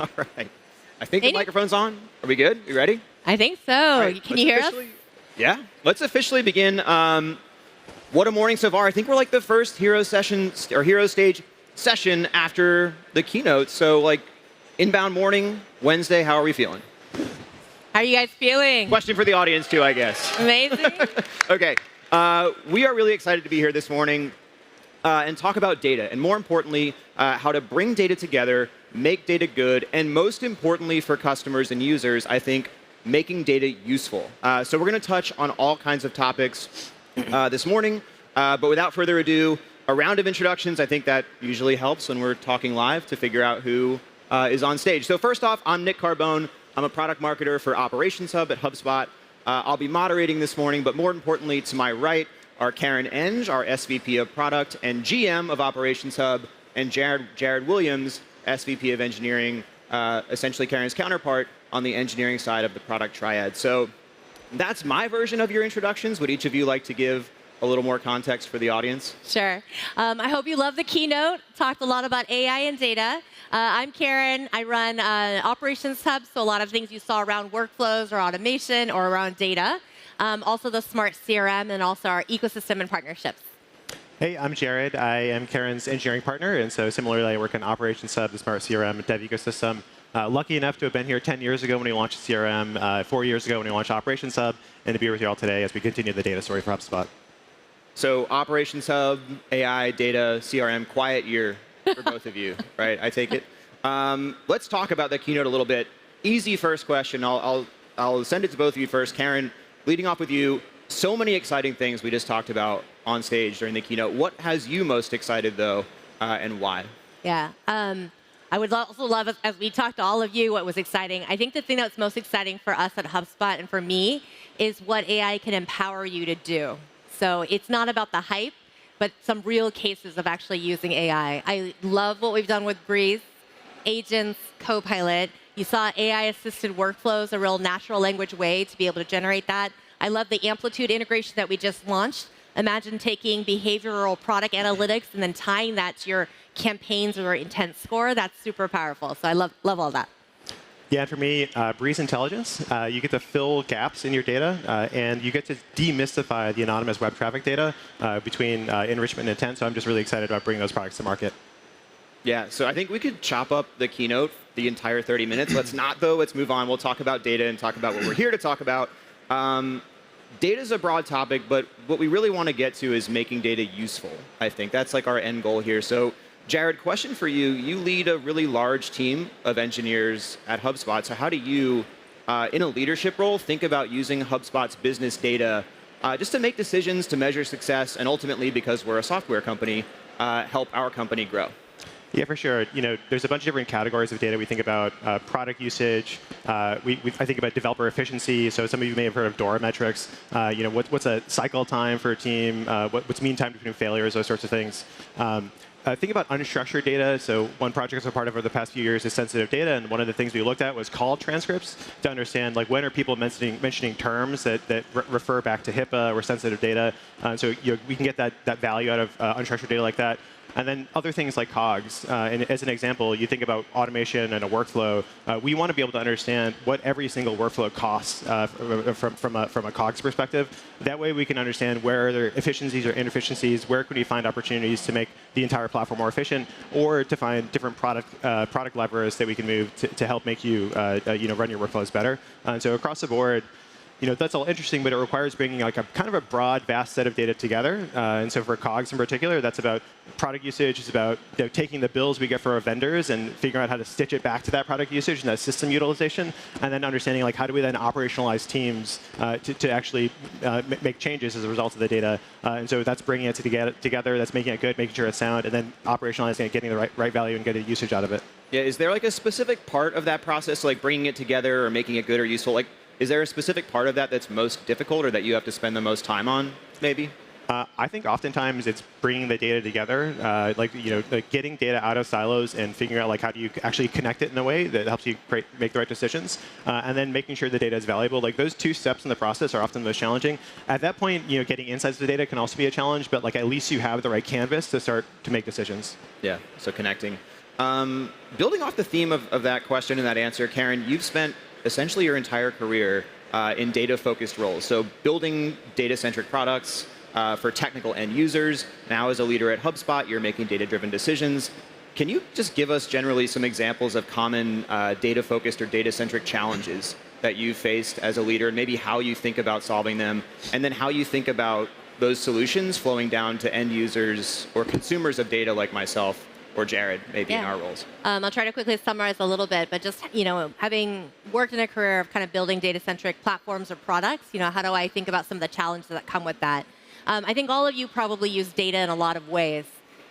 All right. I think the microphone's on. Are we good? You ready? I think so. Right, Can you hear us? Yeah. Let's officially begin. What a morning so far. I think we're like the first hero session or hero stage session after the keynote. So like inbound morning, Wednesday, how are we feeling? How are you guys feeling? Question for the audience too, I guess. Amazing. Okay. We are really excited to be here this morning and talk about data, and more importantly, how to bring data together, make data good, and most importantly for customers and users, I think, making data useful. So we're going to touch on all kinds of topics this morning, but without further ado, a round of introductions. I think that usually helps when we're talking live to figure out who is on stage. So first off, I'm Nick Carbone. I'm a product marketer for Operations Hub at HubSpot. I'll be moderating this morning, but more importantly, to my right are Karen Enge, our SVP of Product and GM of Operations Hub, and Jared Williams, SVP of Engineering, essentially Karen's counterpart on the engineering side of the product triad. So that's my version of your introductions. Would each of you like to give a little more context for the audience? Sure. I hope you love the keynote. Talked a lot about AI and data. I'm Karen. I run Operations Hub, so a lot of things you saw around workflows or automation or around data. Also the smart CRM and also our ecosystem and partnerships. Hey, I'm Jared. I am Karen's engineering partner, and so similarly, I work in Operations Hub, the smart CRM, dev ecosystem. Lucky enough to have been here 10 years ago when we launched CRM, 4 years ago when we launched Operations Hub, and to be with you all today as we continue the data story for HubSpot. So Operations Hub, AI, data, CRM, quiet year for both of you, right? I take it. Let's talk about the keynote a little bit. Easy first question. I'll send it to both of you first. Karen, leading off with you, so many exciting things we just talked about on stage during the keynote. What has you most excited, though, and why? Yeah. I would also love, as we talked to all of you, what was exciting. I think the thing that's most exciting for us at HubSpot and for me is what AI can empower you to do. So it's not about the hype, but some real cases of actually using AI. I love what we've done with Breeze, agents, Copilot. You saw AI-assisted workflows, a real natural language way to be able to generate that. I love the Amplitude integration that we just launched. Imagine taking behavioral product analytics and then tying that to your campaigns or intent score. That's super powerful. So I love all that. Yeah, and for me, Breeze Intelligence, you get to fill gaps in your data, and you get to demystify the anonymous web traffic data between enrichment and intent. So I'm just really excited about bringing those products to market. Yeah, so I think we could chop up the keynote the entire 30 minutes. Let's not, though. Let's move on. We'll talk about data and talk about what we're here to talk about. Data is a broad topic, but what we really want to get to is making data useful, I think. That's like our end goal here. So Jared, question for you. You lead a really large team of engineers at HubSpot. So how do you, in a leadership role, think about using HubSpot's business data just to make decisions, to measure success, and ultimately, because we're a software company, help our company grow? Yeah, for sure. There's a bunch of different categories of data. We think about product usage. I think about developer efficiency. So some of you may have heard of DORA metrics. What's a cycle time for a team? What's mean time between failures? Those sorts of things. Think about unstructured data. So one project I was a part of over the past few years is sensitive data, and one of the things we looked at was call transcripts to understand when are people mentioning terms that refer back to HIPAA or sensitive data. So we can get that value out of unstructured data like that. And then other things like COGS. And as an example, you think about automation and a workflow. We want to be able to understand what every single workflow costs from a COGS perspective. That way we can understand where are there efficiencies or inefficiencies, where can we find opportunities to make the entire platform more efficient, or to find different product levers that we can move to help make you run your workflows better. And so across the board, that's all interesting, but it requires bringing like a kind of a broad, vast set of data together. And so for COGS in particular, that's about product usage. It's about taking the bills we get for our vendors and figuring out how to stitch it back to that product usage and that system utilization, and then understanding how do we then operationalize teams to actually make changes as a result of the data. And so that's bringing it together. That's making it good, making sure it's sound, and then operationalizing it, getting the right value and getting usage out of it. Yeah, is there like a specific part of that process, like bringing it together or making it good or useful? Is there a specific part of that that's most difficult or that you have to spend the most time on, maybe? I think oftentimes it's bringing the data together, getting data out of silos and figuring out how do you actually connect it in a way that helps you make the right decisions, and then making sure the data is valuable. Those two steps in the process are often the most challenging. At that point, getting insights to the data can also be a challenge, but at least you have the right canvas to start to make decisions. Yeah, so connecting. Building off the theme of that question and that answer, Karen, you've spent essentially your entire career in data-focused roles. So building data-centric products for technical end users. Now as a leader at HubSpot, you're making data-driven decisions. Can you just give us generally some examples of common data-focused or data-centric challenges that you've faced as a leader, and maybe how you think about solving them, and then how you think about those solutions flowing down to end users or consumers of data like myself or Jared, maybe in our roles? I'll try to quickly summarize a little bit, but just having worked in a career of kind of building data-centric platforms or products, how do I think about some of the challenges that come with that? I think all of you probably use data in a lot of ways,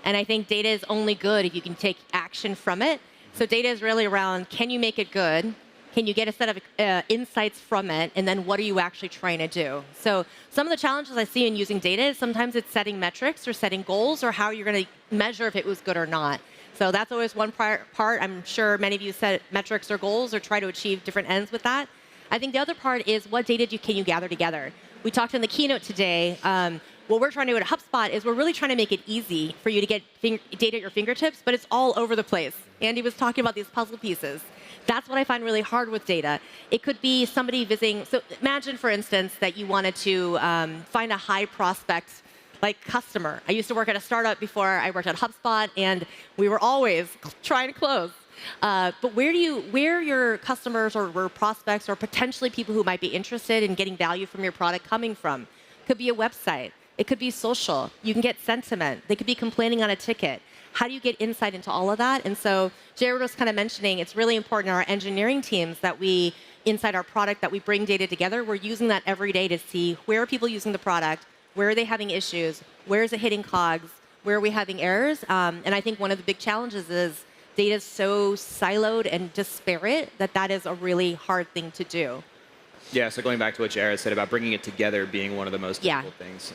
and I think data is only good if you can take action from it. So data is really around, can you make it good? Can you get a set of insights from it? And then what are you actually trying to do? So some of the challenges I see in using data is sometimes it's setting metrics or setting goals or how you're going to measure if it was good or not. So that's always one part. I'm sure many of you set metrics or goals or try to achieve different ends with that. I think the other part is what data can you gather together? We talked in the keynote today. What we're trying to do at HubSpot is we're really trying to make it easy for you to get data at your fingertips, but it's all over the place. Andy was talking about these puzzle pieces. That's what I find really hard with data. It could be somebody visiting. So imagine, for instance, that you wanted to find a high prospect like customer. I used to work at a startup before I worked at HubSpot, and we were always trying to close. But where your customers or prospects or potentially people who might be interested in getting value from your product coming from? Could be a website. It could be social. You can get sentiment. They could be complaining on a ticket. How do you get insight into all of that? And so Jared was kind of mentioning it's really important in our engineering teams that we, inside our product, that we bring data together. We're using that every day to see where are people using the product, where are they having issues, where is it hitting cogs, where are we having errors? And I think one of the big challenges is data is so siloed and disparate that is a really hard thing to do. Yeah, so going back to what Jared said about bringing it together being one of the most difficult things.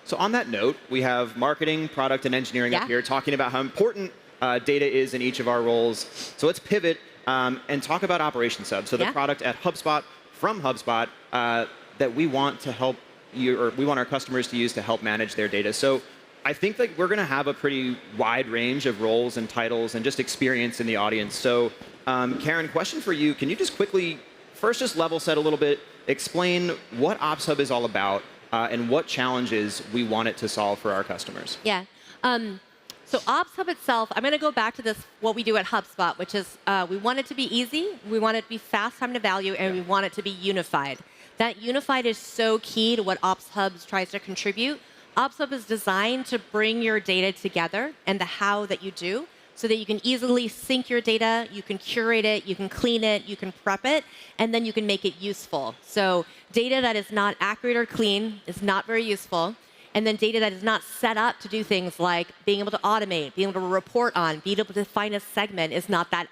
So on that note, we have marketing, product, and engineering up here talking about how important data is in each of our roles. So let's pivot and talk about Operations Hub. So the product at HubSpot, from HubSpot, that we want to help you, or we want our customers to use to help manage their data. So I think that we're going to have a pretty wide range of roles and titles and just experience in the audience. So Karen, question for you. Can you just quickly, first just level set a little bit, explain what Ops Hub is all about and what challenges we want it to solve for our customers? Yeah. So Ops Hub itself, I'm going to go back to this, what we do at HubSpot, which is we want it to be easy, we want it to be fast time to value, and we want it to be unified. That unified is so key to what Ops Hub tries to contribute. Ops Hub is designed to bring your data together and the how that you do, so that you can easily sync your data, you can curate it, you can clean it, you can prep it, and then you can make it useful. So data that is not accurate or clean is not very useful. And then data that is not set up to do things like being able to automate, being able to report on, being able to define a segment is not that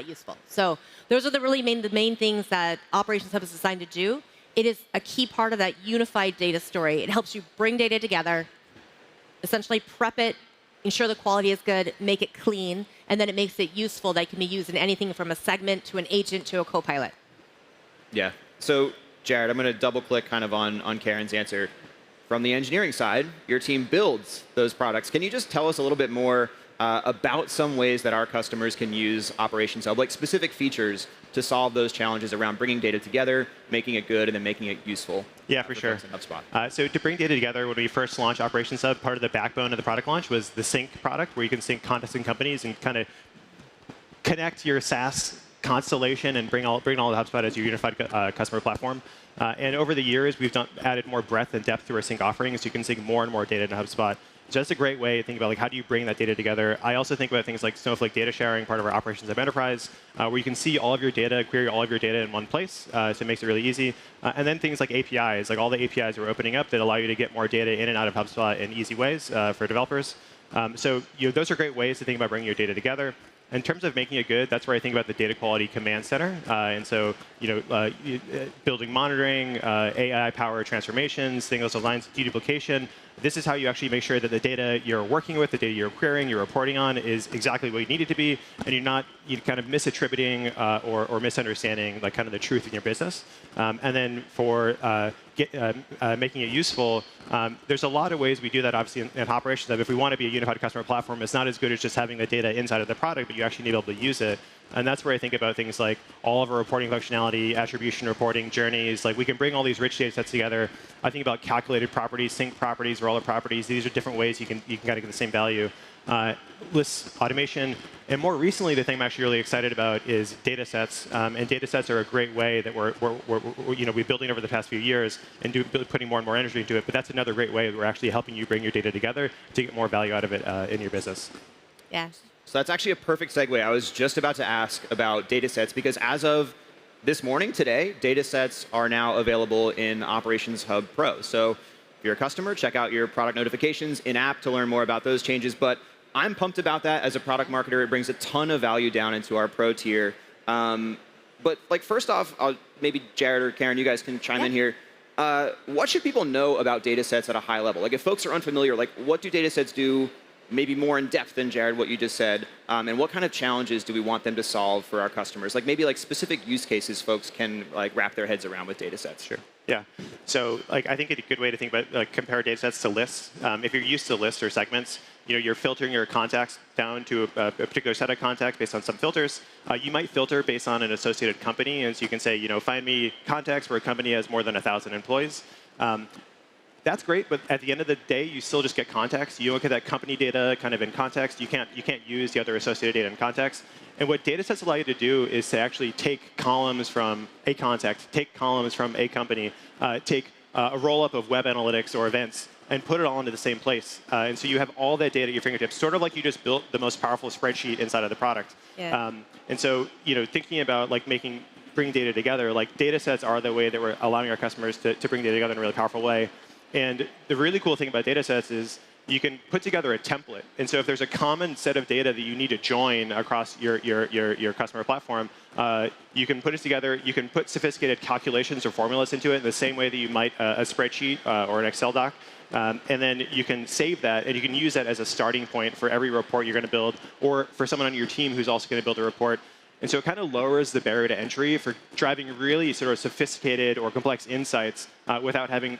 useful. So those are the main things that Operations Hub is designed to do. It is a key part of that unified data story. It helps you bring data together, essentially prep it, ensure the quality is good, make it clean, and then it makes it useful that it can be used in anything from a segment to an agent to a copilot. Yeah. So Jared, I'm going to double click kind of on Karen's answer. From the engineering side, your team builds those products. Can you just tell us a little bit more about some ways that our customers can use Operations Hub, like specific features to solve those challenges around bringing data together, making it good, and then making it useful? Yeah, for sure. HubSpot. So to bring data together, when we first launched Operations Hub, part of the backbone of the product launch was the Sync product, where you can sync contests and companies and kind of connect your SaaS constellation and bring all of HubSpot as your unified customer platform. And over the years, we've added more breadth and depth to our sync offerings, so you can sync more and more data into HubSpot. So that's a great way to think about how do you bring that data together. I also think about things like Snowflake data sharing, part of our Operations Hub Enterprise, where you can see all of your data, query all of your data in one place. So it makes it really easy. And then things like APIs, like all the APIs we're opening up that allow you to get more data in and out of HubSpot in easy ways for developers. So those are great ways to think about bringing your data together. In terms of making it good, that's where I think about the data quality command center. And so, building monitoring, AI-powered transformations, things along those lines, deduplication. this is how you actually make sure that the data you're working with, the data you're querying, you're reporting on is exactly what you need it to be, and you're not kind of misattributing or misunderstanding like kind of the truth in your business. And then for making it useful, there's a lot of ways we do that, obviously, in operations. That if we want to be a unified customer platform, it's not as good as just having the data inside of the product, but you actually need to be able to use it. And that's where I think about things like all of our reporting functionality, attribution reporting, journeys. Like we can bring all these rich data sets together. I think about calculated properties, sync properties, roller properties. These are different ways you can kind of get the same value. Lists automation. And more recently, the thing I'm actually really excited about is datasets. And datasets are a great way that we're building over the past few years and putting more and more energy into it. But that's another great way that we're actually helping you bring your data together to get more value out of it in your business. Yeah. So that's actually a perfect segue. I was just about to ask about datasets because as of this morning, today, datasets are now available in Operations Hub Pro. So if you're a customer, check out your product notifications in-app to learn more about those changes. But I'm pumped about that as a product marketer. It brings a ton of value down into our Pro tier. But like first off, maybe Jared or Karen, you guys can chime in here. What should people know about datasets at a high level? Like if folks are unfamiliar, like what do datasets do? Maybe more in depth than Jared, what you just said, and what kind of challenges do we want them to solve for our customers? Like maybe like specific use cases folks can like wrap their heads around with data sets. Sure. Yeah. So like I think a good way to think about like compare data sets to lists. If you're used to lists or segments, you're filtering your contacts down to a particular set of contacts based on some filters. You might filter based on an associated company, and so you can say, find me contacts where a company has more than 1,000 employees. That's great, but at the end of the day, you still just get context. You don't get that company data kind of in context. You can't use the other associated data in context. And what datasets allow you to do is to actually take columns from a contact, take columns from a company, take a roll-up of web analytics or events, and put it all into the same place. And so you have all that data at your fingertips, sort of like you just built the most powerful spreadsheet inside of the product. Yeah. And so thinking about like bringing data together, like datasets are the way that we're allowing our customers to bring data together in a really powerful way. And the really cool thing about datasets is you can put together a template. And so if there's a common set of data that you need to join across your customer platform, you can put it together. You can put sophisticated calculations or formulas into it in the same way that you might a spreadsheet or an Excel doc. And then you can save that, and you can use that as a starting point for every report you're going to build, or for someone on your team who's also going to build a report. And so it kind of lowers the barrier to entry for driving really sort of sophisticated or complex insights without having,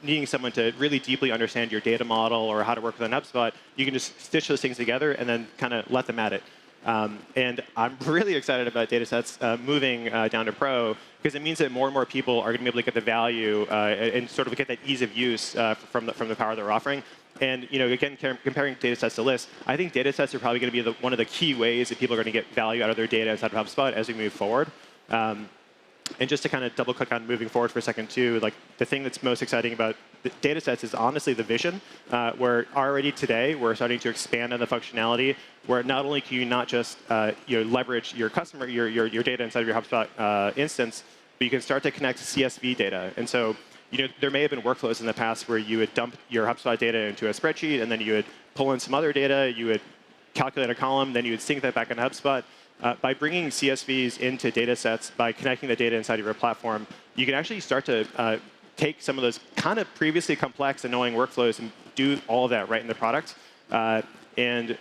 needing someone to really deeply understand your data model or how to work with an HubSpot. You can just stitch those things together and then kind of let them at it. And I'm really excited about datasets moving down to Pro because it means that more and more people are going to be able to get the value and sort of get that ease of use from the power that we're offering. And again, comparing datasets to lists, I think datasets are probably going to be one of the key ways that people are going to get value out of their data inside of HubSpot as we move forward. And just to kind of double click on moving forward for a second too, like the thing that's most exciting about the datasets is honestly the vision. Where already today we're starting to expand on the functionality where not only can you not just leverage your customer your data inside of your HubSpot instance, but you can start to connect CSV data. And so there may have been workflows in the past where you would dump your HubSpot data into a spreadsheet, and then you would pull in some other data, you would calculate a column, then you would sync that back into HubSpot. By bringing CSVs into datasets, by connecting the data inside of your platform, you can actually start to take some of those kind of previously complex, annoying workflows and do all of that right in the product. And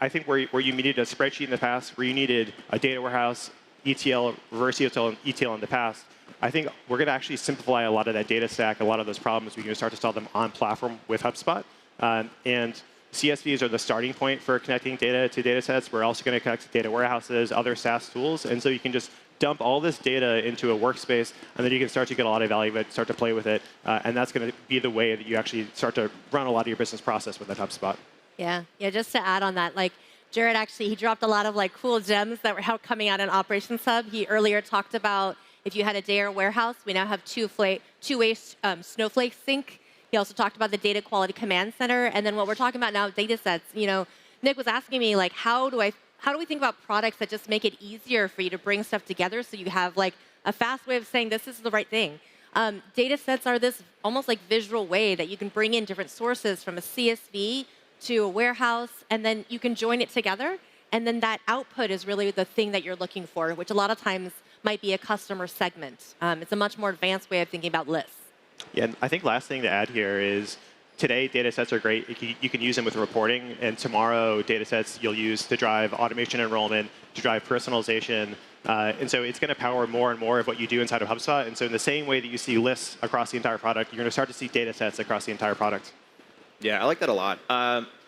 I think where you needed a spreadsheet in the past, where you needed a data warehouse, ETL, reverse ETL in the past, I think we're going to actually simplify a lot of that data stack, a lot of those problems. We can start to solve them on platform with HubSpot. And CSVs are the starting point for connecting data to data sets. We're also going to connect to data warehouses, other SaaS tools. And so you can just dump all this data into a workspace, and then you can start to get a lot of value of it, start to play with it. And that's going to be the way that you actually start to run a lot of your business process within HubSpot. Yeah. Just to add on that, like Jared he dropped a lot of like cool gems that were coming out in Operations Hub. He earlier talked about if you had a data warehouse, we now have two-way Snowflake sync. He also talked about the data quality command center, and then what we're talking about now, data sets. Nick was asking me like, how do we think about products that just make it easier for you to bring stuff together, so you have like a fast way of saying this is the right thing. Data sets are this almost like visual way that you can bring in different sources from a CSV to a warehouse, and then you can join it together, and then that output is really the thing that you're looking for, which a lot of times might be a customer segment. It's a much more advanced way of thinking about lists. Yeah, and I think last thing to add here is today, data sets are great. You can use them with reporting, and tomorrow, data sets you'll use to drive automation enrollment, to drive personalization. And so it's going to power more and more of what you do inside of HubSpot. And so in the same way that you see lists across the entire product, you're going to start to see data sets across the entire product. Yeah, I like that a lot.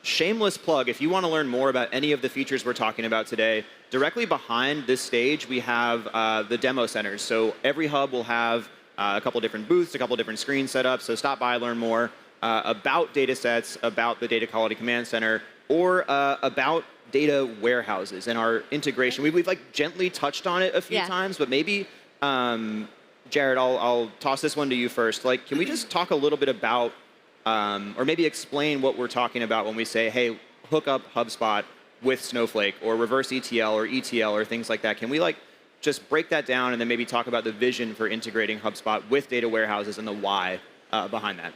Shameless plug, if you want to learn more about any of the features we're talking about today, directly behind this stage, we have the demo centers. So every hub will have a couple different booths, a couple different screens set up. So stop by, learn more about data sets, about the Data Quality Command Center, or about data warehouses and our integration. We've like gently touched on it a few times, but maybe, Jared, I'll toss this one to you first. Like, can we just talk a little bit about or maybe explain what we're talking about when we say, hey, hook up HubSpot with Snowflake or reverse ETL or ETL or things like that. Can we like just break that down and then maybe talk about the vision for integrating HubSpot with data warehouses and the why behind that?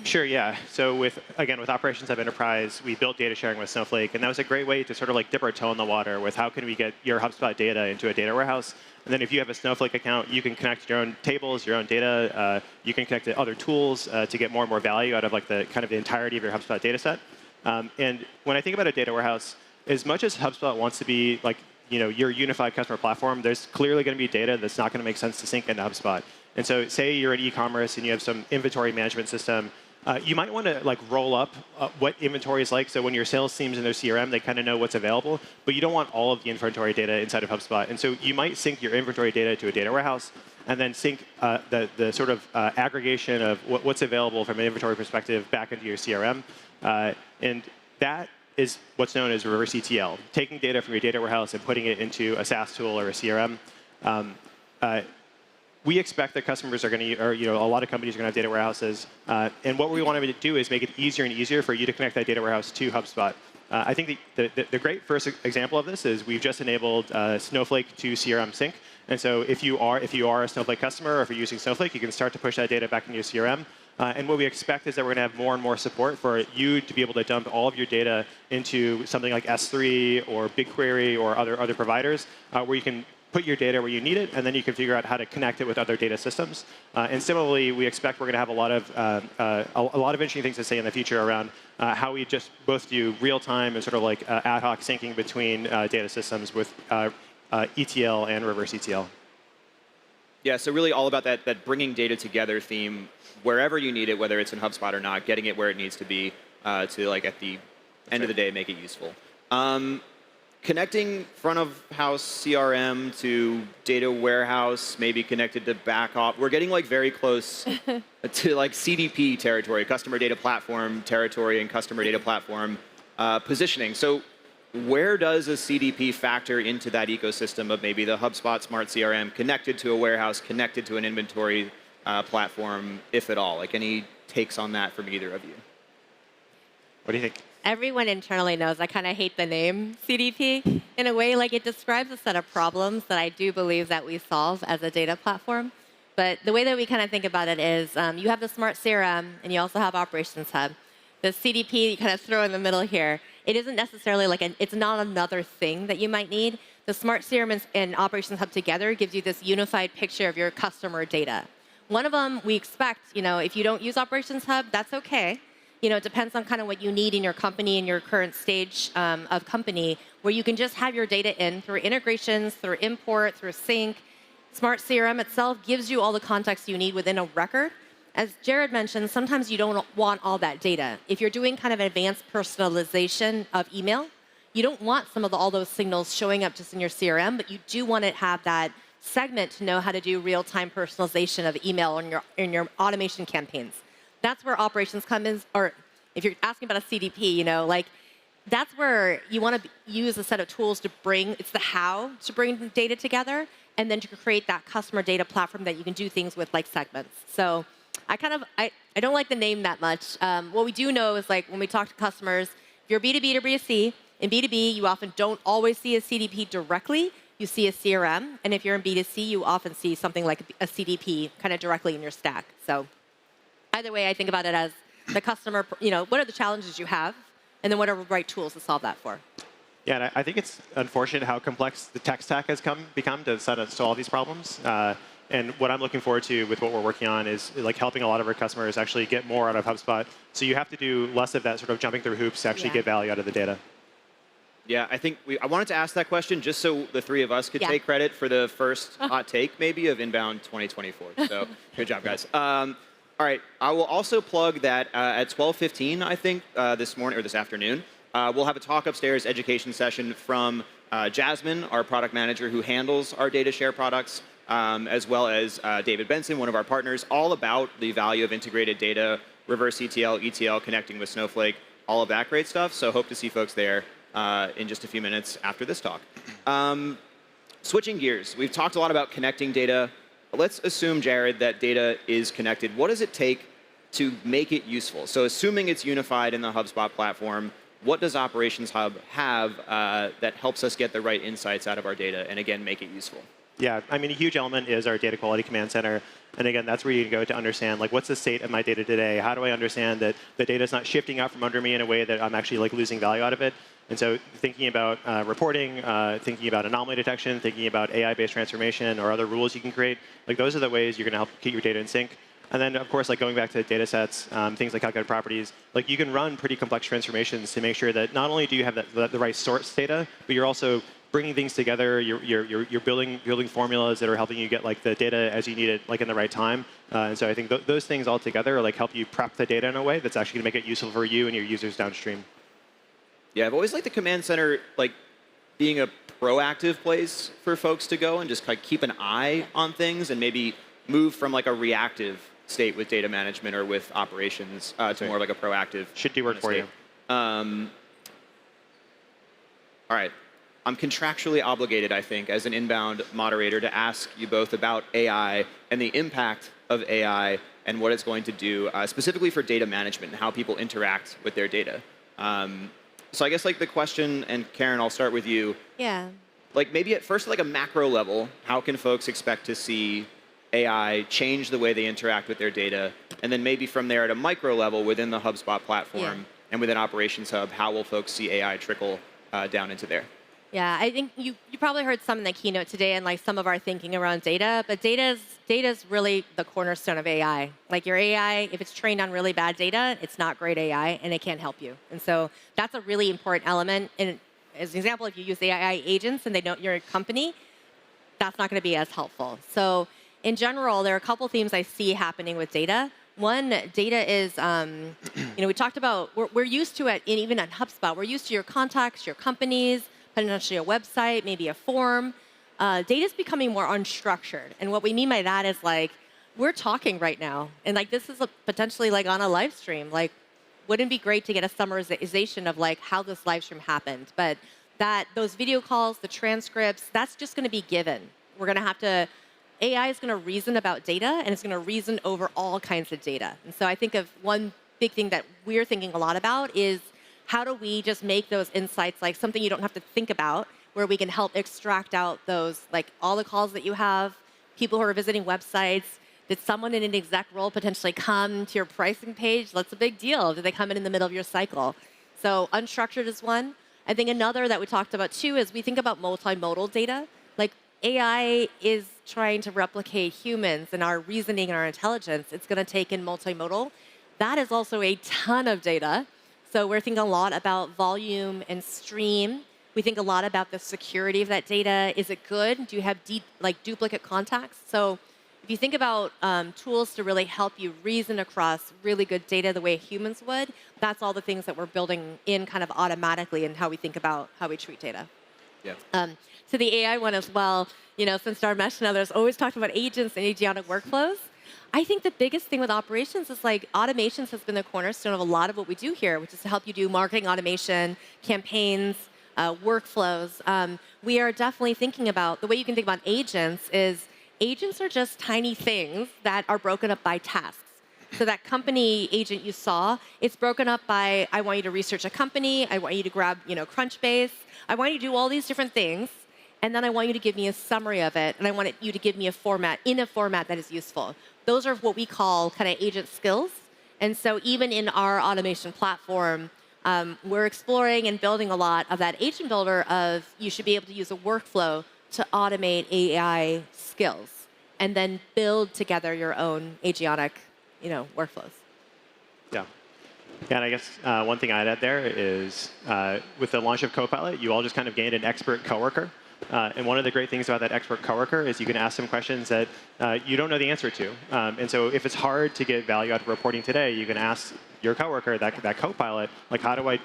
Sure, yeah. So with Operations Hub Enterprise, we built data sharing with Snowflake, and that was a great way to sort of like dip our toe in the water with how can we get your HubSpot data into a data warehouse. And then if you have a Snowflake account, you can connect your own tables, your own data. You can connect to other tools to get more and more value out of like the kind of the entirety of your HubSpot data set. And when I think about a data warehouse, as much as HubSpot wants to be like your unified customer platform, there's clearly going to be data that's not going to make sense to sync into HubSpot. And so say you're in e-commerce and you have some inventory management system, you might want to like roll up what inventory is like. So when your sales team's in their CRM, they kind of know what's available, but you don't want all of the inventory data inside of HubSpot. And so you might sync your inventory data to a data warehouse and then sync the sort of aggregation of what's available from an inventory perspective back into your CRM. And that is what's known as reverse ETL, taking data from your data warehouse and putting it into a SaaS tool or a CRM. We expect that customers are going to, or a lot of companies are going to have data warehouses. And what we want to do is make it easier and easier for you to connect that data warehouse to HubSpot. I think the great first example of this is we've just enabled Snowflake to CRM sync. And so if you are a Snowflake customer or if you're using Snowflake, you can start to push that data back into your CRM. And what we expect is that we're going to have more and more support for you to be able to dump all of your data into something like S3 or BigQuery or other providers, where you can put your data where you need it, and then you can figure out how to connect it with other data systems. And similarly, we expect we're going to have a lot of interesting things to say in the future around how we just both do real-time and sort of like ad hoc syncing between data systems with ETL and reverse ETL. Yeah, so really all about that bringing data together theme wherever you need it, whether it's in HubSpot or not, getting it where it needs to be to like at the end of the day make it useful. Connecting front of house CRM to data warehouse, maybe connected to back off. We're getting like very close to like CDP territory, customer data platform territory, and customer data platform positioning. So where does a CDP factor into that ecosystem of maybe the HubSpot Smart CRM connected to a warehouse, connected to an inventory platform, if at all? Like any takes on that from either of you? What do you think? Everyone internally knows I kind of hate the name CDP. In a way, like it describes a set of problems that I do believe that we solve as a data platform. But the way that we kind of think about it is you have the Smart CRM and you also have Operations Hub. The CDP you kind of throw in the middle here. It isn't necessarily like it's not another thing that you might need. The Smart CRM and Operations Hub together gives you this unified picture of your customer data. One of them we expect, if you don't use Operations Hub, that's okay. It depends on kind of what you need in your company and your current stage of company, where you can just have your data in through integrations, through import, through sync. Smart CRM itself gives you all the context you need within a record. As Jared mentioned, sometimes you don't want all that data. If you're doing kind of advanced personalization of email, you don't want all those signals showing up just in your CRM, but you do want to have that segment to know how to do real-time personalization of email in your automation campaigns. That's where operations come in, or if you're asking about a CDP, that's where you want to use a set of tools to it's the how to bring data together, and then to create that customer data platform that you can do things with like segments. So I don't like the name that much. What we do know is like when we talk to customers, if you're B2B to B2C, in B2B, you often don't always see a CDP directly. You see a CRM, and if you're in B2C, you often see something like a CDP kind of directly in your stack. So either way, I think about it as the customer, what are the challenges you have, and then what are the right tools to solve that for? Yeah, and I think it's unfortunate how complex the tech stack has become to solve these problems. And what I'm looking forward to with what we're working on is like helping a lot of our customers actually get more out of HubSpot. So you have to do less of that sort of jumping through hoops to actually get value out of the data. Yeah, I think I wanted to ask that question just so the three of us could take credit for the first hot take, maybe, of Inbound 2024. So good job, guys. All right, I will also plug that at 12:15, I think, this morning or this afternoon, we'll have a talk upstairs, education session from Jasmine, our product manager who handles our data share products, as well as David Benson, one of our partners, all about the value of integrated data, reverse ETL, connecting with Snowflake, all of that great stuff. So hope to see folks there in just a few minutes after this talk. Switching gears, we've talked a lot about connecting data. Let's assume, Jared, that data is connected. What does it take to make it useful? So assuming it's unified in the HubSpot platform, what does Operations Hub have that helps us get the right insights out of our data and, again, make it useful? Yeah, I mean, a huge element is our data quality command center. And again, that's where you go to understand, like, what's the state of my data today? How do I understand that the data is not shifting out from under me in a way that I'm actually like losing value out of it? And so thinking about reporting, thinking about anomaly detection, thinking about AI-based transformation or other rules you can create, like those are the ways you're going to help keep your data in sync. And then, of course, like going back to data sets, things like calculated properties, like you can run pretty complex transformations to make sure that not only do you have the right source data, but you're also bringing things together. You're building formulas that are helping you get like the data as you need it, like in the right time. And so I think those things all together like help you prep the data in a way that's actually going to make it useful for you and your users downstream. Yeah, I've always liked the command center like being a proactive place for folks to go and just like keep an eye on things and maybe move from like a reactive state with data management or with operations to more like a proactive. Should do work for you. All right. I'm contractually obligated, I think, as an inbound moderator to ask you both about AI and the impact of AI and what it's going to do specifically for data management and how people interact with their data. So I guess like the question, and Karen, I'll start with you. Yeah. Like maybe at first like a macro level, how can folks expect to see AI change the way they interact with their data? And then maybe from there at a micro level within the HubSpot platform and within Operations Hub, how will folks see AI trickle down into there? Yeah, I think you probably heard some in the keynote today and like some of our thinking around data, but data's really the cornerstone of AI. Like your AI, if it's trained on really bad data, it's not great AI and it can't help you. And so that's a really important element. And as an example, if you use AI agents and they know you're a company, that's not going to be as helpful. So in general, there are a couple themes I see happening with data. One, data is, we talked about, we're used to it, even at HubSpot, we're used to your contacts, your companies, potentially a website, maybe a form. Data is becoming more unstructured. And what we mean by that is like, we're talking right now. And like, this is potentially like on a live stream. Like, wouldn't it be great to get a summarization of like how this live stream happened? But those video calls, the transcripts, that's just going to be given. We're going to have to, AI is going to reason about data and it's going to reason over all kinds of data. And so I think of one big thing that we're thinking a lot about is how do we just make those insights like something you don't have to think about, where we can help extract out those, like all the calls that you have, people who are visiting websites. Did someone in an exec role potentially come to your pricing page? That's a big deal. Did they come in the middle of your cycle? So unstructured is one. I think another that we talked about too is we think about multimodal data. Like AI is trying to replicate humans and our reasoning and our intelligence. It's going to take in multimodal. That is also a ton of data. So we're thinking a lot about volume and stream. We think a lot about the security of that data. Is it good? Do you have duplicate contacts? So if you think about tools to really help you reason across really good data the way humans would, that's all the things that we're building in kind of automatically in how we think about how we treat data. Yeah. So the AI one as well, since Dharmesh and others always talked about agents and agentic workflows, I think the biggest thing with operations is like automations has been the cornerstone of a lot of what we do here, which is to help you do marketing automation, campaigns, workflows. We are definitely thinking about, the way you can think about agents is agents are just tiny things that are broken up by tasks. So that company agent you saw, it's broken up by, I want you to research a company, I want you to grab, Crunchbase, I want you to do all these different things, and then I want you to give me a summary of it, and I want you to give me a format that is useful. Those are what we call kind of agent skills. And so even in our automation platform, we're exploring and building a lot of that agent builder of you should be able to use a workflow to automate AI skills. and then build together your own agionic, workflows. Yeah. Yeah, and I guess one thing I'd add there is with the launch of Copilot, you all just kind of gained an expert coworker. And one of the great things about that expert coworker is you can ask them questions that you don't know the answer to. And so if it's hard to get value out of reporting today, you can ask your coworker, that Copilot, like,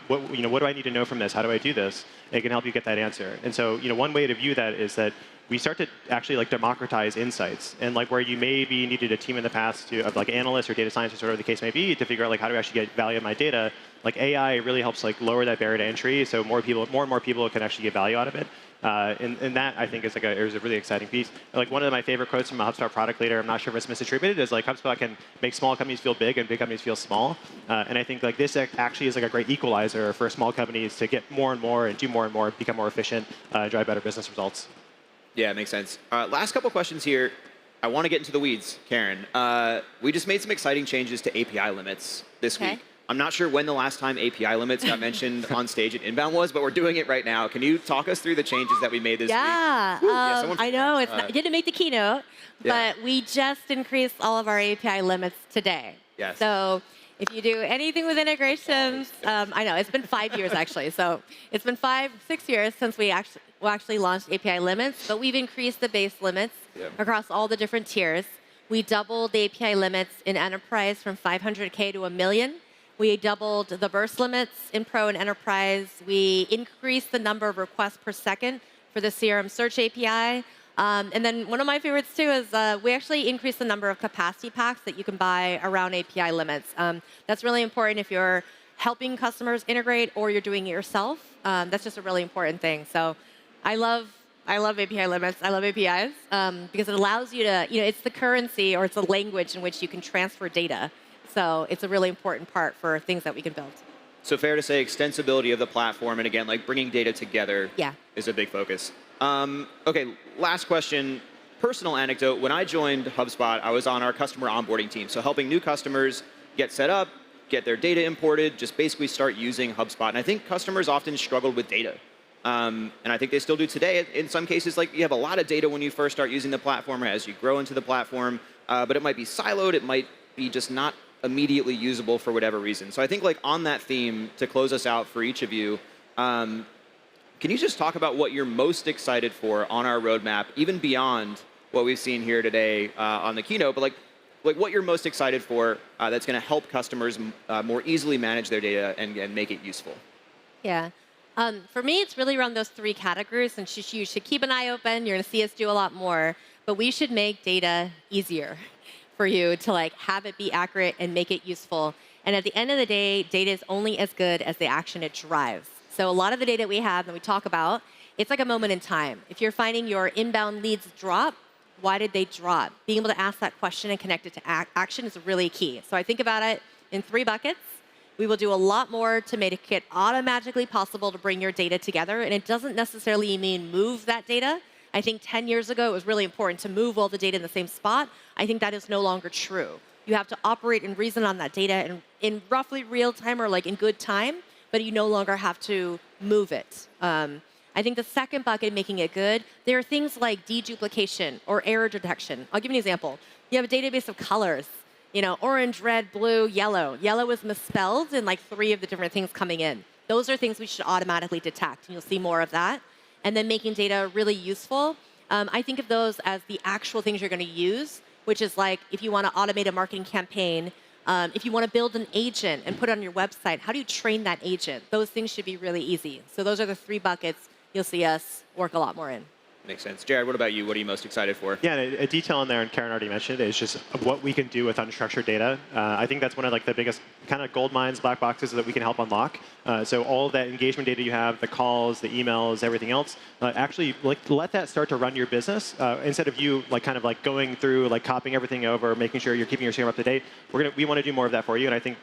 what do I need to know from this? How do I do this? And it can help you get that answer. And so one way to view that is that we start to actually democratize insights, and where you maybe needed a team in the past of analysts or data scientists or whatever the case may be to figure out how do I actually get value out of my data. AI really helps lower that barrier to entry, so more and more people can actually get value out of it. And that I think is a really exciting piece. One of my favorite quotes from a HubSpot product leader, I'm not sure if it's misattributed, is HubSpot can make small companies feel big and big companies feel small. And I think this actually is a great equalizer for small companies to get more and more and do more and more, become more efficient, drive better business results. Yeah, it makes sense. Last couple questions here. I want to get into the weeds, Karen. We just made some exciting changes to API limits this week. I'm not sure when the last time API limits got mentioned on stage at Inbound was, but we're doing it right now. Can you talk us through the changes that we made this week? I know it didn't make the keynote, but we just increased all of our API limits today. Yes. So if you do anything with integrations, I know it's been 5 years actually. So it's been 6 years since we actually launched API limits, but we've increased the base limits across all the different tiers. We doubled the API limits in enterprise from 500K to 1 million. We doubled the burst limits in Pro and Enterprise. We increased the number of requests per second for the CRM Search API. And then one of my favorites too is we actually increased the number of capacity packs that you can buy around API limits. That's really important if you're helping customers integrate or you're doing it yourself. That's just a really important thing. So I love API limits. I love APIs because it allows you to, it's the currency or it's the language in which you can transfer data. So it's a really important part for things that we can build. So fair to say extensibility of the platform, and again, bringing data together is a big focus. Okay, last question. Personal anecdote. When I joined HubSpot, I was on our customer onboarding team. So helping new customers get set up, get their data imported, just basically start using HubSpot. And I think customers often struggled with data. And I think they still do today. In some cases, you have a lot of data when you first start using the platform or as you grow into the platform, but it might be siloed. It might be just not immediately usable for whatever reason. So I think on that theme, to close us out for each of you, can you just talk about what you're most excited for on our roadmap, even beyond what we've seen here today on the keynote, but what you're most excited for that's going to help customers more easily manage their data and make it useful? Yeah. For me, it's really around those 3 categories, and you should keep an eye open. You're going to see us do a lot more, but we should make data easier for you to have it be accurate and make it useful. And at the end of the day, data is only as good as the action it drives. So a lot of the data we have that we talk about, it's like a moment in time. If you're finding your inbound leads drop, why did they drop? Being able to ask that question and connect it to action is really key. So I think about it in 3 buckets. We will do a lot more to make it automatically possible to bring your data together. And it doesn't necessarily mean move that data. I think 10 years ago, it was really important to move all the data in the same spot. I think that is no longer true. You have to operate and reason on that data in roughly real time or in good time, but you no longer have to move it. I think the second bucket, making it good, there are things like deduplication or error detection. I'll give you an example. You have a database of colors, orange, red, blue, yellow. Yellow is misspelled in 3 of the different things coming in. Those are things we should automatically detect, and you'll see more of that. And then making data really useful. I think of those as the actual things you're going to use, which is if you want to automate a marketing campaign, if you want to build an agent and put it on your website, how do you train that agent? Those things should be really easy. So those are the 3 buckets you'll see us work a lot more in. Makes sense. Jared, what about you? What are you most excited for? Yeah, a detail in there, and Karen already mentioned it, is just what we can do with unstructured data. I think that's one of the biggest kind of gold mines, black boxes that we can help unlock. So all of that engagement data you have, the calls, the emails, everything else, actually let that start to run your business instead of you going through copying everything over, making sure you're keeping your CRM up to date. We want to do more of that for you, and I think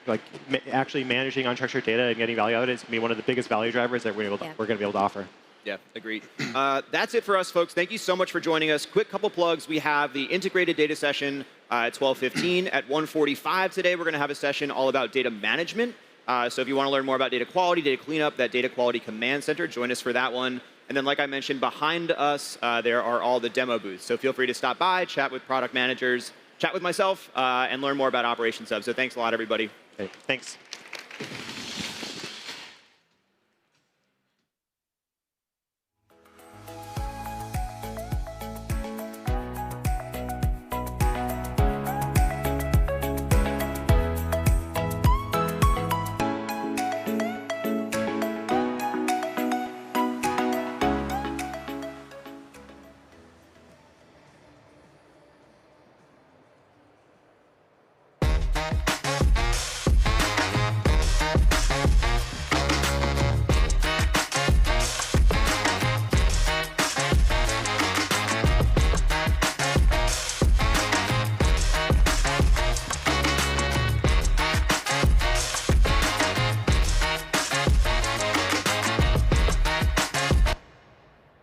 actually managing unstructured data and getting value out of it is going to be one of the biggest value drivers that we're going to be able to offer. Yeah, agreed. That's it for us, folks. Thank you so much for joining us. Quick couple plugs. We have the integrated data session at 12:15. At 1:45 today, we're going to have a session all about data management. So if you want to learn more about data quality, data cleanup, that data quality command center, join us for that one. And then, like I mentioned, behind us, there are all the demo booths. So feel free to stop by, chat with product managers, chat with myself, and learn more about Operations Hub. So thanks a lot, everybody. Okay, thanks.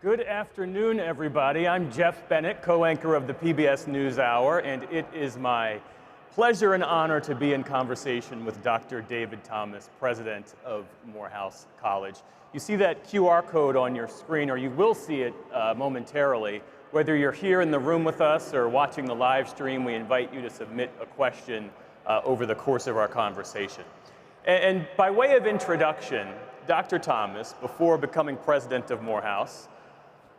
Good afternoon, everybody. I'm Jeff Bennett, co-anchor of the PBS NewsHour, and it is my pleasure and honor to be in conversation with Dr. David Thomas, president of Morehouse College. You see that QR code on your screen, or you will see it momentarily. Whether you're here in the room with us or watching the live stream, we invite you to submit a question over the course of our conversation. And by way of introduction, Dr. Thomas, before becoming president of Morehouse,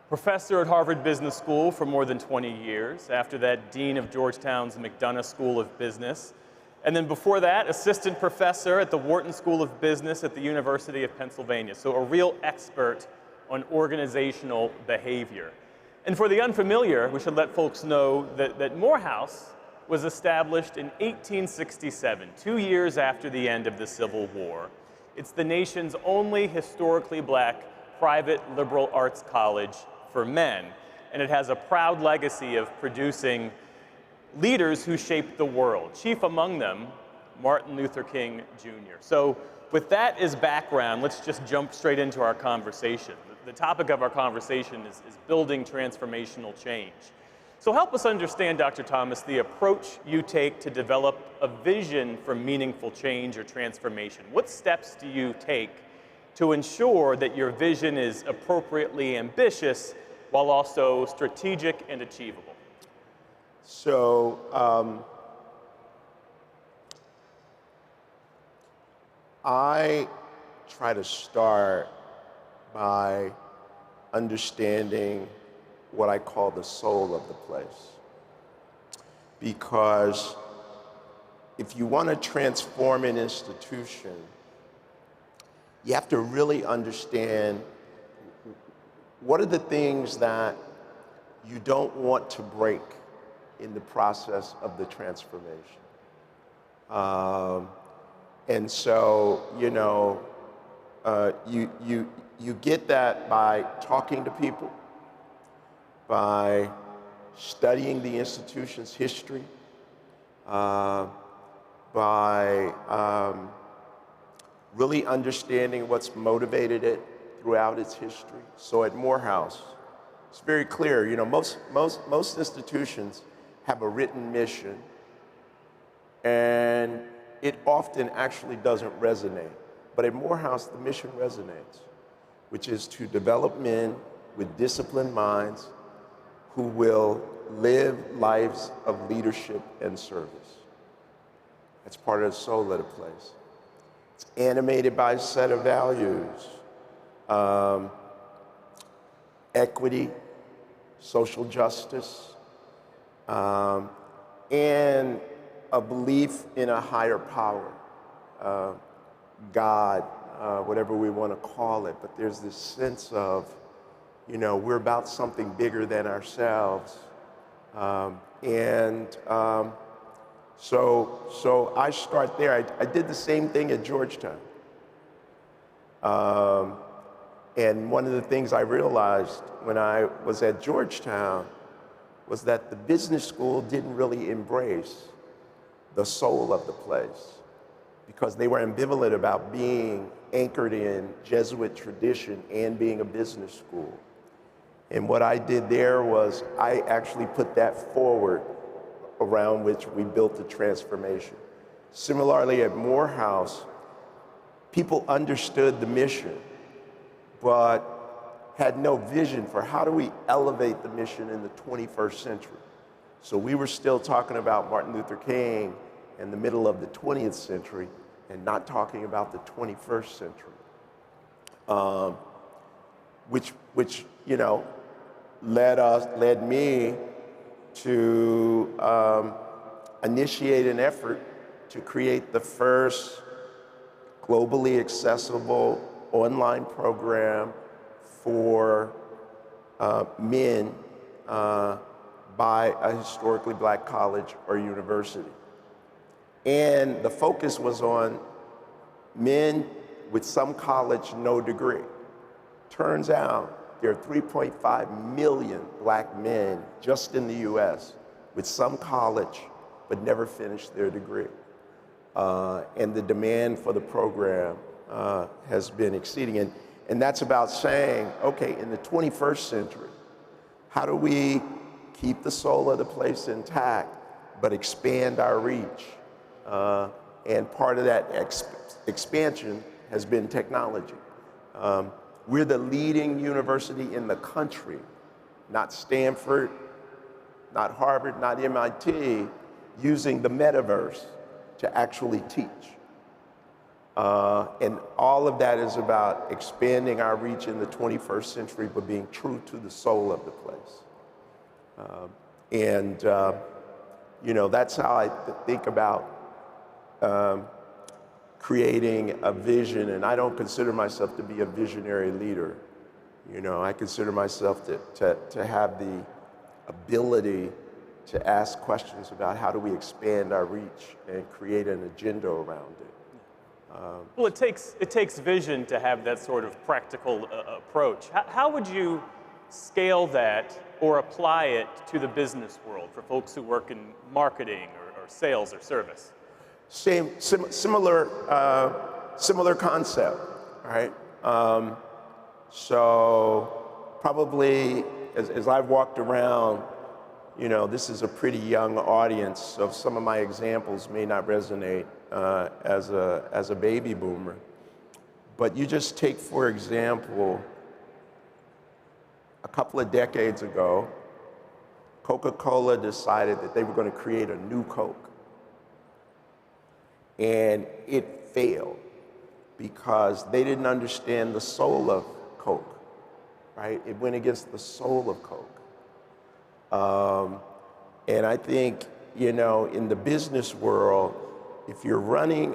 professor at Harvard Business School for more than 20 years, after that, dean of Georgetown's McDonough School of Business, and then before that, assistant professor at the Wharton School of Business at the University of Pennsylvania, so a real expert on organizational behavior. And for the unfamiliar, we should let folks know that Morehouse was established in 1867, 2 years after the end of the Civil War. It's the nation's only historically black private liberal arts college for men, and it has a proud legacy of producing leaders who shaped the world, chief among them, Martin Luther King Jr. So with that as background, let's just jump straight into our conversation. The topic of our conversation is building transformational change. So help us understand, Dr. Thomas, the approach you take to develop a vision for meaningful change or transformation. What steps do you take to ensure that your vision is appropriately ambitious while also strategic and achievable? So, I try to start by understanding what I call the soul of the place. Because if you want to transform an institution, you have to really understand what are the things that you don't want to break in the process of the transformation. And so, you know, you get that by talking to people, by studying the institution's history, by really understanding what's motivated it throughout its history. So at Morehouse, it's very clear, you know, most institutions have a written mission, and it often actually doesn't resonate. But at Morehouse, the mission resonates, which is to develop men with disciplined minds who will live lives of leadership and service. That's part of the soul of the place. It's animated by a set of values, equity, social justice, and a belief in a higher power, God, whatever we want to call it. But there's this sense of, you know, we're about something bigger than ourselves. So I start there. I did the same thing at Georgetown. And one of the things I realized when I was at Georgetown was that the business school didn't really embrace the soul of the place because they were ambivalent about being anchored in Jesuit tradition and being a business school. And what I did there was I actually put that forward around which we built the transformation. Similarly at Morehouse, people understood the mission, but had no vision for how do we elevate the mission in the 21st century. So we were still talking about Martin Luther King in the middle of the 20th century and not talking about the 21st century, which you know, led me to initiate an effort to create the first globally accessible online program for men by a historically black college or university. And the focus was on men with some college, no degree. Turns out there are 3.5 million black men just in the US with some college but never finished their degree. And the demand for the program has been exceeding. And that's about saying, okay, in the 21st century, how do we keep the soul of the place intact, but expand our reach? And part of that expansion has been technology. We're the leading university in the country, not Stanford, not Harvard, not MIT, using the metaverse to actually teach. And all of that is about expanding our reach in the 21st century, but being true to the soul of the place. You know, that's how I think about creating a vision. And I don't consider myself to be a visionary leader. You know, I consider myself to have the ability to ask questions about how do we expand our reach and create an agenda around it. Well, it takes vision to have that sort of practical approach. How would you scale that or apply it to the business world for folks who work in marketing or sales or service? Similar concept, right? So probably as I've walked around, you know, this is a pretty young audience, so some of my examples may not resonate as a baby boomer. But you just take, for example, a couple of decades ago, Coca-Cola decided that they were going to create a new Coke. And it failed because they didn't understand the soul of Coke, right? It went against the soul of Coke. And I think, you know, in the business world, if you're running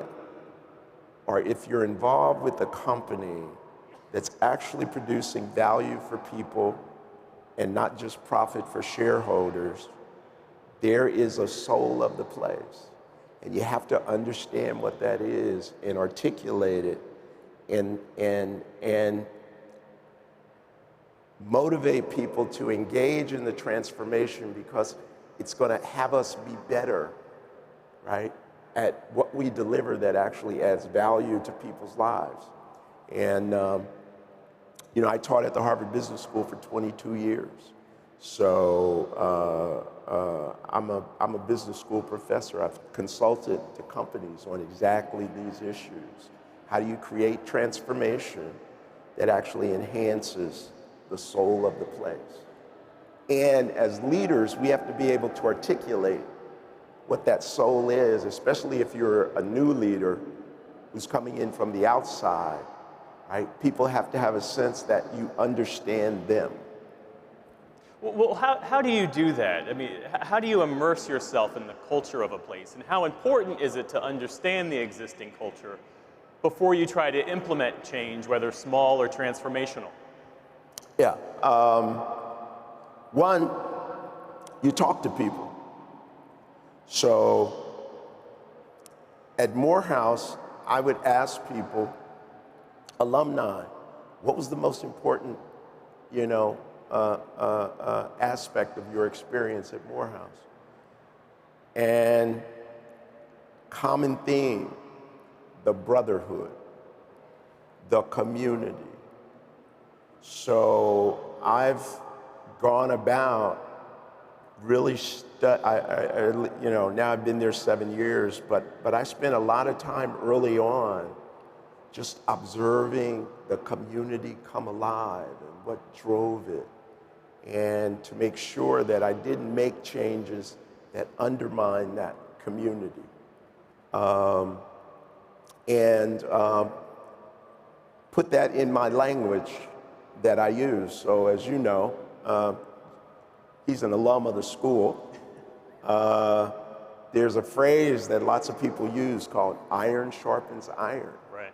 or if you're involved with a company that's actually producing value for people and not just profit for shareholders, there is a soul of the place. And you have to understand what that is and articulate it and motivate people to engage in the transformation, because it's going to have us be better, right, at what we deliver that actually adds value to people's lives. And, you know, I taught at the Harvard Business School for 22 years. So I'm a business school professor. I've consulted to companies on exactly these issues. How do you create transformation that actually enhances the soul of the place? And as leaders, we have to be able to articulate what that soul is, especially if you're a new leader who's coming in from the outside, right? People have to have a sense that you understand them. Well, how do you do that? I mean, how do you immerse yourself in the culture of a place? And how important is it to understand the existing culture before you try to implement change, whether small or transformational? Yeah. One, you talk to people. So at Morehouse, I would ask people, alumni, what was the most important, you know, aspect of your experience at Morehouse? And common theme, the brotherhood, the community. So I've gone about really, you know, now I've been there 7 years, but I spent a lot of time early on just observing the community come alive and what drove it, and to make sure that I didn't make changes that undermine that community. And put that in my language that I use. So as you know, he's an alum of the school. There's a phrase that lots of people use called iron sharpens iron. Right.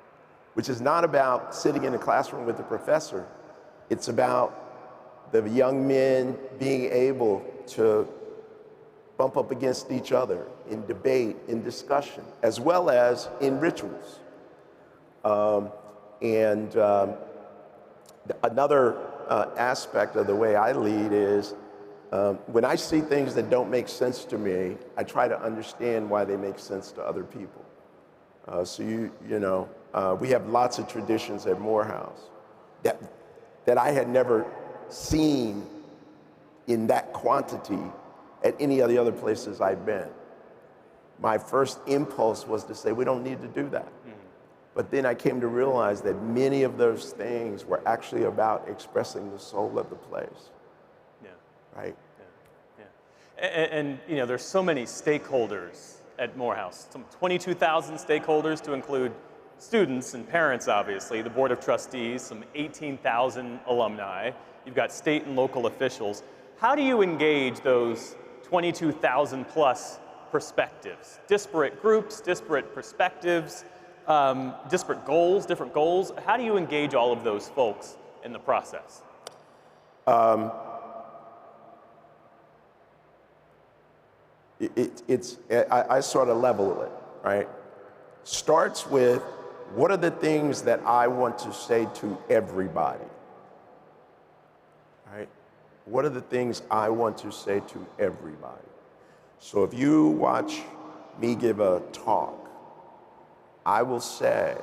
Which is not about sitting in a classroom with the professor. It's about the young men being able to bump up against each other in debate, in discussion, as well as in rituals. Another aspect of the way I lead is when I see things that don't make sense to me, I try to understand why they make sense to other people. We have lots of traditions at Morehouse that I had never seen in that quantity at any of the other places I've been. My first impulse was to say, we don't need to do that. But then I came to realize that many of those things were actually about expressing the soul of the place. Yeah. Right? Yeah. And there's so many stakeholders at Morehouse, some 22,000 stakeholders to include students and parents, obviously, the board of trustees, some 18,000 alumni. You've got state and local officials. How do you engage those 22,000 plus perspectives? Disparate groups, disparate perspectives, disparate goals, different goals. How do you engage all of those folks in the process? I sort of level it, right? Starts with, what are the things that I want to say to everybody? Right? What are the things I want to say to everybody? So if you watch me give a talk, I will say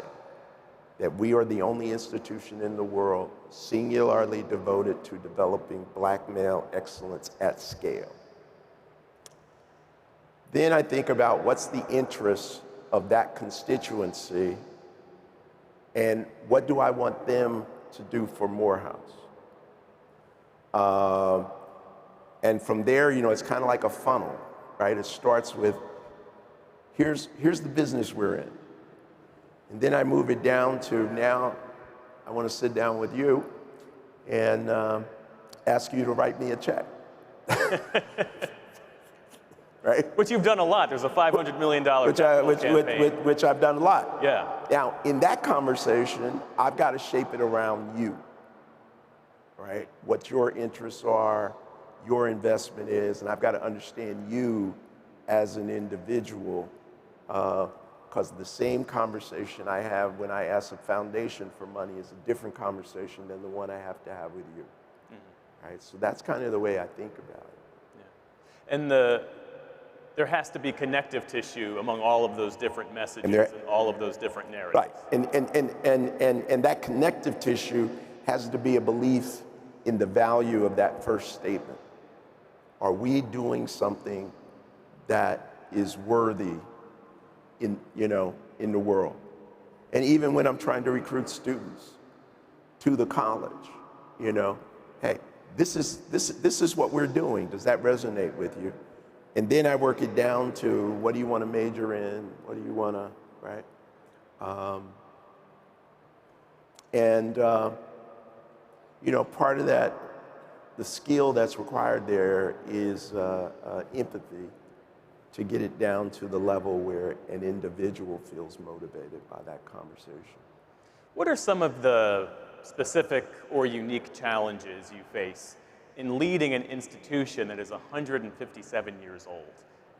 that we are the only institution in the world singularly devoted to developing black male excellence at scale. Then I think about what's the interest of that constituency and what do I want them to do for Morehouse? And from there, it's kind of like a funnel, right? It starts with, here's the business we're in. And then I move it down to, now I want to sit down with you and ask you to write me a check. Right? Which you've done a lot. There's a $500 million campaign. Which I've done a lot. Yeah. Now, in that conversation, I've got to shape it around you, right? What your interests are, your investment is, and I've got to understand you as an individual, because the same conversation I have when I ask a foundation for money is a different conversation than the one I have to have with you. Mm-hmm. Right? So that's kind of the way I think about it. Yeah. And there has to be connective tissue among all of those different messages and all of those different narratives. Right, and that connective tissue has to be a belief in the value of that first statement. Are we doing something that is worthy in the world? And even when I'm trying to recruit students to the college, hey, this is what we're doing. Does that resonate with you? And then I work it down to, what do you want to major in? What do you want to, right? Part of that, the skill that's required there is empathy, to get it down to the level where an individual feels motivated by that conversation. What are some of the specific or unique challenges you face in leading an institution that is 157 years old,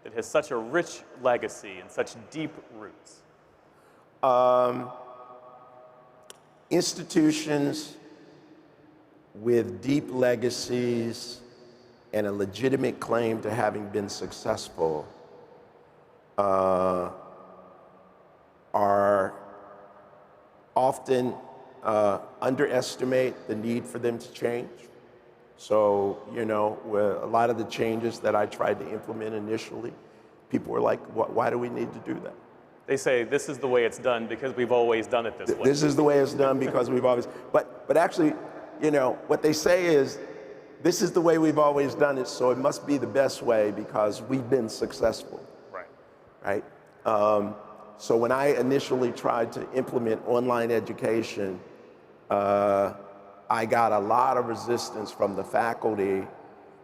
that has such a rich legacy and such deep roots? Institutions with deep legacies and a legitimate claim to having been successful are often underestimate the need for them to change. So, a lot of the changes that I tried to implement initially, people were like, why do we need to do that? They say this is the way it's done because we've always done it this way. This is the way it's done because we've always, but actually, you know, what they say is, this is the way we've always done it, so it must be the best way because we've been successful. Right. Right? So when I initially tried to implement online education, I got a lot of resistance from the faculty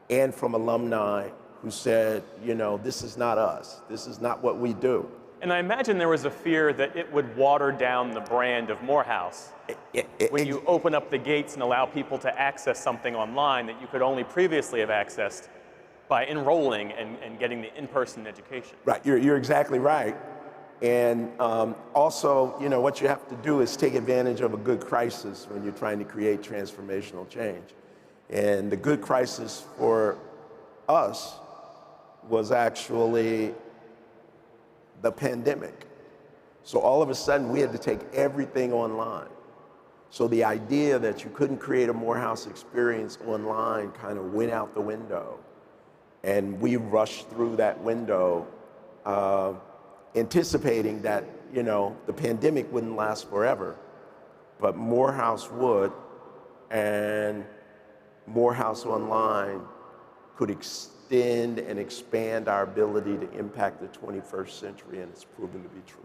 and from alumni who said, you know, this is not us. This is not what we do. And I imagine there was a fear that it would water down the brand of Morehouse when you open up the gates and allow people to access something online that you could only previously have accessed by enrolling and getting the in-person education. Right, you're exactly right. And also, you know, what you have to do is take advantage of a good crisis when you're trying to create transformational change. And the good crisis for us was actually the pandemic. So all of a sudden, we had to take everything online. So the idea that you couldn't create a Morehouse experience online kind of went out the window. And we rushed through that window, anticipating that, you know, the pandemic wouldn't last forever, but Morehouse would, and Morehouse Online could extend and expand our ability to impact the 21st century, and it's proven to be true.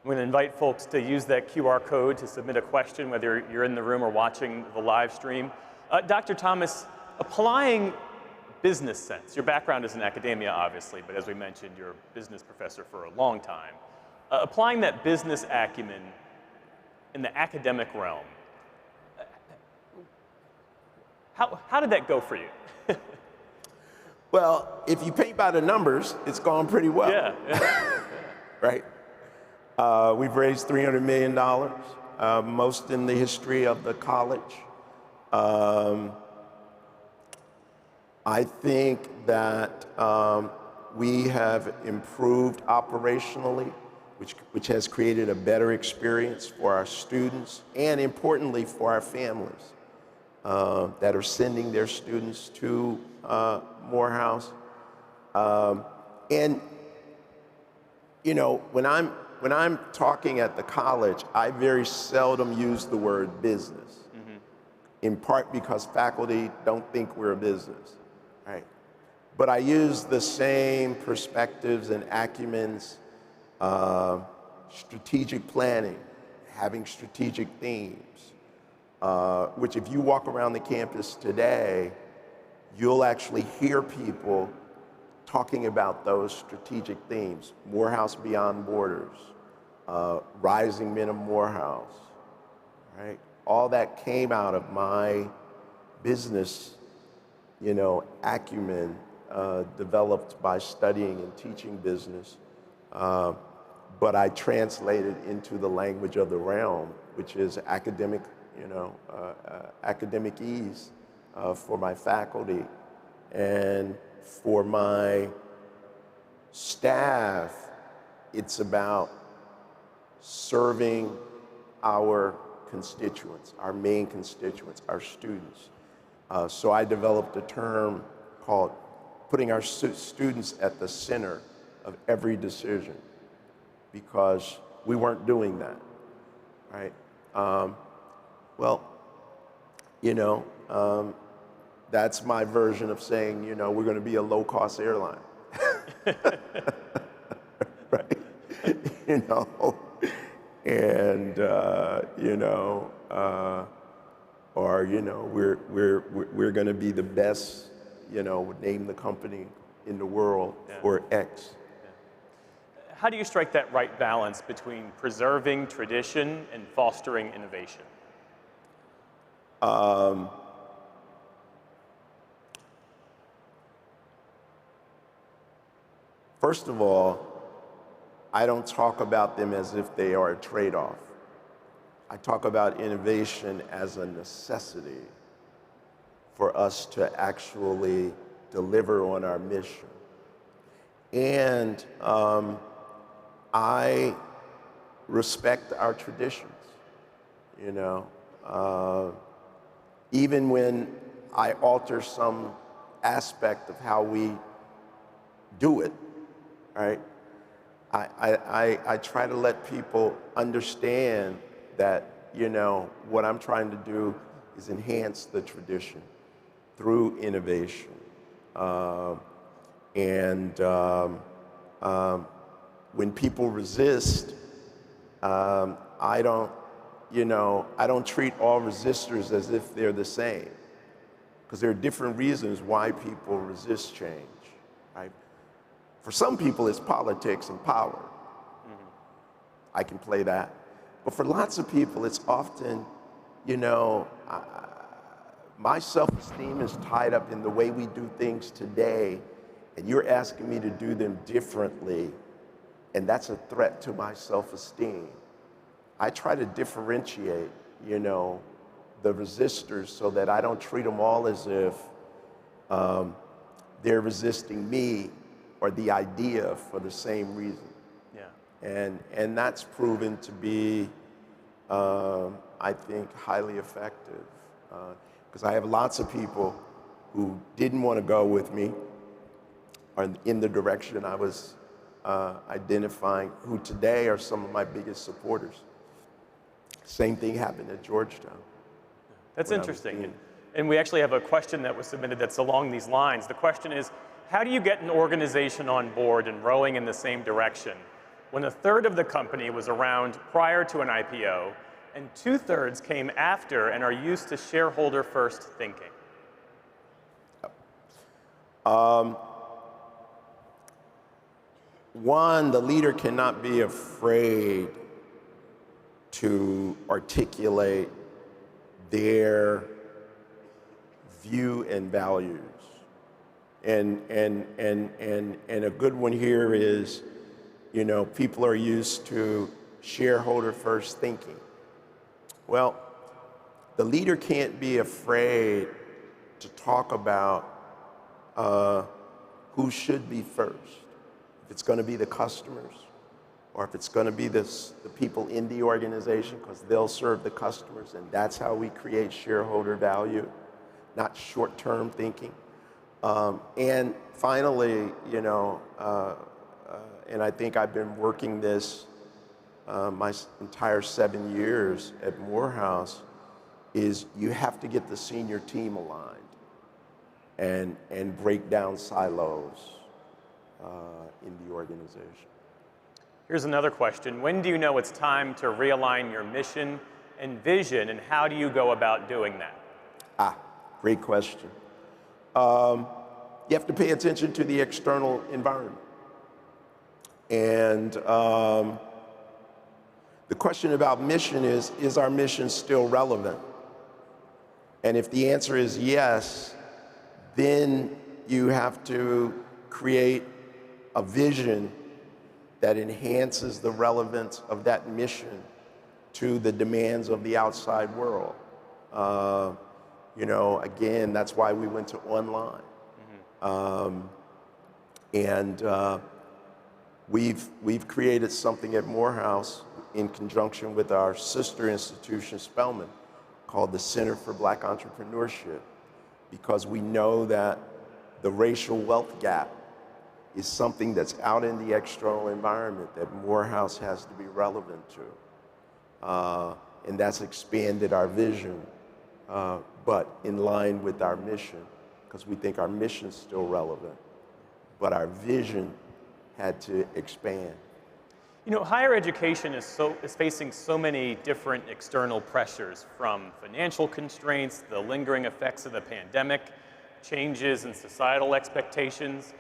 I'm going to invite folks to use that QR code to submit a question, whether you're in the room or watching the live stream. Dr. Thomas, applying business sense, your background is in academia, obviously, but as we mentioned, you're a business professor for a long time. Applying that business acumen in the academic realm, how did that go for you? Well, if you paint by the numbers, it's gone pretty well. Yeah. Right? We've raised $300 million, most in the history of the college. I think that we have improved operationally, which has created a better experience for our students and, importantly, for our families that are sending their students to Morehouse. And you know, when I'm talking at the college, I very seldom use the word business, in part because faculty don't think we're a business, right? But I use the same perspectives and acumens, strategic planning, having strategic themes, which if you walk around the campus today, you'll actually hear people talking about those strategic themes. Morehouse Beyond Borders, Rising Men of Morehouse, right? All that came out of my business, you know, acumen, developed by studying and teaching business, but I translated into the language of the realm, which is academic, you know, academic ease for my faculty. And for my staff, it's about serving our constituents, our main constituents, our students. So I developed a term called putting our students at the center of every decision, because we weren't doing that, right? Well, you know, that's my version of saying, you know, we're going to be a low-cost airline, right? You know, and you know, or you know, we're going to be the best, you know, name the company in the world for X. Yeah. How do you strike that right balance between preserving tradition and fostering innovation? First of all, I don't talk about them as if they are a trade-off. I talk about innovation as a necessity for us to actually deliver on our mission. And I respect our traditions, you know. Even when I alter some aspect of how we do it, right? I try to let people understand that, what I'm trying to do is enhance the tradition through innovation. And when people resist, I don't treat all resistors as if they're the same, because there are different reasons why people resist change, right? For some people, it's politics and power. I can play that. But for lots of people, it's often, my self-esteem is tied up in the way we do things today, and you're asking me to do them differently, and that's a threat to my self-esteem. I try to differentiate, the resistors so that I don't treat them all as if they're resisting me or the idea for the same reason. Yeah. And that's proven to be, I think, highly effective. Because I have lots of people who didn't want to go with me or in the direction I was identifying, who today are some of my biggest supporters. Same thing happened at Georgetown. That's interesting. And we actually have a question that was submitted that's along these lines. The question is, how do you get an organization on board and rowing in the same direction when a third of the company was around prior to an IPO and 2/3 came after and are used to shareholder-first thinking? One, the leader cannot be afraid to articulate their view and values. And a good one here is, people are used to shareholder-first thinking. Well, the leader can't be afraid to talk about who should be first. If it's going to be the customers, or if it's going to be the people in the organization, because they'll serve the customers, and that's how we create shareholder value, not short-term thinking. And finally, and I think I've been working this my entire 7 years at Morehouse, is you have to get the senior team aligned and break down silos in the organization. Here's another question. When do you know it's time to realign your mission and vision, and how do you go about doing that? Great question. You have to pay attention to the external environment. And the question about mission is our mission still relevant? And if the answer is yes, then you have to create a vision that enhances the relevance of that mission to the demands of the outside world. Again, that's why we went to online. We've created something at Morehouse in conjunction with our sister institution, Spelman, called the Center for Black Entrepreneurship, because we know that the racial wealth gap is something that's out in the external environment that Morehouse has to be relevant to. And that's expanded our vision, but in line with our mission, because we think our mission is still relevant, but our vision had to expand. Higher education is facing so many different external pressures, from financial constraints, the lingering effects of the pandemic, changes in societal expectations.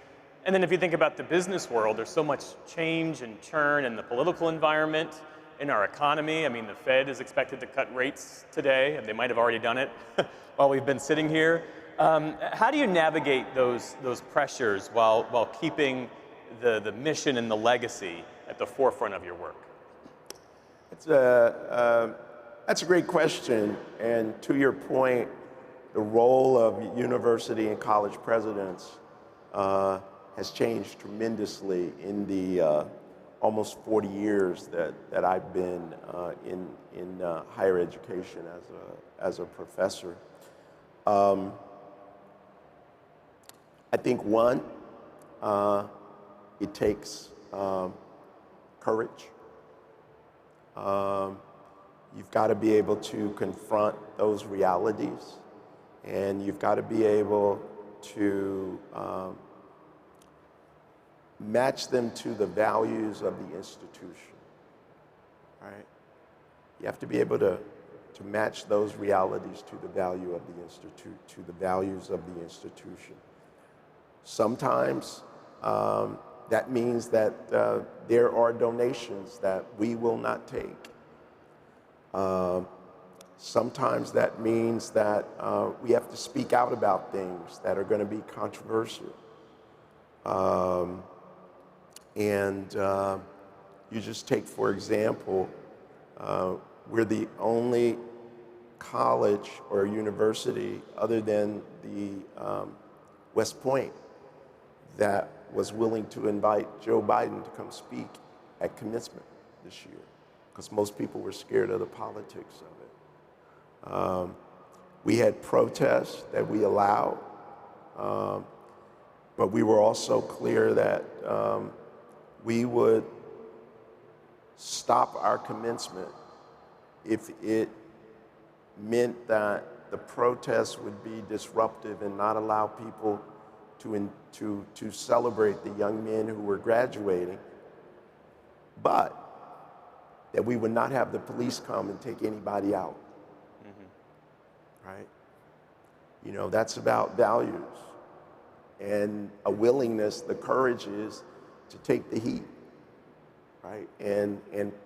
And then if you think about the business world, there's so much change and churn in the political environment, in our economy. I mean, the Fed is expected to cut rates today, and they might have already done it while we've been sitting here. How do you navigate those pressures while keeping the mission and the legacy at the forefront of your work? That's a great question. And to your point, the role of university and college presidents has changed tremendously in the almost 40 years that I've been in higher education as a professor. I think one, it takes courage. You've got to be able to confront those realities, and you've got to be able to match them to the values of the institution, right? You have to be able to match those realities to the value of the institute, to the values of the institution. Sometimes that means that there are donations that we will not take. Sometimes that means that we have to speak out about things that are going to be controversial. You just take, for example, we're the only college or university other than the West Point that was willing to invite Joe Biden to come speak at commencement this year, because most people were scared of the politics of it. We had protests that we allowed, but we were also clear that we would stop our commencement if it meant that the protests would be disruptive and not allow people to celebrate the young men who were graduating, but that we would not have the police come and take anybody out, right? You know, that's about values and a willingness, the courage is to take the heat, right? And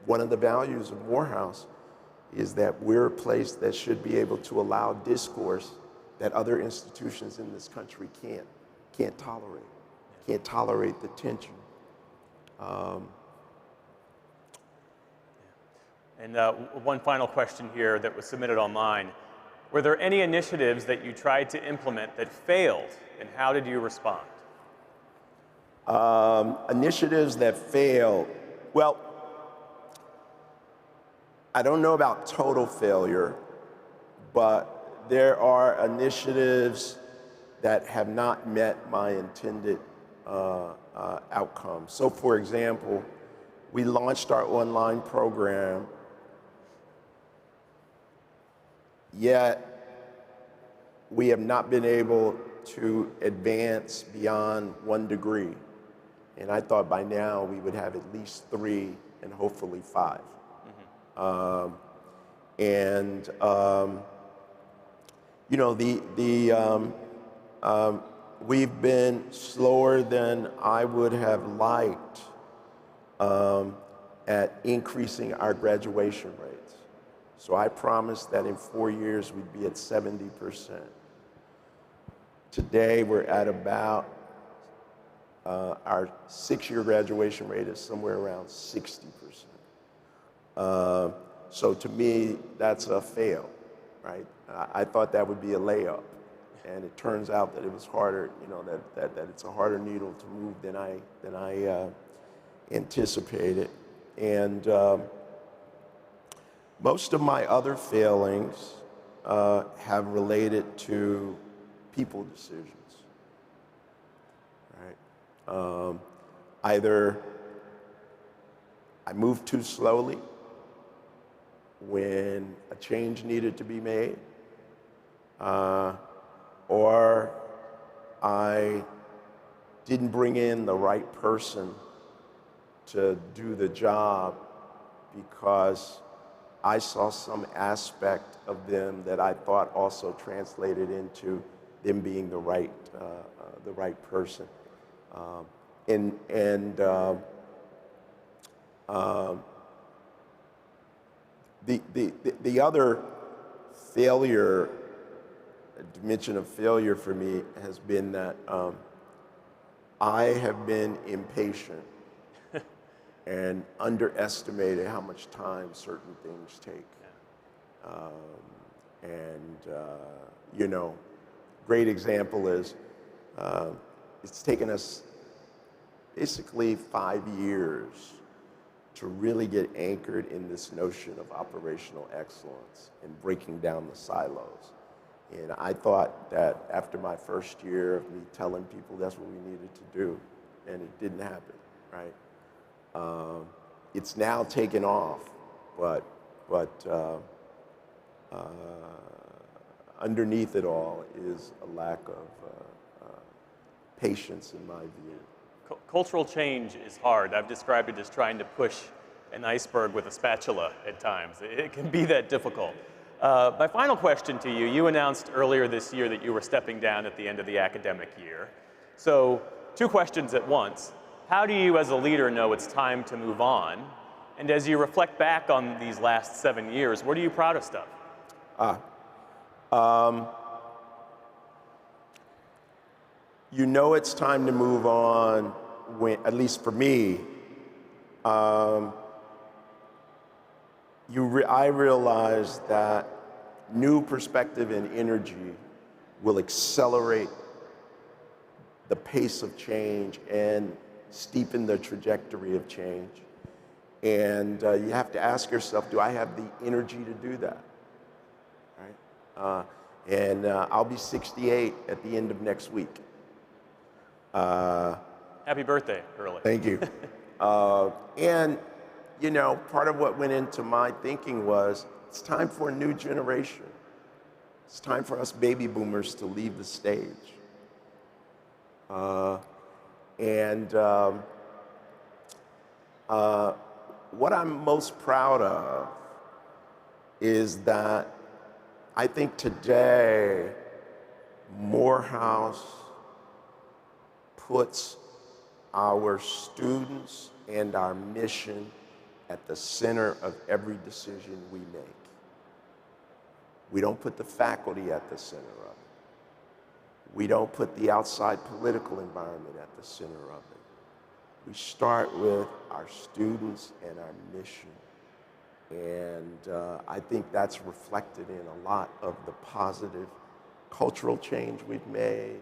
one of the values of Morehouse is that we're a place that should be able to allow discourse that other institutions in this country can't tolerate the tension. And one final question here that was submitted online. Were there any initiatives that you tried to implement that failed, and how did you respond? Initiatives that failed. Well, I don't know about total failure, but there are initiatives that have not met my intended outcome. So, for example, we launched our online program, yet we have not been able to advance beyond 1 degree. And I thought by now we would have at least 3 and hopefully 5. You know, we've been slower than I would have liked at increasing our graduation rates. So I promised that in 4 years we'd be at 70%. Today we're at about, our 6-year graduation rate is somewhere around 60%. So to me, that's a fail, right? I thought that would be a layup, and it turns out that it was harder, you know, that it's a harder needle to move than I anticipated. And most of my other failings have related to people decisions, right? Either I moved too slowly when a change needed to be made, or I didn't bring in the right person to do the job because I saw some aspect of them that I thought also translated into them being the right person. The other failure, dimension of failure for me has been that I have been impatient and underestimated how much time certain things take. You know, great example is it's taken us basically 5 years to really get anchored in this notion of operational excellence and breaking down the silos. And I thought that after my first year of me telling people that's what we needed to do, and it didn't happen, right? It's now taken off, but underneath it all is a lack of patience, in my view. Cultural change is hard. I've described it as trying to push an iceberg with a spatula at times. It can be that difficult. My final question to you, you announced earlier this year that you were stepping down at the end of the academic year. So 2 questions at once. How do you as a leader know it's time to move on? And as you reflect back on these last 7 years, what are you proudest of? You know it's time to move on when, at least for me, I realize that new perspective and energy will accelerate the pace of change and steepen the trajectory of change. And you have to ask yourself, do I have the energy to do that? Right? I'll be 68 at the end of next week. Happy birthday, early. Thank you. And, you know, part of what went into my thinking was, it's time for a new generation. It's time for us baby boomers to leave the stage. What I'm most proud of is that I think today, Morehouse puts our students and our mission at the center of every decision we make. We don't put the faculty at the center of it. We don't put the outside political environment at the center of it. We start with our students and our mission. And I think that's reflected in a lot of the positive cultural change we've made.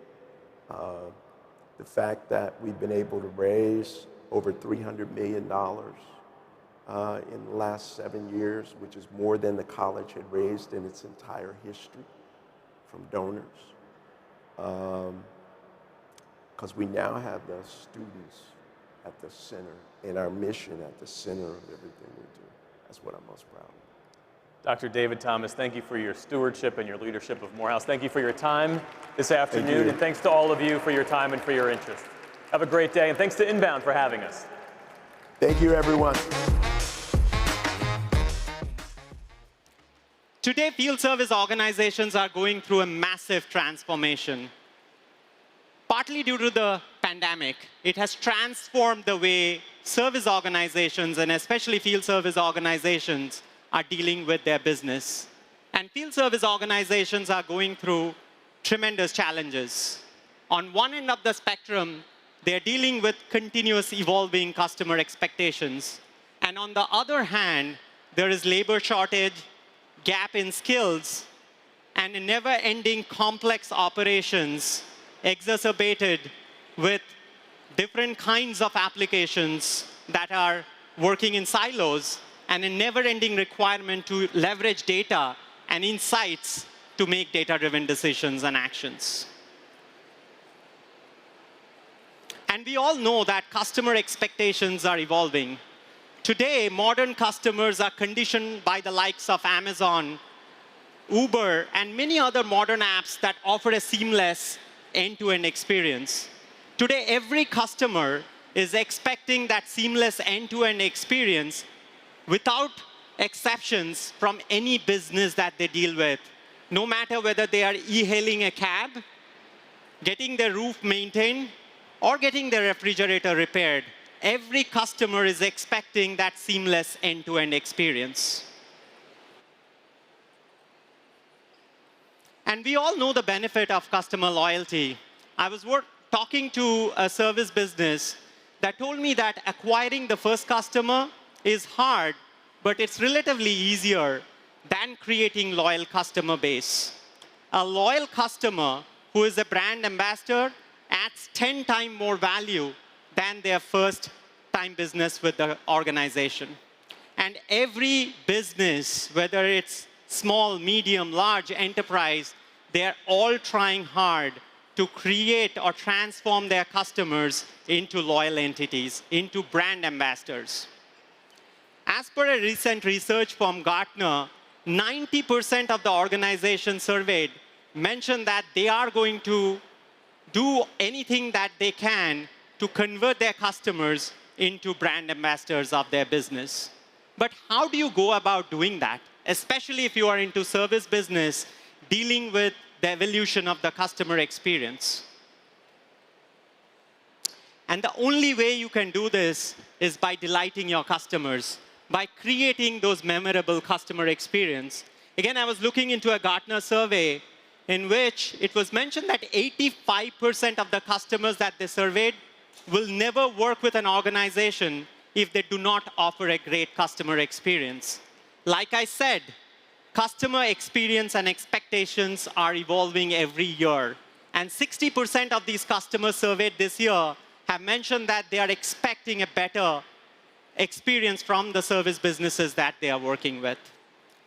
The fact that we've been able to raise over $300 million in the last 7 years, which is more than the college had raised in its entire history from donors. Because we now have the students at the center and our mission at the center of everything we do. That's what I'm most proud of. Dr. David Thomas, thank you for your stewardship and your leadership of Morehouse. Thank you for your time this afternoon, and thanks to all of you for your time and for your interest. Have a great day, and thanks to Inbound for having us. Thank you, everyone. Today, field service organizations are going through a massive transformation. Partly due to the pandemic, it has transformed the way service organizations, and especially field service organizations, are dealing with their business. And field service organizations are going through tremendous challenges. On one end of the spectrum, they're dealing with continuous evolving customer expectations. And on the other hand, there is labor shortage, gap in skills, and a never-ending complex operations exacerbated with different kinds of applications that are working in silos, and a never-ending requirement to leverage data and insights to make data-driven decisions and actions. And we all know that customer expectations are evolving. Today, modern customers are conditioned by the likes of Amazon, Uber, and many other modern apps that offer a seamless end-to-end experience. Today, every customer is expecting that seamless end-to-end experience without exceptions from any business that they deal with, no matter whether they are e-hailing a cab, getting their roof maintained, or getting their refrigerator repaired. Every customer is expecting that seamless end-to-end experience. And we all know the benefit of customer loyalty. I was talking to a service business that told me that acquiring the first customer is hard, but it's relatively easier than creating loyal customer base. A loyal customer who is a brand ambassador adds 10 times more value than their first time business with the organization. And every business, whether it's small, medium, large enterprise, they're all trying hard to create or transform their customers into loyal entities, into brand ambassadors. As per a recent research from Gartner, 90% of the organizations surveyed mentioned that they are going to do anything that they can to convert their customers into brand ambassadors of their business. But how do you go about doing that, especially if you are into service business, dealing with the evolution of the customer experience? And the only way you can do this is by delighting your customers, by creating those memorable customer experience. Again, I was looking into a Gartner survey in which it was mentioned that 85% of the customers that they surveyed will never work with an organization if they do not offer a great customer experience. Like I said, customer experience and expectations are evolving every year. And 60% of these customers surveyed this year have mentioned that they are expecting a better experience from the service businesses that they are working with.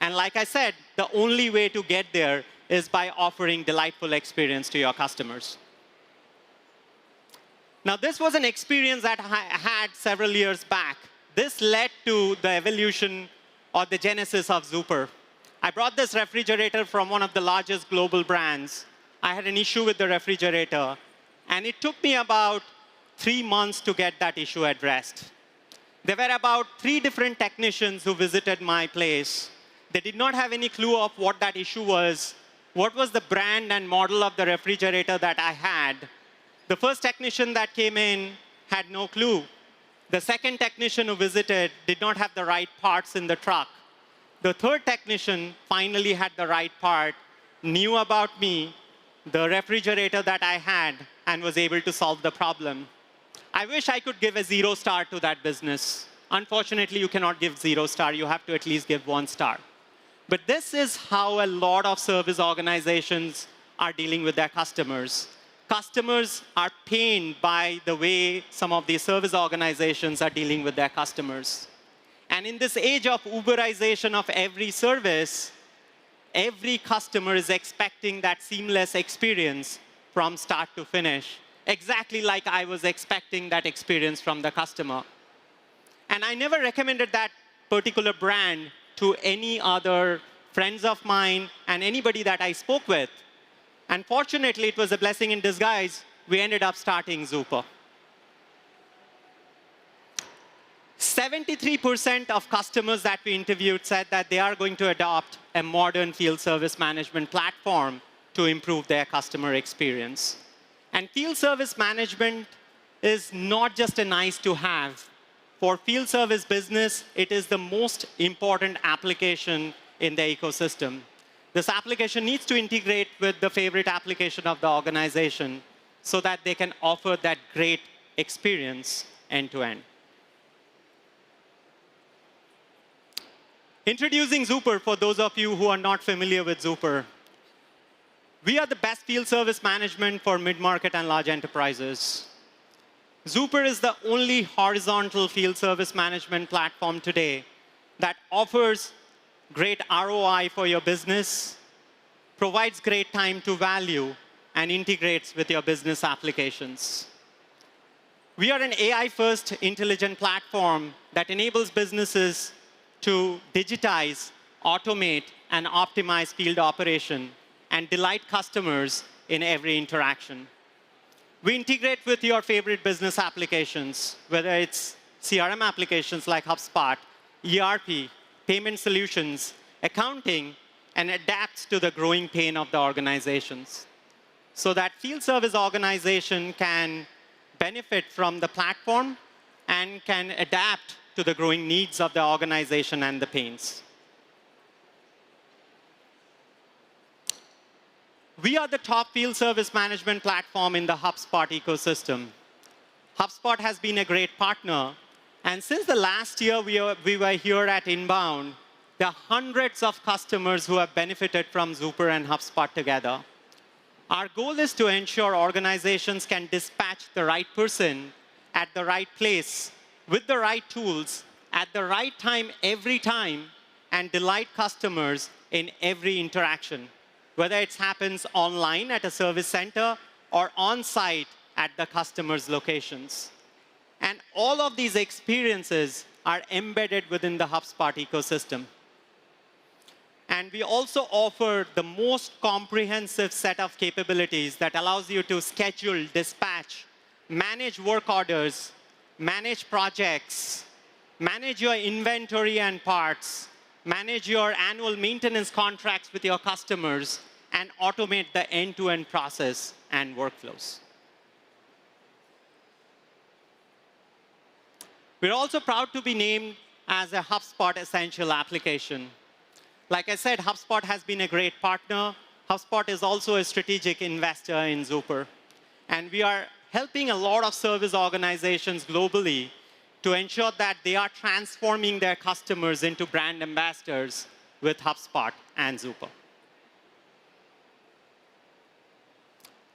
And like I said, the only way to get there is by offering delightful experience to your customers. Now, this was an experience that I had several years back. This led to the evolution or the genesis of Zooper. I brought this refrigerator from one of the largest global brands. I had an issue with the refrigerator, and it took me about 3 months to get that issue addressed. There were about 3 different technicians who visited my place. They did not have any clue of what that issue was, what was the brand and model of the refrigerator that I had. The first technician that came in had no clue. The second technician who visited did not have the right parts in the truck. The third technician finally had the right part, knew about me, the refrigerator that I had, and was able to solve the problem. I wish I could give a 0 star to that business. Unfortunately, you cannot give 0 star. You have to at least give 1 star. But this is how a lot of service organizations are dealing with their customers. Customers are pained by the way some of these service organizations are dealing with their customers. And in this age of Uberization of every service, every customer is expecting that seamless experience from start to finish, exactly like I was expecting that experience from the customer. And I never recommended that particular brand to any other friends of mine and anybody that I spoke with. And fortunately, it was a blessing in disguise. We ended up starting Zooper. 73% of customers that we interviewed said that they are going to adopt a modern field service management platform to improve their customer experience. And field service management is not just a nice to have. For field service business, it is the most important application in the ecosystem. This application needs to integrate with the favorite application of the organization so that they can offer that great experience end to end. Introducing Zooper, for those of you who are not familiar with Zooper. We are the best field service management for mid-market and large enterprises. Zooper is the only horizontal field service management platform today that offers great ROI for your business, provides great time to value, and integrates with your business applications. We are an AI-first intelligent platform that enables businesses to digitize, automate, and optimize field operation and delight customers in every interaction. We integrate with your favorite business applications, whether it's CRM applications like HubSpot, ERP, payment solutions, accounting, and adapts to the growing pain of the organizations. So that field service organization can benefit from the platform and can adapt to the growing needs of the organization and the pains. We are the top field service management platform in the HubSpot ecosystem. HubSpot has been a great partner. And since the last year we were here at Inbound, there are hundreds of customers who have benefited from Zooper and HubSpot together. Our goal is to ensure organizations can dispatch the right person at the right place with the right tools at the right time every time and delight customers in every interaction, whether it happens online at a service center or on-site at the customer's locations. And all of these experiences are embedded within the HubSpot ecosystem. And we also offer the most comprehensive set of capabilities that allows you to schedule, dispatch, manage work orders, manage projects, manage your inventory and parts, manage your annual maintenance contracts with your customers, and automate the end-to-end process and workflows. We're also proud to be named as a HubSpot Essential application. Like I said, HubSpot has been a great partner. HubSpot is also a strategic investor in Zooper. And we are helping a lot of service organizations globally to ensure that they are transforming their customers into brand ambassadors with HubSpot and Zooper.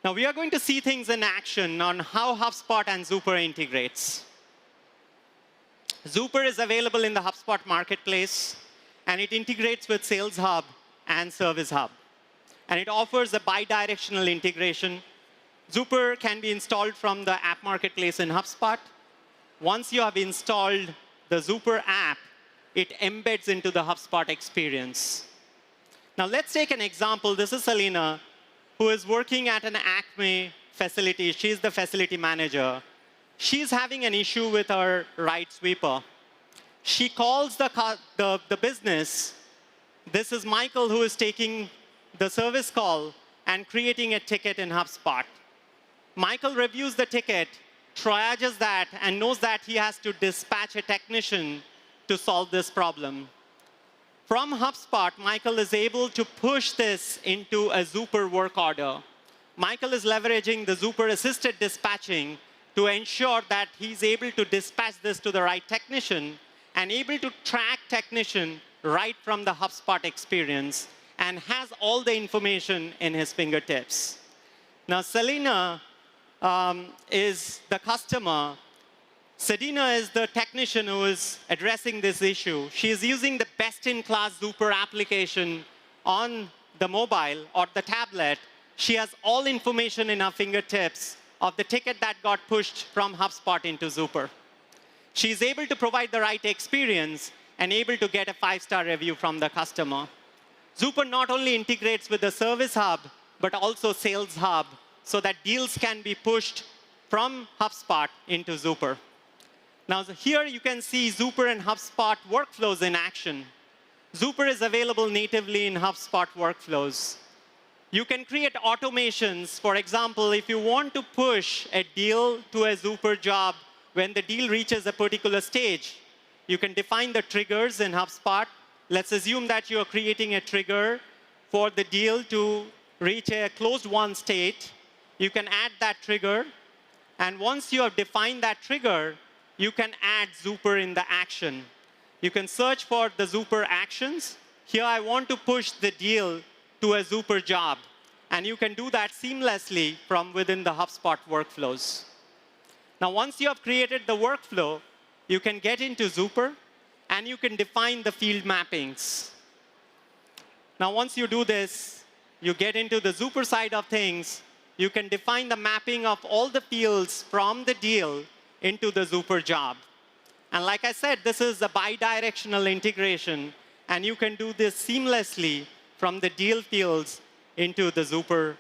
Now, we are going to see things in action on how HubSpot and Zooper integrates. Zooper is available in the HubSpot marketplace, and it integrates with Sales Hub and Service Hub. And it offers a bi-directional integration. Zooper can be installed from the app marketplace in HubSpot. Once you have installed the Zooper app, it embeds into the HubSpot experience. Now, let's take an example. This is Selena, who is working at an Acme facility. She's the facility manager. She's having an issue with her right sweeper. She calls the business. This is Michael, who is taking the service call and creating a ticket in HubSpot. Michael reviews the ticket, triages that, and knows that he has to dispatch a technician to solve this problem. From HubSpot, Michael is able to push this into a Zooper work order. Michael is leveraging the Zooper assisted dispatching to ensure that he's able to dispatch this to the right technician and able to track technician right from the HubSpot experience and has all the information in his fingertips. Now, Selena is the customer. Sedina is the technician who is addressing this issue. She is using the best-in-class Zooper application on the mobile or the tablet. She has all information in her fingertips of the ticket that got pushed from HubSpot into Zooper. She's able to provide the right experience and able to get a 5-star review from the customer. Zooper not only integrates with the Service Hub, but also Sales Hub, so that deals can be pushed from HubSpot into Zooper. Now, here you can see Zooper and HubSpot workflows in action. Zooper is available natively in HubSpot workflows. You can create automations. For example, if you want to push a deal to a Zooper job when the deal reaches a particular stage, you can define the triggers in HubSpot. Let's assume that you are creating a trigger for the deal to reach a closed won state. You can add that trigger. And once you have defined that trigger, you can add Zooper in the action. You can search for the Zooper actions. Here, I want to push the deal to a Zooper job. And you can do that seamlessly from within the HubSpot workflows. Now, once you have created the workflow, you can get into Zooper, and you can define the field mappings. Now, once you do this, you get into the Zooper side of things. You can define the mapping of all the fields from the deal into the Zooper job. And like I said, this is a bi-directional integration, and you can do this seamlessly from the deal fields into the Zooper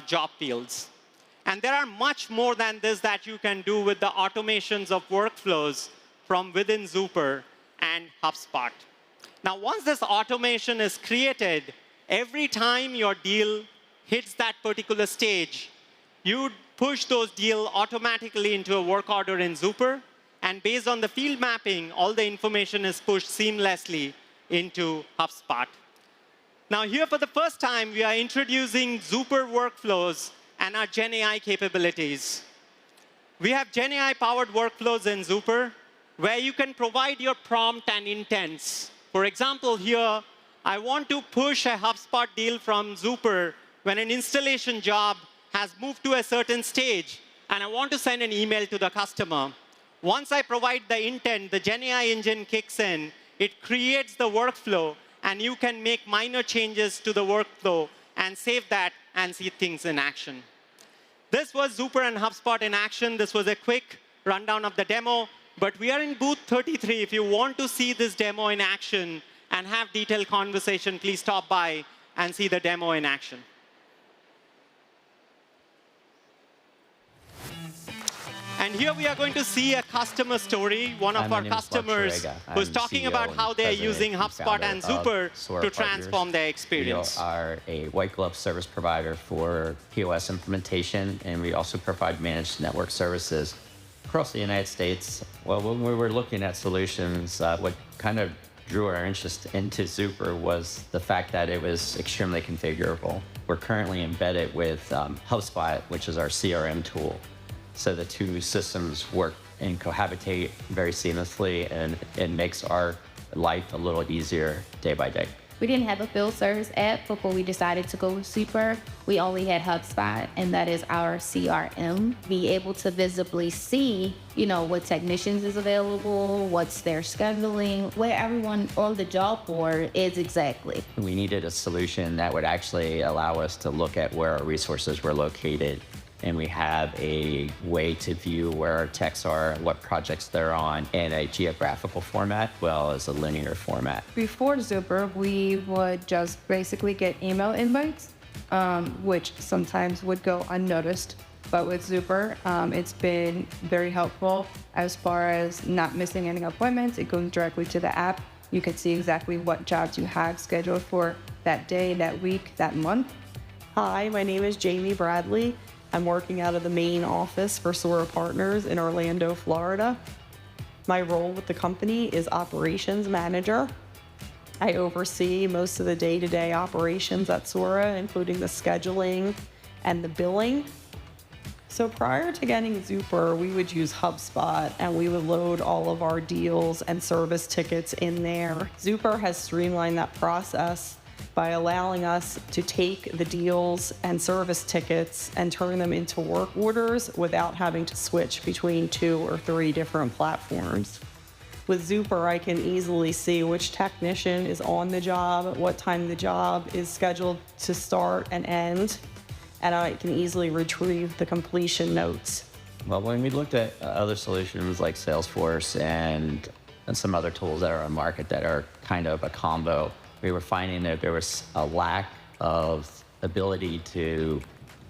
job fields. And there are much more than this that you can do with the automations of workflows from within Zooper and HubSpot. Now, once this automation is created, every time your deal hits that particular stage, you push those deals automatically into a work order in Zooper. And based on the field mapping, all the information is pushed seamlessly into HubSpot. Now, here for the first time, we are introducing Zooper workflows and our GenAI capabilities. We have GenAI-powered workflows in Zooper, where you can provide your prompt and intents. For example, here, I want to push a HubSpot deal from Zooper when an installation job has moved to a certain stage, and I want to send an email to the customer. Once I provide the intent, the GenAI engine kicks in. It creates the workflow, and you can make minor changes to the workflow and save that and see things in action. This was Zooper and HubSpot in action. This was a quick rundown of the demo. But we are in booth 33. If you want to see this demo in action and have detailed conversation, please stop by and see the demo in action. And here we are going to see a customer story, one of our customers who's talking about how they're using HubSpot and Zooper to transform their experience. We are a white glove service provider for POS implementation, and we also provide managed network services across the United States. Well, when we were looking at solutions, what kind of drew our interest into Zooper was the fact that it was extremely configurable. We're currently embedded with HubSpot, which is our CRM tool. So the two systems work and cohabitate very seamlessly, and it makes our life a little easier day by day. We didn't have a field service app before we decided to go with Zooper. We only had HubSpot, and that is our CRM. Be able to visibly see, what technicians is available, what's their scheduling, where everyone on the job board is exactly. We needed a solution that would actually allow us to look at where our resources were located. And we have a way to view where our techs are, what projects they're on, in a geographical format, as well as a linear format. Before Zooper, we would just basically get email invites, which sometimes would go unnoticed. But with Zooper, it's been very helpful as far as not missing any appointments. It goes directly to the app. You can see exactly what jobs you have scheduled for that day, that week, that month. Hi, my name is Jamie Bradley. I'm working out of the main office for Sora Partners in Orlando, Florida. My role with the company is operations manager. I oversee most of the day-to-day operations at Sora, including the scheduling and the billing. So prior to getting Zooper, we would use HubSpot, and we would load all of our deals and service tickets in there. Zooper has streamlined that process by allowing us to take the deals and service tickets and turn them into work orders without having to switch between 2 or 3 different platforms. With Zooper, I can easily see which technician is on the job, what time the job is scheduled to start and end, and I can easily retrieve the completion notes. Well, when we looked at other solutions like Salesforce and some other tools that are on the market that are kind of a combo, we were finding that there was a lack of ability to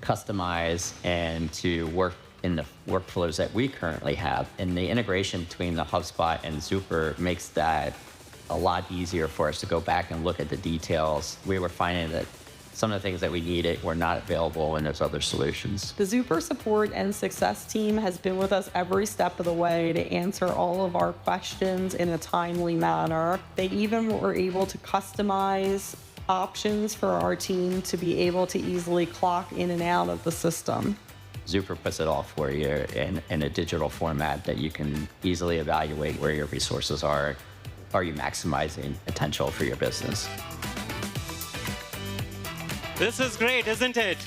customize and to work in the workflows that we currently have. And the integration between the HubSpot and Zooper makes that a lot easier for us to go back and look at the details. We were finding that some of the things that we needed were not available in those other solutions. The Zooper support and success team has been with us every step of the way to answer all of our questions in a timely manner. They even were able to customize options for our team to be able to easily clock in and out of the system. Zooper puts it all for you in a digital format that you can easily evaluate where your resources are. Are you maximizing potential for your business? This is great, isn't it?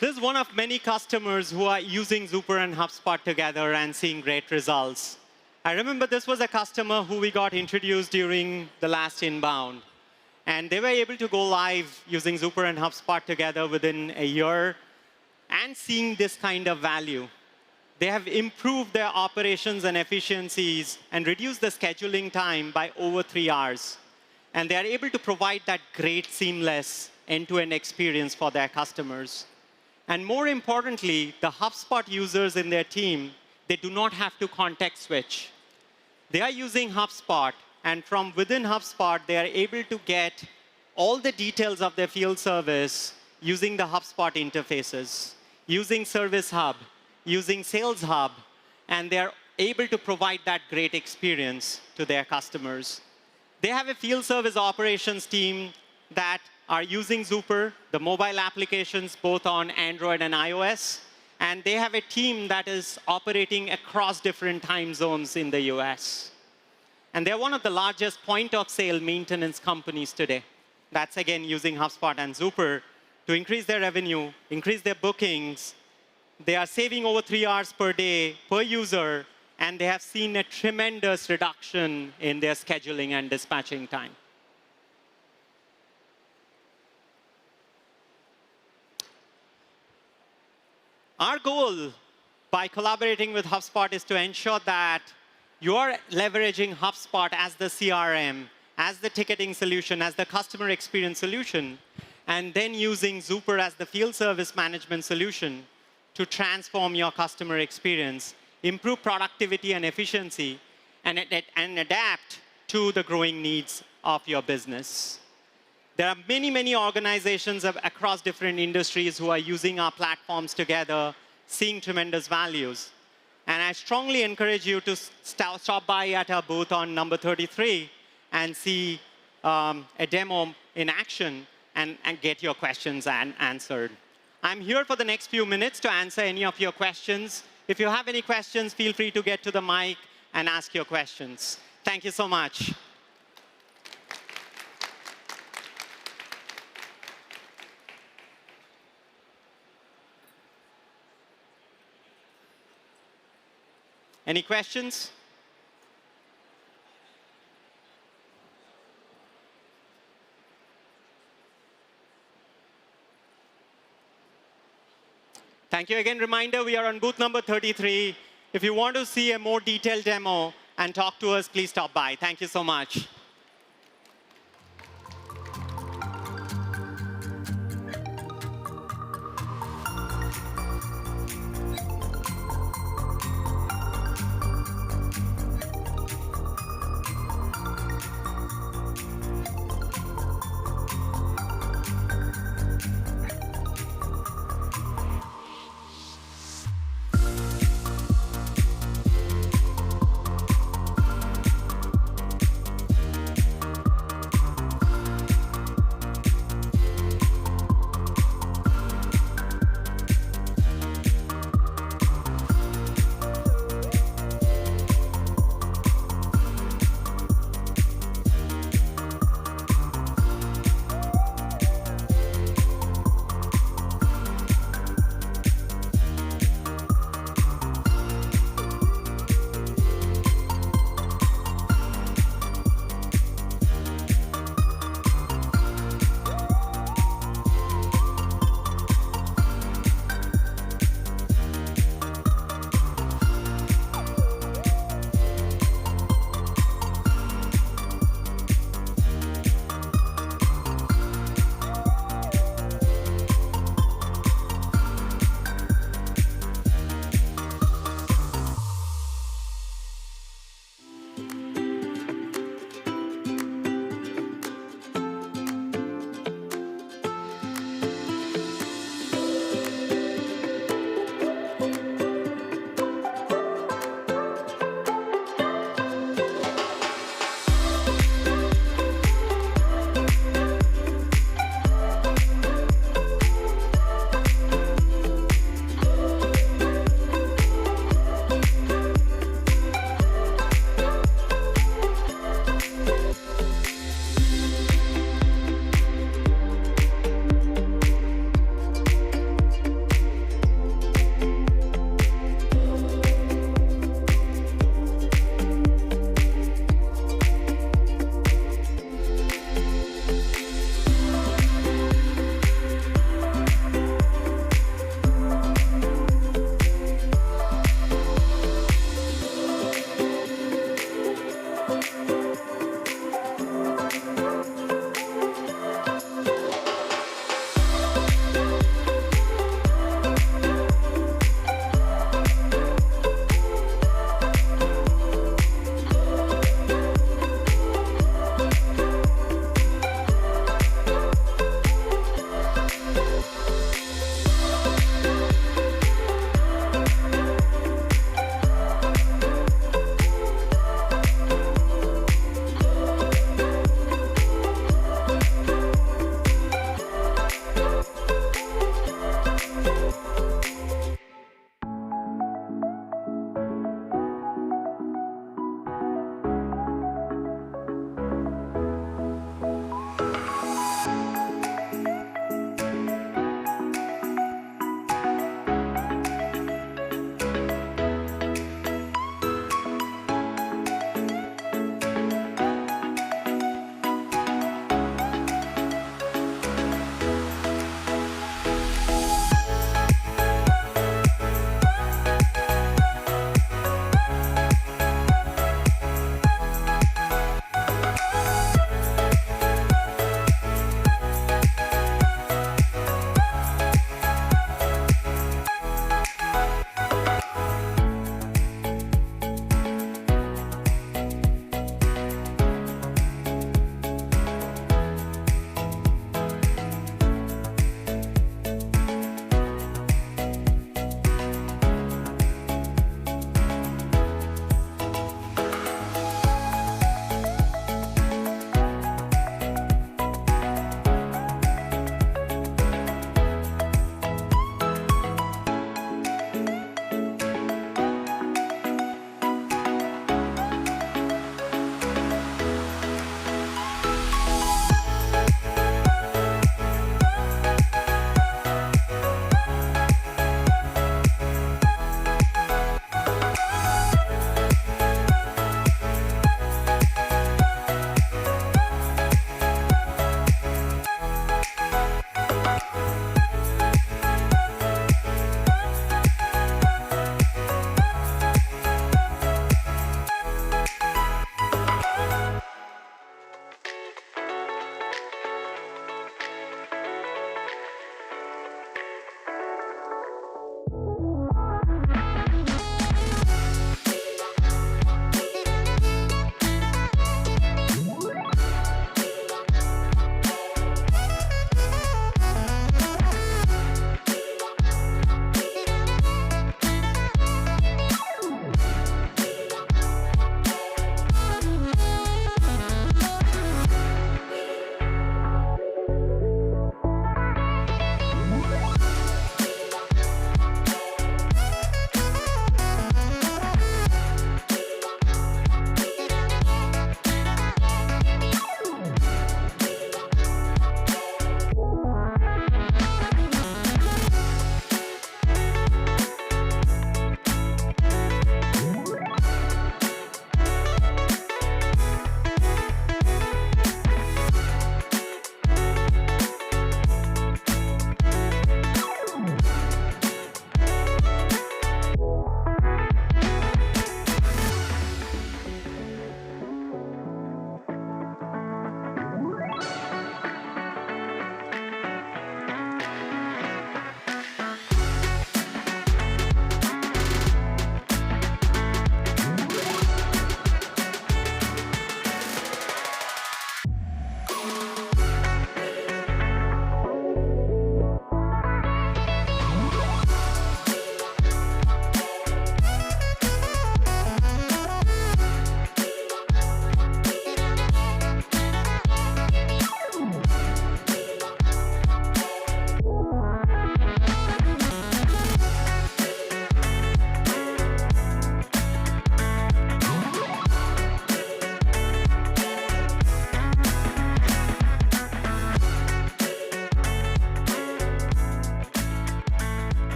This is one of many customers who are using Zooper and HubSpot together and seeing great results. I remember this was a customer who we got introduced during the last inbound. And they were able to go live using Zooper and HubSpot together within a year and seeing this kind of value. They have improved their operations and efficiencies and reduced the scheduling time by over 3 hours. And they are able to provide that great seamless end-to-end experience for their customers. And more importantly, the HubSpot users in their team, they do not have to context switch. They are using HubSpot, and from within HubSpot, they are able to get all the details of their field service using the HubSpot interfaces, using Service Hub, using Sales Hub, and they're able to provide that great experience to their customers. They have a field service operations team that are using Zooper, the mobile applications, both on Android and iOS. And they have a team that is operating across different time zones in the US. And they're one of the largest point-of-sale maintenance companies today. That's, again, using HubSpot and Zooper to increase their revenue, increase their bookings. They are saving over 3 hours per day per user, and they have seen a tremendous reduction in their scheduling and dispatching time. Our goal by collaborating with HubSpot is to ensure that you're leveraging HubSpot as the CRM, as the ticketing solution, as the customer experience solution, and then using Zooper as the field service management solution to transform your customer experience, improve productivity and efficiency, and adapt to the growing needs of your business. There are many, many organizations across different industries who are using our platforms together, seeing tremendous values. And I strongly encourage you to stop by at our booth on number 33 and see a demo in action and get your questions answered. I'm here for the next few minutes to answer any of your questions. If you have any questions, feel free to get to the mic and ask your questions. Thank you so much. Any questions? Thank you again. Reminder, we are on booth number 33. If you want to see a more detailed demo and talk to us, please stop by. Thank you so much.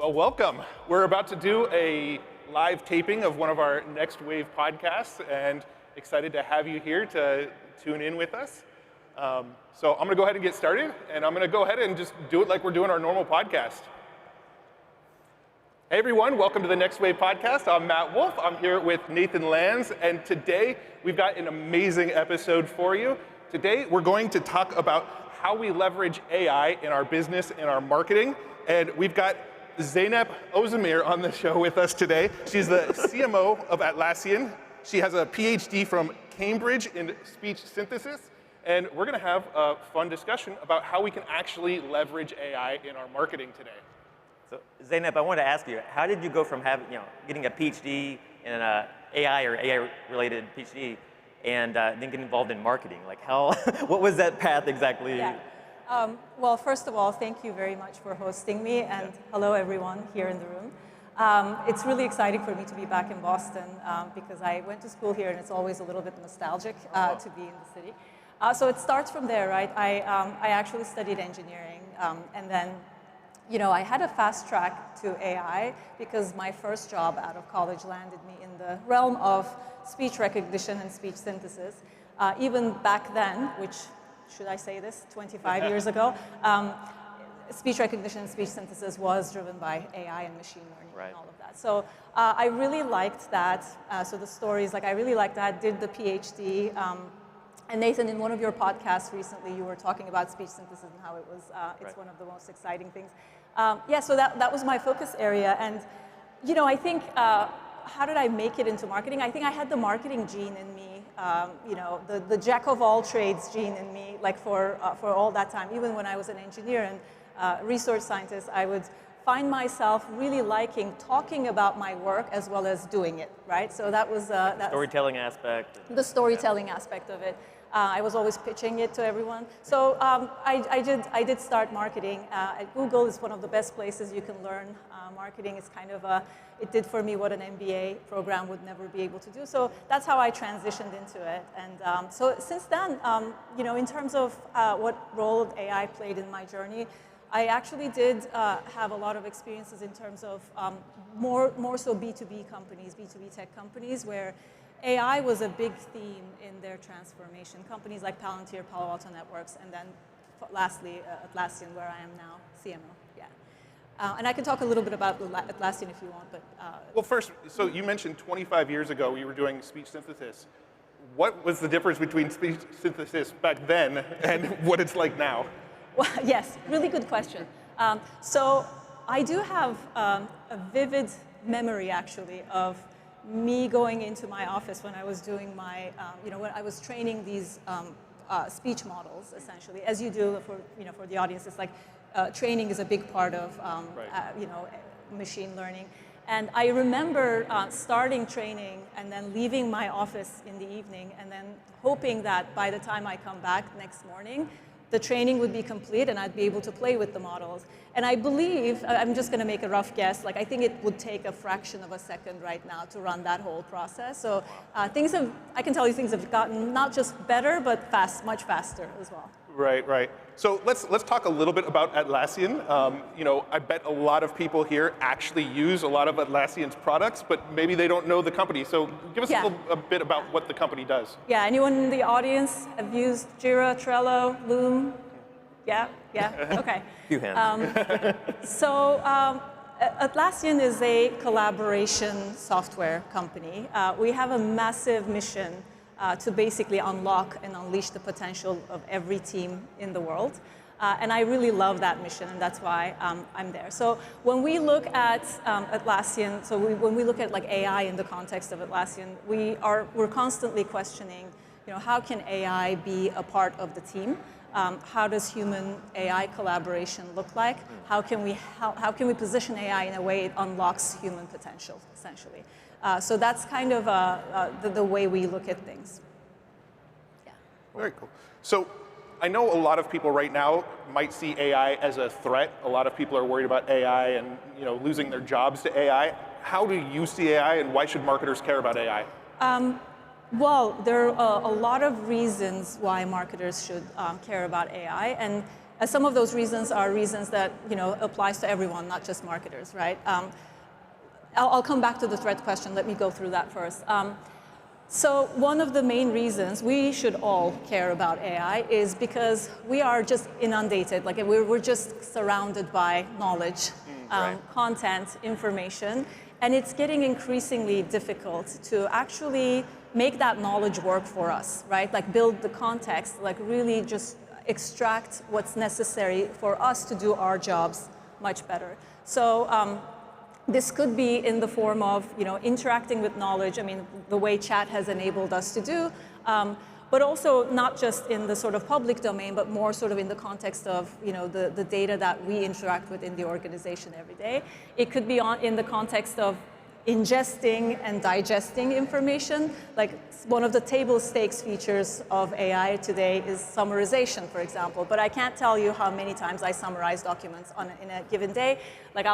Well, welcome. We're about to do a live taping of one of our Next Wave podcasts, and excited to have you here to tune in with us. So I'm going to go ahead and get started, and I'm going to go ahead and just do it like we're doing our normal podcast. Hey everyone, welcome to the Next Wave podcast. I'm Matt Wolf. I'm here with Nathan Lands, and today we've got an amazing episode for you. Today we're going to talk about how we leverage AI in our business and our marketing, and we've got Zeynep Ozemir on the show with us today. She's the CMO of Atlassian. She has a PhD from Cambridge in speech synthesis, and we're going to have a fun discussion about how we can actually leverage AI in our marketing today. So, Zeynep, I wanted to ask you, how did you go from having, getting a PhD in an AI or AI-related PhD, and then getting involved in marketing? Like, what was that path exactly? Yeah. Well, first of all, thank you very much for hosting me, and hello everyone here in the room. It's really exciting for me to be back in Boston because I went to school here, and it's always a little bit nostalgic to be in the city. So it starts from there, right? I actually studied engineering, and then I had a fast track to AI because my first job out of college landed me in the realm of speech recognition and speech synthesis. Even back then, which, should I say this, 25 years ago, speech recognition and speech synthesis was driven by AI and machine learning and all of that. So I really liked that. So the stories, I really liked that, did the PhD. And Nathan, in one of your podcasts recently, you were talking about speech synthesis and how it was, it's one of the most exciting things. So that was my focus area. And, I think, how did I make it into marketing? I think I had the marketing gene in me, the jack of all trades gene in me, for all that time. Even when I was an engineer and research scientist, I would find myself really liking talking about my work as well as doing it, right? So that was that storytelling aspect. The storytelling aspect of it. I was always pitching it to everyone. So I did start marketing. At Google is one of the best places you can learn marketing. It's kind of it did for me what an MBA program would never be able to do. So that's how I transitioned into it. And so since then, in terms of what role AI played in my journey, I actually did have a lot of experiences in terms of more so B2B companies, B2B tech companies, where AI was a big theme in their transformation. Companies like Palantir, Palo Alto Networks, and then lastly, Atlassian, where I am now, CMO. Yeah. And I can talk a little bit about Atlassian if you want, but... Well, first, so you mentioned 25 years ago you were doing speech synthesis. What was the difference between speech synthesis back then and what it's like now? Well, yes, really good question. So I do have a vivid memory, actually, of me going into my office when I was doing my, when I was training these speech models, essentially, as you do for the audience. It's like training is a big part of, machine learning. And I remember starting training and then leaving my office in the evening and then hoping that by the time I come back next morning, the training would be complete and I'd be able to play with the models. And I believe, I'm just going to make a rough guess, I think it would take a fraction of a second right now to run that whole process. So I can tell you things have gotten not just better, but much faster as well. Right. So let's talk a little bit about Atlassian. I bet a lot of people here actually use a lot of Atlassian's products, but maybe they don't know the company. So give us a bit about what the company does. Yeah, anyone in the audience have used Jira, Trello, Loom? Yeah, okay. Few hands. Atlassian is a collaboration software company. We have a massive mission to basically unlock and unleash the potential of every team in the world. And I really love that mission, and that's why I'm there. So when we look at Atlassian, when we look at AI in the context of Atlassian, we're constantly questioning, how can AI be a part of the team? How does human AI collaboration look like? How can we position AI in a way it unlocks human potential, essentially? So that's kind of the way we look at things. Yeah. Very cool. So I know a lot of people right now might see AI as a threat. A lot of people are worried about AI and losing their jobs to AI. How do you see AI, and why should marketers care about AI? Well, there are a lot of reasons why marketers should care about AI, and as some of those reasons are reasons that applies to everyone, not just marketers, right? I'll come back to the threat question. Let me go through that first. So one of the main reasons we should all care about AI is because we are just inundated, like we're just surrounded by knowledge, content, information, and it's getting increasingly difficult to actually make that knowledge work for us, right? Like build the context, like really just extract what's necessary for us to do our jobs much better. So this could be in the form of interacting with knowledge. I mean, the way chat has enabled us to do, but also not just in the sort of public domain, but more sort of in the context of the data that we interact with in the organization every day. It could be in the context of ingesting and digesting information. Like one of the table stakes features of AI today is summarization, for example. But I can't tell you how many times I summarize documents in a given day. Like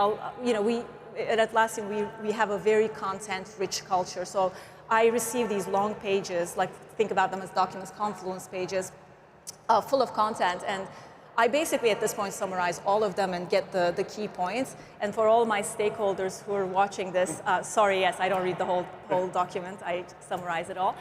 we at Atlassian, we have a very content-rich culture. So I receive these long pages, like think about them as documents, Confluence pages, full of content. And I basically, at this point, summarize all of them and get the key points. And for all my stakeholders who are watching this, sorry, yes, I don't read the whole document. I summarize it all.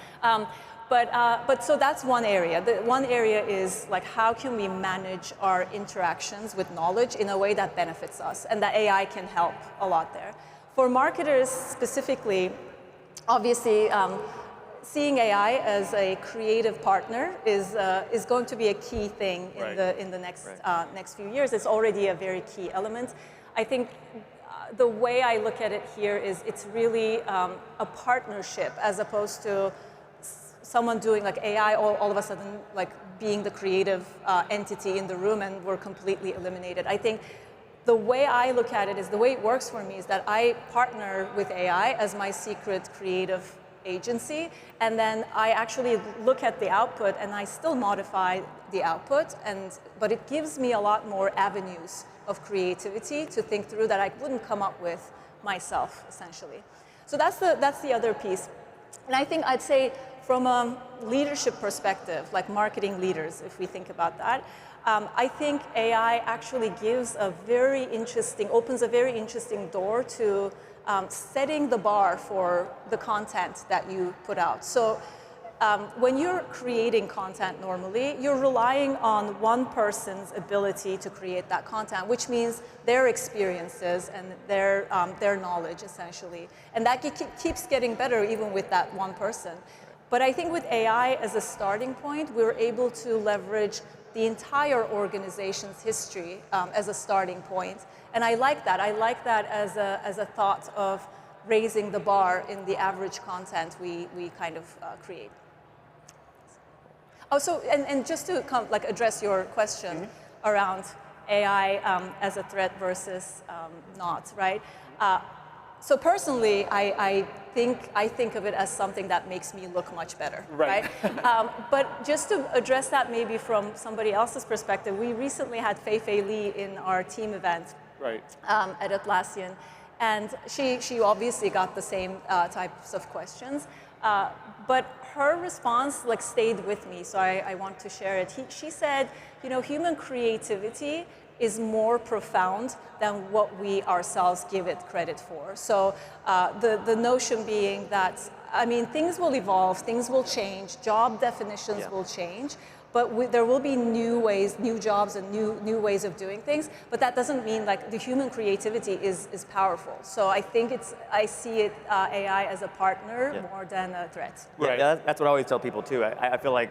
But so that's one area. The one area is like, how can we manage our interactions with knowledge in a way that benefits us? And that AI can help a lot there. For marketers specifically, obviously, seeing AI as a creative partner is going to be a key thing in the next few years. It's already a very key element. I think the way I look at it here is it's really a partnership as opposed to someone doing like AI all of a sudden like being the creative entity in the room and we're completely eliminated. I think the way I look at it is the way it works for me is that I partner with AI as my secret creative agency, and then I actually look at the output and I still modify the output, but it gives me a lot more avenues of creativity to think through that I wouldn't come up with myself, essentially. So that's the other piece. And I think I'd say from a leadership perspective, like marketing leaders, if we think about that, I think AI actually opens a very interesting door to setting the bar for the content that you put out. So when you're creating content normally, you're relying on one person's ability to create that content, which means their experiences and their knowledge, essentially. And that keeps getting better even with that one person. But I think with AI as a starting point, we're able to leverage the entire organization's history as a starting point. And I like that. I like that as a thought of raising the bar in the average content we kind of create. Oh, so and just to address your question around AI as a threat versus not, right? So personally, I think of it as something that makes me look much better, right? But just to address that maybe from somebody else's perspective, we recently had Fei Li in our team event at Atlassian, and she obviously got the same types of questions, but her response stayed with me, so I want to share it. She said, human creativity is more profound than what we ourselves give it credit for. So the notion being that, things will evolve, things will change, job definitions will change, but there will be new jobs and new ways of doing things, but that doesn't mean the human creativity is powerful. So I think I see it, AI as a partner more than a threat. Yeah, that's what I always tell people too. I feel like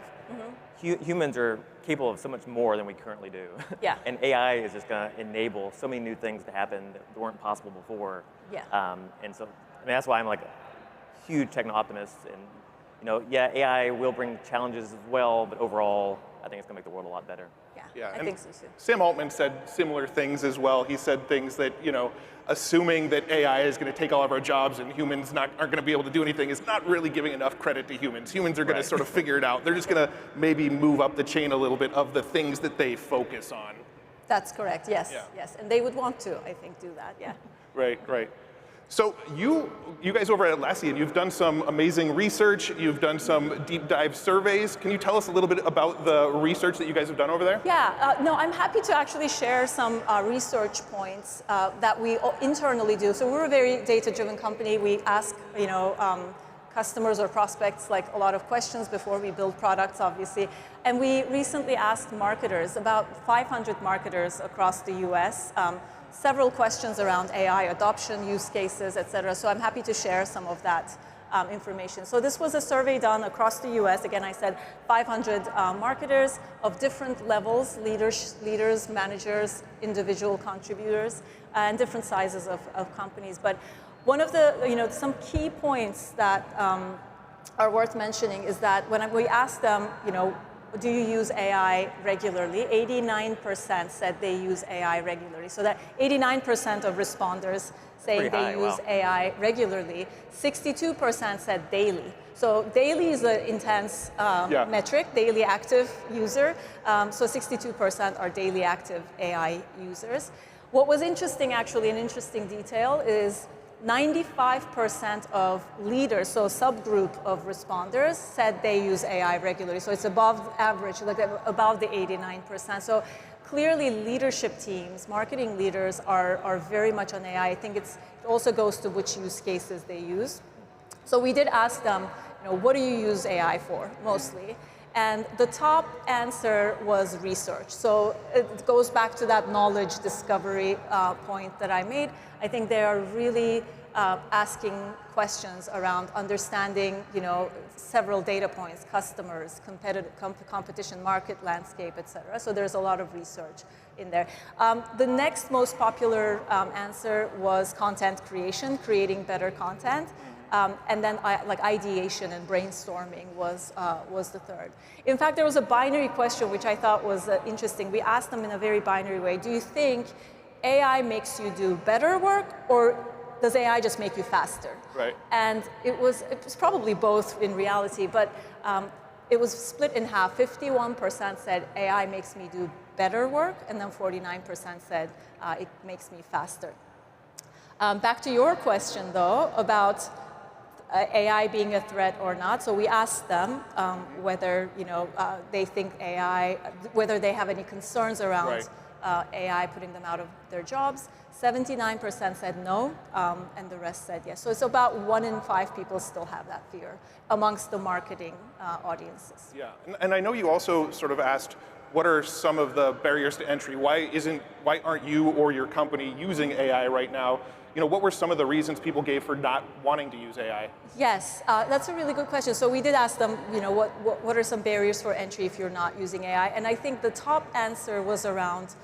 humans are capable of so much more than we currently do. Yeah. And AI is just going to enable so many new things to happen that weren't possible before. Yeah. And so that's why I'm a huge techno optimist. And AI will bring challenges as well, but overall, I think it's going to make the world a lot better. Yeah, I think so too. Sam Altman said similar things as well. He said things that, assuming that AI is going to take all of our jobs and humans aren't going to be able to do anything is not really giving enough credit to humans. Humans are going to sort of figure it out. They're just going to maybe move up the chain a little bit of the things that they focus on. That's correct, yes, yes. And they would want to, I think, do that, yeah. Right. So you guys over at Atlassian, you've done some amazing research. You've done some deep dive surveys. Can you tell us a little bit about the research that you guys have done over there? Yeah, no, I'm happy to actually share some research points that we internally do. So we're a very data-driven company. We ask, customers or prospects like a lot of questions before we build products, obviously. And we recently asked marketers, about 500 marketers across the US, several questions around AI adoption, use cases, et cetera. So I'm happy to share some of that information. So this was a survey done across the US. Again, I said 500 marketers of different levels, leaders, managers, individual contributors, and different sizes of companies. But one of the, some key points that are worth mentioning is that when we asked them, do you use AI regularly? 89% said they use AI regularly. So that 89% of responders say they use AI regularly. 62% said daily. So daily is an intense metric, daily active user. So 62% are daily active AI users. What was interesting, actually, an interesting detail is 95% of leaders, so a subgroup of responders, said they use AI regularly. So it's above average, like above the 89%. So clearly leadership teams, marketing leaders are very much on AI. I think it also goes to which use cases they use. So we did ask them, what do you use AI for mostly? And the top answer was research. So it goes back to that knowledge discovery point that I made. I think they are really asking questions around understanding, several data points, customers, competition, market landscape, et cetera. So there's a lot of research in there. The next most popular answer was content creation, creating better content. And then ideation and brainstorming was the third. In fact, there was a binary question which I thought was interesting. We asked them in a very binary way, do you think AI makes you do better work, or does AI just make you faster? Right. And it was probably both in reality, but it was split in half. 51% said AI makes me do better work, and then 49% said it makes me faster. Back to your question, though, about AI being a threat or not. So we asked them whether they think AI, whether they have any concerns around AI putting them out of their jobs. 79% said no, and the rest said yes. So it's about 1 in 5 people still have that fear amongst the marketing audiences. Yeah, and I know you also sort of asked, what are some of the barriers to entry? Why aren't you or your company using AI right now? What were some of the reasons people gave for not wanting to use AI? Yes, that's a really good question. So we did ask them, what are some barriers for entry if you're not using AI? And I think the top answer was around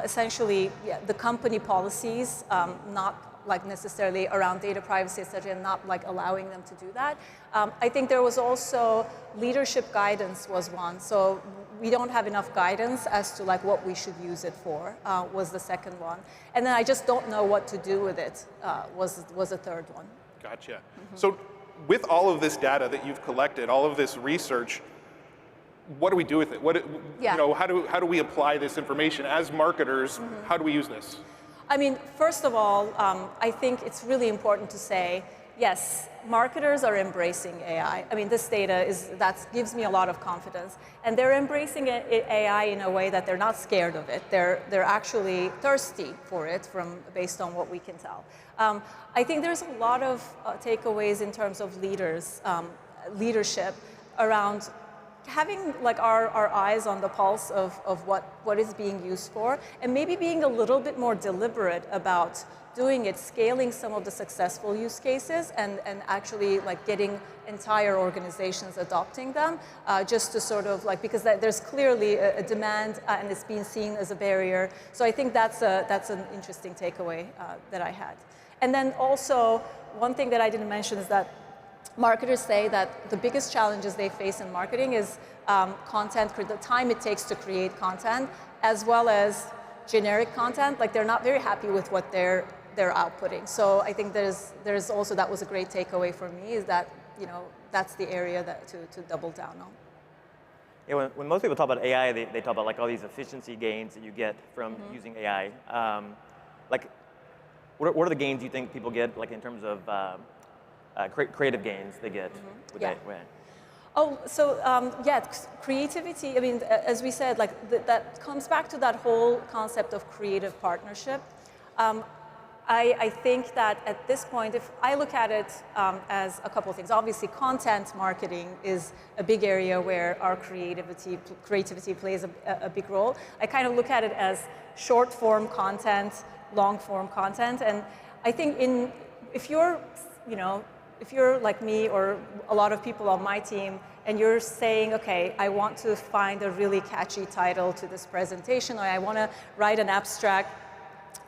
essentially the company policies, not necessarily around data privacy, et cetera, and not allowing them to do that. I think there was also leadership guidance was one. So we don't have enough guidance as to what we should use it for, was the second one. And then I just don't know what to do with it, was a third one. Gotcha. Mm-hmm. So with all of this data that you've collected, all of this research, what do we do with it? How do we apply this information as marketers? Mm-hmm. How do we use this? I mean, first of all, I think it's really important to say, yes, marketers are embracing AI. I mean, this data gives me a lot of confidence. And they're embracing AI in a way that they're not scared of it. They're actually thirsty for it based on what we can tell. I think there's a lot of takeaways in terms of leadership around having our eyes on the pulse of what is being used for, and maybe being a little bit more deliberate about doing it, scaling some of the successful use cases, and actually getting entire organizations adopting them, just to sort of because there's clearly a demand and it's being seen as a barrier. So I think that's an interesting takeaway that I had. And then also, one thing that I didn't mention is that marketers say that the biggest challenges they face in marketing is content, the time it takes to create content, as well as generic content. They're not very happy with what they're outputting. So I think there's also, that was a great takeaway for me, is that that's the area to double down on. Yeah, when most people talk about AI, they talk about all these efficiency gains that you get from using AI. what are the gains you think people get, like in terms of creative gains they get with Yeah. AI? Oh, so yeah, creativity, I mean, as we said, like that comes back to that whole concept of creative partnership. I think that at this point, if I look at it as a couple of things, obviously content marketing is a big area where our creativity plays a big role. I kind of look at it as short form content, long form content, and I think if you're like me or a lot of people on my team, and you're saying, okay, I want to find a really catchy title to this presentation, or I want to write an abstract,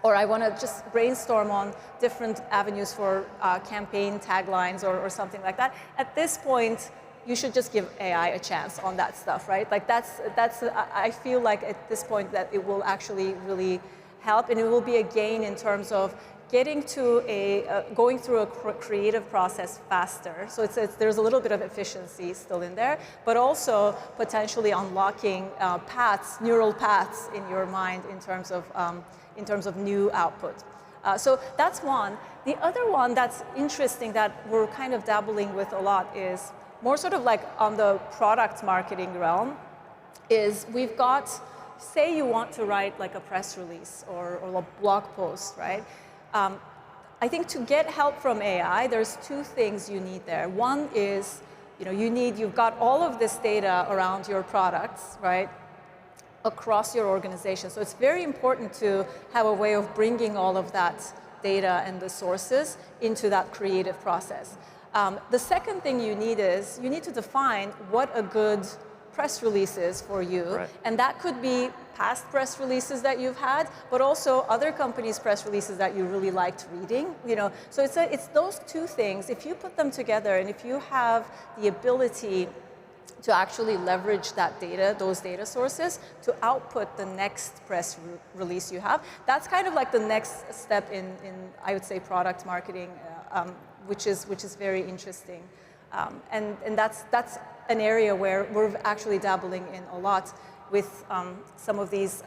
or I want to just brainstorm on different avenues for campaign taglines or something like that. At this point, you should just give AI a chance on that stuff, right? Like I feel like at this point that it will actually really help, and it will be a gain in terms of getting to going through a creative process faster. So there's a little bit of efficiency still in there, but also potentially unlocking neural paths in your mind in terms of new output. So that's one. The other one that's interesting that we're kind of dabbling with a lot is more sort of like on the product marketing realm, is we've got, say you want to write like a press release or a blog post, right? I think to get help from AI, there's two things you need there. One is, you've got all of this data around your products, right, across your organization. So it's very important to have a way of bringing all of that data and the sources into that creative process. The second thing you need is you need to define what a good press release is for you. Right. And that could be past press releases that you've had, but also other companies' press releases that you really liked reading. So it's those two things. If you put them together, and if you have the ability to actually leverage that data, those data sources, to output the next press release you have, that's kind of like the next step in I would say, product marketing, which is very interesting. And that's an area where we're actually dabbling in a lot with some of these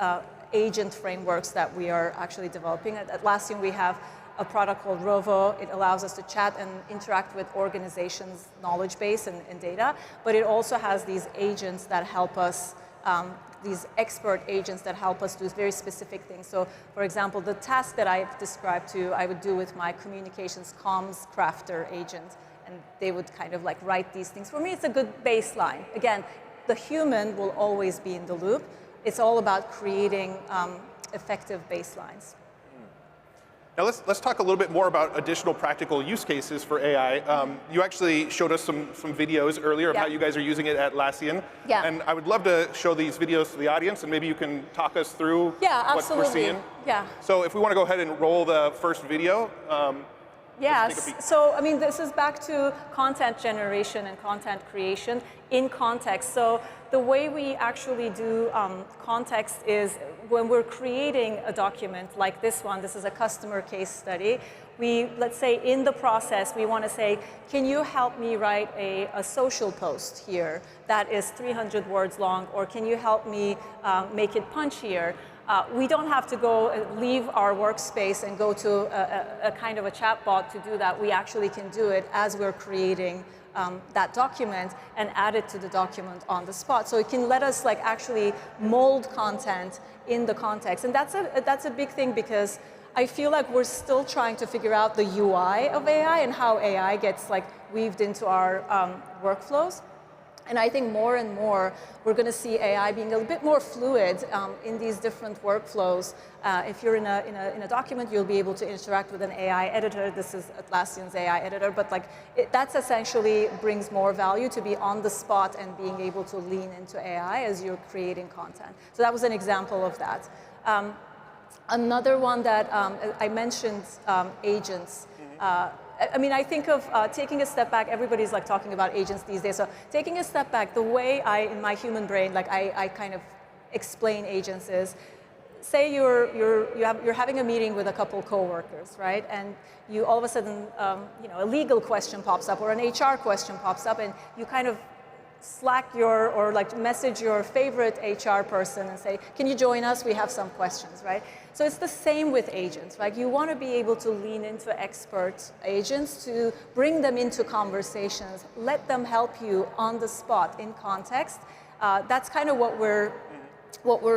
agent frameworks that we are actually developing. At Atlassian, we have a product called Rovo. It allows us to chat and interact with organizations' knowledge base and data, but it also has these agents that help us, these expert agents that help us do very specific things. So, for example, the task that I've described to you, I would do with my communications comms crafter agent, and they would kind of like write these things. For me, it's a good baseline. Again, the human will always be in the loop. It's all about creating effective baselines. Now let's talk a little bit more about additional practical use cases for AI. You actually showed us some videos earlier of how you guys are using it at Atlassian. Yeah. And I would love to show these videos to the audience, and maybe you can talk us through what we're seeing. Yeah. So if we want to go ahead and roll the first video. Yes, so I mean, this is back to content generation and content creation in context. So the way we actually do context is when we're creating a document like this one, this is a customer case study, let's say in the process, we want to say, can you help me write a social post here that is 300 words long, or can you help me make it punchier? We don't have to go leave our workspace and go to a kind of a chatbot to do that. We actually can do it as we're creating that document and add it to the document on the spot. So it can let us like actually mold content in the context. And that's a big thing, because I feel like we're still trying to figure out the UI of AI and how AI gets like weaved into our workflows. And I think more and more, we're going to see AI being a bit more fluid in these different workflows. If you're in a document, you'll be able to interact with an AI editor. This is Atlassian's AI editor, but like that's essentially brings more value to be on the spot and being able to lean into AI as you're creating content. So that was an example of that. Another one that I mentioned, agents. I mean, I think of taking a step back. Everybody's like talking about agents these days. So taking a step back, the way in my human brain, like I kind of explain agents is, say you're having a meeting with a couple coworkers, right? And you all of a sudden, a legal question pops up or an HR question pops up, and you kind of Slack or like message your favorite HR person and say, can you join us? We have some questions, right? So it's the same with agents, right? You want to be able to lean into expert agents to bring them into conversations, let them help you on the spot in context. That's kind of what we're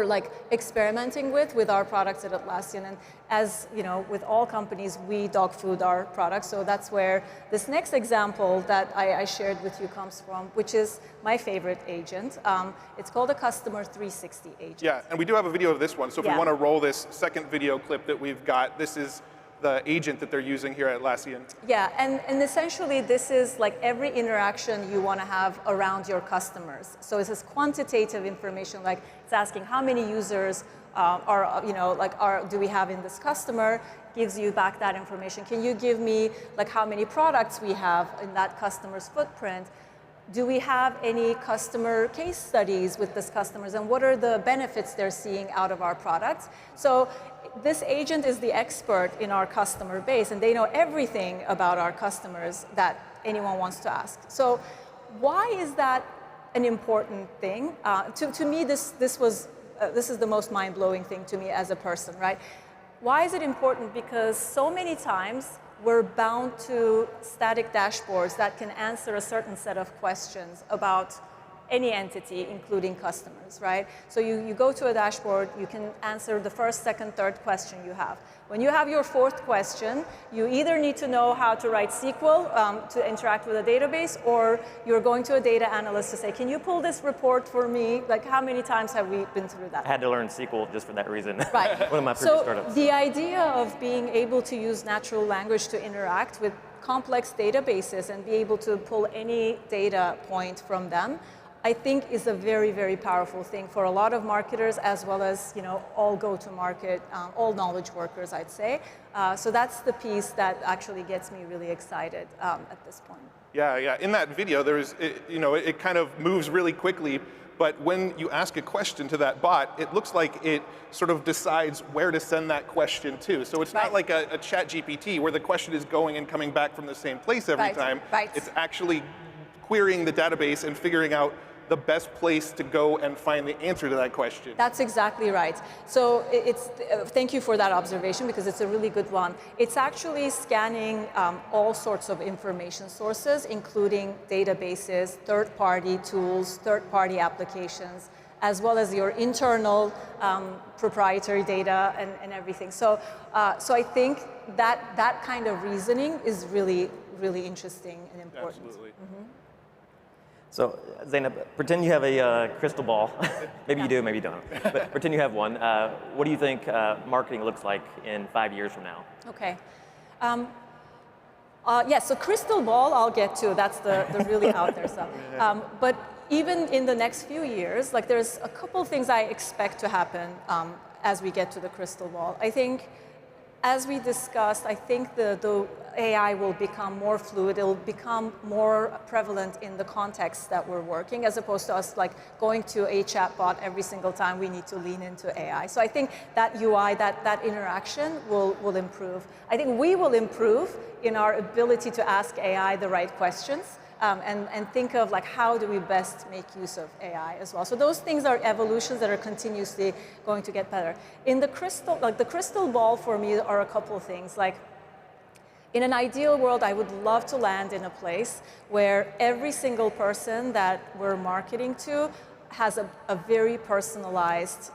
like experimenting with our products at Atlassian. And as you know, with all companies, we dog food our products. So that's where this next example that I shared with you comes from, which is my favorite agent. It's called a Customer 360 agent. Yeah, and we do have a video of this one. So if we want to roll this second video clip that we've got, this is the agent that they're using here at Atlassian. Yeah, and essentially this is like every interaction you want to have around your customers. So it's this quantitative information, like it's asking how many users do we have in this customer, gives you back that information. Can you give me like how many products we have in that customer's footprint? Do we have any customer case studies with these customers, and what are the benefits they're seeing out of our products? So this agent is the expert in our customer base, and they know everything about our customers that anyone wants to ask. So why is that an important thing? To me, this is the most mind-blowing thing to me as a person, right? Why is it important? Because so many times we're bound to static dashboards that can answer a certain set of questions about any entity, including customers, right? So you go to a dashboard, you can answer the first, second, third question you have. When you have your fourth question, you either need to know how to write SQL to interact with a database, or you're going to a data analyst to say, can you pull this report for me? Like, how many times have we been through that? I had to learn SQL just for that reason. Right. One of my previous So startups. the idea of being able to use natural language to interact with complex databases and be able to pull any data point from them, I think is a very, very powerful thing for a lot of marketers, as well as all go-to-market, all knowledge workers, I'd say. So that's the piece that actually gets me really excited at this point. Yeah. In that video, it kind of moves really quickly. But when you ask a question to that bot, it looks like it sort of decides where to send that question to. So it's not like a chat GPT where the question is going and coming back from the same place every time. Right. It's actually querying the database and figuring out the best place to go and find the answer to that question. That's exactly right. So thank you for that observation, because it's a really good one. It's actually scanning all sorts of information sources, including databases, third-party tools, third-party applications, as well as your internal proprietary data and everything. So I think that kind of reasoning is really, really interesting and important. Absolutely. Mm-hmm. So, Zeynep, pretend you have a crystal ball. Maybe you do, maybe you don't. But pretend you have one. What do you think marketing looks like in 5 years from now? Okay. So crystal ball I'll get to. That's the really out there stuff. But even in the next few years, like there's a couple things I expect to happen as we get to the crystal ball. I think, as we discussed, I think the AI will become more fluid. It'll become more prevalent in the context that we're working, as opposed to us like going to a chatbot every single time we need to lean into AI. So I think that UI, that interaction will improve. I think we will improve in our ability to ask AI the right questions. And think of like how do we best make use of AI as well. So those things are evolutions that are continuously going to get better. In the crystal ball for me are a couple of things. Like in an ideal world, I would love to land in a place where every single person that we're marketing to has a very personalized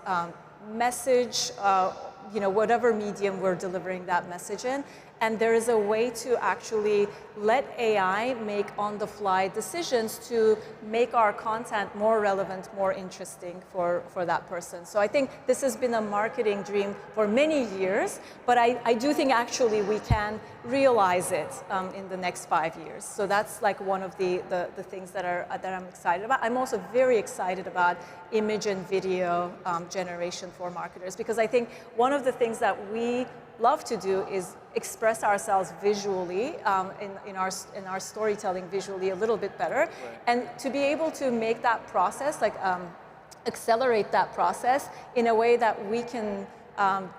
message, whatever medium we're delivering that message in. And there is a way to actually let AI make on-the-fly decisions to make our content more relevant, more interesting for that person. So I think this has been a marketing dream for many years, but I do think actually we can realize it in the next 5 years. So that's like one of the things that I'm excited about. I'm also very excited about image and video generation for marketers, because I think one of the things that we love to do is express ourselves visually in our storytelling visually a little bit better, right. And to be able to make that process, like accelerate that process in a way that we can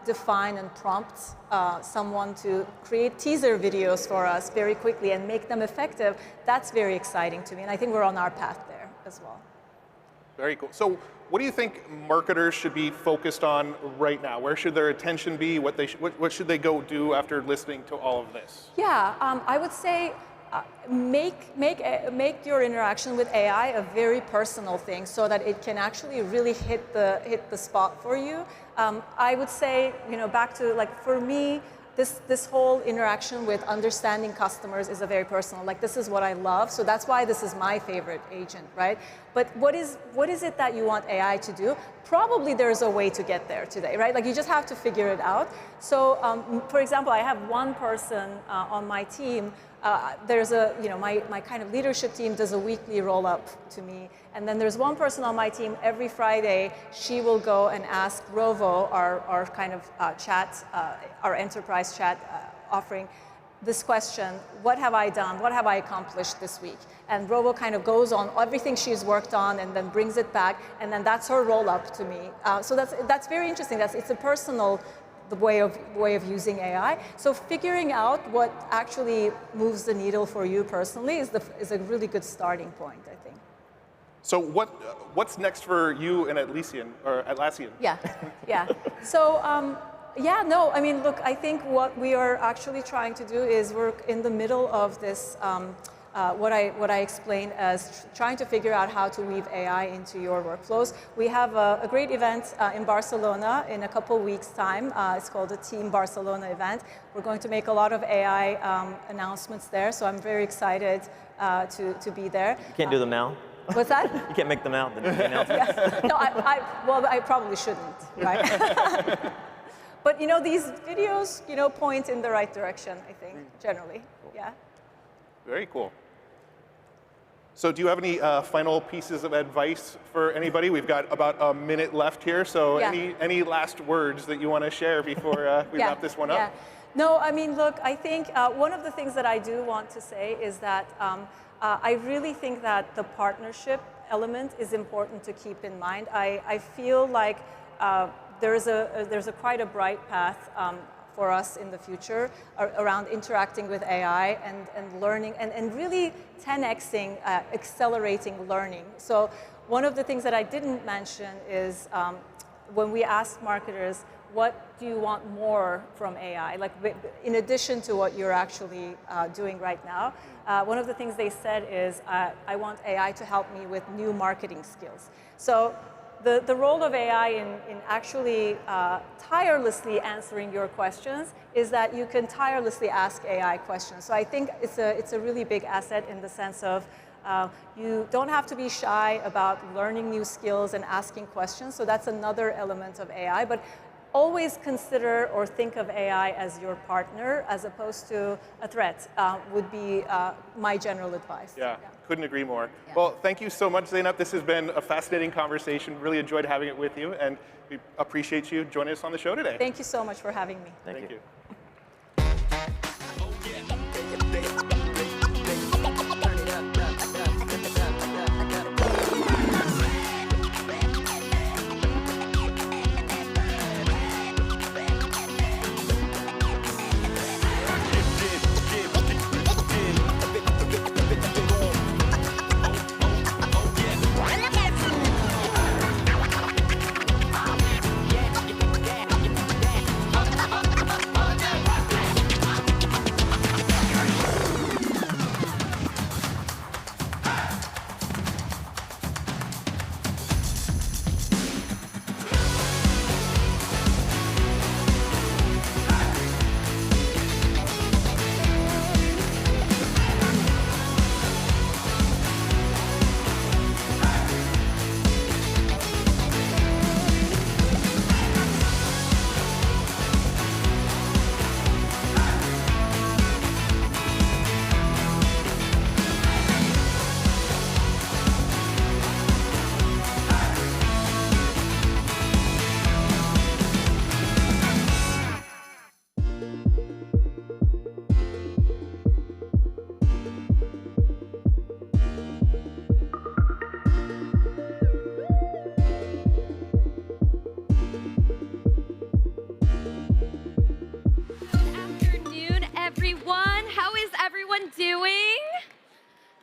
define and prompt someone to create teaser videos for us very quickly and make them effective. That's very exciting to me, and I think we're on our path there. as well. Very cool. So what do you think marketers should be focused on right now? Where should their attention be? What should they go do after listening to all of this? Yeah, I would say make your interaction with AI a very personal thing so that it can actually really hit the spot for you. I would say, back to for me, this whole interaction with understanding customers is a very personal, this is what I love, so that's why this is my favorite agent, right? But what is it that you want AI to do? Probably there's a way to get there today, right? You just have to figure it out. So, for example, I have one person on my team. There's my kind of leadership team does a weekly roll-up to me. And then there's one person on my team, every Friday, she will go and ask Rovo, our kind of chat, our enterprise chat offering, this question: what have I done? What have I accomplished this week? And Rovo kind of goes on everything she's worked on and then brings it back, and then that's her roll-up to me. So that's very interesting. It's a personal way of using AI. So figuring out what actually moves the needle for you personally is a really good starting point, I think. So what's next for you and Atlassian? Yeah. So look, I think what we are actually trying to do is we're in the middle of this. What I explained as trying to figure out how to weave AI into your workflows. We have a great event in Barcelona in a couple weeks' time. It's called the Team Barcelona event. We're going to make a lot of AI announcements there, so I'm very excited to be there. You can't do them now? What's that? You can't make them out, the announcements? Yeah. No, I probably shouldn't, right? But these videos, point in the right direction, I think, generally, yeah. Very cool. So do you have any final pieces of advice for anybody? We've got about a minute left here, so any last words that you want to share before we wrap this one up? No, look, I think one of the things that I do want to say is that I really think that the partnership element is important to keep in mind. I feel like there's quite a bright path for us in the future around interacting with AI and learning and really 10xing, accelerating learning. So one of the things that I didn't mention is when we asked marketers, what do you want more from AI? In addition to what you're actually doing right now, one of the things they said is, I want AI to help me with new marketing skills. So the role of AI in actually tirelessly answering your questions is that you can tirelessly ask AI questions. So I think it's a really big asset in the sense of you don't have to be shy about learning new skills and asking questions. So that's another element of AI. But always consider or think of AI as your partner as opposed to a threat would be my general advice. Yeah, couldn't agree more. Yeah. Well, thank you so much, Zeynep. This has been a fascinating conversation. Really enjoyed having it with you, and we appreciate you joining us on the show today. Thank you so much for having me. Thank you.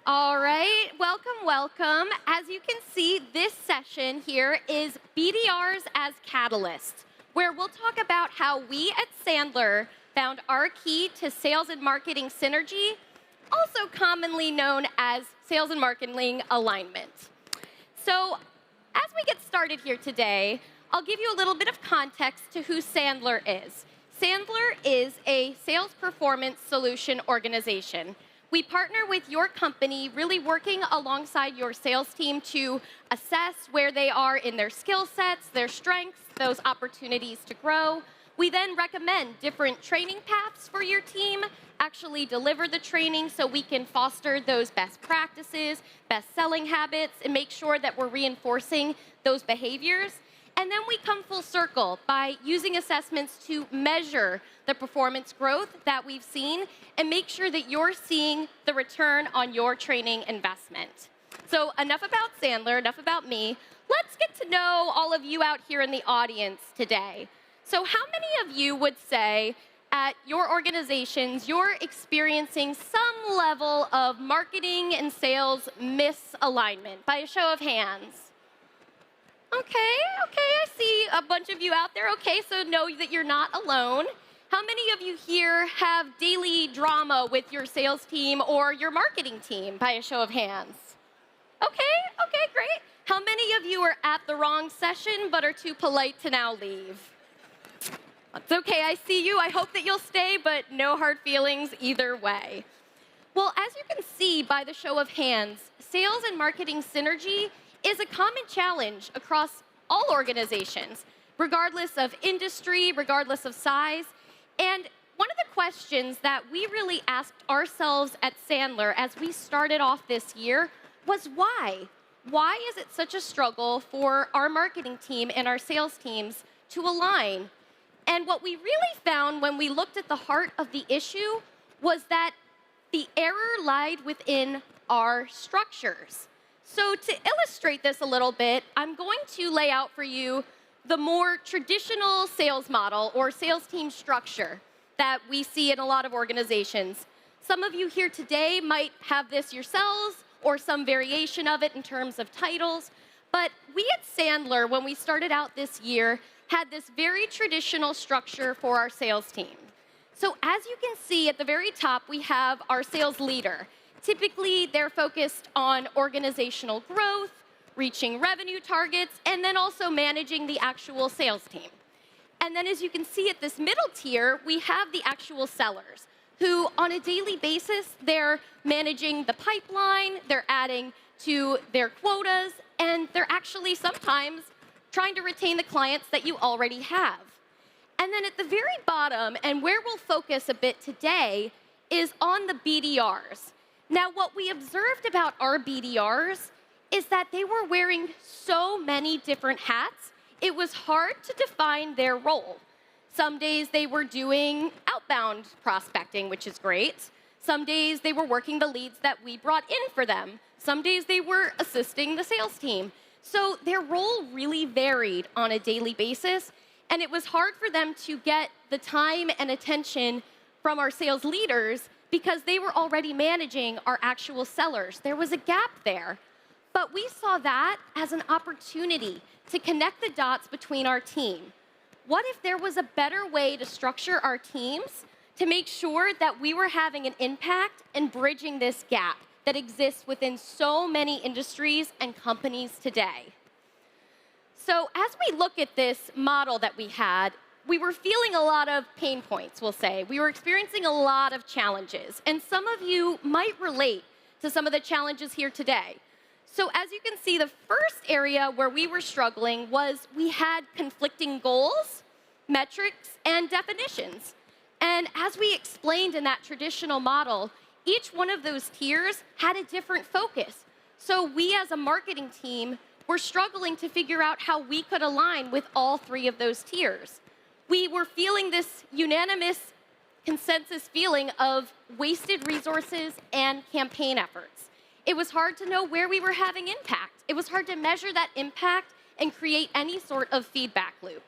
All right, welcome, welcome. As you can see, this session here is BDRs as catalysts, where we'll talk about how we at Sandler found our key to sales and marketing synergy, also commonly known as sales and marketing alignment. So as we get started here today, I'll give you a little bit of context to who Sandler is. Sandler is a sales performance solution organization. We partner with your company, really working alongside your sales team to assess where they are in their skill sets, their strengths, those opportunities to grow. We then recommend different training paths for your team, actually deliver the training so we can foster those best practices, best selling habits, and make sure that we're reinforcing those behaviors. And then we come full circle by using assessments to measure the performance growth that we've seen and make sure that you're seeing the return on your training investment. So enough about Sandler, enough about me. Let's get to know all of you out here in the audience today. So how many of you would say at your organizations you're experiencing some level of marketing and sales misalignment? By a show of hands. Okay, I see a bunch of you out there. Okay, so know that you're not alone. How many of you here have daily drama with your sales team or your marketing team, by a show of hands? Okay, great. How many of you are at the wrong session but are too polite to now leave? It's okay, I see you. I hope that you'll stay, but no hard feelings either way. Well, as you can see by the show of hands, sales and marketing synergy is a common challenge across all organizations, regardless of industry, regardless of size. And one of the questions that we really asked ourselves at Sandler as we started off this year was why? Why is it such a struggle for our marketing team and our sales teams to align? And what we really found when we looked at the heart of the issue was that the error lied within our structures. So to illustrate this a little bit, I'm going to lay out for you the more traditional sales model or sales team structure that we see in a lot of organizations. Some of you here today might have this yourselves or some variation of it in terms of titles, but we at Sandler, when we started out this year, had this very traditional structure for our sales team. So as you can see at the very top, we have our sales leader. Typically, they're focused on organizational growth, reaching revenue targets, and then also managing the actual sales team. And then as you can see at this middle tier, we have the actual sellers, who on a daily basis, they're managing the pipeline, they're adding to their quotas, and they're actually sometimes trying to retain the clients that you already have. And then at the very bottom, and where we'll focus a bit today, is on the BDRs. Now, what we observed about our BDRs is that they were wearing so many different hats, it was hard to define their role. Some days they were doing outbound prospecting, which is great. Some days they were working the leads that we brought in for them. Some days they were assisting the sales team. So their role really varied on a daily basis, and it was hard for them to get the time and attention from our sales leaders because they were already managing our actual sellers. There was a gap there. But we saw that as an opportunity to connect the dots between our team. What if there was a better way to structure our teams to make sure that we were having an impact and bridging this gap that exists within so many industries and companies today? So as we look at this model that we had, we were feeling a lot of pain points, we'll say. We were experiencing a lot of challenges, and some of you might relate to some of the challenges here today. So as you can see, the first area where we were struggling was we had conflicting goals, metrics, and definitions. And as we explained in that traditional model, each one of those tiers had a different focus. So we as a marketing team were struggling to figure out how we could align with all three of those tiers. We were feeling this unanimous consensus feeling of wasted resources and campaign efforts. It was hard to know where we were having impact. It was hard to measure that impact and create any sort of feedback loop.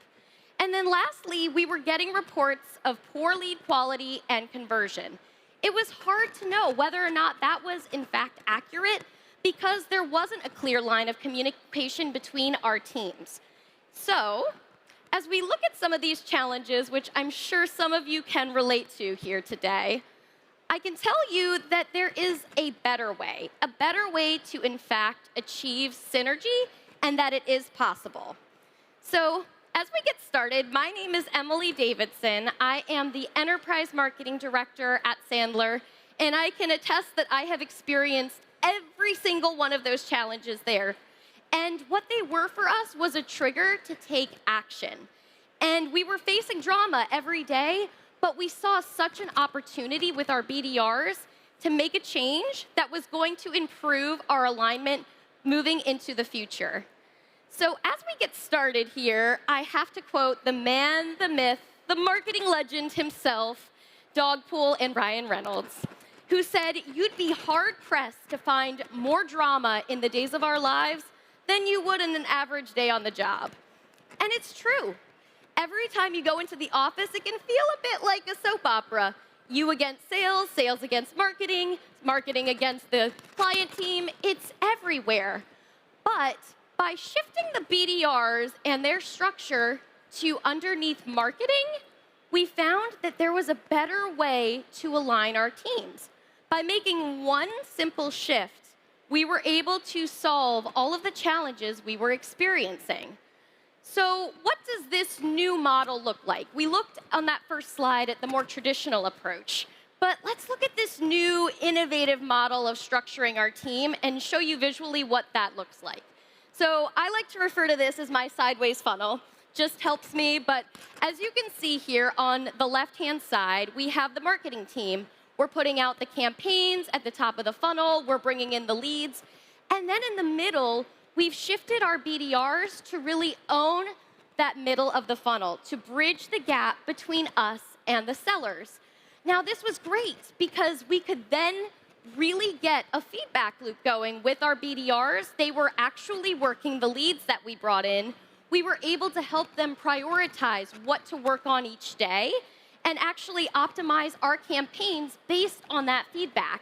And then lastly, we were getting reports of poor lead quality and conversion. it was hard to know whether or not that was in fact accurate because there wasn't a clear line of communication between our teams. So, as we look at some of these challenges, which I'm sure some of you can relate to here today, I can tell you that there is a better way to, in fact, achieve synergy, and that it is possible. So, as we get started, my name is Emily Davidson. I am the Enterprise Marketing Director at Sandler, and I can attest that I have experienced every single one of those challenges there. And what they were for us was a trigger to take action. And we were facing drama every day, but we saw such an opportunity with our BDRs to make a change that was going to improve our alignment moving into the future. So as we get started here, I have to quote the man, the myth, the marketing legend himself, Dogpool and Ryan Reynolds, who said, "You'd be hard-pressed to find more drama in the days of our lives than you would in an average day on the job." And it's true. Every time you go into the office, it can feel a bit like a soap opera. You against sales, sales against marketing, marketing against the client team. It's everywhere. But by shifting the BDRs and their structure to underneath marketing, we found that there was a better way to align our teams. By making one simple shift, we were able to solve all of the challenges we were experiencing. So what does this new model look like? We looked on that first slide at the more traditional approach, but let's look at this new innovative model of structuring our team and show you visually what that looks like. So I like to refer to this as my sideways funnel. Just helps me, but as you can see here on the left-hand side, we have the marketing team. We're putting out the campaigns at the top of the funnel. We're bringing in the leads. And then in the middle, we've shifted our BDRs to really own that middle of the funnel, to bridge the gap between us and the sellers. Now, this was great because we could then really get a feedback loop going with our BDRs. They were actually working the leads that we brought in. We were able to help them prioritize what to work on each day and actually optimize our campaigns based on that feedback.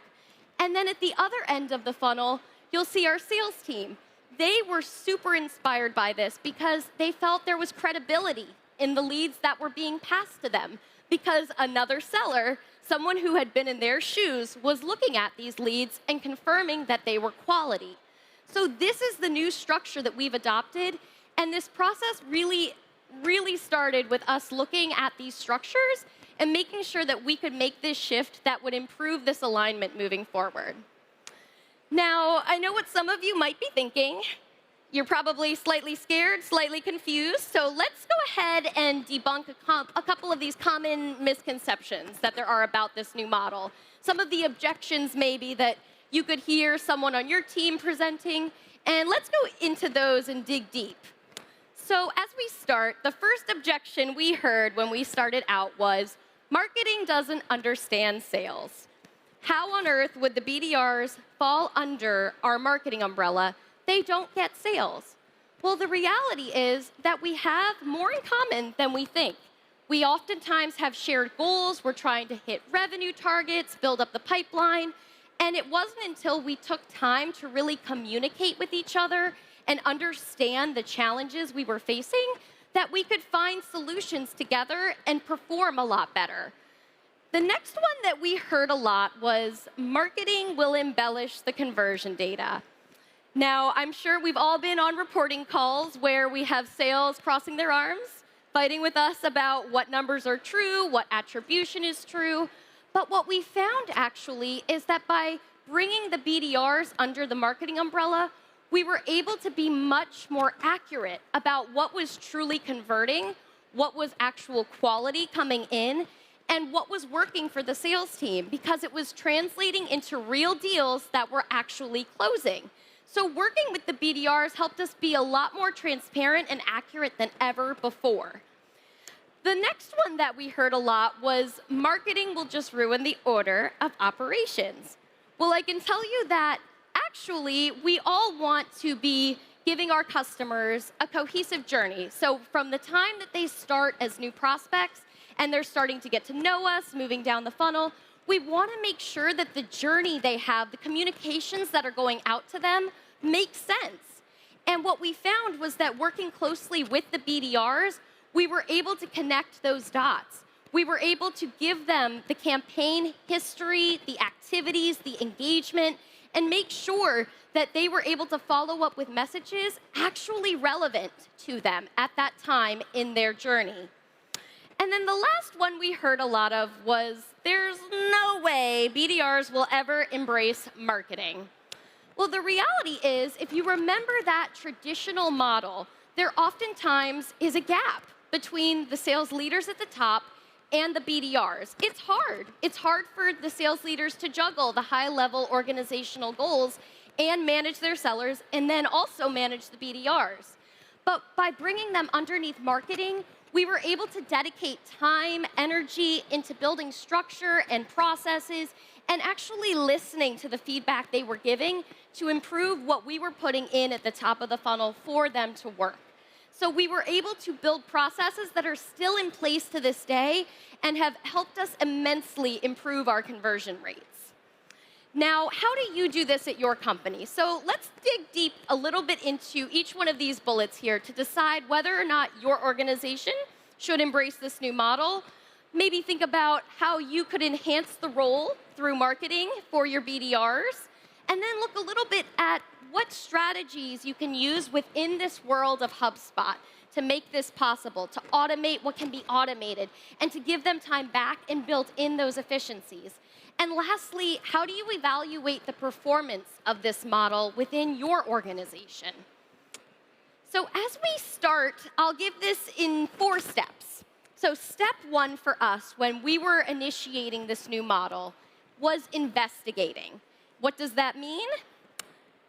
And then at the other end of the funnel, you'll see our sales team. They were super inspired by this because they felt there was credibility in the leads that were being passed to them because another seller, someone who had been in their shoes, was looking at these leads and confirming that they were quality. So this is the new structure that we've adopted, and this process really started with us looking at these structures and making sure that we could make this shift that would improve this alignment moving forward. Now, I know what some of you might be thinking. You're probably slightly scared, slightly confused, so let's go ahead and debunk a couple of these common misconceptions that there are about this new model. Some of the objections maybe that you could hear someone on your team presenting, and let's go into those and dig deep. So as we start, the first objection we heard when we started out was, marketing doesn't understand sales. How on earth would the BDRs fall under our marketing umbrella? They don't get sales. Well, the reality is that we have more in common than we think. We oftentimes have shared goals. We're trying to hit revenue targets, build up the pipeline. And it wasn't until we took time to really communicate with each other and understand the challenges we were facing that we could find solutions together and perform a lot better. The next one that we heard a lot was, marketing will embellish the conversion data. Now, I'm sure we've all been on reporting calls where we have sales crossing their arms, fighting with us about what numbers are true, what attribution is true. But what we found actually is that by bringing the BDRs under the marketing umbrella, we were able to be much more accurate about what was truly converting, what was actual quality coming in, and what was working for the sales team, because it was translating into real deals that were actually closing. So working with the BDRs helped us be a lot more transparent and accurate than ever before. The next one that we heard a lot was, marketing will just ruin the order of operations. Well, I can tell you that actually we all want to be giving our customers a cohesive journey. So from the time that they start as new prospects and they're starting to get to know us, moving down the funnel, we want to make sure that the journey they have, the communications that are going out to them, make sense. And what we found was that working closely with the BDRs, we were able to connect those dots. We were able to give them the campaign history, the activities, the engagement, and make sure that they were able to follow up with messages actually relevant to them at that time in their journey. And then the last one we heard a lot of was, there's no way BDRs will ever embrace marketing. Well, the reality is, if you remember that traditional model, there oftentimes is a gap between the sales leaders at the top and the BDRs. It's hard. It's hard for the sales leaders to juggle the high-level organizational goals and manage their sellers, and then also manage the BDRs. But by bringing them underneath marketing, we were able to dedicate time, energy into building structure and processes, and actually listening to the feedback they were giving to improve what we were putting in at the top of the funnel for them to work. So we were able to build processes that are still in place to this day and have helped us immensely improve our conversion rates. Now, how do you do this at your company? So let's dig deep a little bit into each one of these bullets here to decide whether or not your organization should embrace this new model. Maybe think about how you could enhance the role through marketing for your BDRs, and then look a little bit at what strategies you can use within this world of HubSpot to make this possible, to automate what can be automated, and to give them time back and build in those efficiencies. And lastly, how do you evaluate the performance of this model within your organization? So as we start, I'll give this in 4 steps. So step 1 for us when we were initiating this new model was investigating. What does that mean?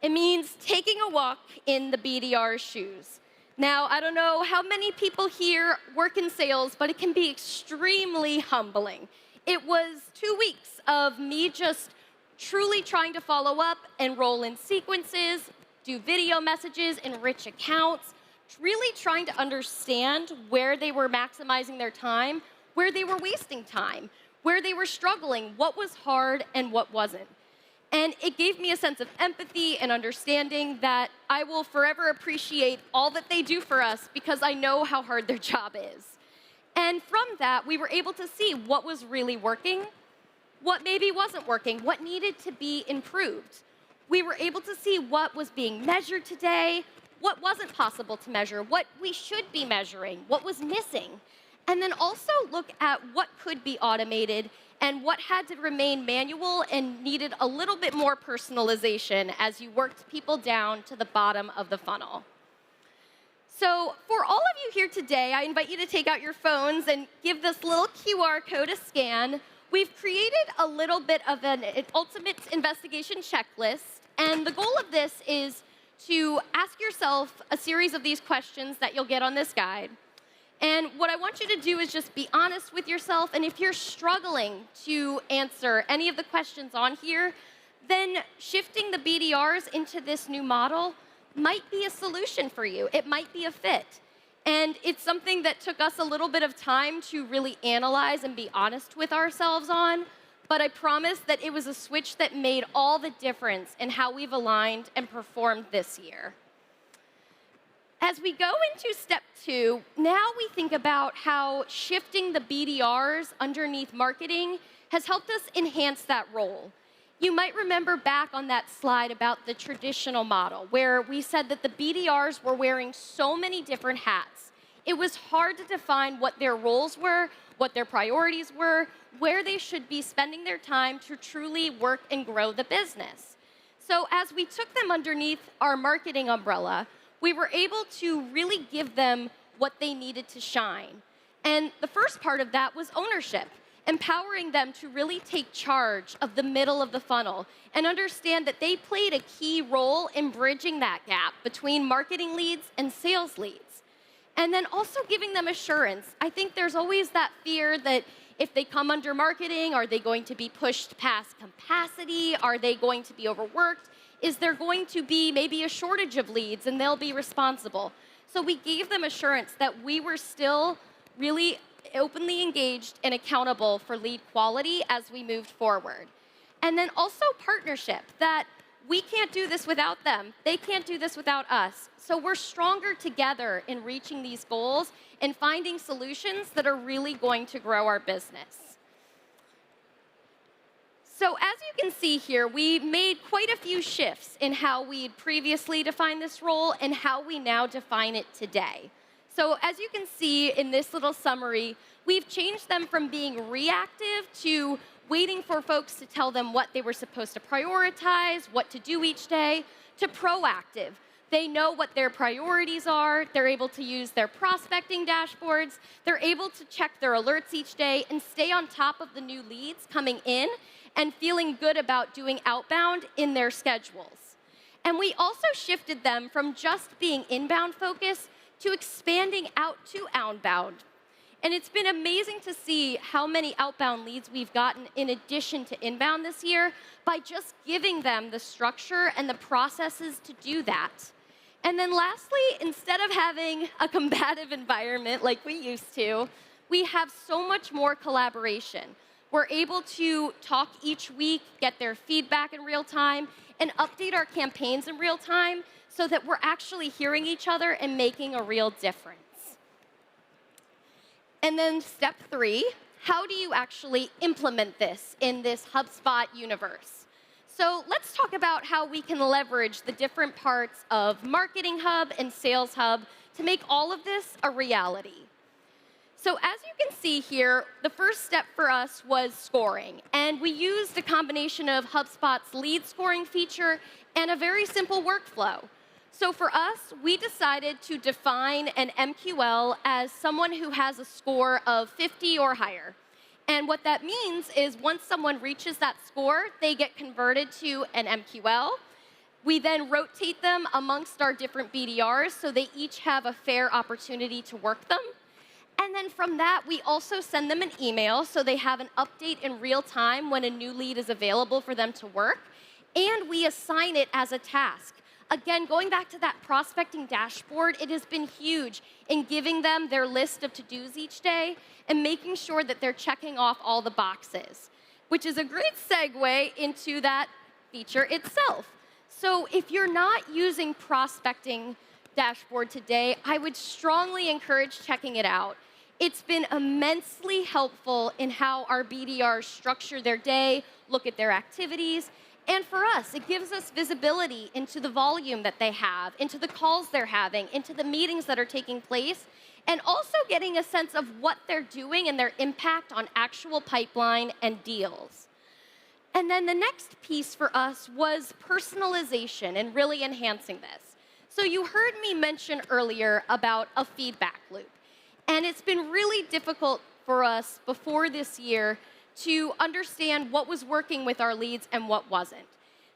It means taking a walk in the BDR's shoes. Now, I don't know how many people here work in sales, but it can be extremely humbling. It was 2 weeks of me just truly trying to follow up and roll in sequences, do video messages, enrich accounts, really trying to understand where they were maximizing their time, where they were wasting time, where they were struggling, what was hard and what wasn't. And it gave me a sense of empathy and understanding that I will forever appreciate all that they do for us because I know how hard their job is. And from that, we were able to see what was really working, what maybe wasn't working, what needed to be improved. We were able to see what was being measured today, what wasn't possible to measure, what we should be measuring, what was missing. And then also look at what could be automated and what had to remain manual and needed a little bit more personalization as you worked people down to the bottom of the funnel. So for all of you here today, I invite you to take out your phones and give this little QR code a scan. We've created a little bit of an ultimate investigation checklist, and the goal of this is to ask yourself a series of these questions that you'll get on this guide. And what I want you to do is just be honest with yourself, and if you're struggling to answer any of the questions on here, then shifting the BDRs into this new model might be a solution for you. It might be a fit. And it's something that took us a little bit of time to really analyze and be honest with ourselves on, but I promise that it was a switch that made all the difference in how we've aligned and performed this year. As we go into step 2, now we think about how shifting the BDRs underneath marketing has helped us enhance that role. You might remember back on that slide about the traditional model, where we said that the BDRs were wearing so many different hats. It was hard to define what their roles were, what their priorities were, where they should be spending their time to truly work and grow the business. So as we took them underneath our marketing umbrella, we were able to really give them what they needed to shine. And the first part of that was ownership, empowering them to really take charge of the middle of the funnel and understand that they played a key role in bridging that gap between marketing leads and sales leads. And then also giving them assurance. I think there's always that fear that if they come under marketing, are they going to be pushed past capacity? Are they going to be overworked? Is there going to be maybe a shortage of leads and they'll be responsible? So we gave them assurance that we were still really openly engaged and accountable for lead quality as we moved forward. And then also partnership, that we can't do this without them. They can't do this without us. So we're stronger together in reaching these goals and finding solutions that are really going to grow our business. So as you can see here, we made quite a few shifts in how we previously defined this role and how we now define it today. So as you can see in this little summary, we've changed them from being reactive to waiting for folks to tell them what they were supposed to prioritize, what to do each day, to proactive. They know what their priorities are. They're able to use their prospecting dashboards. They're able to check their alerts each day and stay on top of the new leads coming in and feeling good about doing outbound in their schedules. And we also shifted them from just being inbound focused to expanding out to outbound. And it's been amazing to see how many outbound leads we've gotten in addition to inbound this year by just giving them the structure and the processes to do that. And then lastly, instead of having a combative environment like we used to, we have so much more collaboration. We're able to talk each week, get their feedback in real time, and update our campaigns in real time so that we're actually hearing each other and making a real difference. And then step 3, how do you actually implement this in this HubSpot universe? So let's talk about how we can leverage the different parts of Marketing Hub and Sales Hub to make all of this a reality. So as you can see here, the first step for us was scoring. And we used a combination of HubSpot's lead scoring feature and a very simple workflow. So for us, we decided to define an MQL as someone who has a score of 50 or higher. And what that means is once someone reaches that score, they get converted to an MQL. We then rotate them amongst our different BDRs so they each have a fair opportunity to work them. And then from that, we also send them an email so they have an update in real time when a new lead is available for them to work. And we assign it as a task. Again, going back to that prospecting dashboard, it has been huge in giving them their list of to-dos each day and making sure that they're checking off all the boxes, which is a great segue into that feature itself. So if you're not using prospecting dashboard today, I would strongly encourage checking it out. It's been immensely helpful in how our BDRs structure their day, look at their activities. And for us, it gives us visibility into the volume that they have, into the calls they're having, into the meetings that are taking place, and also getting a sense of what they're doing and their impact on actual pipeline and deals. And then the next piece for us was personalization and really enhancing this. So you heard me mention earlier about a feedback loop. And it's been really difficult for us before this year to understand what was working with our leads and what wasn't.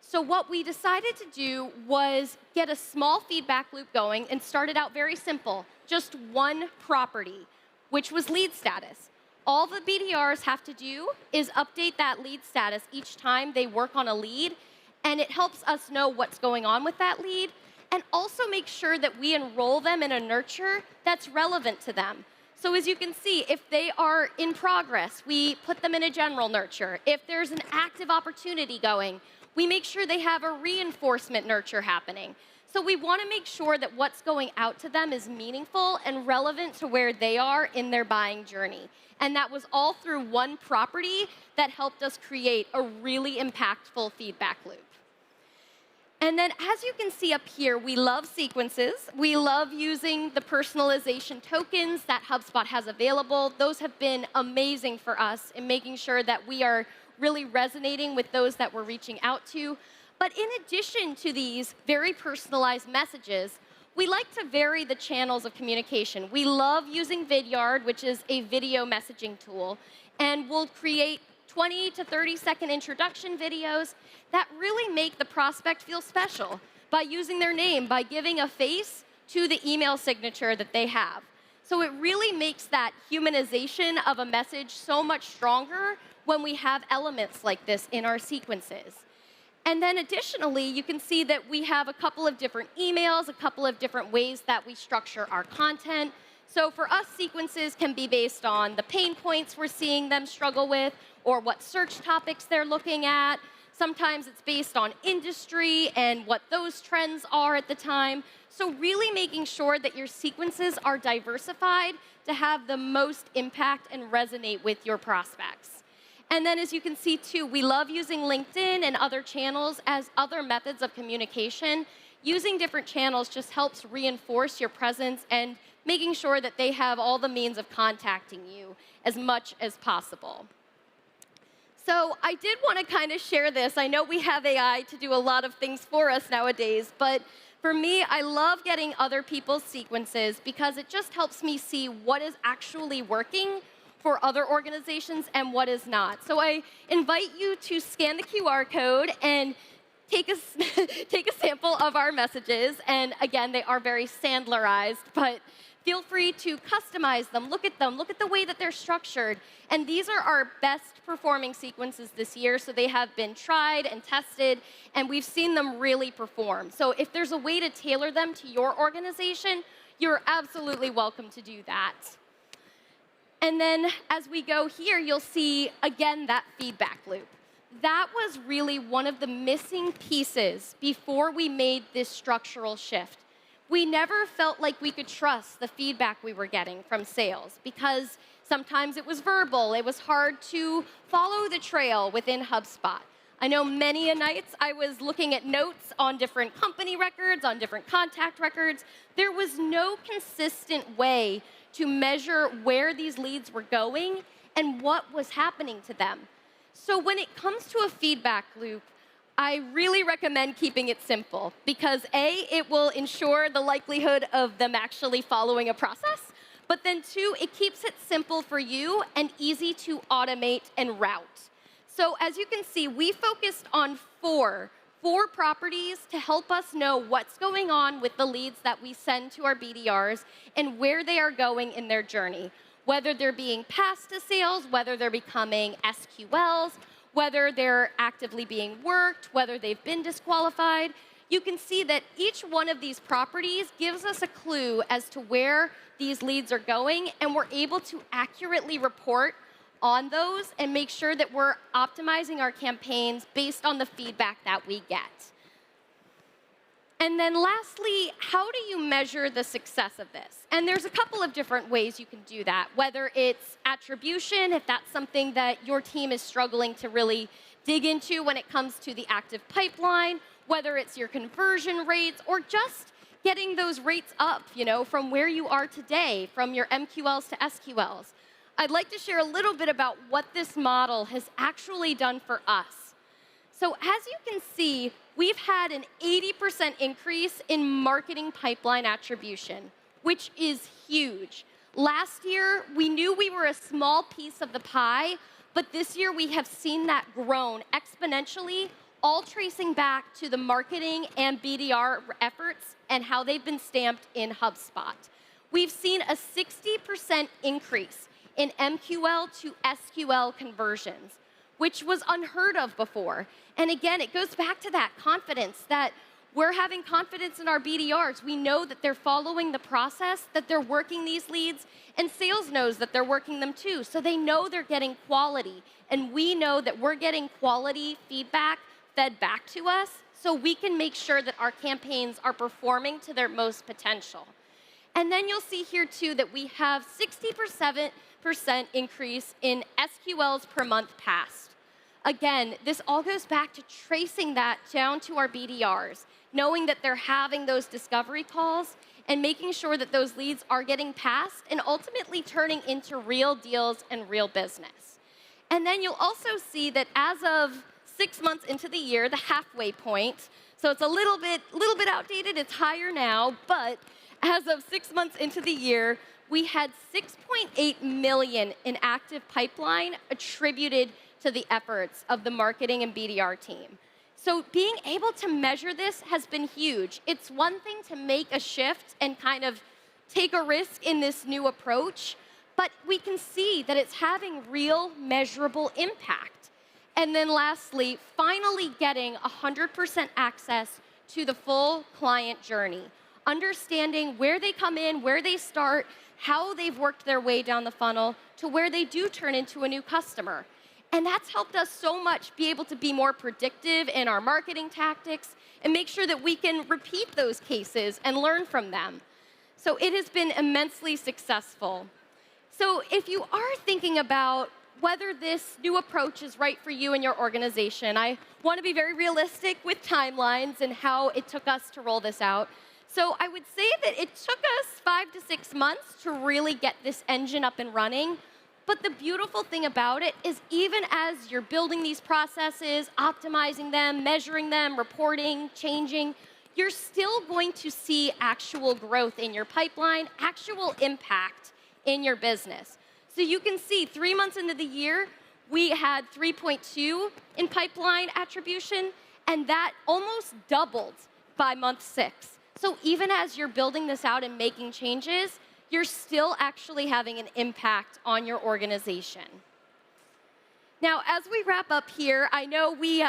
So what we decided to do was get a small feedback loop going and started out very simple, just one property, which was lead status. All the BDRs have to do is update that lead status each time they work on a lead, and it helps us know what's going on with that lead, and also make sure that we enroll them in a nurture that's relevant to them. So as you can see, if they are in progress, we put them in a general nurture. If there's an active opportunity going, we make sure they have a reinforcement nurture happening. So we want to make sure that what's going out to them is meaningful and relevant to where they are in their buying journey. And that was all through one property that helped us create a really impactful feedback loop. And then as you can see up here, we love sequences. We love using the personalization tokens that HubSpot has available. Those have been amazing for us in making sure that we are really resonating with those that we're reaching out to. But in addition to these very personalized messages, we like to vary the channels of communication. We love using Vidyard, which is a video messaging tool, and we'll create 20 to 30-second introduction videos that really make the prospect feel special by using their name, by giving a face to the email signature that they have. So it really makes that humanization of a message so much stronger when we have elements like this in our sequences. And then additionally, you can see that we have a couple of different emails, a couple of different ways that we structure our content. So for us, sequences can be based on the pain points we're seeing them struggle with, or what search topics they're looking at. Sometimes it's based on industry and what those trends are at the time. So really making sure that your sequences are diversified to have the most impact and resonate with your prospects. And then as you can see too, we love using LinkedIn and other channels as other methods of communication. Using different channels just helps reinforce your presence and making sure that they have all the means of contacting you as much as possible. So I did want to kind of share this. I know we have AI to do a lot of things for us nowadays, but for me, I love getting other people's sequences because it just helps me see what is actually working for other organizations and what is not. So I invite you to scan the QR code and take a sample of our messages. And again, they are very Sandlerized, but feel free to customize them, look at the way that they're structured. And these are our best performing sequences this year, so they have been tried and tested, and we've seen them really perform. So if there's a way to tailor them to your organization, you're absolutely welcome to do that. And then as we go here, you'll see, again, that feedback loop. That was really one of the missing pieces before we made this structural shift. We never felt like we could trust the feedback we were getting from sales because sometimes it was verbal. It was hard to follow the trail within HubSpot. I know many a nights I was looking at notes on different company records, on different contact records. There was no consistent way to measure where these leads were going and what was happening to them. So when it comes to a feedback loop, I really recommend keeping it simple because A, it will ensure the likelihood of them actually following a process, but then two, it keeps it simple for you and easy to automate and route. So as you can see, we focused on four properties to help us know what's going on with the leads that we send to our BDRs and where they are going in their journey, whether they're being passed to sales, whether they're becoming SQLs, whether they're actively being worked, whether they've been disqualified. You can see that each one of these properties gives us a clue as to where these leads are going, and we're able to accurately report on those and make sure that we're optimizing our campaigns based on the feedback that we get. And then lastly, how do you measure the success of this? And there's a couple of different ways you can do that, whether it's attribution, if that's something that your team is struggling to really dig into when it comes to the active pipeline, whether it's your conversion rates, or just getting those rates up, from where you are today, from your MQLs to SQLs. I'd like to share a little bit about what this model has actually done for us. So as you can see, we've had an 80% increase in marketing pipeline attribution, which is huge. Last year, we knew we were a small piece of the pie, but this year we have seen that grown exponentially, all tracing back to the marketing and BDR efforts and how they've been stamped in HubSpot. We've seen a 60% increase in MQL to SQL conversions, which was unheard of before. And again, it goes back to that confidence that we're having confidence in our BDRs. We know that they're following the process, that they're working these leads, and sales knows that they're working them too. So they know they're getting quality, and we know that we're getting quality feedback fed back to us so we can make sure that our campaigns are performing to their most potential. And then you'll see here too that we have 60% increase in SQLs per month passed. Again, this all goes back to tracing that down to our BDRs, knowing that they're having those discovery calls and making sure that those leads are getting passed and ultimately turning into real deals and real business. And then you'll also see that as of 6 months into the year, the halfway point, so it's a little bit outdated, it's higher now, but as of 6 months into the year, we had 6.8 million in active pipeline attributed to the efforts of the marketing and BDR team. So being able to measure this has been huge. It's one thing to make a shift and kind of take a risk in this new approach, but we can see that it's having real measurable impact. And then lastly, finally getting 100% access to the full client journey, understanding where they come in, where they start, how they've worked their way down the funnel to where they do turn into a new customer. And that's helped us so much be able to be more predictive in our marketing tactics and make sure that we can repeat those cases and learn from them. So it has been immensely successful. So if you are thinking about whether this new approach is right for you and your organization, I want to be very realistic with timelines and how it took us to roll this out. So I would say that it took us 5 to 6 months to really get this engine up and running. But the beautiful thing about it is even as you're building these processes, optimizing them, measuring them, reporting, changing, you're still going to see actual growth in your pipeline, actual impact in your business. So you can see 3 months into the year, we had 3.2 in pipeline attribution, and that almost doubled by month 6. So even as you're building this out and making changes, you're still actually having an impact on your organization. Now, as we wrap up here, I know we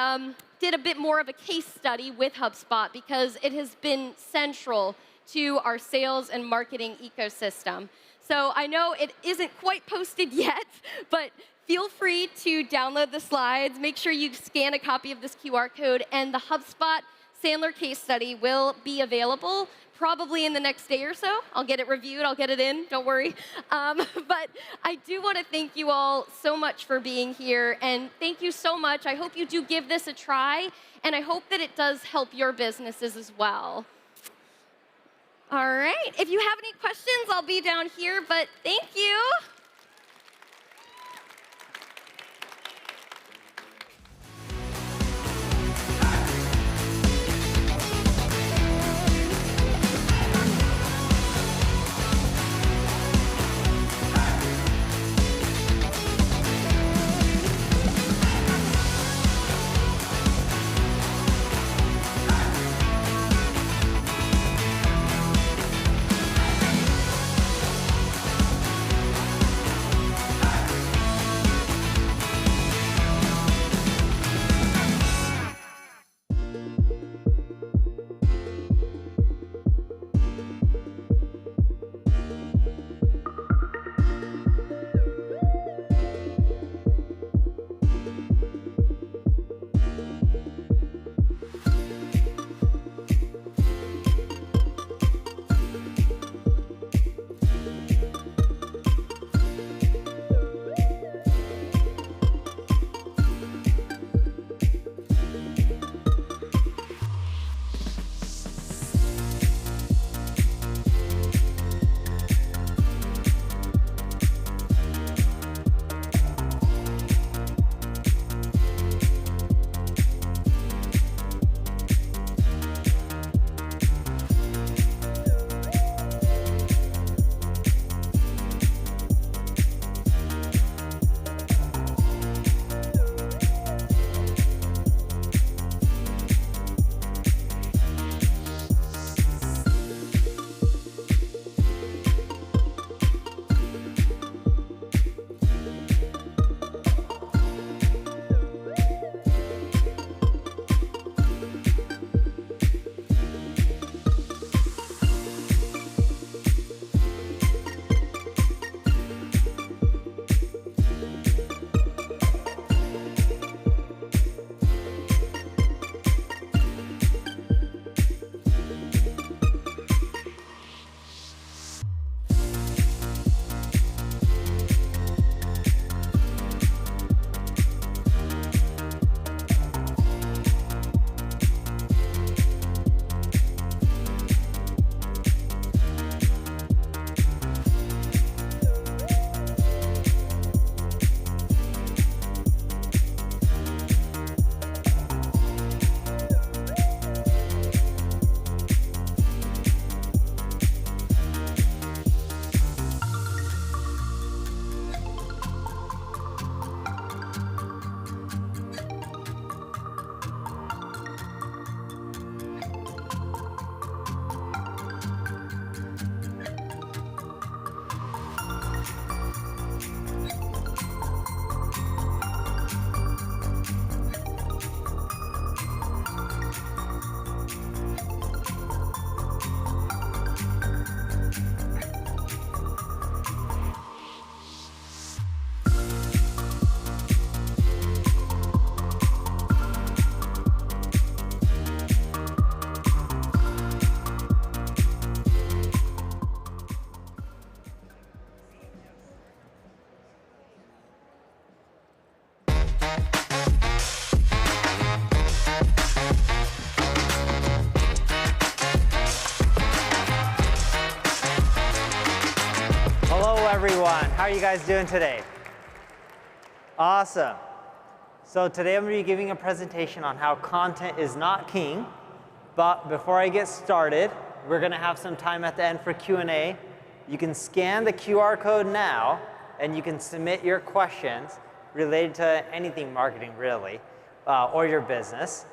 did a bit more of a case study with HubSpot because it has been central to our sales and marketing ecosystem. So I know it isn't quite posted yet, but feel free to download the slides. Make sure you scan a copy of this QR code, and the HubSpot Sandler case study will be available probably in the next day or so. I'll get it reviewed, I'll get it in, don't worry. But I do want to thank you all so much for being here, and thank you so much. I hope you do give this a try, and I hope that it does help your businesses as well. All right, if you have any questions, I'll be down here, but thank you. everyone. How are you guys doing today? Awesome. So today I'm going to be giving a presentation on how content is not king. But before I get started, we're going to have some time at the end for Q&A. You can scan the QR code now, and you can submit your questions related to anything marketing, really, or your business.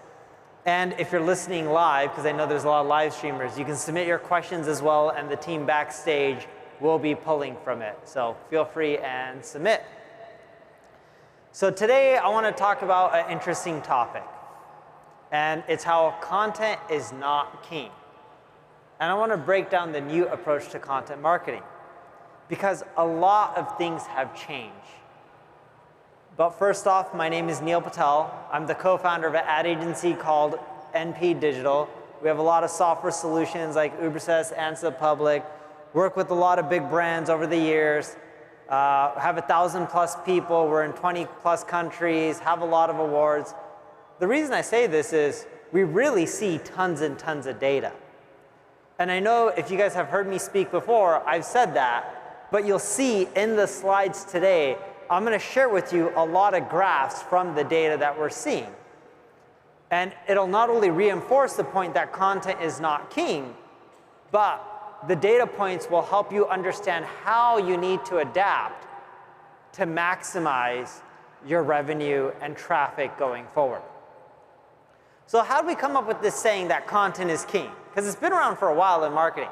And if you're listening live, because I know there's a lot of live streamers, you can submit your questions as well, and the team backstage will be pulling from it. So feel free and submit. So today I want to talk about an interesting topic, and it's how content is not king. And I want to break down the new approach to content marketing, because a lot of things have changed. But first off, my name is Neil Patel. I'm the co-founder of an ad agency called NP Digital. We have a lot of software solutions like Ubersuggest, Answer the Public, work with a lot of big brands over the years, have 1,000+ people, we're in 20+ countries, have a lot of awards. The reason I say this is we really see tons and tons of data. And I know if you guys have heard me speak before, I've said that, but you'll see in the slides today, I'm going to share with you a lot of graphs from the data that we're seeing. And it'll not only reinforce the point that content is not king, but the data points will help you understand how you need to adapt to maximize your revenue and traffic going forward. So how did we come up with this saying that content is king? Because it's been around for a while in marketing.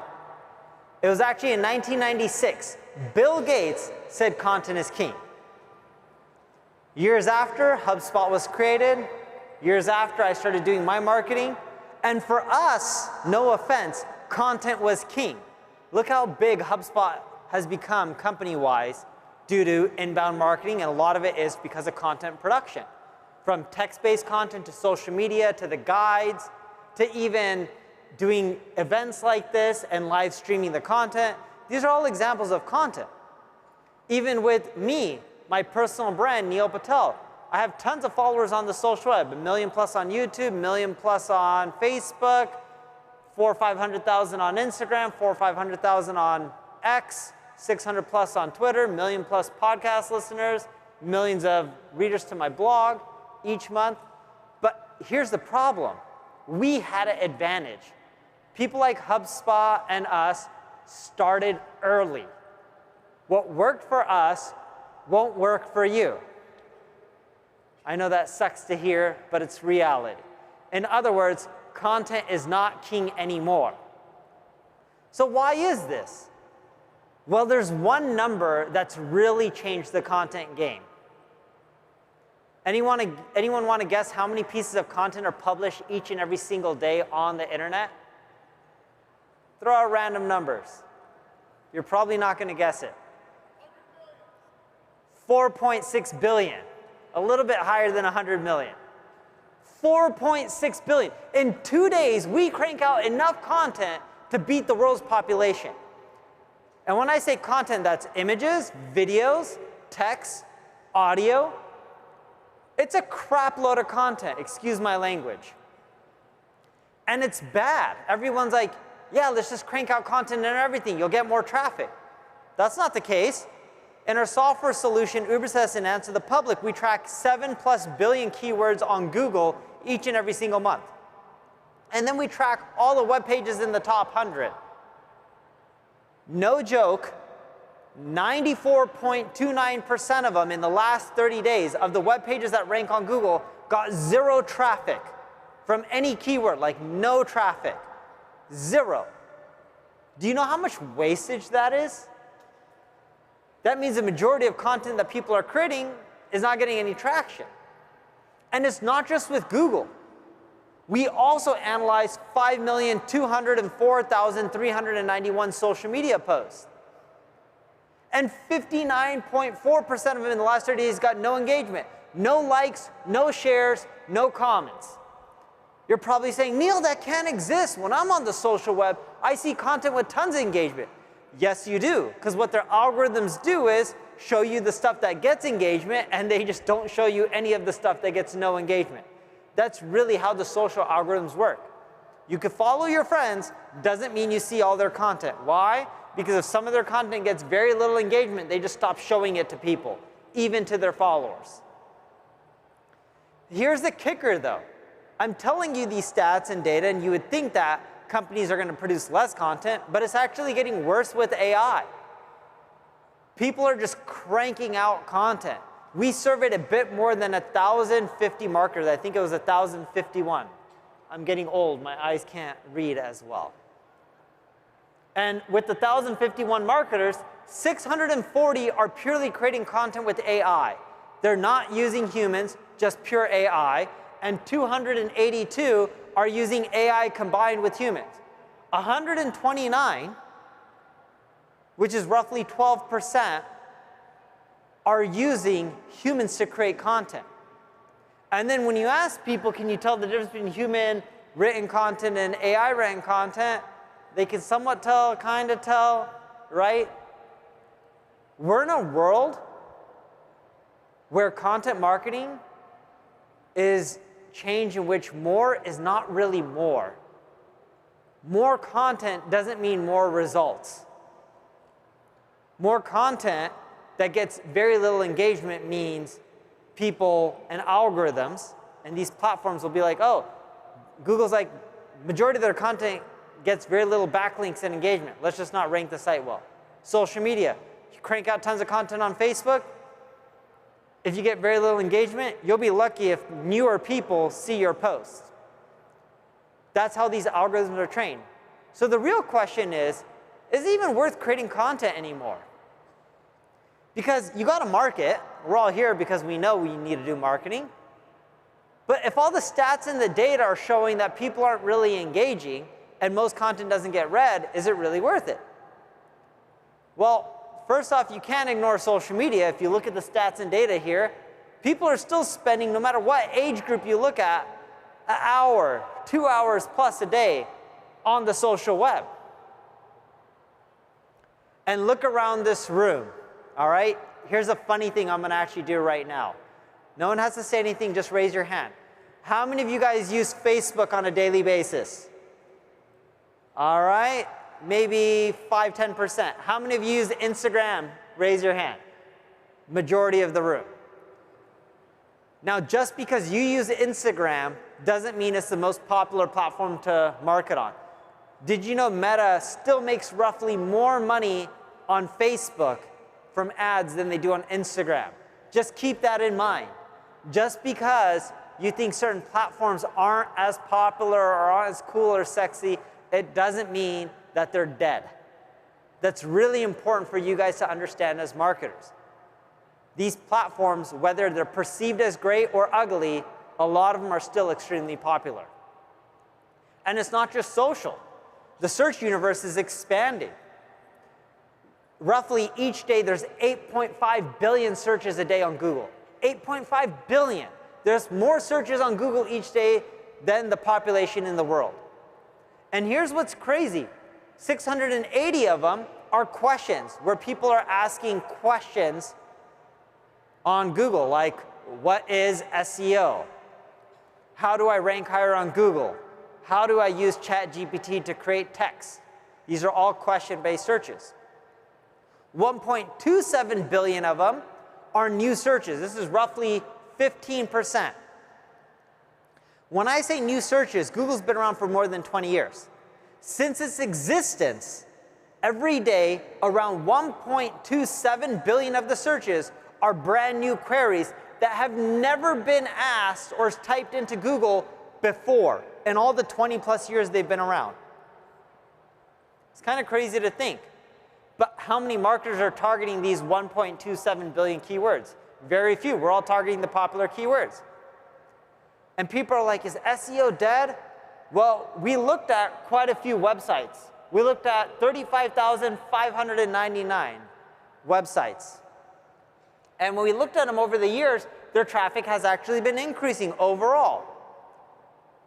It was actually in 1996. Bill Gates said content is king. Years after, HubSpot was created. Years after, I started doing my marketing. And for us, no offense, content was king. Look how big HubSpot has become company-wise due to inbound marketing, and a lot of it is because of content production. From text-based content to social media to the guides to even doing events like this and live streaming the content. These are all examples of content. Even with me, my personal brand, Neil Patel, I have tons of followers on the social web, 1 million+ on YouTube, 1 million+ on Facebook, 400,000 or 500,000 on Instagram, 400,000 or 500,000 on X, 600+ on Twitter, 1 million+ podcast listeners, millions of readers to my blog each month. But here's the problem. We had an advantage. People like HubSpot and us started early. What worked for us won't work for you. I know that sucks to hear, but it's reality. In other words, content is not king anymore. So why is this? Well, there's one number that's really changed the content game. Anyone want to guess how many pieces of content are published each and every single day on the internet? Throw out random numbers. You're probably not going to guess it. 4.6 billion. A little bit higher than 100 million. 4.6 billion. In 2 days, we crank out enough content to beat the world's population. And when I say content, that's images, videos, text, audio. It's a crap load of content, excuse my language. And it's bad. Everyone's like, yeah, let's just crank out content and everything. You'll get more traffic. That's not the case. In our software solution, Ubersuggest and Answer the Public, we track 7+ billion keywords on Google each and every single month. And then we track all the web pages in the top 100. No joke, 94.29% of them in the last 30 days of the web pages that rank on Google got 0 traffic from any keyword, like no traffic. 0. Do you know how much wastage that is? That means the majority of content that people are creating is not getting any traction. And it's not just with Google. We also analyzed 5,204,391 social media posts. And 59.4% of them in the last 30 days got no engagement. No likes, no shares, no comments. You're probably saying, Neil, that can't exist. When I'm on the social web, I see content with tons of engagement. Yes, you do, because what their algorithms do is show you the stuff that gets engagement, and they just don't show you any of the stuff that gets no engagement. That's really how the social algorithms work. You can follow your friends, doesn't mean you see all their content. Why? because if some of their content gets very little engagement, they just stop showing it to people, even to their followers. Here's the kicker, though. I'm telling you these stats and data, and you would think that companies are going to produce less content, but it's actually getting worse with AI. People are just cranking out content. We surveyed a bit more than 1,050 marketers. I think it was 1,051. I'm getting old. My eyes can't read as well. And with the 1,051 marketers, 640 are purely creating content with AI. They're not using humans, just pure AI. And 282 are using AI combined with humans. 129, which is roughly 12%, are using humans to create content. And then when you ask people, can you tell the difference between human written content and AI written content, they can somewhat tell, kind of tell, right? We're in a world where content marketing is change in which more is not really more. More content doesn't mean more results. More content that gets very little engagement means people and algorithms, and these platforms will be like, oh, Google's like, majority of their content gets very little backlinks and engagement. Let's just not rank the site well. Social media, you crank out tons of content on Facebook. If you get very little engagement, you'll be lucky if newer people see your post. That's how these algorithms are trained. So the real question is it even worth creating content anymore? Because you got to market. We're all here because we know we need to do marketing. But if all the stats and the data are showing that people aren't really engaging and most content doesn't get read, is it really worth it? Well, first off, you can't ignore social media. If you look at the stats and data here, people are still spending, no matter what age group you look at, an hour, 2 hours plus a day on the social web. And look around this room. All right, here's a funny thing I'm going to actually do right now. No one has to say anything, just raise your hand. How many of you guys use Facebook on a daily basis? All right, maybe 5, 10%. How many of you use Instagram? Raise your hand. Majority of the room. Now, just because you use Instagram doesn't mean it's the most popular platform to market on. Did you know Meta still makes roughly more money on Facebook from ads than they do on Instagram? Just keep that in mind. Just because you think certain platforms aren't as popular or aren't as cool or sexy, it doesn't mean that they're dead. That's really important for you guys to understand as marketers. These platforms, whether they're perceived as great or ugly, a lot of them are still extremely popular. And it's not just social. The search universe is expanding. Roughly each day, there's 8.5 billion searches a day on Google. 8.5 billion. There's more searches on Google each day than the population in the world. And here's what's crazy. 680 of them are questions, where people are asking questions on Google, like, what is SEO? How do I rank higher on Google? How do I use ChatGPT to create text? These are all question-based searches. 1.27 billion of them are new searches. This is roughly 15%. When I say new searches, Google's been around for more than 20 years. Since its existence, every day, around 1.27 billion of the searches are brand new queries that have never been asked or typed into Google before in all the 20+ years they've been around. It's kind of crazy to think. But how many marketers are targeting these 1.27 billion keywords? Very few. We're all targeting the popular keywords. And people are like, is SEO dead? Well, we looked at quite a few websites. We looked at 35,599 websites. And when we looked at them over the years, their traffic has actually been increasing overall.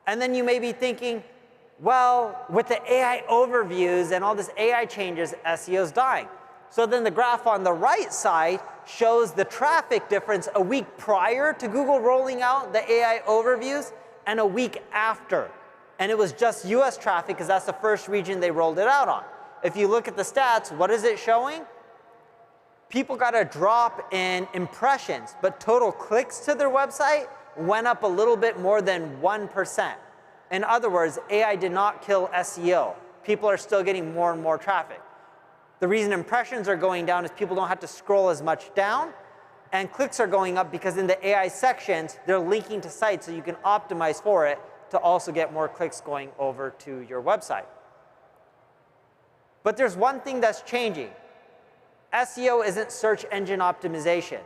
And then you may be thinking, well, with the AI overviews and all this AI changes, SEO's dying. So then the graph on the right side shows the traffic difference a week prior to Google rolling out the AI overviews and a week after. And it was just US traffic because that's the first region they rolled it out on. if you look at the stats, what is it showing? People got a drop in impressions, but total clicks to their website went up a little bit more than 1%. In other words, AI did not kill SEO. People are still getting more and more traffic. The reason impressions are going down is people don't have to scroll as much down, and clicks are going up because in the AI sections, they're linking to sites so you can optimize for it to also get more clicks going over to your website. But there's one thing that's changing. SEO isn't search engine optimization.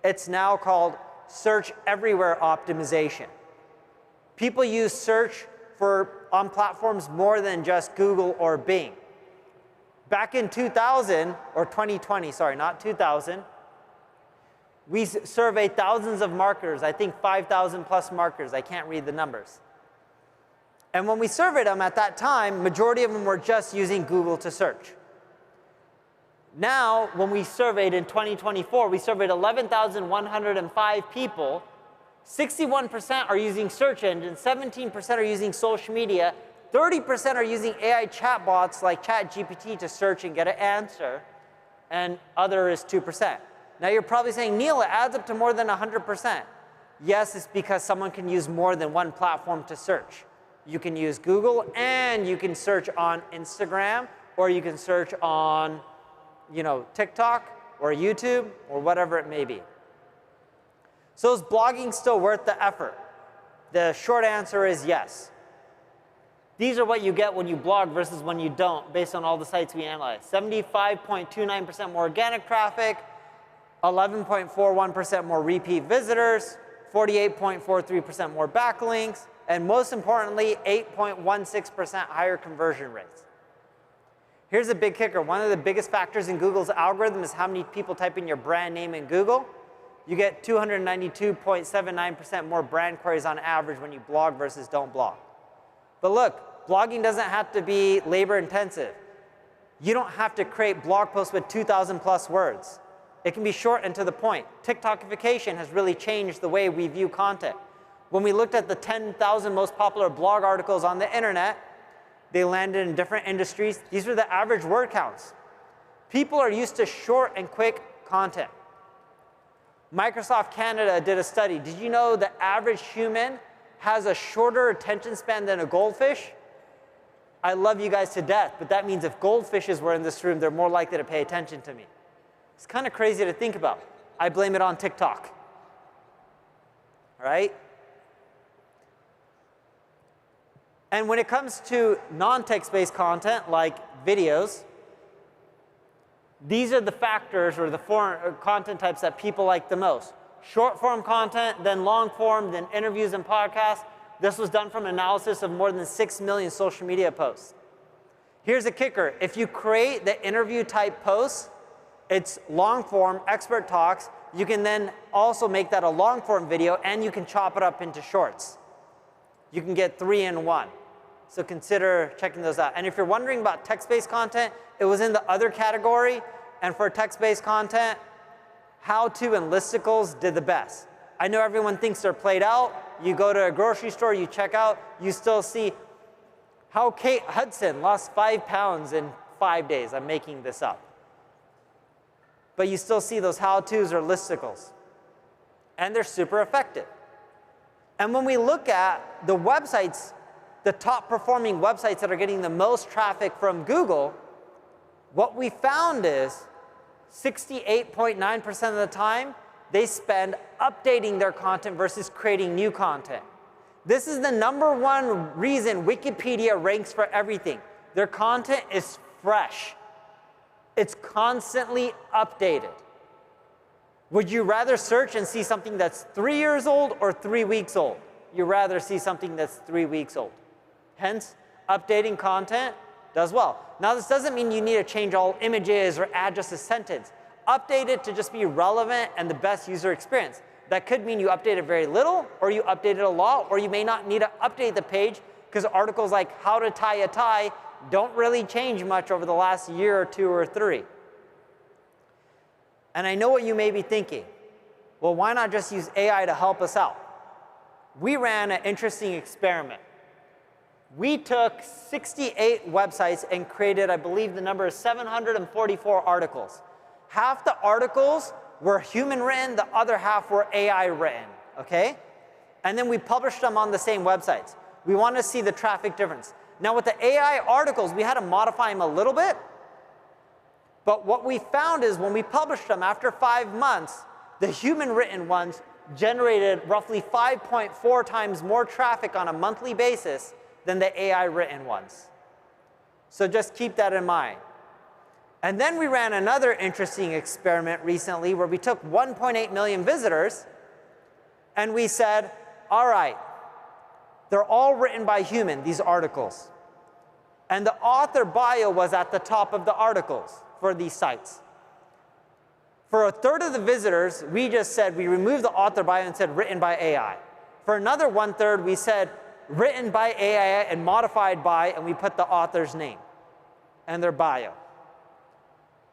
It's now called search everywhere optimization. People use search on platforms more than just Google or Bing. Back in 2000, or 2020, sorry, not 2000, we surveyed thousands of marketers, I think 5,000 plus marketers. I can't read the numbers. And when we surveyed them at that time, majority of them were just using Google to search. Now, when we surveyed in 2024, we surveyed 11,105 people. 61% are using search engines, 17% are using social media, 30% are using AI chatbots like ChatGPT to search and get an answer, and other is 2%. Now you're probably saying, Neil, it adds up to more than 100%. Yes, it's because someone can use more than one platform to search. You can use Google, and you can search on Instagram, or you can search on TikTok, or YouTube, or whatever it may be. So is blogging still worth the effort? The short answer is yes. These are what you get when you blog versus when you don't, based on all the sites we analyzed. 75.29% more organic traffic, 11.41% more repeat visitors, 48.43% more backlinks, and most importantly, 8.16% higher conversion rates. Here's a big kicker. One of the biggest factors in Google's algorithm is how many people type in your brand name in Google. You get 292.79% more brand queries on average when you blog versus don't blog. But look, blogging doesn't have to be labor intensive. You don't have to create blog posts with 2,000 plus words. It can be short and to the point. TikTokification has really changed the way we view content. When we looked at the 10,000 most popular blog articles on the internet, they landed in different industries. These are the average word counts. People are used to short and quick content. Microsoft Canada did a study. Did you know the average human has a shorter attention span than a goldfish? I love you guys to death, but that means if goldfishes were in this room, they're more likely to pay attention to me. It's kind of crazy to think about. I blame it on TikTok. All right? And when it comes to non-text-based content, like videos, these are the factors or the content types that people like the most. Short-form content, then long-form, then interviews and podcasts. This was done from analysis of more than 6 million social media posts. Here's a kicker. If you create the interview-type posts, it's long-form, expert talks. You can then also make that a long-form video, and you can chop it up into shorts. You can get 3 in 1. So consider checking those out. And if you're wondering about text-based content, it was in the other category. And for text-based content, how-to and listicles did the best. I know everyone thinks they're played out. You go to a grocery store, you check out, you still see how Kate Hudson lost 5 pounds in 5 days. I'm making this up. But you still see those how-tos or listicles. And they're super effective. And when we look at the websites, the top performing websites that are getting the most traffic from Google, what we found is 68.9% of the time, they spend updating their content versus creating new content. This is the #1 reason Wikipedia ranks for everything. Their content is fresh. It's constantly updated. Would you rather search and see something that's 3 years old or 3 weeks old? You'd rather see something that's 3 weeks old. Hence, updating content does well. Now, this doesn't mean you need to change all images or add just a sentence. Update it to just be relevant and the best user experience. That could mean you update it very little, or you update it a lot, or you may not need to update the page because articles like how to tie a tie don't really change much over the last year or 2 or 3. And I know what you may be thinking. Well, why not just use AI to help us out? We ran an interesting experiment. We took 68 websites and created, I believe the number is 744 articles. Half the articles were human written, the other half were AI written, okay? And then we published them on the same websites. We want to see the traffic difference. Now with the AI articles, we had to modify them a little bit. But what we found is when we published them after 5 months, the human written ones generated roughly 5.4 times more traffic on a monthly basis than the AI written ones. So just keep that in mind. And then we ran another interesting experiment recently where we took 1.8 million visitors and we said, all right, they're all written by human, these articles. And the author bio was at the top of the articles for these sites. For a third of the visitors, we just said, we removed the author bio and said written by AI. For another 1/3, we said written by AI and modified by, and we put the author's name and their bio.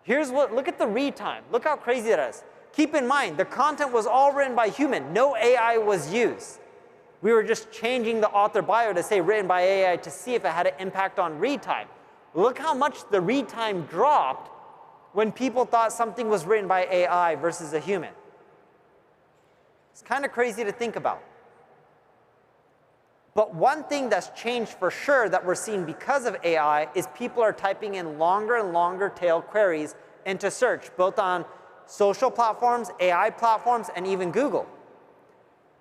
Here's what, look at the read time. Look how crazy that is. Keep in mind, the content was all written by human. No AI was used. We were just changing the author bio to say written by AI to see if it had an impact on read time. Look how much the read time dropped when people thought something was written by AI versus a human. It's kind of crazy to think about. But one thing that's changed for sure that we're seeing because of AI is people are typing in longer and longer tail queries into search, both on social platforms, AI platforms, and even Google.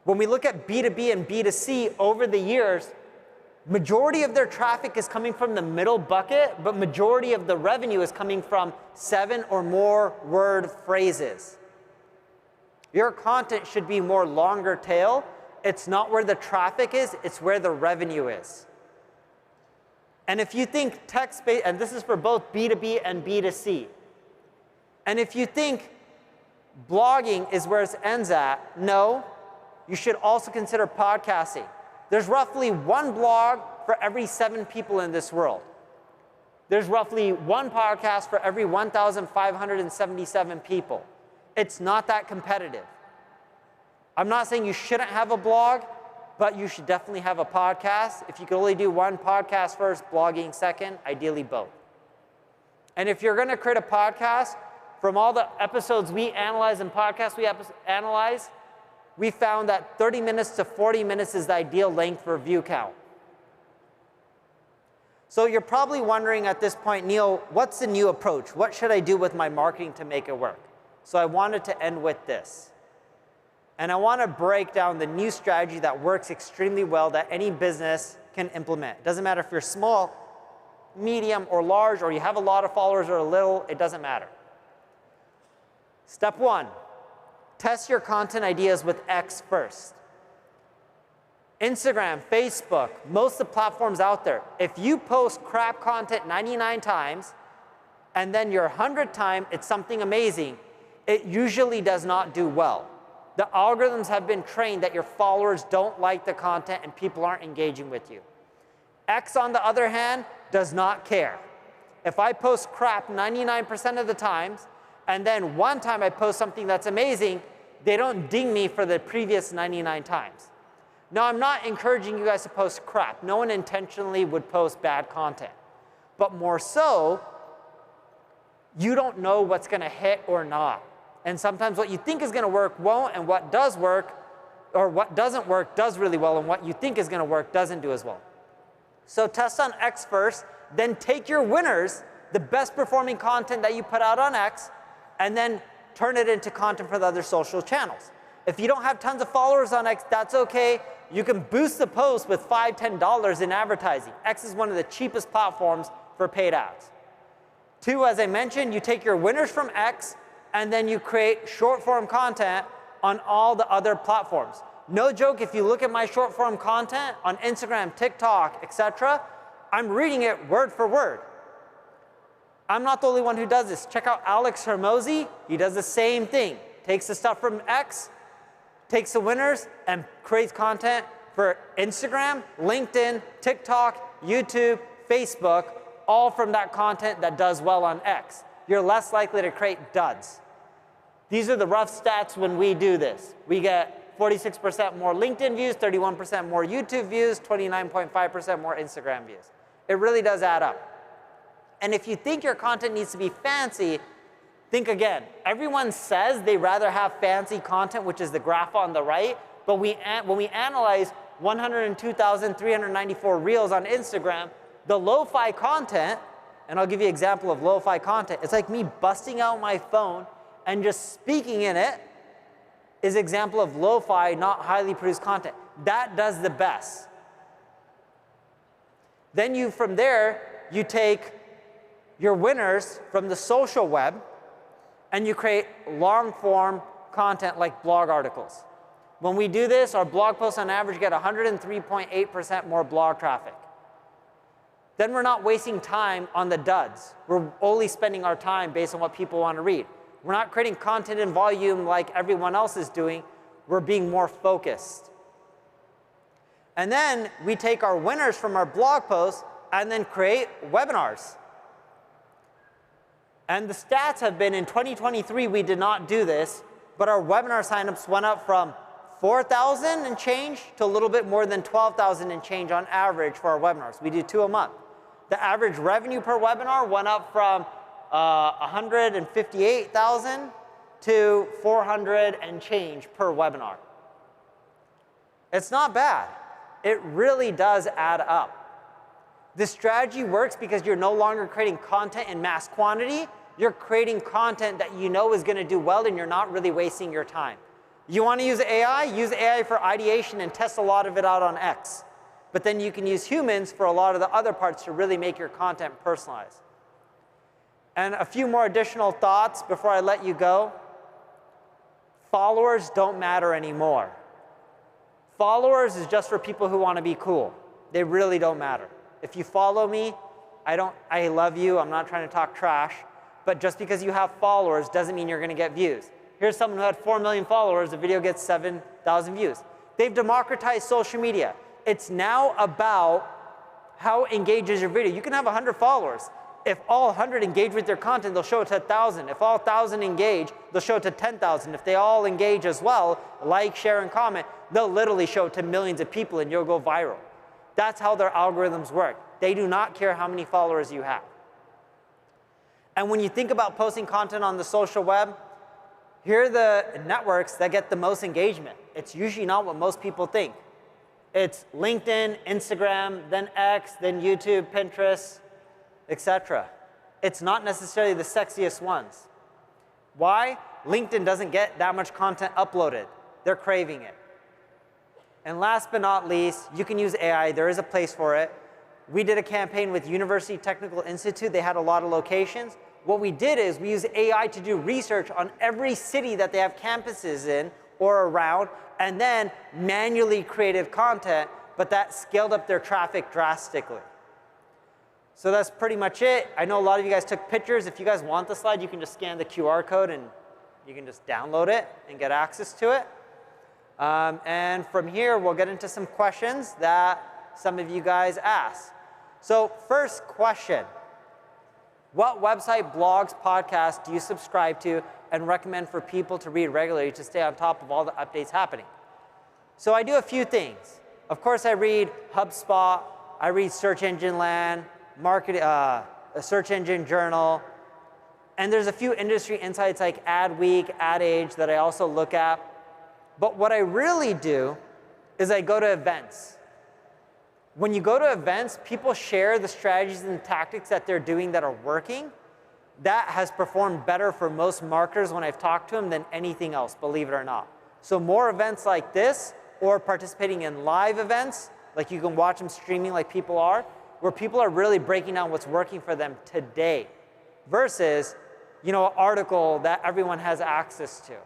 When we look at B2B and B2C over the years, majority of their traffic is coming from the middle bucket, but majority of the revenue is coming from 7 or more word phrases. Your content should be more longer tail. It's not where the traffic is, it's where the revenue is. And if you think text-based, and this is for both B2B and B2C, and if you think blogging is where it ends at, no, you should also consider podcasting. There's roughly 1 blog for every 7 people in this world. There's roughly 1 podcast for every 1,577 people. It's not that competitive. I'm not saying you shouldn't have a blog, but you should definitely have a podcast. If you could only do 1 podcast first, blogging second, ideally both. And if you're going to create a podcast, from all the episodes we analyze and podcasts we analyze, we found that 30 minutes to 40 minutes is the ideal length for view count. So you're probably wondering at this point, Neil, what's the new approach? What should I do with my marketing to make it work? So I wanted to end with this. And I want to break down the new strategy that works extremely well that any business can implement. It doesn't matter if you're small, medium, or large, or you have a lot of followers or a little, it doesn't matter. Step 1, test your content ideas with X first. Instagram, Facebook, most of the platforms out there, if you post crap content 99 times, and then your 100th time it's something amazing, it usually does not do well. The algorithms have been trained that your followers don't like the content and people aren't engaging with you. X, on the other hand, does not care. If I post crap 99% of the times, and then one time I post something that's amazing, they don't ding me for the previous 99 times. Now, I'm not encouraging you guys to post crap. No one intentionally would post bad content. But more so, you don't know what's going to hit or not. And sometimes what you think is going to work won't, and what does work, or what doesn't work does really well, and what you think is going to work doesn't do as well. So test on X first, then take your winners, the best performing content that you put out on X, and then turn it into content for the other social channels. If you don't have tons of followers on X, that's okay. You can boost the post with $5, $10 in advertising. X is one of the cheapest platforms for paid ads. 2, as I mentioned, you take your winners from X, and then you create short-form content on all the other platforms. No joke, if you look at my short-form content on Instagram, TikTok, etc., I'm reading it word for word. I'm not the only one who does this. Check out Alex Hermosi. He does the same thing. Takes the stuff from X, takes the winners, and creates content for Instagram, LinkedIn, TikTok, YouTube, Facebook, all from that content that does well on X. You're less likely to create duds. These are the rough stats when we do this. We get 46% more LinkedIn views, 31% more YouTube views, 29.5% more Instagram views. It really does add up. And if you think your content needs to be fancy, think again. Everyone says they rather have fancy content, which is the graph on the right, but when we analyze 102,394 reels on Instagram, the lo-fi content, and I'll give you an example of lo-fi content, it's like me busting out my phone and just speaking in it is an example of lo-fi, not highly produced content. That does the best. Then from there, you take your winners from the social web and you create long-form content like blog articles. When we do this, our blog posts on average get 103.8% more blog traffic. Then we're not wasting time on the duds. We're only spending our time based on what people want to read. We're not creating content in volume like everyone else is doing. We're being more focused. And then we take our winners from our blog posts and then create webinars. And the stats have been in 2023, we did not do this, but our webinar signups went up from 4,000 and change to a little bit more than 12,000 and change on average for our webinars. We do 2 a month. The average revenue per webinar went up from 158,000 to 400 and change per webinar. It's not bad. It really does add up. This strategy works because you're no longer creating content in mass quantity. You're creating content that you know is going to do well, and you're not really wasting your time. You want to use AI? Use AI for ideation and test a lot of it out on X. But then you can use humans for a lot of the other parts to really make your content personalized. And a few more additional thoughts before I let you go. Followers don't matter anymore. Followers is just for people who want to be cool. They really don't matter. If you follow me, I love you. I'm not trying to talk trash. But just because you have followers doesn't mean you're going to get views. Here's someone who had 4 million followers. The video gets 7,000 views. They've democratized social media. It's now about how engages your video. You can have 100 followers. If all 100 engage with your content, they'll show it to 1,000. If all 1,000 engage, they'll show it to 10,000. If they all engage as well, like, share, and comment, they'll literally show it to millions of people and you'll go viral. That's how their algorithms work. They do not care how many followers you have. And when you think about posting content on the social web, here are the networks that get the most engagement. It's usually not what most people think. It's LinkedIn, Instagram, then X, then YouTube, Pinterest, etc. It's not necessarily the sexiest ones. Why? LinkedIn doesn't get that much content uploaded. They're craving it. And last but not least, you can use AI. There is a place for it. We did a campaign with University Technical Institute. They had a lot of locations. What we did is we used AI to do research on every city that they have campuses in or around, and then manually created content, but that scaled up their traffic drastically. So that's pretty much it. I know a lot of you guys took pictures. If you guys want the slide, you can just scan the QR code and you can just download it and get access to it. And from here, we'll get into some questions that some of you guys asked. So first question. What website, blogs, podcasts do you subscribe to and recommend for people to read regularly to stay on top of all the updates happening? So I do a few things. Of course, I read HubSpot. I read Search Engine Land, a Search Engine Journal. And there's a few industry insights like Adweek, Ad Age that I also look at. But what I really do is I go to events. When you go to events, people share the strategies and tactics that they're doing that are working. That has performed better for most marketers when I've talked to them than anything else, believe it or not. So more events like this, or participating in live events, like you can watch them streaming like people are, where people are really breaking down what's working for them today, versus an article that everyone has access to.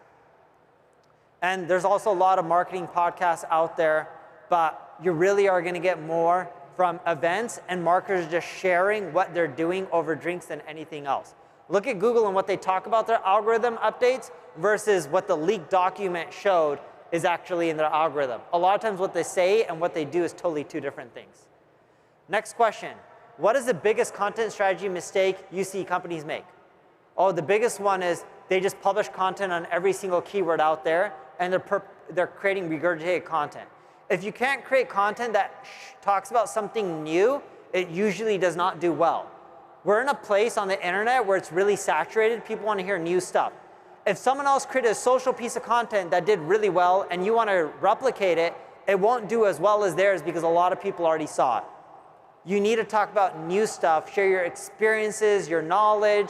And there's also a lot of marketing podcasts out there, but you really are going to get more from events and marketers just sharing what they're doing over drinks than anything else. Look at Google and what they talk about their algorithm updates versus what the leaked document showed is actually in their algorithm. A lot of times what they say and what they do is totally two different things. Next question. What is the biggest content strategy mistake you see companies make? Oh, the biggest one is they just publish content on every single keyword out there, and they're creating regurgitated content. If you can't create content that talks about something new, it usually does not do well. We're in a place on the internet where it's really saturated. People want to hear new stuff. If someone else created a social piece of content that did really well and you want to replicate it, it won't do as well as theirs because a lot of people already saw it. You need to talk about new stuff, share your experiences, your knowledge,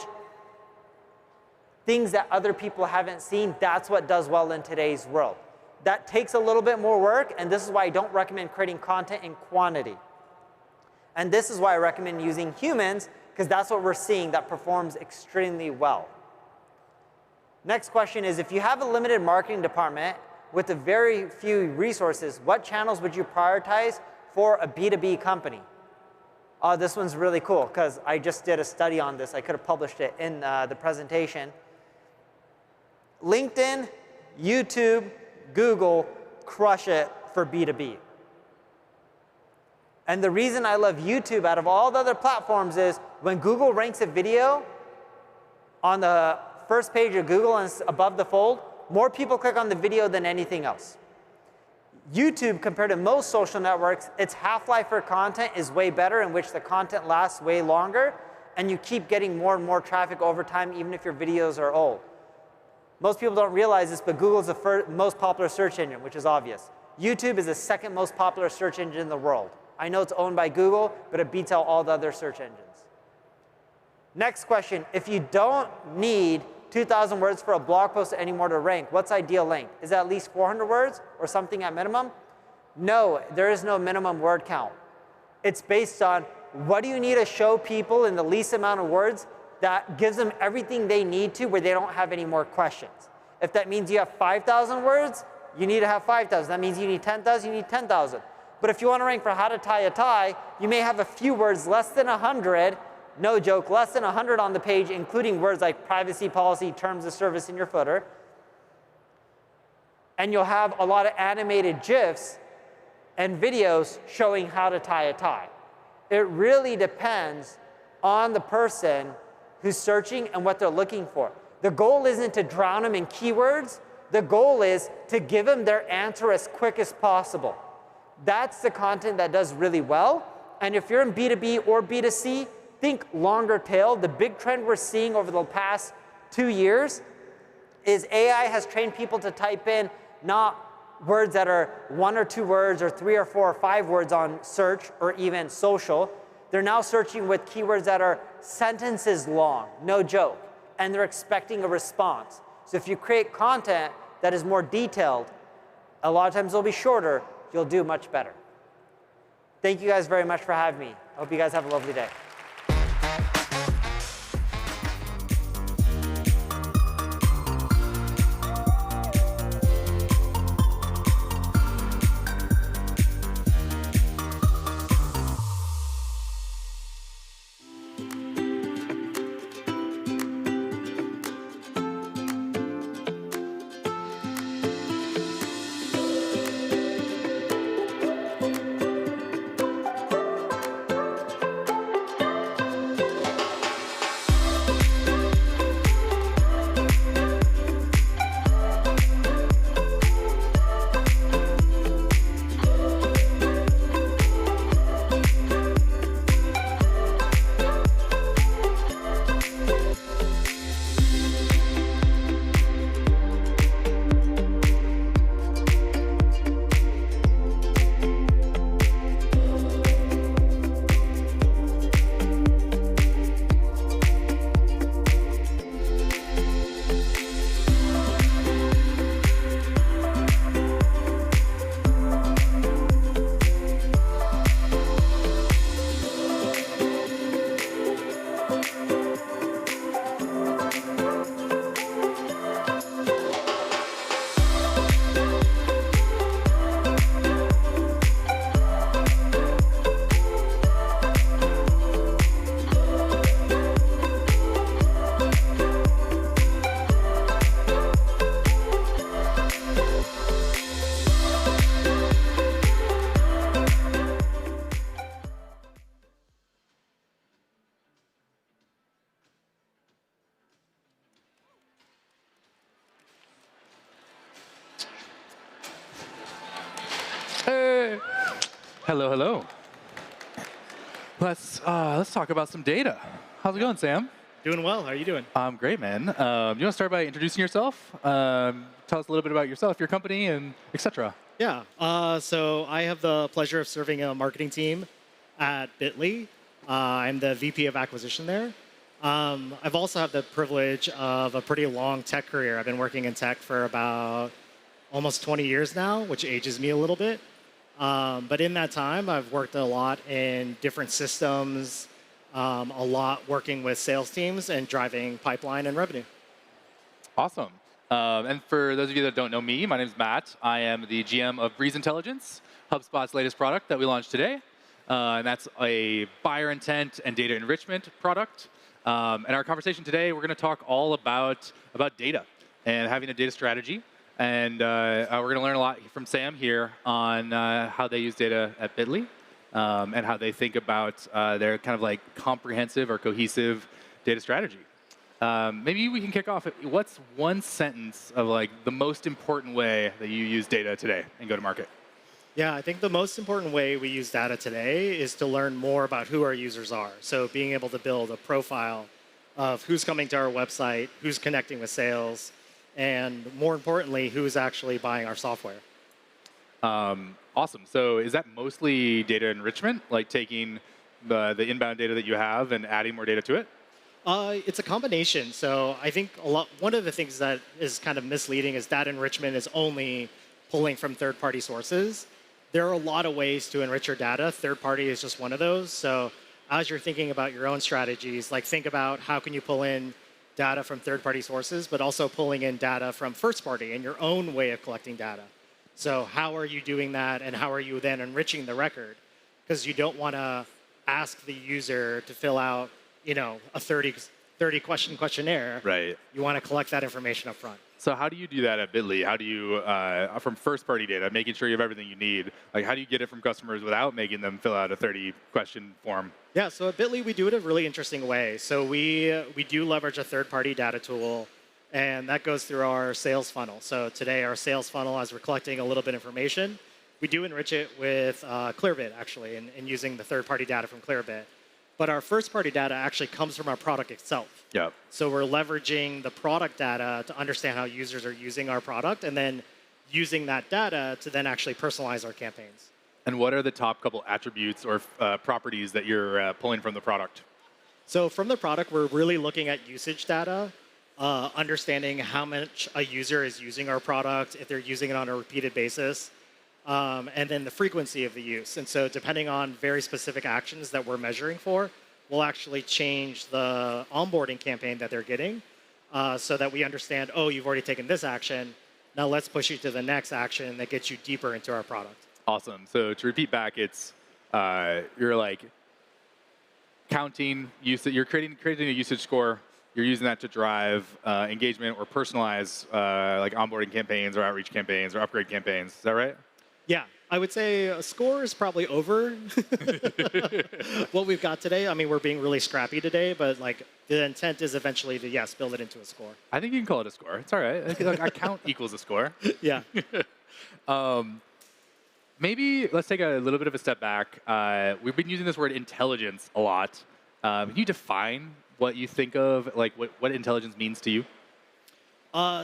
things that other people haven't seen. That's what does well in today's world. That takes a little bit more work, and this is why I don't recommend creating content in quantity. And this is why I recommend using humans, because that's what we're seeing that performs extremely well. Next question is, if you have a limited marketing department with a very few resources, what channels would you prioritize for a B2B company? This one's really cool, because I just did a study on this. I could have published it in the presentation. LinkedIn, YouTube, Google crush it for B2B. And the reason I love YouTube out of all the other platforms is when Google ranks a video on the first page of Google and it's above the fold, more people click on the video than anything else. YouTube, compared to most social networks, its half-life for content is way better, in which the content lasts way longer, and you keep getting more and more traffic over time, even if your videos are old. Most people don't realize this, but Google is the most popular search engine, which is obvious. YouTube is the second most popular search engine in the world. I know it's owned by Google, but it beats out all the other search engines. Next question, if you don't need 2,000 words for a blog post anymore to rank, what's ideal length? Is it at least 400 words or something at minimum? No, there is no minimum word count. It's based on what do you need to show people in the least amount of words that gives them everything they need to where they don't have any more questions. If that means you have 5,000 words, you need to have 5,000. That means you need 10,000, you need 10,000. But if you want to rank for how to tie a tie, you may have a few words less than 100, no joke, less than 100 on the page, including words like privacy policy, terms of service in your footer. And you'll have a lot of animated GIFs and videos showing how to tie a tie. It really depends on the person who's searching and what they're looking for. The goal isn't to drown them in keywords. The goal is to give them their answer as quick as possible. That's the content that does really well. And if you're in B2B or B2C, think longer tail. The big trend we're seeing over the past 2 years is AI has trained people to type in not words that are 1 or 2 words or 3 or 4 or 5 words on search or even social. They're now searching with keywords that are sentences long, no joke, and they're expecting a response. So if you create content that is more detailed, a lot of times it'll be shorter, you'll do much better. Thank you guys very much for having me. I hope you guys have a lovely day. Hello, hello. Let's talk about some data. How's it going, Sam? Doing well. How are you doing? I'm great, man. You want to start by introducing yourself? Tell us a little bit about yourself, your company, and etc. Yeah. So I have the pleasure of serving a marketing team at Bitly. I'm the VP of acquisition there. I've also had the privilege of a pretty long tech career. I've been working in tech for about almost 20 years now, which ages me a little bit. But in that time, I've worked a lot in different systems, a lot working with sales teams and driving pipeline and revenue. Awesome. And for those of you that don't know me, my name is Matt. I am the GM of Breeze Intelligence, HubSpot's latest product that we launched today. And that's a buyer intent and data enrichment product. And our conversation today, we're going to talk all about data and having a data strategy. And we're going to learn a lot from Sam here on how they use data at Bitly and how they think about their kind of like comprehensive or cohesive data strategy. Maybe we can kick off. What's one sentence of like the most important way that you use data today and go to market? Yeah, I think the most important way we use data today is to learn more about who our users are. So being able to build a profile of who's coming to our website, who's connecting with sales, and more importantly, who's actually buying our software. Awesome. So is that mostly data enrichment, like taking the inbound data that you have and adding more data to it? It's a combination. So I think one of the things that is kind of misleading is data enrichment is only pulling from third-party sources. There are a lot of ways to enrich your data. Third-party is just one of those. So as you're thinking about your own strategies, like think about how can you pull in data from third-party sources, but also pulling in data from first-party and your own way of collecting data. So how are you doing that, and how are you then enriching the record? Because you don't want to ask the user to fill out, a 30-question questionnaire. Right. You want to collect that information up front. So how do you do that at Bitly? How do you, from first-party data, making sure you have everything you need, like how do you get it from customers without making them fill out a 30-question form? Yeah, so at Bitly, we do it a really interesting way. So we do leverage a third-party data tool, and that goes through our sales funnel. So today, our sales funnel, as we're collecting a little bit of information, we do enrich it with Clearbit, actually, and using the third-party data from Clearbit. But our first-party data actually comes from our product itself. Yep. So we're leveraging the product data to understand how users are using our product, and then using that data to then actually personalize our campaigns. And what are the top couple attributes or properties that you're pulling from the product? So from the product, we're really looking at usage data, understanding how much a user is using our product, if they're using it on a repeated basis, and then the frequency of the use. And so depending on very specific actions that we're measuring for, we'll actually change the onboarding campaign that they're getting so that we understand, oh, you've already taken this action. Now let's push you to the next action that gets you deeper into our product. Awesome. So to repeat back, it's you're like counting usage. You're creating a usage score. You're using that to drive engagement or personalize like onboarding campaigns or outreach campaigns or upgrade campaigns. Is that right? Yeah, I would say a score is probably over what we've got today. I mean, we're being really scrappy today, but like the intent is eventually to, yes, build it into a score. I think you can call it a score. It's all right. A count equals a score. Yeah. Maybe let's take a little bit of a step back. We've been using this word intelligence a lot. Can you define what you think of, like what intelligence means to you?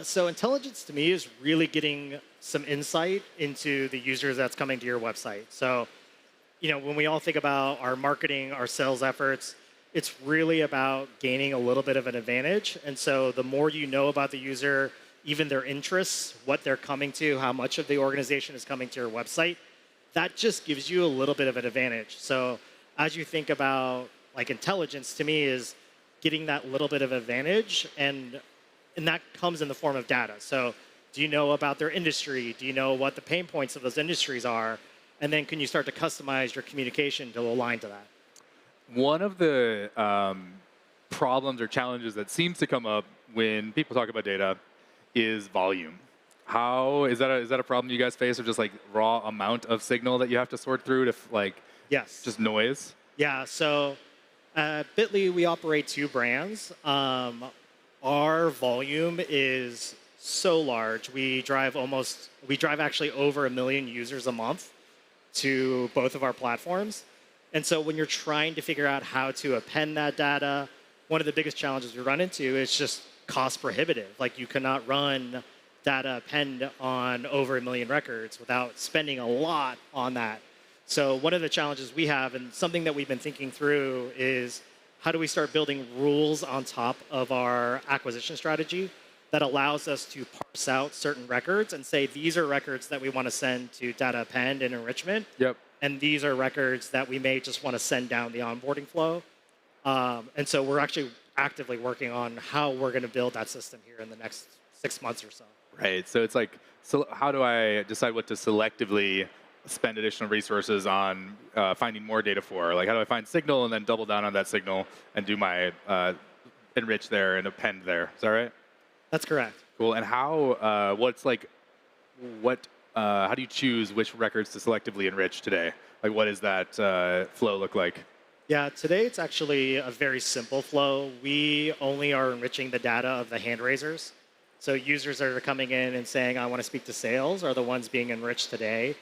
So intelligence to me is really getting some insight into the users that's coming to your website. So, when we all think about our marketing, our sales efforts, it's really about gaining a little bit of an advantage. And so the more you know about the user, even their interests, what they're coming to, how much of the organization is coming to your website, that just gives you a little bit of an advantage. So as you think about like intelligence, to me is getting that little bit of advantage, and that comes in the form of data. So do you know about their industry? Do you know what the pain points of those industries are? And then can you start to customize your communication to align to that? One of the problems or challenges that seems to come up when people talk about data is volume. How is that a problem you guys face, of just like raw amount of signal that you have to sort through to like yes, just noise? Yeah. So at Bitly, we operate two brands. Our volume is so large. We drive actually over 1 million users a month. to both of our platforms. And so when you're trying to figure out how to append that data, one of the biggest challenges we run into is just cost prohibitive. Like you cannot run data append on over 1 million records without spending a lot on that. So one of the challenges we have, and something that we've been thinking through, is how do we start building rules on top of our acquisition strategy that allows us to parse out certain records and say, these are records that we want to send to data append and enrichment. Yep. And these are records that we may just want to send down the onboarding flow. And so we're actually actively working on how we're going to build that system here in the next 6 months or so. Right. So it's like, so how do I decide what to selectively spend additional resources on finding more data for? Like, how do I find signal and then double down on that signal and do my enrich there and append there? Is that right? That's correct. Cool. And how? How do you choose which records to selectively enrich today? Like, what does that flow look like? Yeah, today it's actually a very simple flow. We only are enriching the data of the hand raisers. So users that are coming in and saying, I want to speak to sales, are the ones being enriched today.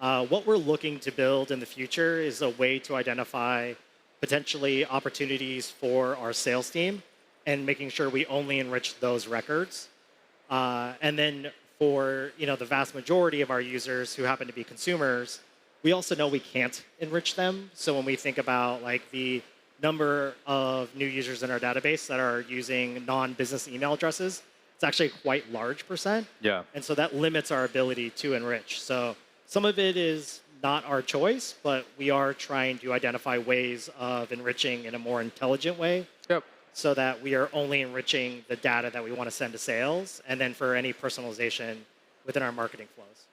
What we're looking to build in the future is a way to identify potentially opportunities for our sales team and making sure we only enrich those records. And then for the vast majority of our users who happen to be consumers, we also know we can't enrich them. So when we think about like the number of new users in our database that are using non-business email addresses, it's actually a quite large percent. Yeah. And so that limits our ability to enrich. So some of it is not our choice, but we are trying to identify ways of enriching in a more intelligent way. Yep. So that we are only enriching the data that we want to send to sales, and then for any personalization within our marketing flows.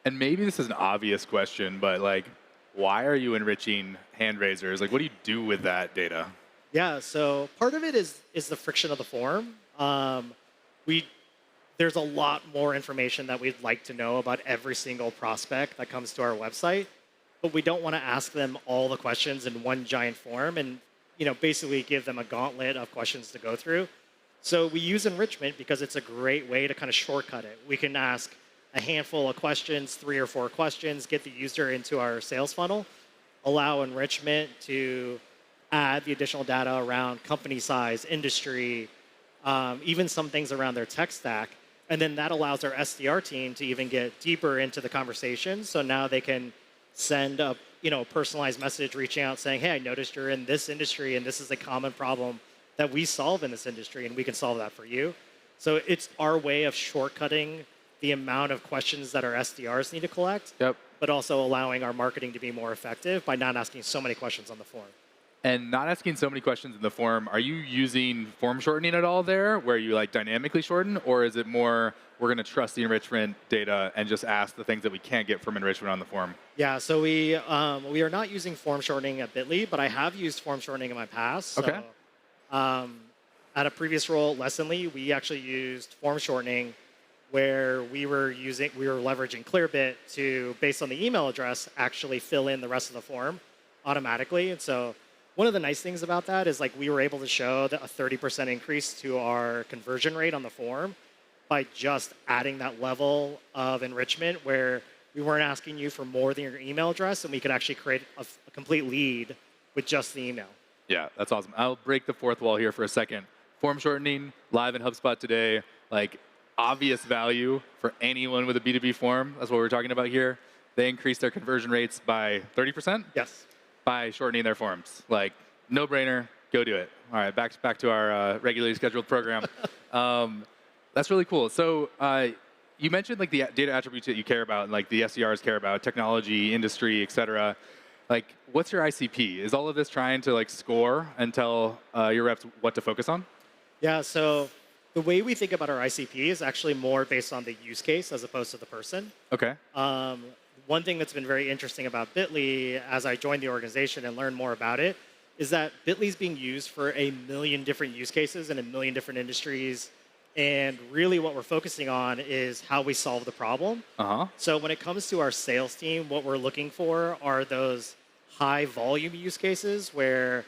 And maybe this is an obvious question, but like, why are you enriching hand raisers? Like, what do you do with that data? Yeah, so part of it is the friction of the form. There's a lot more information that we'd like to know about every single prospect that comes to our website, but we don't want to ask them all the questions in one giant form and basically give them a gauntlet of questions to go through. So we use enrichment because it's a great way to kind of shortcut it. We can ask a handful of questions, 3 or 4 questions, get the user into our sales funnel, allow enrichment to add the additional data around company size, industry, even some things around their tech stack. And then that allows our SDR team to even get deeper into the conversation. So now they can send a personalized message reaching out saying, hey, I noticed you're in this industry and this is a common problem that we solve in this industry and we can solve that for you. So it's our way of shortcutting the amount of questions that our SDRs need to collect, but also allowing our marketing to be more effective by not asking so many questions on the form. And not asking so many questions in the form, are you using form shortening at all there, where you like dynamically shorten, or is it more we're going to trust the enrichment data and just ask the things that we can't get from enrichment on the form? Yeah, so we are not using form shortening at Bitly, but I have used form shortening in my past. Okay. So, at a previous role at Lessonly, we actually used form shortening where we were leveraging Clearbit to, based on the email address, actually fill in the rest of the form automatically. And so one of the nice things about that is like we were able to show that a 30% increase to our conversion rate on the form by just adding that level of enrichment where we weren't asking you for more than your email address and we could actually create a complete lead with just the email. Yeah, that's awesome. I'll break the fourth wall here for a second. Form shortening, live in HubSpot today, like obvious value for anyone with a B2B form. That's what we're talking about here. They increased their conversion rates by 30%? Yes. By shortening their forms. Like, no brainer, go do it. All right, back to our regularly scheduled program. That's really cool. So you mentioned like the data attributes that you care about and like the SDRs care about, technology, industry, et cetera. Like, what's your ICP? Is all of this trying to like score and tell your reps what to focus on? Yeah, so the way we think about our ICP is actually more based on the use case as opposed to the person. Okay. One thing that's been very interesting about Bitly as I joined the organization and learned more about it is that Bitly is being used for 1 million different use cases in 1 million different industries. And really what we're focusing on is how we solve the problem. So when it comes to our sales team, what we're looking for are those high volume use cases where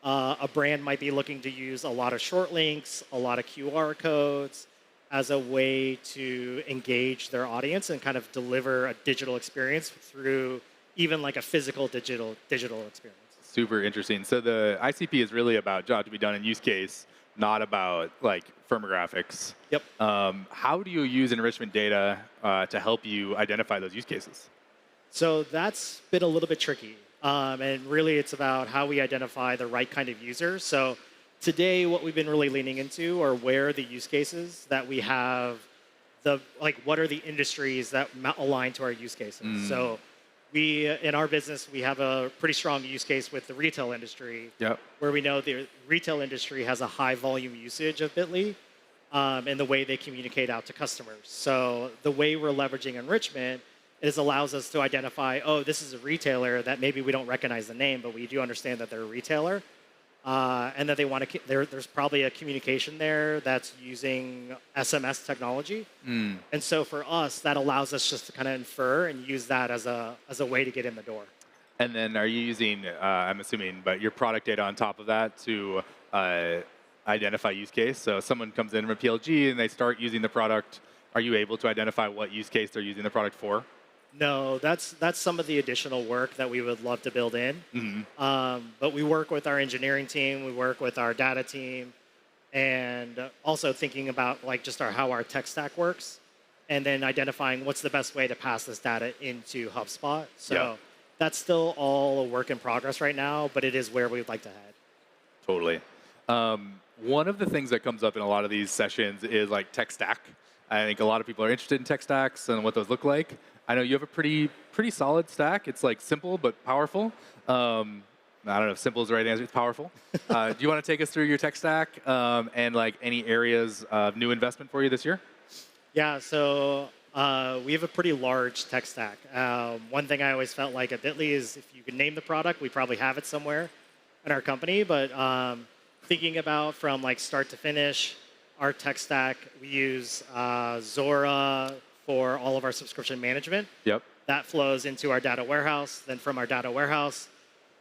a brand might be looking to use a lot of short links, a lot of QR codes as a way to engage their audience and kind of deliver a digital experience through even like a physical digital experience. Super interesting. So the ICP is really about job to be done in use case, not about like firmographics. Yep. How do you use enrichment data to help you identify those use cases? So that's been a little bit tricky. And really it's about how we identify the right kind of user. So today what we've been really leaning into are where the use cases that we have, what are the industries that align to our use cases. So in our business, we have a pretty strong use case with the retail industry, where we know the retail industry has a high volume usage of Bitly and the way they communicate out to customers. So the way we're leveraging enrichment is allows us to identify, oh, this is a retailer that maybe we don't recognize the name, but we do understand that they're a retailer. And that they want to, there's probably a communication there that's using SMS technology. And so for us, that allows us just to kind of infer and use that as a way to get in the door. And then are you using, I'm assuming, but your product data on top of that to identify use case? So someone comes in from a PLG and they start using the product. Are you able to identify what use case they're using the product for? No, that's some of the additional work that we would love to build in. But we work with our engineering team, we work with our data team, and also thinking about like just how our tech stack works, and then identifying what's the best way to pass this data into HubSpot. So that's still all a work in progress right now, but it is where we'd like to head. Totally. One of the things that comes up in a lot of these sessions is like tech stack. I think a lot of people are interested in tech stacks and what those look like. I know you have a pretty solid stack. It's like simple but powerful. I don't know if simple is the right answer. It's powerful. Do you want to take us through your tech stack and like any areas of new investment for you this year? Yeah. So we have a pretty large tech stack. One thing I always felt like at Bitly is if you can name the product, we probably have it somewhere in our company. But thinking about from like start to finish, our tech stack, we use Zora for all of our subscription management. That flows into our data warehouse. Then from our data warehouse,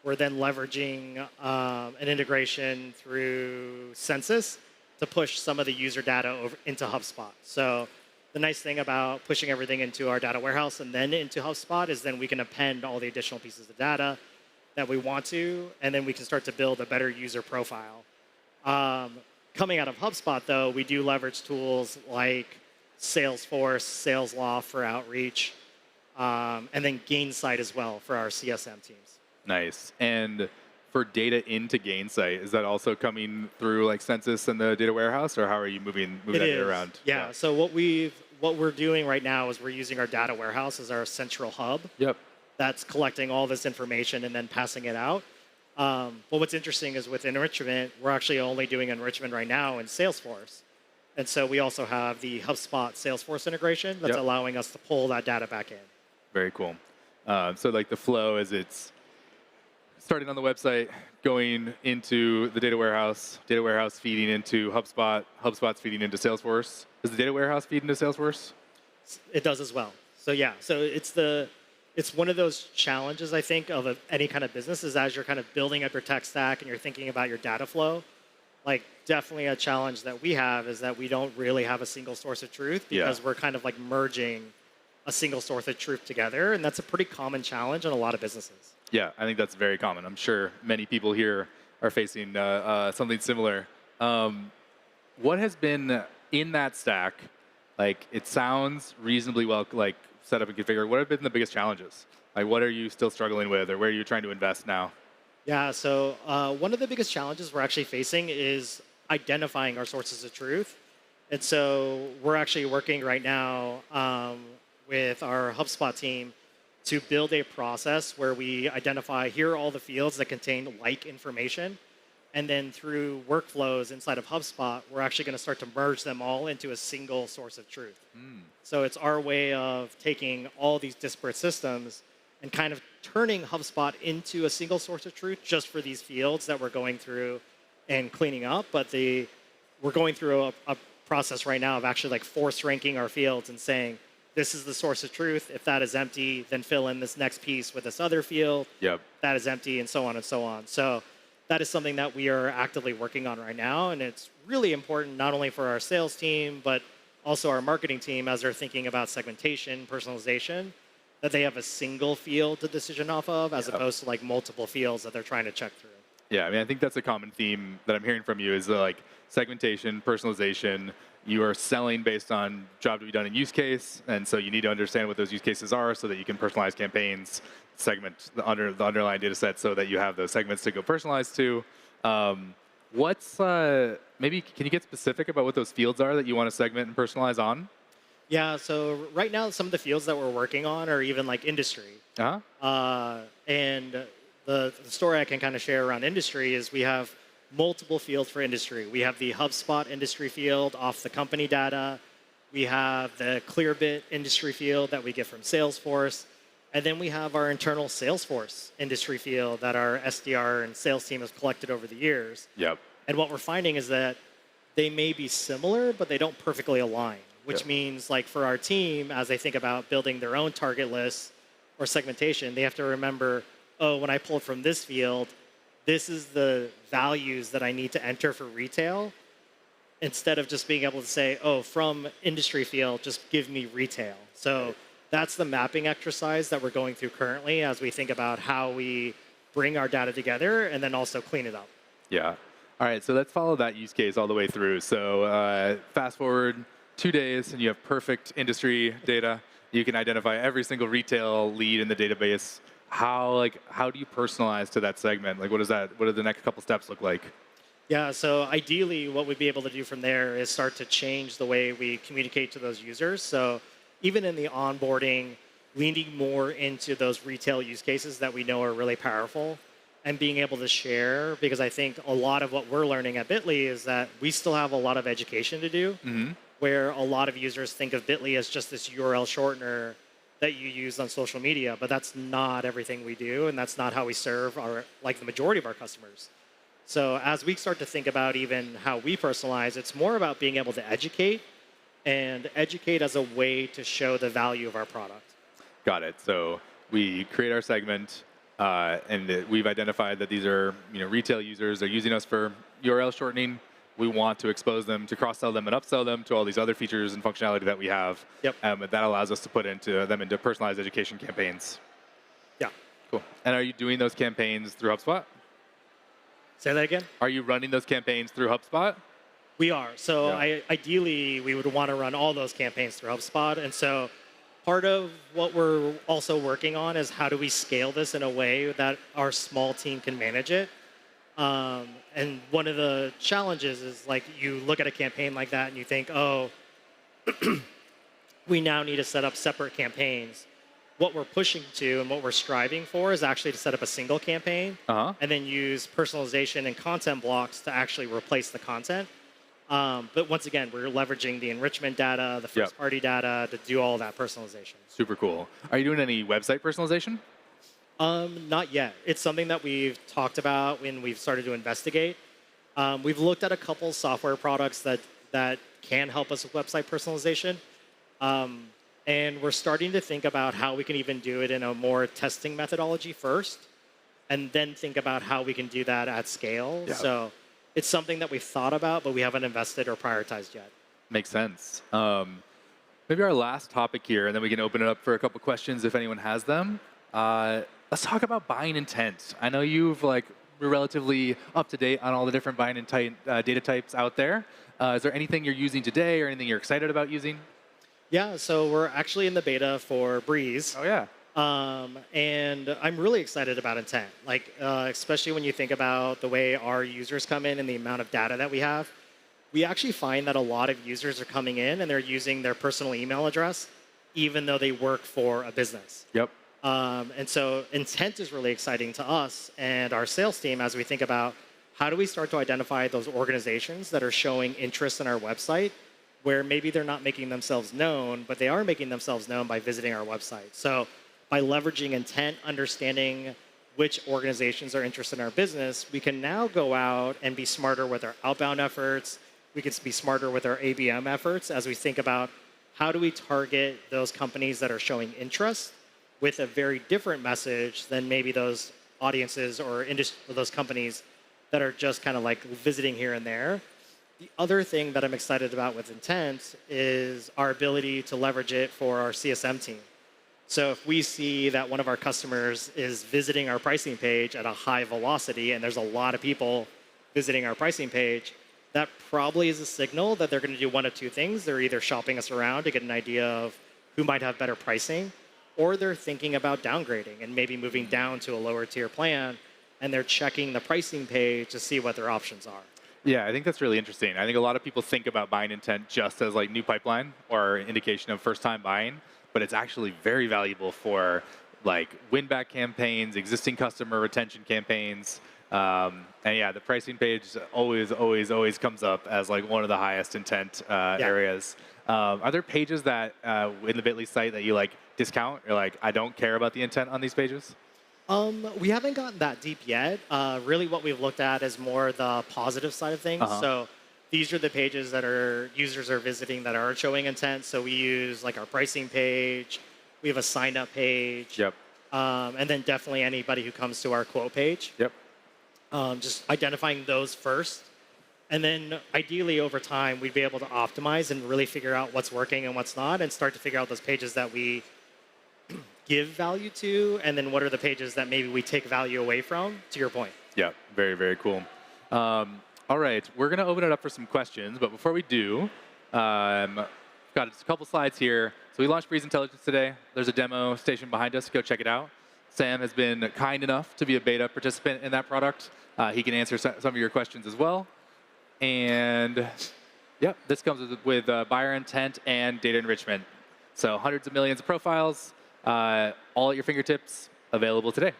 we're then leveraging an integration through Census to push some of the user data over into HubSpot. So the nice thing about pushing everything into our data warehouse and then into HubSpot is then we can append all the additional pieces of data that we want to, and then we can start to build a better user profile. Coming out of HubSpot, though, we do leverage tools like Salesforce, SalesLoft for outreach, and then Gainsight as well for our CSM teams. Nice. And for data into Gainsight, is that also coming through like Census and the data warehouse, or how are you moving that data around? Yeah. So what we're doing right now is we're using our data warehouse as our central hub. That's collecting all this information and then passing it out. But what's interesting is with enrichment, we're actually only doing enrichment right now in Salesforce. And so we also have the HubSpot Salesforce integration that's allowing us to pull that data back in. Very cool. So like the flow is it's starting on the website, going into the data warehouse feeding into HubSpot, HubSpot's feeding into Salesforce. Does the data warehouse feed into Salesforce? It does as well. So yeah, so it's one of those challenges, I think, of any kind of business is as you're kind of building up your tech stack and you're thinking about your data flow, like definitely a challenge that we have is that we don't really have a single source of truth because we're kind of like merging a single source of truth together. And that's a pretty common challenge in a lot of businesses. Yeah, I think that's very common. I'm sure many people here are facing something similar. What has been in that stack? Like it sounds reasonably well like set up and configured. What have been the biggest challenges? Like what are you still struggling with or where are you trying to invest now? Yeah, so one of the biggest challenges we're actually facing is identifying our sources of truth. And so we're actually working right now with our HubSpot team to build a process where we identify here are all the fields that contain like information. And then through workflows inside of HubSpot, we're actually going to start to merge them all into a single source of truth. So it's our way of taking all these disparate systems and kind of turning HubSpot into a single source of truth just for these fields that we're going through and cleaning up. But we're going through a process right now of actually like force ranking our fields and saying, this is the source of truth. If that is empty, then fill in this next piece with this other field. That is empty, and so on and so on. So that is something that we are actively working on right now. And it's really important not only for our sales team, but also our marketing team as they're thinking about segmentation, personalization, that they have a single field to decision off of, as opposed to like multiple fields that they're trying to check through. Yeah, I mean, I think that's a common theme that I'm hearing from you is like segmentation, personalization. You are selling based on job to be done in use case, and so you need to understand what those use cases are so that you can personalize campaigns, segment the underlying data set so that you have those segments to go personalize to. Maybe can you get specific about what those fields are that you want to segment and personalize on? Yeah, so right now, some of the fields that we're working on are even like industry. And the story I can kind of share around industry is we have multiple fields for industry. We have the HubSpot industry field off the company data. We have the Clearbit industry field that we get from Salesforce. And then we have our internal Salesforce industry field that our SDR and sales team has collected over the years. Yep. And what we're finding is that they may be similar, but they don't perfectly align, which means like for our team, as they think about building their own target lists or segmentation, they have to remember, oh, when I pull from this field, this is the values that I need to enter for retail, instead of just being able to say, oh, from industry field, just give me retail. So that's the mapping exercise that we're going through currently as we think about how we bring our data together and then also clean it up. Yeah. All right, so let's follow that use case all the way through. So fast forward 2 days and you have perfect industry data. You can identify every single retail lead in the database. How do you personalize to that segment? Like, what do the next couple steps look like? Yeah, so ideally what we'd be able to do from there is start to change the way we communicate to those users. So even in the onboarding, leaning more into those retail use cases that we know are really powerful and being able to share, because I think a lot of what we're learning at Bitly is that we still have a lot of education to do, where a lot of users think of Bitly as just this URL shortener that you use on social media, but that's not everything we do, and that's not how we serve the majority of our customers. So as we start to think about even how we personalize, it's more about being able to educate, and educate as a way to show the value of our product. Got it. So we create our segment, and we've identified that these are retail users. They're using us for URL shortening. We want to expose them to cross-sell them and upsell them to all these other features and functionality that we have. Yep. That allows us to put them into personalized education campaigns. Yeah. Cool. And are you doing those campaigns through HubSpot? Say that again? Are you running those campaigns through HubSpot? We are. So ideally, we would want to run all those campaigns through HubSpot. And so part of what we're also working on is how do we scale this in a way that our small team can manage it. And one of the challenges is like you look at a campaign like that and you think, oh, we now need to set up separate campaigns. What we're pushing to and what we're striving for is actually to set up a single campaign and then use personalization and content blocks to actually replace the content. But once again, we're leveraging the enrichment data, the first-party data to do all that personalization. Super cool. Are you doing any website personalization? Not yet. It's something that we've talked about when we've started to investigate. We've looked at a couple software products that can help us with website personalization. And we're starting to think about how we can even do it in a more testing methodology first, and then think about how we can do that at scale. Yeah. So it's something that we've thought about, but we haven't invested or prioritized yet. Makes sense. Maybe our last topic here, and then we can open it up for a couple questions if anyone has them. Let's talk about buying intent. I know you're relatively up to date on all the different buying intent data types out there. Is there anything you're using today or anything you're excited about using? Yeah, so we're actually in the beta for Breeze. Oh, yeah. And I'm really excited about intent, especially when you think about the way our users come in and the amount of data that we have. We actually find that a lot of users are coming in and they're using their personal email address, even though they work for a business. Yep. And so intent is really exciting to us and our sales team as we think about how do we start to identify those organizations that are showing interest in our website where maybe they're not making themselves known, but they are making themselves known by visiting our website. So by leveraging intent, understanding which organizations are interested in our business, we can now go out and be smarter with our outbound efforts. We can be smarter with our ABM efforts as we think about how do we target those companies that are showing interest with a very different message than maybe those audiences or those companies that are just kind of like visiting here and there. The other thing that I'm excited about with intent is our ability to leverage it for our CSM team. So if we see that one of our customers is visiting our pricing page at a high velocity, and there's a lot of people visiting our pricing page, that probably is a signal that they're going to do one of two things. They're either shopping us around to get an idea of who might have better pricing, or they're thinking about downgrading and maybe moving down to a lower tier plan, and they're checking the pricing page to see what their options are. Yeah, I think that's really interesting. I think a lot of people think about buying intent just as like new pipeline or indication of first time buying, but it's actually very valuable for like win back campaigns, existing customer retention campaigns. And yeah, the pricing page always comes up as like one of the highest intent areas. Are there pages that in the Bitly site that you like discount or like I don't care about the intent on these pages? We haven't gotten that deep yet. Really what we've looked at is more the positive side of things. So these are the pages that our users are visiting that are showing intent. So we use like our pricing page. We have a sign up page. Yep. And then definitely anybody who comes to our quote page. Yep. Just identifying those first. And then ideally over time, we'd be able to optimize and really figure out what's working and what's not and start to figure out those pages that we give value to, and then what are the pages that maybe we take value away from, to your point. Yeah, very, very cool. All right, we're going to open it up for some questions, but before we do, got a couple slides here. So we launched Breeze Intelligence today. There's a demo station behind us. Go check it out. Sam has been kind enough to be a beta participant in that product. He can answer some of your questions as well. And yep, this comes with buyer intent and data enrichment. So hundreds of millions of profiles, all at your fingertips, available today.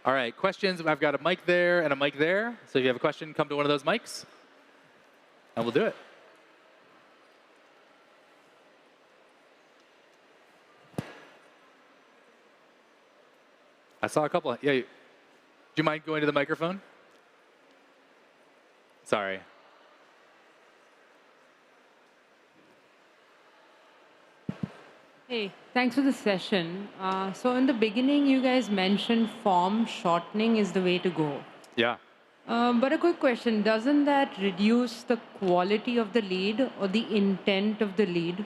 All right, questions. I've got a mic there and a mic there. So if you have a question, come to one of those mics, and we'll do it. I saw a couple. Yeah, do you mind going to the microphone? Sorry. Hey, thanks for the session. So in the beginning, you guys mentioned form shortening is the way to go. Yeah. But a quick question, doesn't that reduce the quality of the lead or the intent of the lead?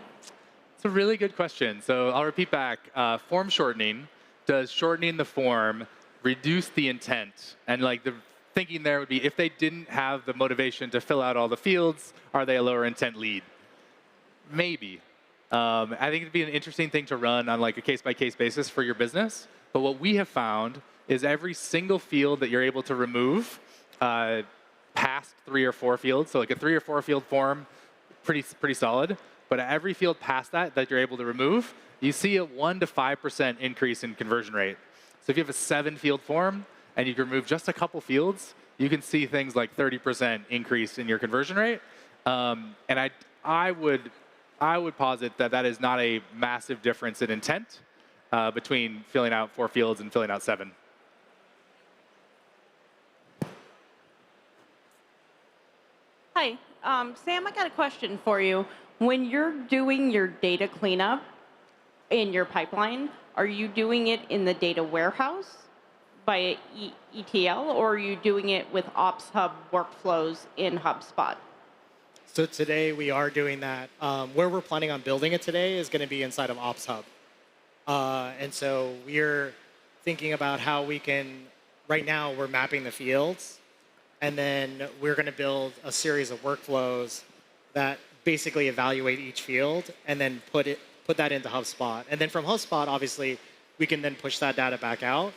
It's a really good question. So I'll repeat back. Form shortening, does shortening the form reduce the intent? And like the thinking there would be, if they didn't have the motivation to fill out all the fields, are they a lower intent lead? Maybe. I think it'd be an interesting thing to run on like a case-by-case basis for your business. But what we have found is every single field that you're able to remove past 3 or 4 fields, so like a 3 or 4 field form, pretty solid. But every field past that you're able to remove, you see a 1 to 5% increase in conversion rate. So if you have a 7 field form and you can remove just a couple fields, you can see things like 30% increase in your conversion rate. And I would posit that that is not a massive difference in intent between filling out 4 fields and filling out 7. Hi, Sam, I got a question for you. When you're doing your data cleanup in your pipeline, are you doing it in the data warehouse by ETL, or are you doing it with Ops Hub workflows in HubSpot? So today we are doing that. Where we're planning on building it today is going to be inside of Ops Hub. And so we're thinking about how we can, right now we're mapping the fields, and then we're going to build a series of workflows that basically evaluate each field and then put that into HubSpot. And then from HubSpot, obviously, we can then push that data back out.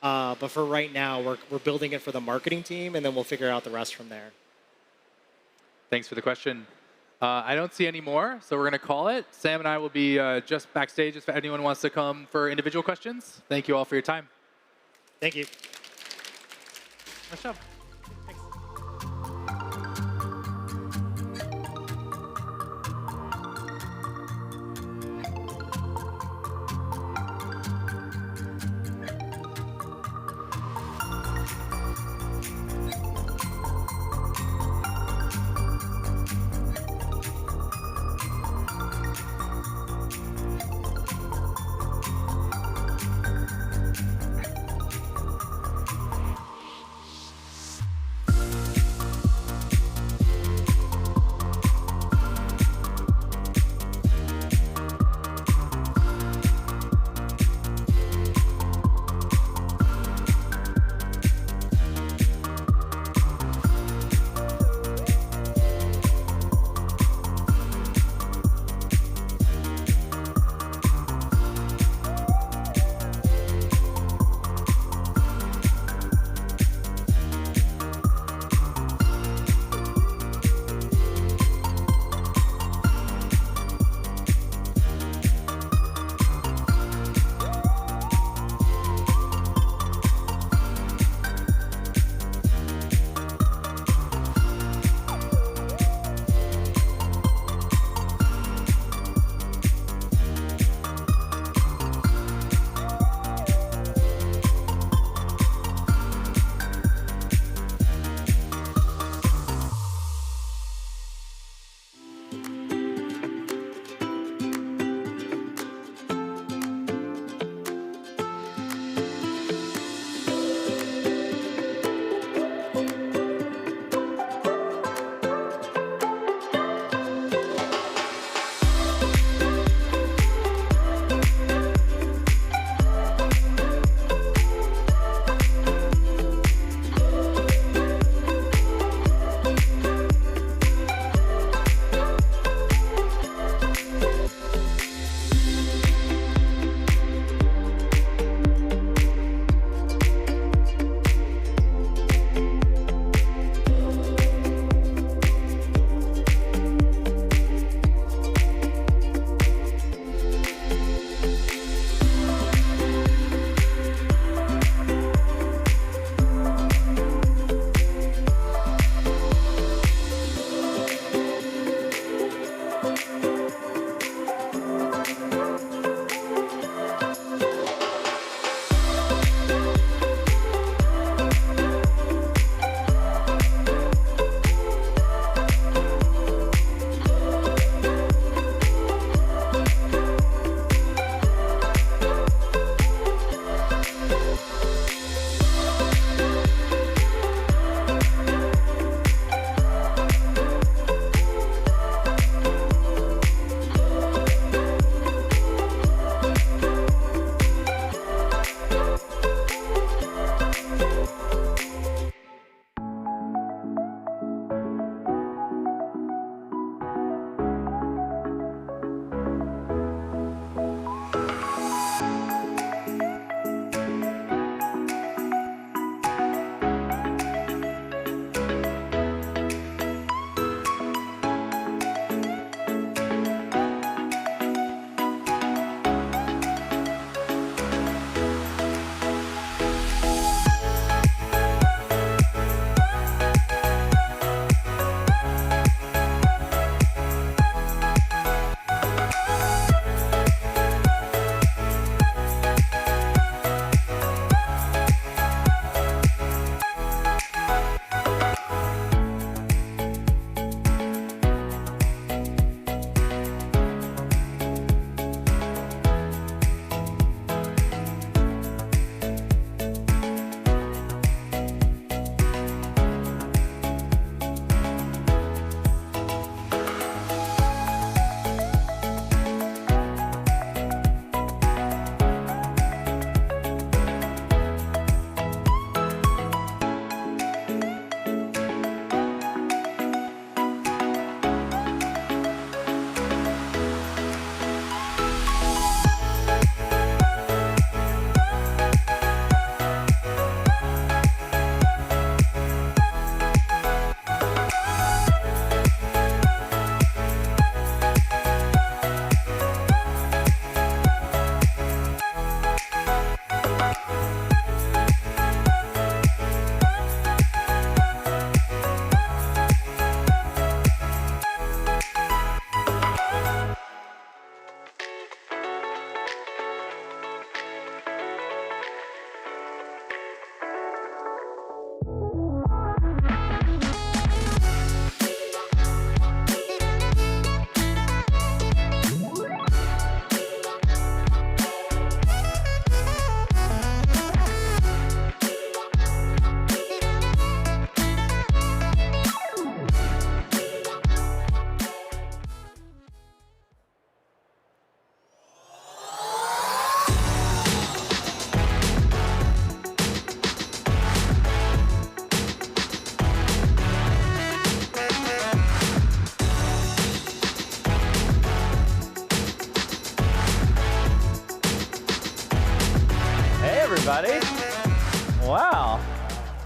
But for right now, we're building it for the marketing team, and then we'll figure out the rest from there. Thanks for the question. I don't see any more, so we're going to call it. Sam and I will be just backstage if anyone wants to come for individual questions. Thank you all for your time. Thank you. Nice job.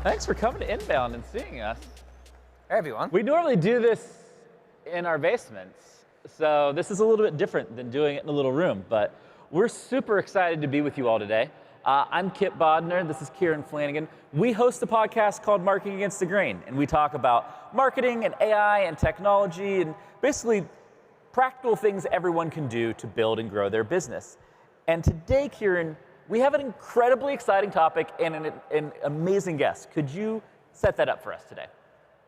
Thanks for coming to Inbound and seeing us. Hey, everyone. We normally do this in our basements, so this is a little bit different than doing it in a little room, but we're super excited to be with you all today. I'm Kip Bodner, this is Kieran Flanagan. We host a podcast called Marketing Against the Grain, and we talk about marketing and AI and technology and basically practical things everyone can do to build and grow their business. And today, Kieran, we have an incredibly exciting topic and an amazing guest. Could you set that up for us today?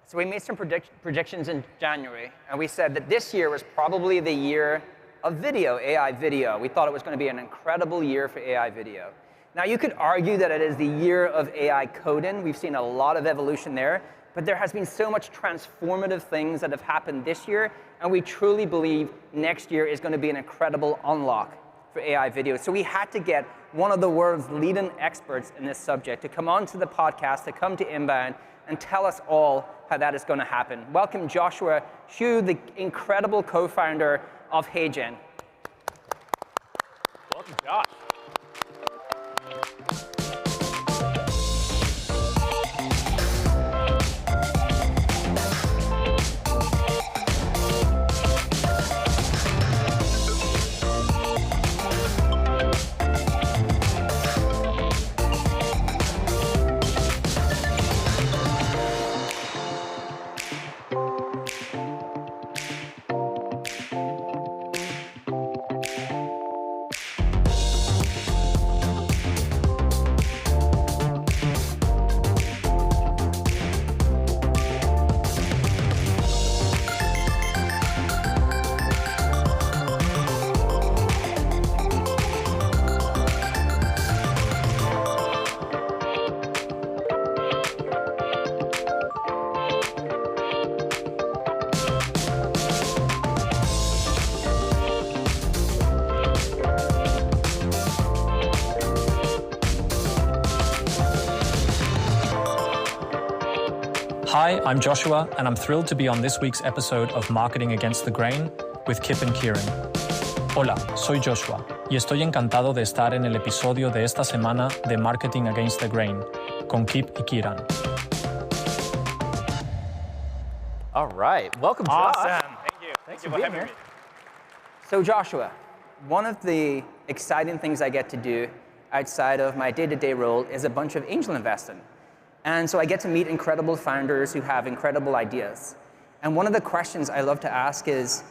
So we made some predictions in January, and we said that this year was probably the year of video, AI video. We thought it was going to be an incredible year for AI video. Now, you could argue that it is the year of AI coding. We've seen a lot of evolution there, but there has been so much transformative things that have happened this year, and we truly believe next year is going to be an incredible unlock for AI video. So we had to get one of the world's leading experts in this subject to come onto the podcast, to come to Inbound, and tell us all how that is going to happen. Welcome Joshua Xu, the incredible co-founder of HeyGen. Welcome, Josh. Hi, I'm Joshua, and I'm thrilled to be on this week's episode of Marketing Against the Grain with Kip and Kieran. Hola, soy Joshua, y estoy encantado de estar en el episodio de esta semana de Marketing Against the Grain, con Kip y Kieran. All right, welcome, Josh. Awesome. Thank you. Thanks for being here. So Joshua, one of the exciting things I get to do outside of my day-to-day role is a bunch of angel investing. And so I get to meet incredible founders who have incredible ideas. And one of the questions I love to ask is,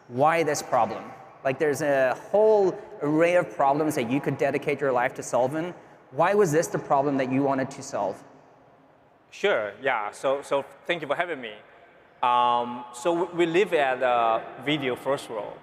why this problem? Like there's a whole array of problems that you could dedicate your life to solving. Why was this the problem that you wanted to solve? Sure, yeah, so thank you for having me. So we live at a video first world.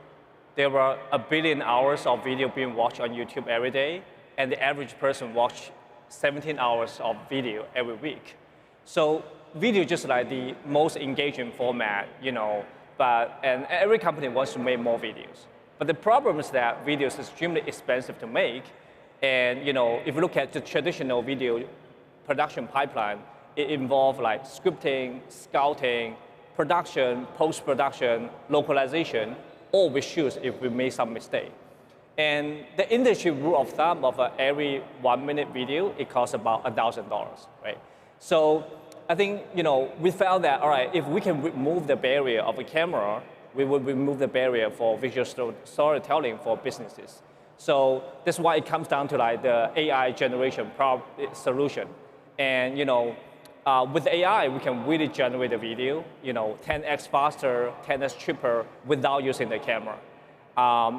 There were 1 billion hours of video being watched on YouTube every day, and the average person watched 17 hours of video every week. So video just like the most engaging format, and every company wants to make more videos. But the problem is that video is extremely expensive to make. And if you look at the traditional video production pipeline, it involves like scripting, scouting, production, post-production, localization, all we choose if we make some mistake. And the industry rule of thumb of every 1-minute video, it costs about $1,000, right? So I think, we found that, all right, if we can remove the barrier of a camera, we would remove the barrier for visual storytelling for businesses. So that's why it comes down to like the AI generation solution. And, with AI, we can really generate a video, 10x faster, 10x cheaper without using the camera.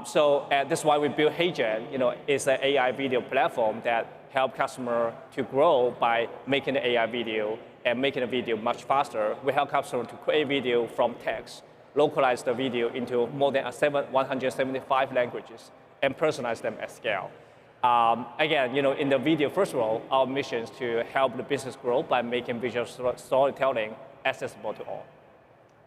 So that's why we built HeyGen. It's an AI video platform that helps customers to grow by making the AI video and making the video much faster. We help customers to create video from text, localize the video into more than 175 languages, and personalize them at scale. Again, in the video first world, our mission is to help the business grow by making visual storytelling accessible to all.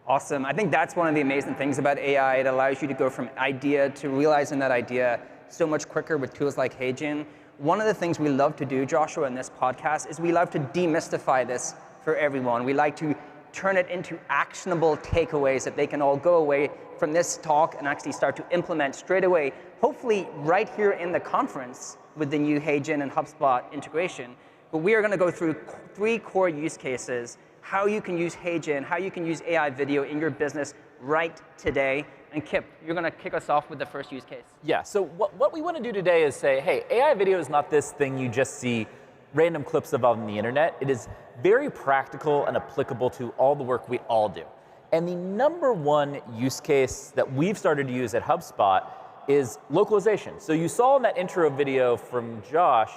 Awesome. I think that's one of the amazing things about AI. It allows you to go from idea to realizing that idea so much quicker with tools like HeyGen. One of the things we love to do, Joshua, in this podcast is we love to demystify this for everyone. We like to turn it into actionable takeaways that they can all go away from this talk and actually start to implement straight away, hopefully right here in the conference with the new HeyGen and HubSpot integration. But we are going to go through 3 core use cases, how you can use HeyGen, how you can use AI video in your business right today. And Kip, you're going to kick us off with the first use case. Yeah, so what we want to do today is say, hey, AI video is not this thing you just see random clips of on the internet. It is very practical and applicable to all the work we all do. And the number one use case that we've started to use at HubSpot is localization. So you saw in that intro video from Josh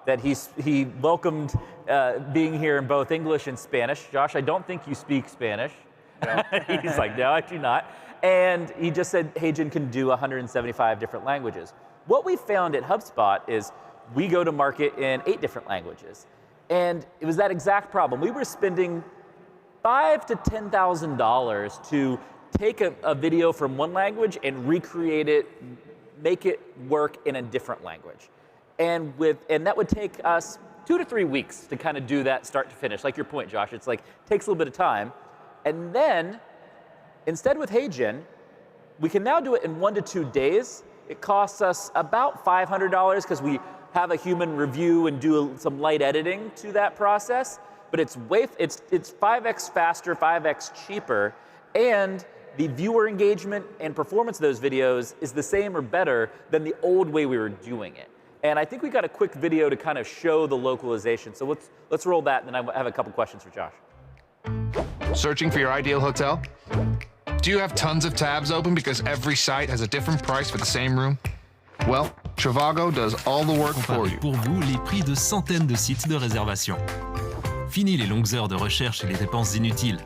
that he welcomed being here in both English and Spanish. Josh, I don't think you speak Spanish. No. He's like, no, I do not. And he just said HeyGen can do 175 different languages. What we found at HubSpot is we go to market in 8 different languages. And it was that exact problem. We were spending $5,000 to $10,000 to take a video from one language and recreate it, make it work in a different language. And that would take us 2 to 3 weeks to kind of do that start to finish. Like your point, Josh, it's like, takes a little bit of time. And then, instead with HeyGen, we can now do it in 1 to 2 days. It costs us about $500 because we have a human review and do some light editing to that process. But it's 5x faster, 5x cheaper, and the viewer engagement and performance of those videos is the same or better than the old way we were doing it. And I think we got a quick video to kind of show the localization. So let's roll that, and then I have a couple questions for Josh. Searching for your ideal hotel? Do you have tons of tabs open because every site has a different price for the same room? Well, Trivago does all the work for you. Pour vous les prix de centaines de sites de réservation. Fini les longues heures de recherche et les dépenses inutiles.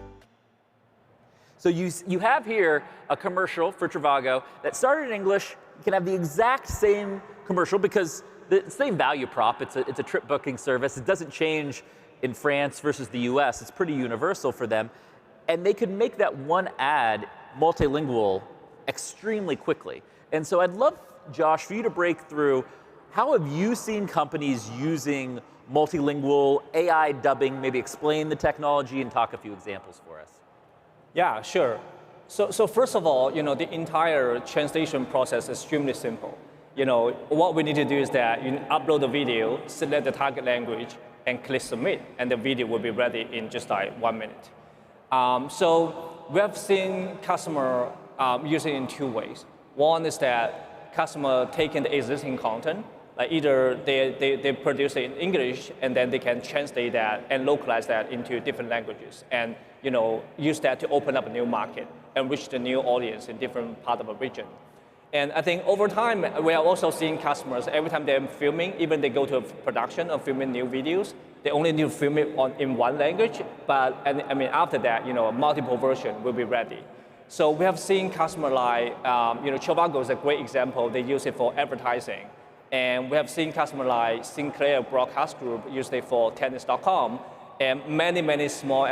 So you have here a commercial for Trivago that started in English. You can have the exact same commercial because the same value prop. It's a trip booking service. It doesn't change in France versus the US. It's pretty universal for them. And they could make that one ad multilingual extremely quickly. And so I'd love, Josh, for you to break through, how have you seen companies using multilingual AI dubbing, maybe explain the technology and talk a few examples for us? Yeah, sure. So first of all, the entire translation process is extremely simple. What we need to do is that you upload the video, select the target language, and click submit, and the video will be ready in just like 1 minute. So we have seen customer using it in 2 ways. One is that customer taking the existing content, like either they produce it in English and then they can translate that and localize that into different languages, and use that to open up a new market and reach the new audience in different part of a region. And I think over time, we are also seeing customers, every time they're filming, even they go to a production of filming new videos, they only need to film it in one language, but after that, multiple version will be ready. So we have seen customers like, Trivago is a great example. They use it for advertising. And we have seen customers like Sinclair Broadcast Group use it for tennis.com. And many small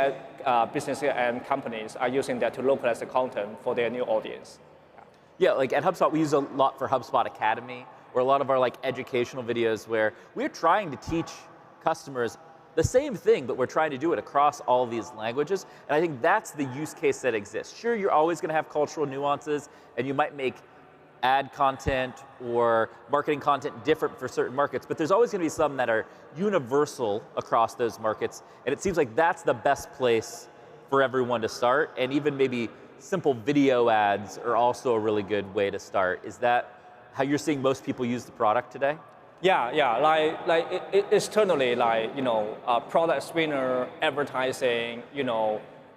businesses and companies are using that to localize the content for their new audience. Yeah, like at HubSpot, we use a lot for HubSpot Academy, or a lot of our educational videos where we're trying to teach customers the same thing, but we're trying to do it across all these languages. And I think that's the use case that exists. Sure, you're always going to have cultural nuances, and you might make ad content or marketing content different for certain markets, but there's always going to be some that are universal across those markets. And it seems like that's the best place for everyone to start, and even maybe simple video ads are also a really good way to start. Is that how you're seeing most people use the product today? Yeah, it's totally product screener, advertising,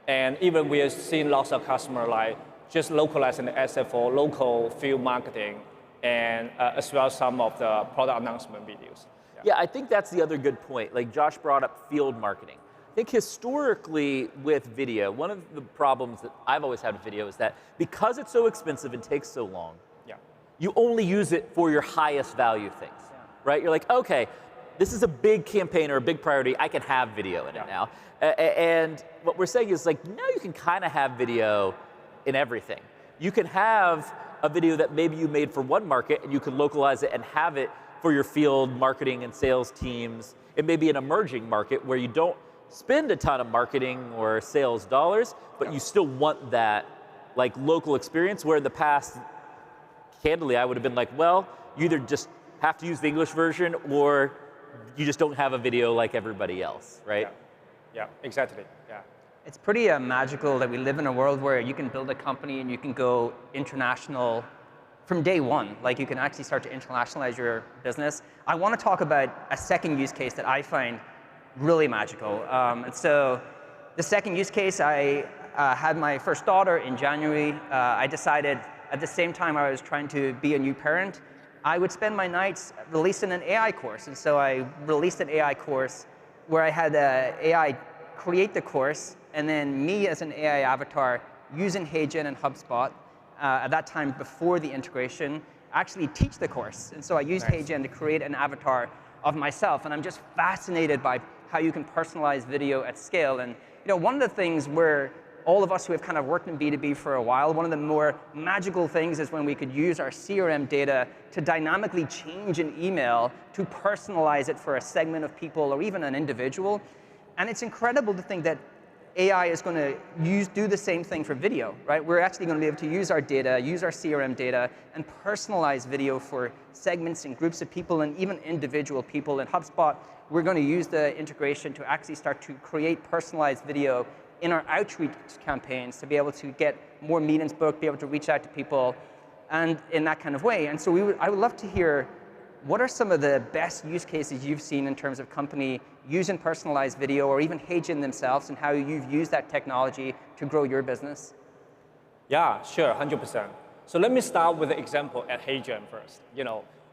and even we are seeing lots of customers just localizing the asset for local field marketing, and as well as some of the product announcement videos. Yeah, I think that's the other good point. Like Josh brought up field marketing. I think historically with video, one of the problems that I've always had with video is that because it's so expensive and takes so long, you only use it for your highest value things, right? You're like, okay, this is a big campaign or a big priority, I can have video in it now. And what we're saying is now you can kind of have video in everything. You can have a video that maybe you made for one market and you can localize it and have it for your field marketing and sales teams. It may be an emerging market where you don't spend a ton of marketing or sales dollars, but you still want that local experience, where in the past, candidly, I would have been well, you either just have to use the English version or you just don't have a video like everybody else, right? Yeah, exactly. Yeah. It's pretty magical that we live in a world where you can build a company and you can go international from day one. Like you can actually start to internationalize your business. I want to talk about a second use case that I find really magical. And so the second use case, I had my first daughter in January. I decided at the same time I was trying to be a new parent, I would spend my nights releasing an AI course. And so I released an AI course where I had AI create the course, and then me as an AI avatar using HeyGen and HubSpot, at that time before the integration, actually teach the course. And so I used HeyGen to create an avatar of myself, and I'm just fascinated by how you can personalize video at scale. And one of the things where all of us who have kind of worked in B2B for a while, one of the more magical things is when we could use our CRM data to dynamically change an email to personalize it for a segment of people or even an individual. And it's incredible to think that AI is going to do the same thing for video, right? We're actually going to be able to use our data, use our CRM data, and personalize video for segments and groups of people and even individual people. In HubSpot, we're going to use the integration to actually start to create personalized video in our outreach campaigns to be able to get more meetings booked, be able to reach out to people, and in that kind of way. And so I would love to hear, what are some of the best use cases you've seen in terms of company using personalized video or even HeyGen themselves and how you've used that technology to grow your business? Yeah, sure, 100%. So let me start with the example at HeyGen first.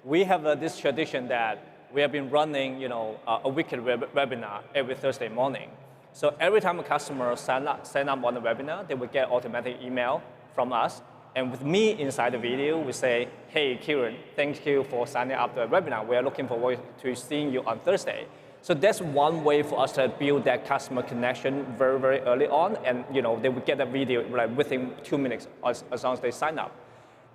We have this tradition that we have been running, a weekly webinar every Thursday morning. So every time a customer sign up on the webinar, they will get automatic email from us. And with me inside the video, we say, hey, Kieran, thank you for signing up the webinar. We are looking forward to seeing you on Thursday. So that's one way for us to build that customer connection very, very early on. And they would get a video within 2 minutes as long as they sign up.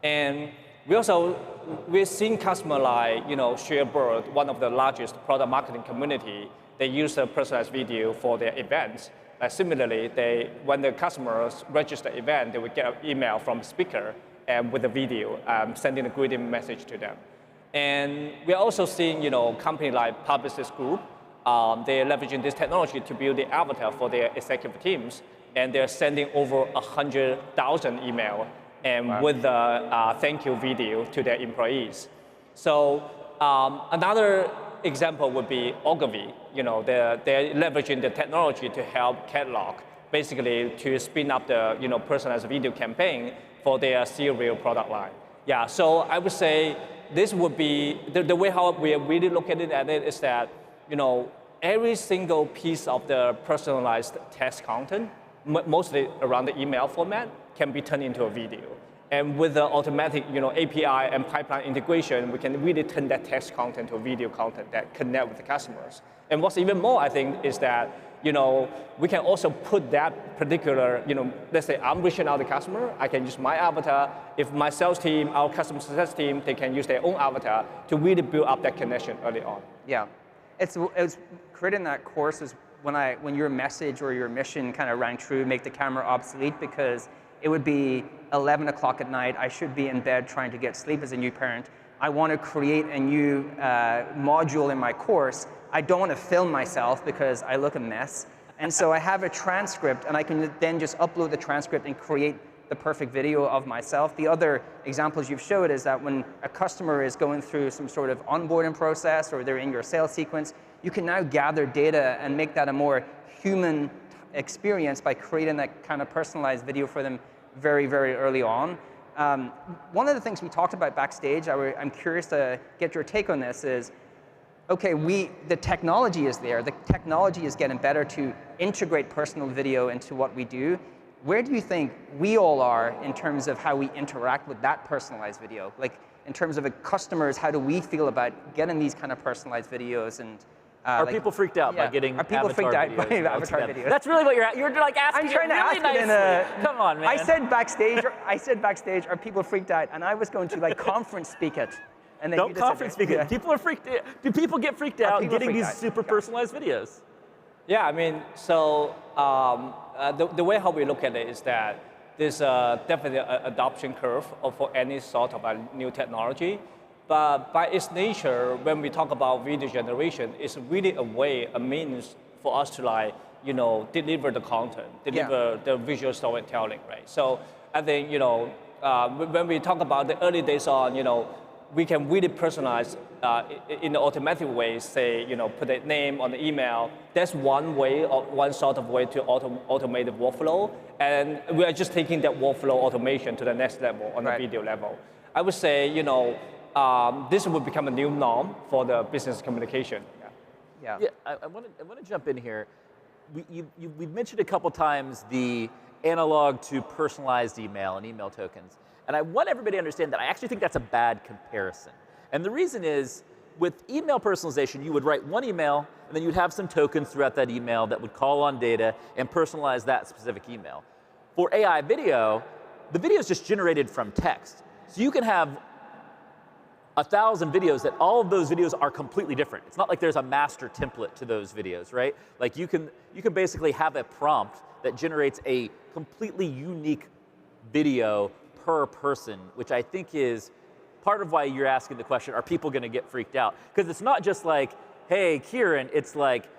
And we're seeing customers like, ShareBird, one of the largest product marketing community. They use a personalized video for their events. Similarly, when the customers register the event, they will get an email from the speaker with a video, sending a greeting message to them. And we're also seeing, companies like Publicis Group, they're leveraging this technology to build the avatar for their executive teams, and they're sending over 100,000 emails and with a thank you video to their employees. So another example would be Ogilvy. They're leveraging the technology to help catalog, basically to spin up the personalized video campaign for their cereal product line. Yeah, so I would say this would be the way how we really look at it is that every single piece of the personalized text content, mostly around the email format, can be turned into a video. And with the automatic API and pipeline integration, we can really turn that text content to video content that connect with the customers. And what's even more, I think, is that we can also put that particular, let's say I'm reaching out to the customer, I can use my avatar. If my sales team, our customer success team, they can use their own avatar to really build up that connection early on. Yeah, it's creating that course is when your message or your mission kind of rang true, make the camera obsolete, because it would be 11 o'clock at night, I should be in bed trying to get sleep as a new parent. I want to create a new module in my course. I don't want to film myself because I look a mess. And so I have a transcript, and I can then just upload the transcript and create the perfect video of myself. The other examples you've showed is that when a customer is going through some sort of onboarding process or they're in your sales sequence, you can now gather data and make that a more human experience by creating that kind of personalized video for them very, very early on. One of the things we talked about backstage, I'm curious to get your take on this, is, okay, the technology is there. The technology is getting better to integrate personal video into what we do. Where do you think we all are in terms of how we interact with that personalized video? Like, in terms of customers, how do we feel about getting these kind of personalized videos? And are people freaked out by getting avatar videos? That's really what you're like asking. I'm trying to really ask it nicely. Come on, man. I said backstage, are people freaked out? And I was going to conference speak it. And then don't conference speak it. People are freaked out. Do people get freaked out getting these super personalized videos? Yeah, I mean, so the way how we look at it is that there's definitely an adoption curve for any sort of a new technology. But by its nature, when we talk about video generation, it's really a means for us to like, deliver the content, deliver the visual storytelling, right? So I think, when we talk about the early days on, we can really personalize in an automatic way, say, put a name on the email. That's one way, or one sort of way to automate the workflow. And we are just taking that workflow automation to the next level on the video level. I would say, this will become a new norm for the business communication. Yeah, I want to jump in here. We've mentioned a couple times the analog to personalized email and email tokens. And I want everybody to understand that I actually think that's a bad comparison. And the reason is, with email personalization, you would write one email, and then you'd have some tokens throughout that email that would call on data and personalize that specific email. For AI video, the video is just generated from text. So you can have 1,000 videos that all of those videos are completely different. It's not like there's a master template to those videos, right? Like you can basically have a prompt that generates a completely unique video per person, which I think is part of why you're asking the question, are people going to get freaked out? Because it's not just like, hey, Kieran, it's like,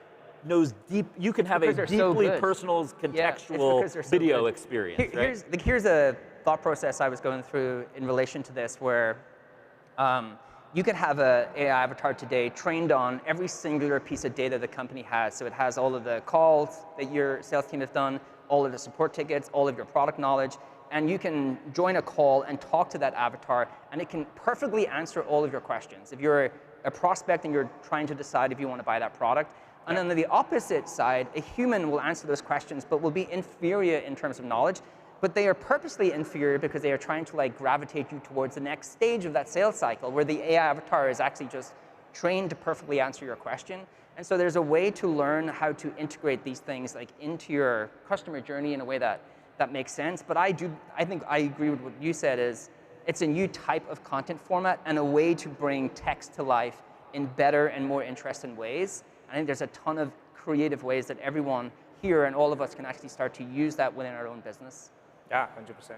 knows deep, you can have a deeply personal, contextual video experience. Here's a thought process I was going through in relation to this, where you could have an AI avatar today trained on every singular piece of data the company has. So it has all of the calls that your sales team has done, all of the support tickets, all of your product knowledge, and you can join a call and talk to that avatar, and it can perfectly answer all of your questions. If you're a prospect and you're trying to decide if you want to buy that product, and then on the opposite side, a human will answer those questions, but will be inferior in terms of knowledge. But they are purposely inferior because they are trying to like gravitate you towards the next stage of that sales cycle, where the AI avatar is actually just trained to perfectly answer your question. And so there's a way to learn how to integrate these things like into your customer journey in a way that makes sense. But I think I agree with what you said, is it's a new type of content format and a way to bring text to life in better and more interesting ways. I think there's a ton of creative ways that everyone here and all of us can actually start to use that within our own business. Yeah, 100%.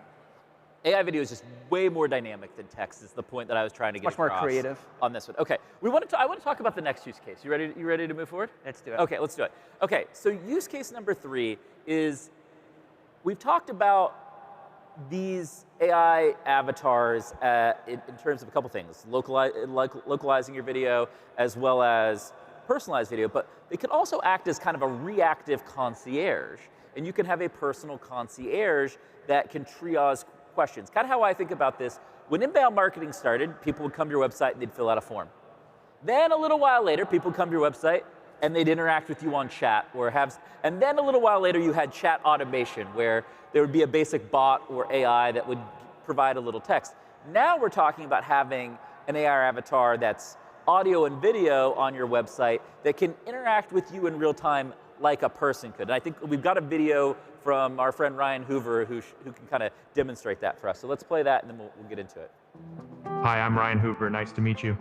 AI video is just way more dynamic than text, is the point that I was trying to get across. Much more creative. On this one. Okay, I want to talk about the next use case. You ready to move forward? Let's do it. Okay, let's do it. Okay, so use case number 3 is, we've talked about these AI avatars in terms of a couple things, localizing your video as well as personalized video, but they can also act as kind of a reactive concierge. And you can have a personal concierge that can triage questions. Kind of how I think about this, when inbound marketing started, people would come to your website and they'd fill out a form. Then a little while later, people would come to your website and they'd interact with you on chat, and then a little while later you had chat automation, where there would be a basic bot or AI that would provide a little text. Now we're talking about having an AI avatar that's audio and video on your website that can interact with you in real time like a person could. And I think we've got a video from our friend Ryan Hoover who can kind of demonstrate that for us. So let's play that and then we'll get into it. Hi, I'm Ryan Hoover. Nice to meet you.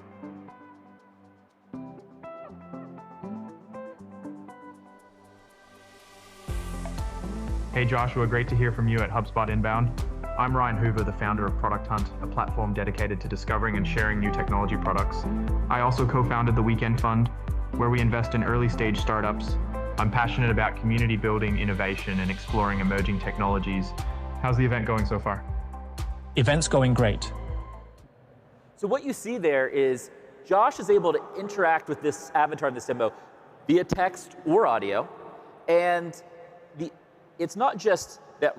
Hey Joshua, great to hear from you at HubSpot Inbound. I'm Ryan Hoover, the founder of Product Hunt, a platform dedicated to discovering and sharing new technology products. I also co-founded the Weekend Fund, where we invest in early-stage startups. I'm passionate about community building, innovation, and exploring emerging technologies. How's the event going so far? Event's going great. So what you see there is Josh is able to interact with this avatar in this demo via text or audio, and it's not just that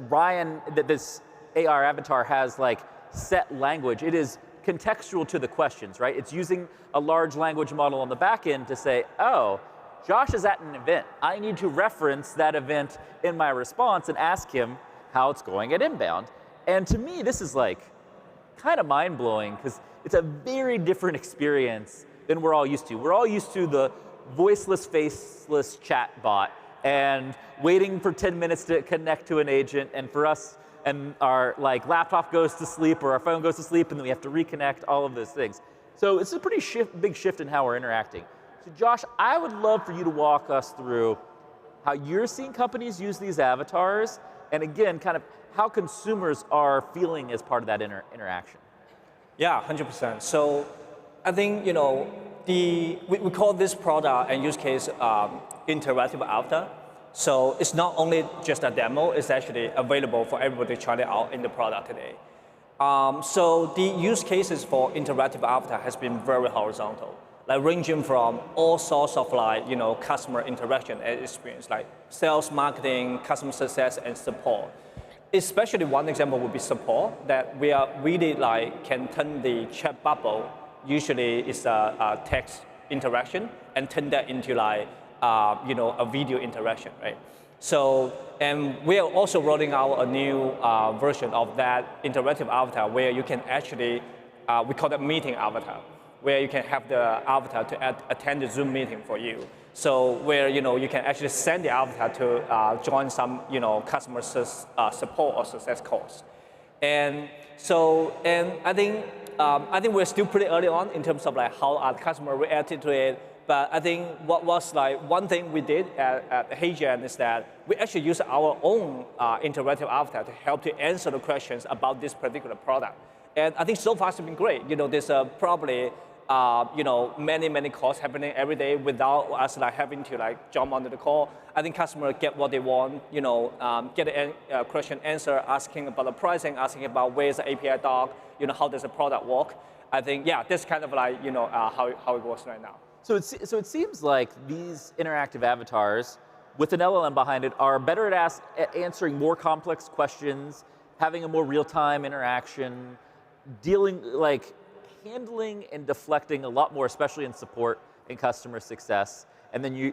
this AR avatar has like set language. It is contextual to the questions, right? It's using a large language model on the back end to say, oh, Josh is at an event. I need to reference that event in my response and ask him how it's going at inbound. And to me, this is like kind of mind-blowing, because it's a very different experience than we're all used to. We're all used to the voiceless, faceless chat bot and waiting for 10 minutes to connect to an agent, and for us, and our laptop goes to sleep or our phone goes to sleep, and then we have to reconnect, all of those things. So it's a pretty big shift in how we're interacting. So Josh, I would love for you to walk us through how you're seeing companies use these avatars, and again, kind of how consumers are feeling as part of that interaction. Yeah, 100%. So I think, we call this product and use case interactive avatar. So it's not only just a demo, it's actually available for everybody to try it out in the product today. So the use cases for interactive avatar has been very horizontal, like ranging from all sorts of customer interaction and experience, like sales, marketing, customer success, and support. Especially one example would be support, that we are really can turn the chat bubble, usually it's a text interaction, and turn that into a video interaction, right? So, and we are also rolling out a new version of that interactive avatar where you can actually, we call it meeting avatar, where you can have the avatar to attend the Zoom meeting for you. So where you can actually send the avatar to join some customer support or success calls. And so, and I think we're still pretty early on in terms of how our customer reacted to it. But I think what was one thing we did at HeyGen is that we actually use our own interactive avatar to help to answer the questions about this particular product. And I think so far it's been great. There's probably many calls happening every day without us having to jump onto the call. I think customers get what they want, get a question answer, asking about the pricing, asking about where's the API doc, how does the product work. I think, yeah, that's kind of how it works right now. So it seems like these interactive avatars with an LLM behind it are better at answering more complex questions, having a more real-time interaction, handling and deflecting a lot more, especially in support and customer success. And then you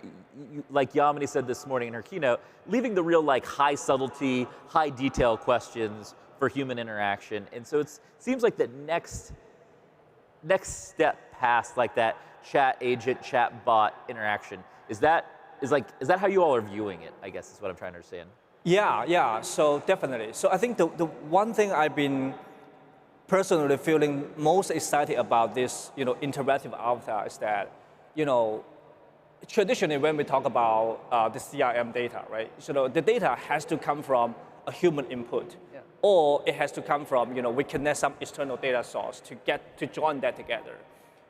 like Yamini said this morning in her keynote, leaving the real high subtlety, high detail questions for human interaction. And so it seems like the next step past that chat agent, chat bot interaction, is that how you all are viewing it, I guess is what I'm trying to understand. Yeah, so definitely. So I think the one thing I've been personally feeling most excited about this, interactive avatar is that, traditionally when we talk about the CRM data, right? So the data has to come from a human input, or it has to come from, we connect some external data source to join that together.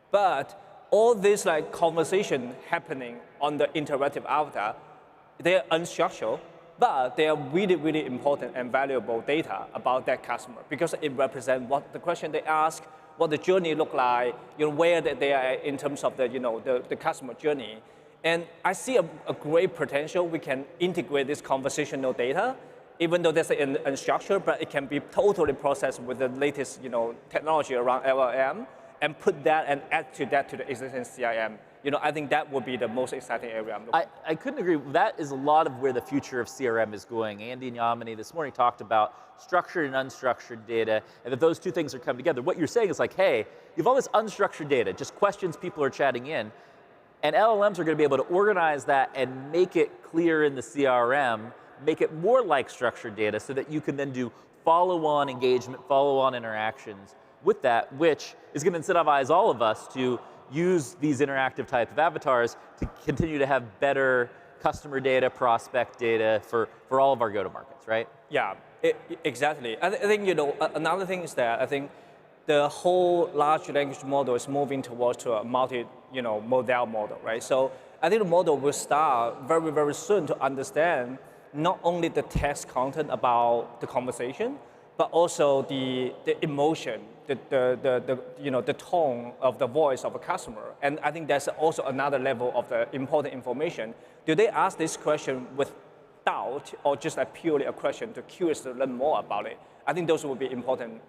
But all this conversation happening on the interactive avatar, they're unstructured, but they are really, really important and valuable data about that customer because it represents what the question they ask, what the journey look like, where they are in terms of the customer journey. And I see a great potential we can integrate this conversational data, even though that's unstructured, but it can be totally processed with the latest technology around LLM, and put that and add to that to the existing CRM. I think that would be the most exciting area I'm looking I couldn't agree. That is a lot of where the future of CRM is going. Andy and Yamini this morning talked about structured and unstructured data, and that those two things are coming together. What you're saying is hey, you have all this unstructured data, just questions people are chatting in, and LLMs are going to be able to organize that and make it clear in the CRM, make it more like structured data so that you can then do follow-on engagement, follow-on interactions with that, which is going to incentivize all of us to use these interactive type of avatars to continue to have better customer data, prospect data for all of our go-to-markets, right? Yeah, exactly. I think, another thing is that I think the whole large language model is moving towards a model model, right? So I think the model will start very, very soon to understand not only the text content about the conversation, but also the emotion, the tone of the voice of a customer. And I think that's also another level of the important information. Do they ask this question with doubt or just purely a question to curious to learn more about it? I think those will be important,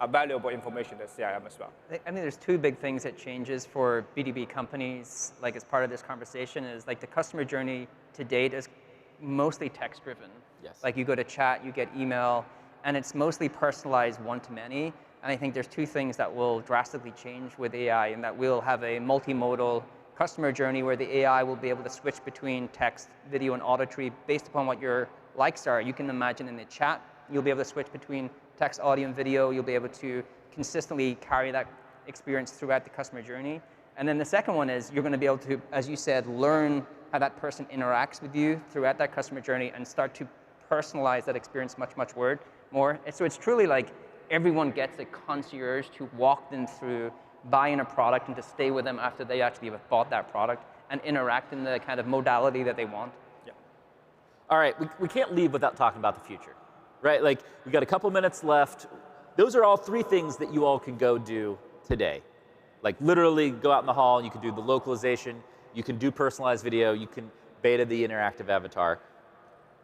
valuable information to CRM as well. I think there's two big things that changes for B2B companies, as part of this conversation, is the customer journey to date is mostly text driven. Yes. You go to chat, you get email, and it's mostly personalized one-to-many. And I think there's two things that will drastically change with AI, and that we'll have a multimodal customer journey where the AI will be able to switch between text, video, and auditory based upon what your likes are. You can imagine in the chat, you'll be able to switch between text, audio, and video. You'll be able to consistently carry that experience throughout the customer journey. And then the second one is you're going to be able to, as you said, learn how that person interacts with you throughout that customer journey and start to personalize that experience much more. And so it's truly everyone gets a concierge to walk them through buy in a product and to stay with them after they actually have bought that product and interact in the kind of modality that they want. Yeah. All right, we can't leave without talking about the future, right? Like, we got a couple minutes left. Those are all 3 things that you all can go do today. Like, literally go out in the hall, and you can do the localization, you can do personalized video, you can beta the interactive avatar.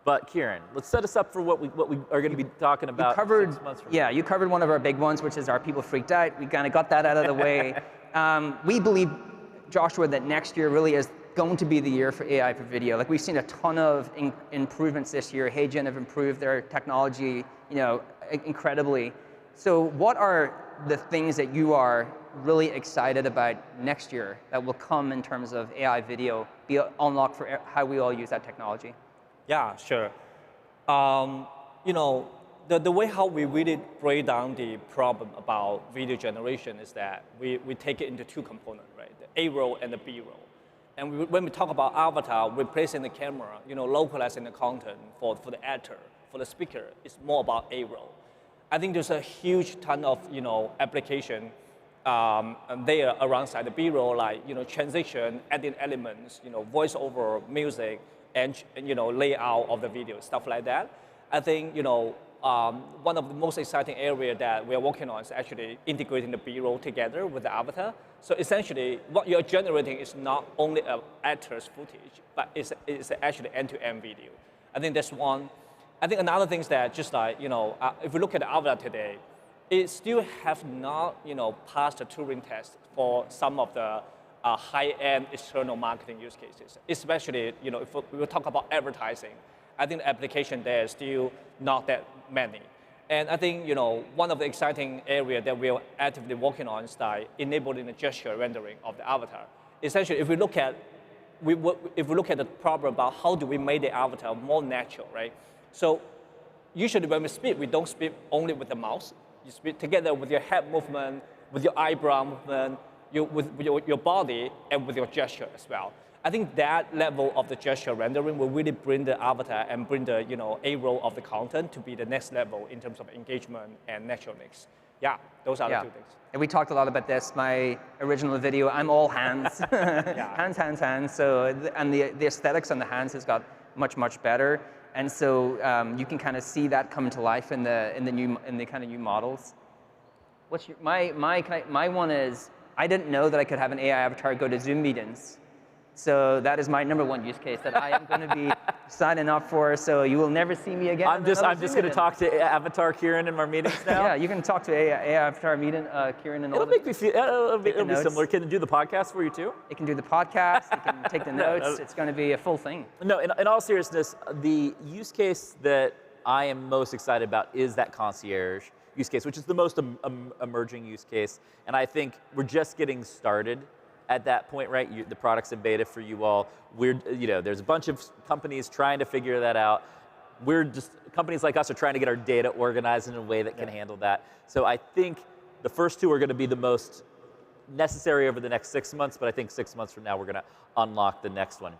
But Kieran, let's set us up for what we are going to be talking about 6 months from now. You covered one of our big ones, which is our people freaked out. We kind of got that out of the way. We believe, Joshua, that next year really is going to be the year for AI for video. Like, we've seen a ton of improvements this year. HeyGen have improved their technology, incredibly. So what are the things that you are really excited about next year that will come in terms of AI video, be unlocked for how we all use that technology? Yeah, sure. The way how we really break down the problem about video generation is that we take it into 2 components, right? The A roll and the B roll. And when we talk about avatar, replacing the camera, localizing the content for the actor, for the speaker, it's more about A roll. I think there's a huge ton of application there alongside the B roll, like transition, adding elements, voiceover, music, and layout of the video, stuff like that. I think one of the most exciting areas that we're working on is actually integrating the B-roll together with the avatar. So essentially, what you're generating is not only an actor's footage, but it's actually end-to-end video. I think that's one. I think another thing is that just like if we look at the avatar today, it still have not passed the Turing test for some of the high-end external marketing use cases, especially if we talk about advertising. I think the application there is still not that many. And I think one of the exciting areas that we're actively working on is like enabling the gesture rendering of the avatar. Essentially, if we look at the problem about how do we make the avatar more natural, right? So usually when we speak, we don't speak only with the mouse. You speak together with your head movement, with your eyebrow movement, with your body, and with your gesture as well. I think that level of the gesture rendering will really bring the avatar and bring the A-roll of the content to be the next level in terms of engagement and naturalness. Yeah, those are the 2 things. And we talked a lot about this. My original video, I'm all hands, hands. So and the aesthetics on the hands has got much better. And so you can kind of see that come to life in the kind of new models. What's my one is, I didn't know that I could have an AI avatar go to Zoom meetings. So that is my #1 use case that I am going to be signing up for. So you will never see me again. I'm just going to talk to Avatar Kieran in our meetings now. Yeah, you can talk to AI Avatar meeting Kieran and all. It'll make me feel. It'll be similar. Can it do the podcast for you too? It can do the podcast. It can take the notes. It's going to be a full thing. No, in all seriousness, the use case that I am most excited about is that concierge use case, which is the most emerging use case, and I think we're just getting started at that point, right? The product's in beta for you all. There's a bunch of companies trying to figure that out. Companies like us are trying to get our data organized in a way that can handle that. So I think the first 2 are going to be the most necessary over the next 6 months, but I think 6 months from now we're going to unlock the next one.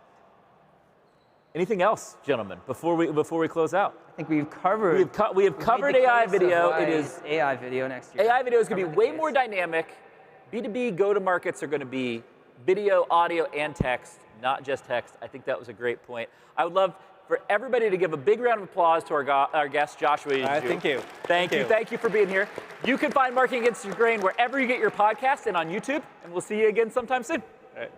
Anything else, gentlemen, before we close out? I think we've covered. We have covered AI video. It is AI video next year. AI video is going to be way more dynamic. B2B go-to-markets are going to be video, audio, and text, not just text. I think that was a great point. I would love for everybody to give a big round of applause to our guest, Joshua. Thank you. Thank you for being here. You can find Marketing Against the Grain wherever you get your podcast and on YouTube, and we'll see you again sometime soon. All right.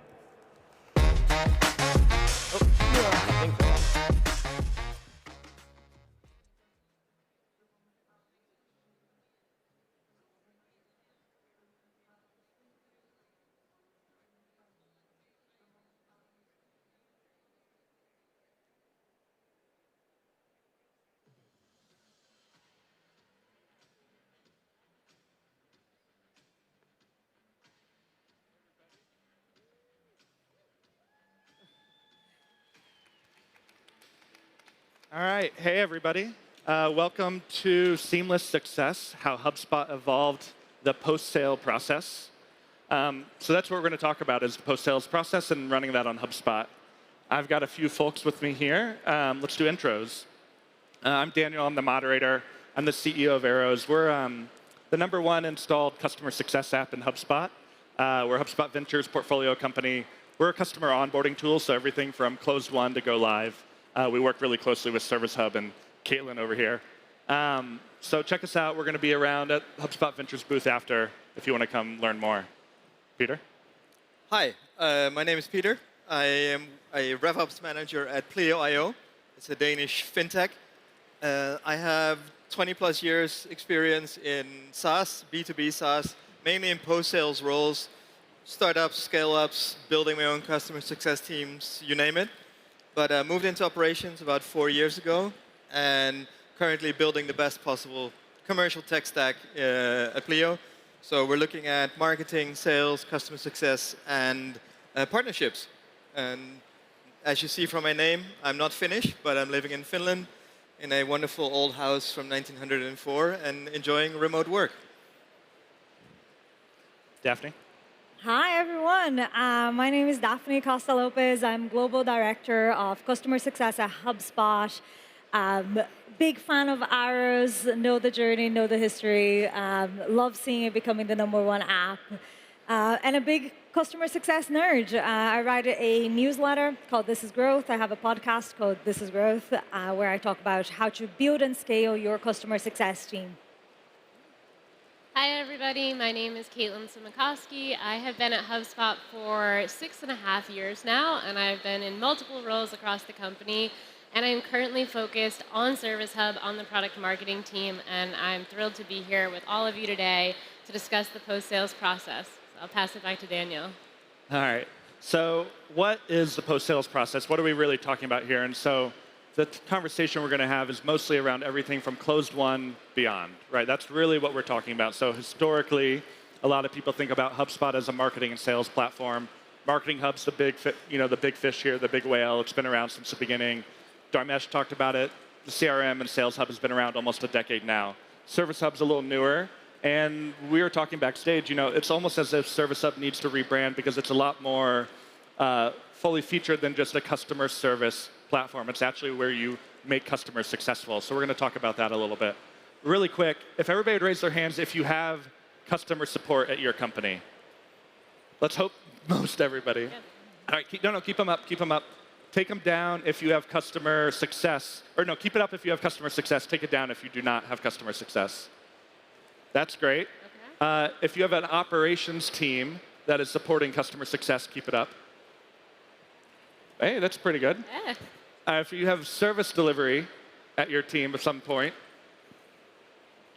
All right, hey everybody. Welcome to Seamless Success, how HubSpot evolved the post-sale process. So that's what we're going to talk about is the post-sales process and running that on HubSpot. I've got a few folks with me here. Let's do intros. I'm Daniel, I'm the moderator. I'm the CEO of Arrows. We're the #1 installed customer success app in HubSpot. We're HubSpot Ventures portfolio company. We're a customer onboarding tool, so everything from closed won to go live. We work really closely with Service Hub and Caitlin over here. So check us out. We're going to be around at HubSpot Ventures booth after if you want to come learn more. Peter? Hi, my name is Peter. I am a RevOps manager at Pleo.io. It's a Danish fintech. I have 20+ years experience in SaaS, B2B SaaS, mainly in post-sales roles, startups, scale-ups, building my own customer success teams, you name it. But I moved into operations about 4 years ago, and currently building the best possible commercial tech stack at Pleo. So we're looking at marketing, sales, customer success, and partnerships. And as you see from my name, I'm not Finnish, but I'm living in Finland in a wonderful old house from 1904 and enjoying remote work. Daphne? Hi, everyone. My name is Daphne Costa-Lopez. I'm Global Director of Customer Success at HubSpot. Big fan of arrows, know the journey, know the history, love seeing it becoming the #1 app, and a big customer success nerd. I write a newsletter called This is Growth. I have a podcast called This is Growth, where I talk about how to build and scale your customer success team. Hi, everybody. My name is Caitlin Simikoski. I have been at HubSpot for 6.5 years now, and I've been in multiple roles across the company. And I'm currently focused on Service Hub on the product marketing team, and I'm thrilled to be here with all of you today to discuss the post-sales process. So I'll pass it back to Daniel. All right. So what is the post-sales process? What are we really talking about here? And so the conversation we're going to have is mostly around everything from closed won beyond, right? That's really what we're talking about. So historically, a lot of people think about HubSpot as a marketing and sales platform. Marketing Hub's the big fish here, the big whale. It's been around since the beginning. Dharmesh talked about it. The CRM and Sales Hub has been around almost a decade now. Service Hub's a little newer. And we were talking backstage, it's almost as if Service Hub needs to rebrand because it's a lot more fully featured than just a customer service platform. It's actually where you make customers successful. So we're going to talk about that a little bit. Really quick, if everybody would raise their hands if you have customer support at your company. Let's hope most everybody. All right, keep them up, keep them up. Take them down if you have customer success. Or no, keep it up if you have customer success. Take it down if you do not have customer success. That's great. Okay. If you have an operations team that is supporting customer success, keep it up. Hey, that's pretty good. Yeah. If you have service delivery at your team at some point,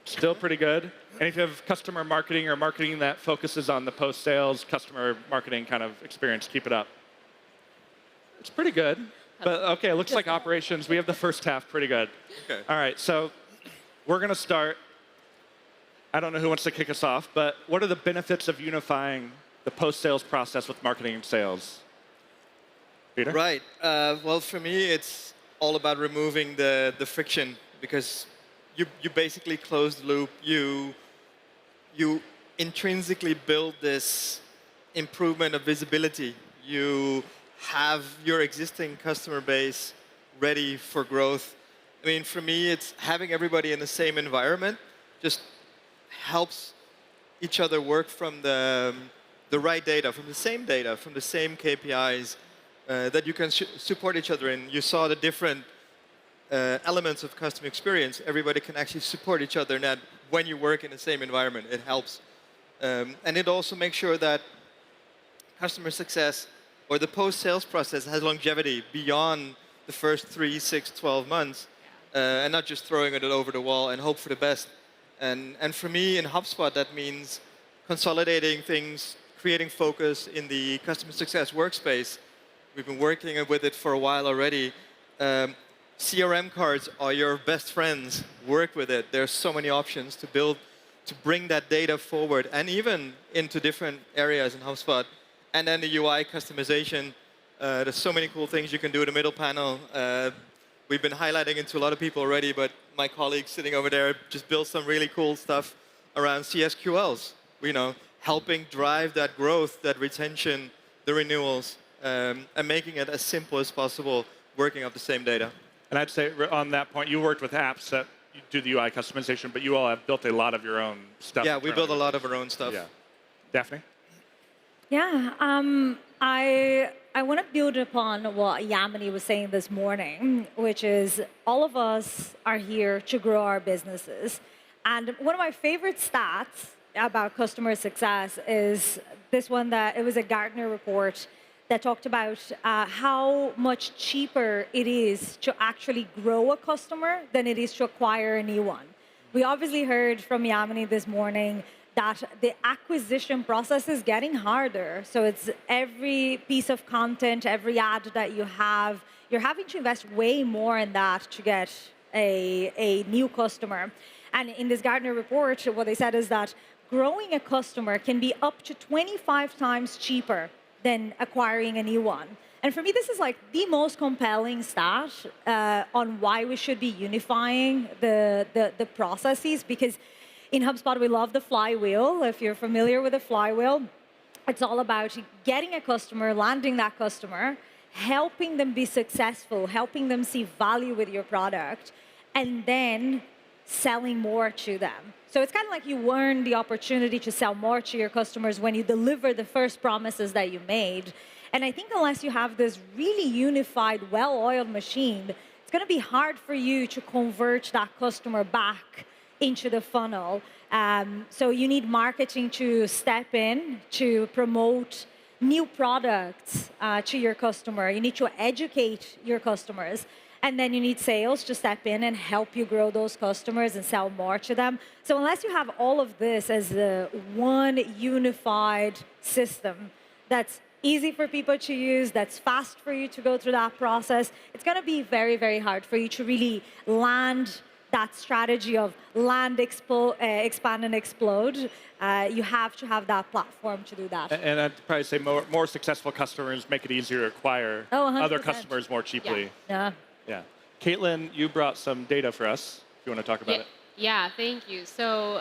still pretty good. And if you have customer marketing or marketing that focuses on the post-sales customer marketing kind of experience, keep it up. It's pretty good. But OK, it looks like operations. We have the first half pretty good. Okay. All right, so we're going to start. I don't know who wants to kick us off, but what are the benefits of unifying the post-sales process with marketing and sales? Peter? Right. Well, for me, it's all about removing the friction because you basically close the loop. You intrinsically build this improvement of visibility. You have your existing customer base ready for growth. I mean, for me, it's having everybody in the same environment just helps each other work from the right data, from the same KPIs that you can support each other in. You saw the different elements of customer experience. Everybody can actually support each other, and that when you work in the same environment, it helps. And it also makes sure that customer success or the post-sales process has longevity beyond the first 3, 6, 12 months, and not just throwing it over the wall and hope for the best. And for me, in HubSpot, that means consolidating things, creating focus in the customer success workspace. We've been working with it for a while already. CRM cards are your best friends. Work with it. There's so many options to build, to bring that data forward, and even into different areas in HubSpot. And then the UI customization. There's so many cool things you can do in the middle panel. We've been highlighting it to a lot of people already, but my colleague sitting over there just built some really cool stuff around CSQLs. Helping drive that growth, that retention, the renewals, and making it as simple as possible, working off the same data. And I'd say on that point, you worked with apps that do the UI customization, but you all have built a lot of your own stuff. Yeah, we built a lot of our own stuff. Yeah. Daphne? Yeah, I want to build upon what Yamini was saying this morning, which is all of us are here to grow our businesses. And one of my favorite stats about customer success is this one that it was a Gartner report that talked about how much cheaper it is to actually grow a customer than it is to acquire a new one. We obviously heard from Yamini this morning that the acquisition process is getting harder. So it's every piece of content, every ad that you have, you're having to invest way more in that to get a new customer. And in this Gartner report, what they said is that growing a customer can be up to 25 times cheaper than acquiring a new one. And for me, this is like the most compelling stat on why we should be unifying the processes, because in HubSpot, we love the flywheel. If you're familiar with the flywheel, it's all about getting a customer, landing that customer, helping them be successful, helping them see value with your product, and then selling more to them. So it's kind of like you earn the opportunity to sell more to your customers when you deliver the first promises that you made. And I think unless you have this really unified, well-oiled machine, it's going to be hard for you to convert that customer back into the funnel. So you need marketing to step in to promote new products to your customer. You need to educate your customers. And then you need sales to step in and help you grow those customers and sell more to them. So unless you have all of this as one unified system that's easy for people to use, that's fast for you to go through that process, it's going to be very, very hard for you to really land that strategy of land, expand, and explode. You have to have that platform to do that. And I'd probably say more successful customers make it easier to acquire other customers more cheaply. Yeah. Yeah. Caitlin, you brought some data for us. If you want to talk about it. Yeah, thank you. So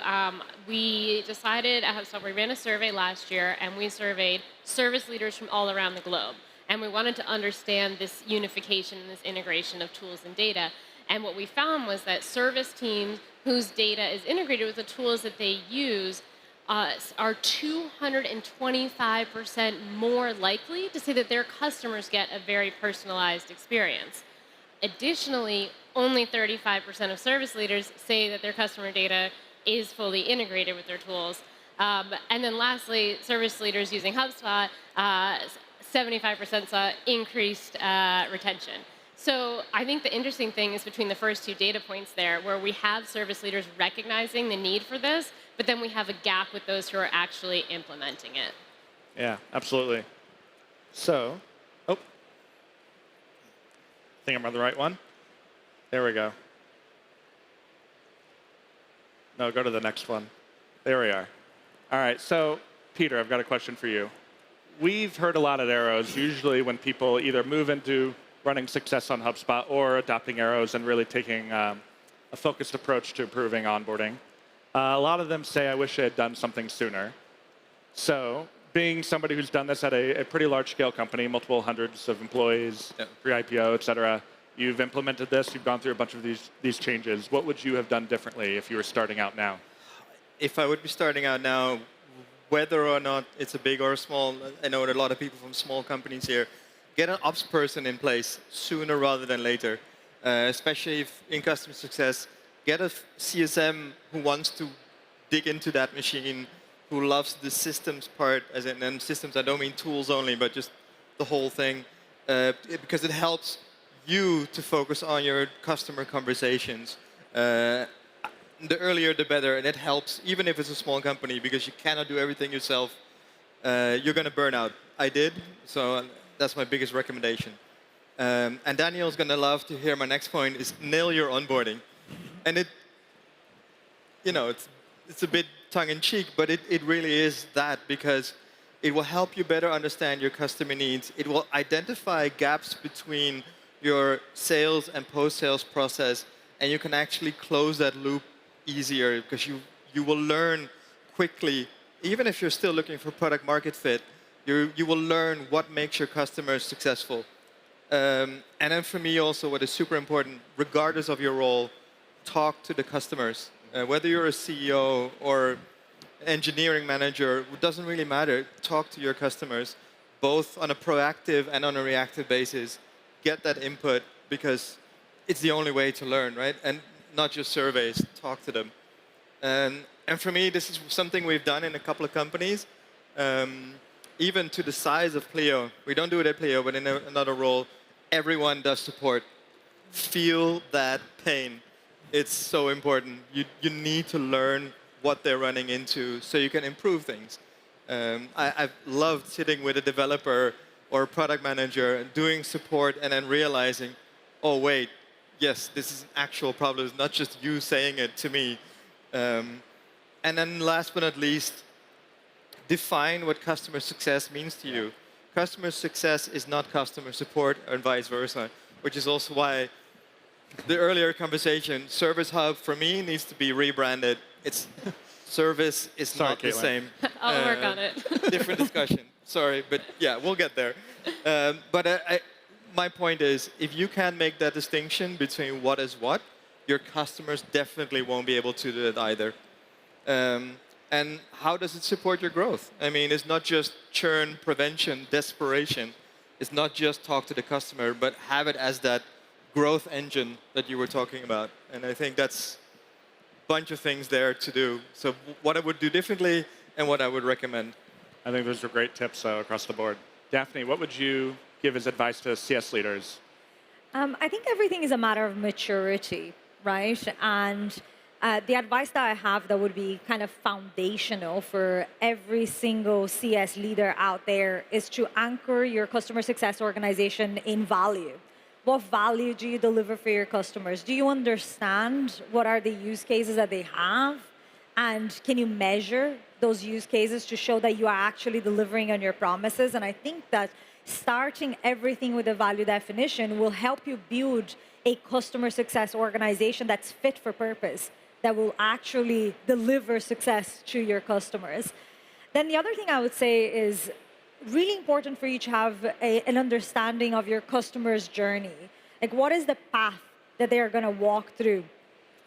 we decided at HubSpot, we ran a survey last year, and we surveyed service leaders from all around the globe. And we wanted to understand this unification and this integration of tools and data. And what we found was that service teams whose data is integrated with the tools that they use are 225% more likely to say that their customers get a very personalized experience. Additionally, only 35% of service leaders say that their customer data is fully integrated with their tools. And then lastly, service leaders using HubSpot, 75% saw increased retention. So I think the interesting thing is between the first two data points there, where we have service leaders recognizing the need for this, but then we have a gap with those who are actually implementing it. Yeah, absolutely. So, I think I'm on the right one. There we go. No, go to the next one. There we are. All right, so Peter, I've got a question for you. We've heard a lot of arrows, usually when people either move into running success on HubSpot or adopting arrows and really taking a focused approach to improving onboarding. A lot of them say, I wish I had done something sooner. So being somebody who's done this at a pretty large scale company, multiple hundreds of employees, pre-IPO, et cetera, you've implemented this, you've gone through a bunch of these changes. What would you have done differently if you were starting out now? If I would be starting out now, whether or not it's a big or a small, I know there are a lot of people from small companies here, get an ops person in place sooner rather than later, especially if in customer success. Get a CSM who wants to dig into that machine, who loves the systems part, as in and systems, I don't mean tools only, but just the whole thing, because it helps you to focus on your customer conversations. The earlier, the better, and it helps, even if it's a small company, because you cannot do everything yourself. You're going to burn out. I did, so that's my biggest recommendation. And Daniel's going to love to hear my next point is nail your onboarding. And it's a bit tongue-in-cheek, but it really is that, because it will help you better understand your customer needs. It will identify gaps between your sales and post-sales process, and you can actually close that loop easier, because you will learn quickly, even if you're still looking for product market fit, you will learn what makes your customers successful. And then for me also, what is super important, regardless of your role, talk to the customers. Whether you're a CEO or engineering manager, it doesn't really matter. Talk to your customers, both on a proactive and on a reactive basis. Get that input because it's the only way to learn, right? And not just surveys, talk to them. And for me, this is something we've done in a couple of companies, even to the size of Pleo. We don't do it at Pleo, but in another role, everyone does support. Feel that pain. It's so important. You need to learn what they're running into so you can improve things. I've loved sitting with a developer or a product manager and doing support and then realizing, oh, wait, yes, this is an actual problem. It's not just you saying it to me. And then last but not least, define what customer success means to you. Customer success is not customer support and vice versa, which is also why the earlier conversation, Service Hub for me needs to be rebranded. It's service is not the same. I'll work on it. Different discussion. Sorry, but yeah, we'll get there. But my point is, if you can't make that distinction between what is what, your customers definitely won't be able to do it either. And how does it support your growth? I mean, it's not just churn prevention, desperation. It's not just talk to the customer, but have it as that growth engine that you were talking about. And I think that's a bunch of things there to do. So what I would do differently and what I would recommend. I think those are great tips across the board. Daphne, what would you give as advice to CS leaders? I think everything is a matter of maturity, right? And the advice that I have that would be kind of foundational for every single CS leader out there is to anchor your customer success organization in value. What value do you deliver for your customers? Do you understand what are the use cases that they have? And can you measure those use cases to show that you are actually delivering on your promises? And I think that starting everything with a value definition will help you build a customer success organization that's fit for purpose, that will actually deliver success to your customers. Then the other thing I would say is really important for you to have an understanding of your customer's journey. Like, what is the path that they are going to walk through?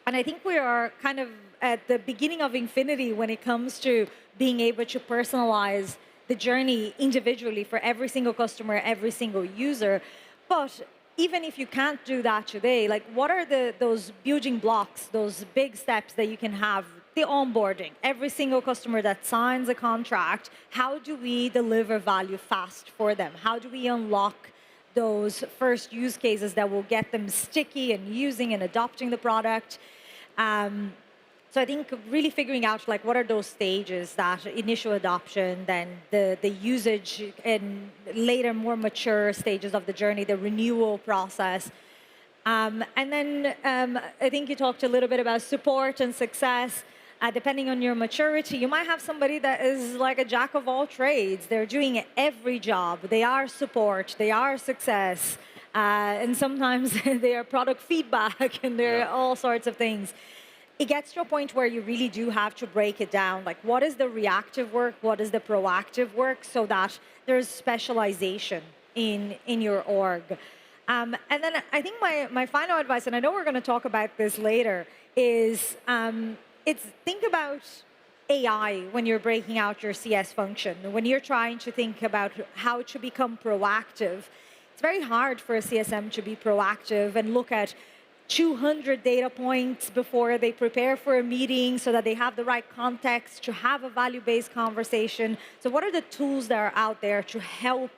And I think we are kind of at the beginning of infinity when it comes to being able to personalize the journey individually for every single customer, every single user. But even if you can't do that today, like, what are those building blocks, those big steps that you can have? The onboarding, every single customer that signs a contract, how do we deliver value fast for them? How do we unlock those first use cases that will get them sticky and using and adopting the product? So I think really figuring out, like, what are those stages, that initial adoption, then the usage, and later more mature stages of the journey, the renewal process. And then I think you talked a little bit about support and success. Depending on your maturity, you might have somebody that is like a jack of all trades. They're doing every job. They are support, they are success, and sometimes they are product feedback, and they're all sorts of things. It gets to a point where you really do have to break it down. Like, what is the reactive work? What is the proactive work? So that there's specialization in your org. And then I think my final advice, and I know we're going to talk about this later, is it's think about AI when you're breaking out your CS function. When you're trying to think about how to become proactive, it's very hard for a CSM to be proactive and look at 200 data points before they prepare for a meeting so that they have the right context to have a value-based conversation. So what are the tools that are out there to help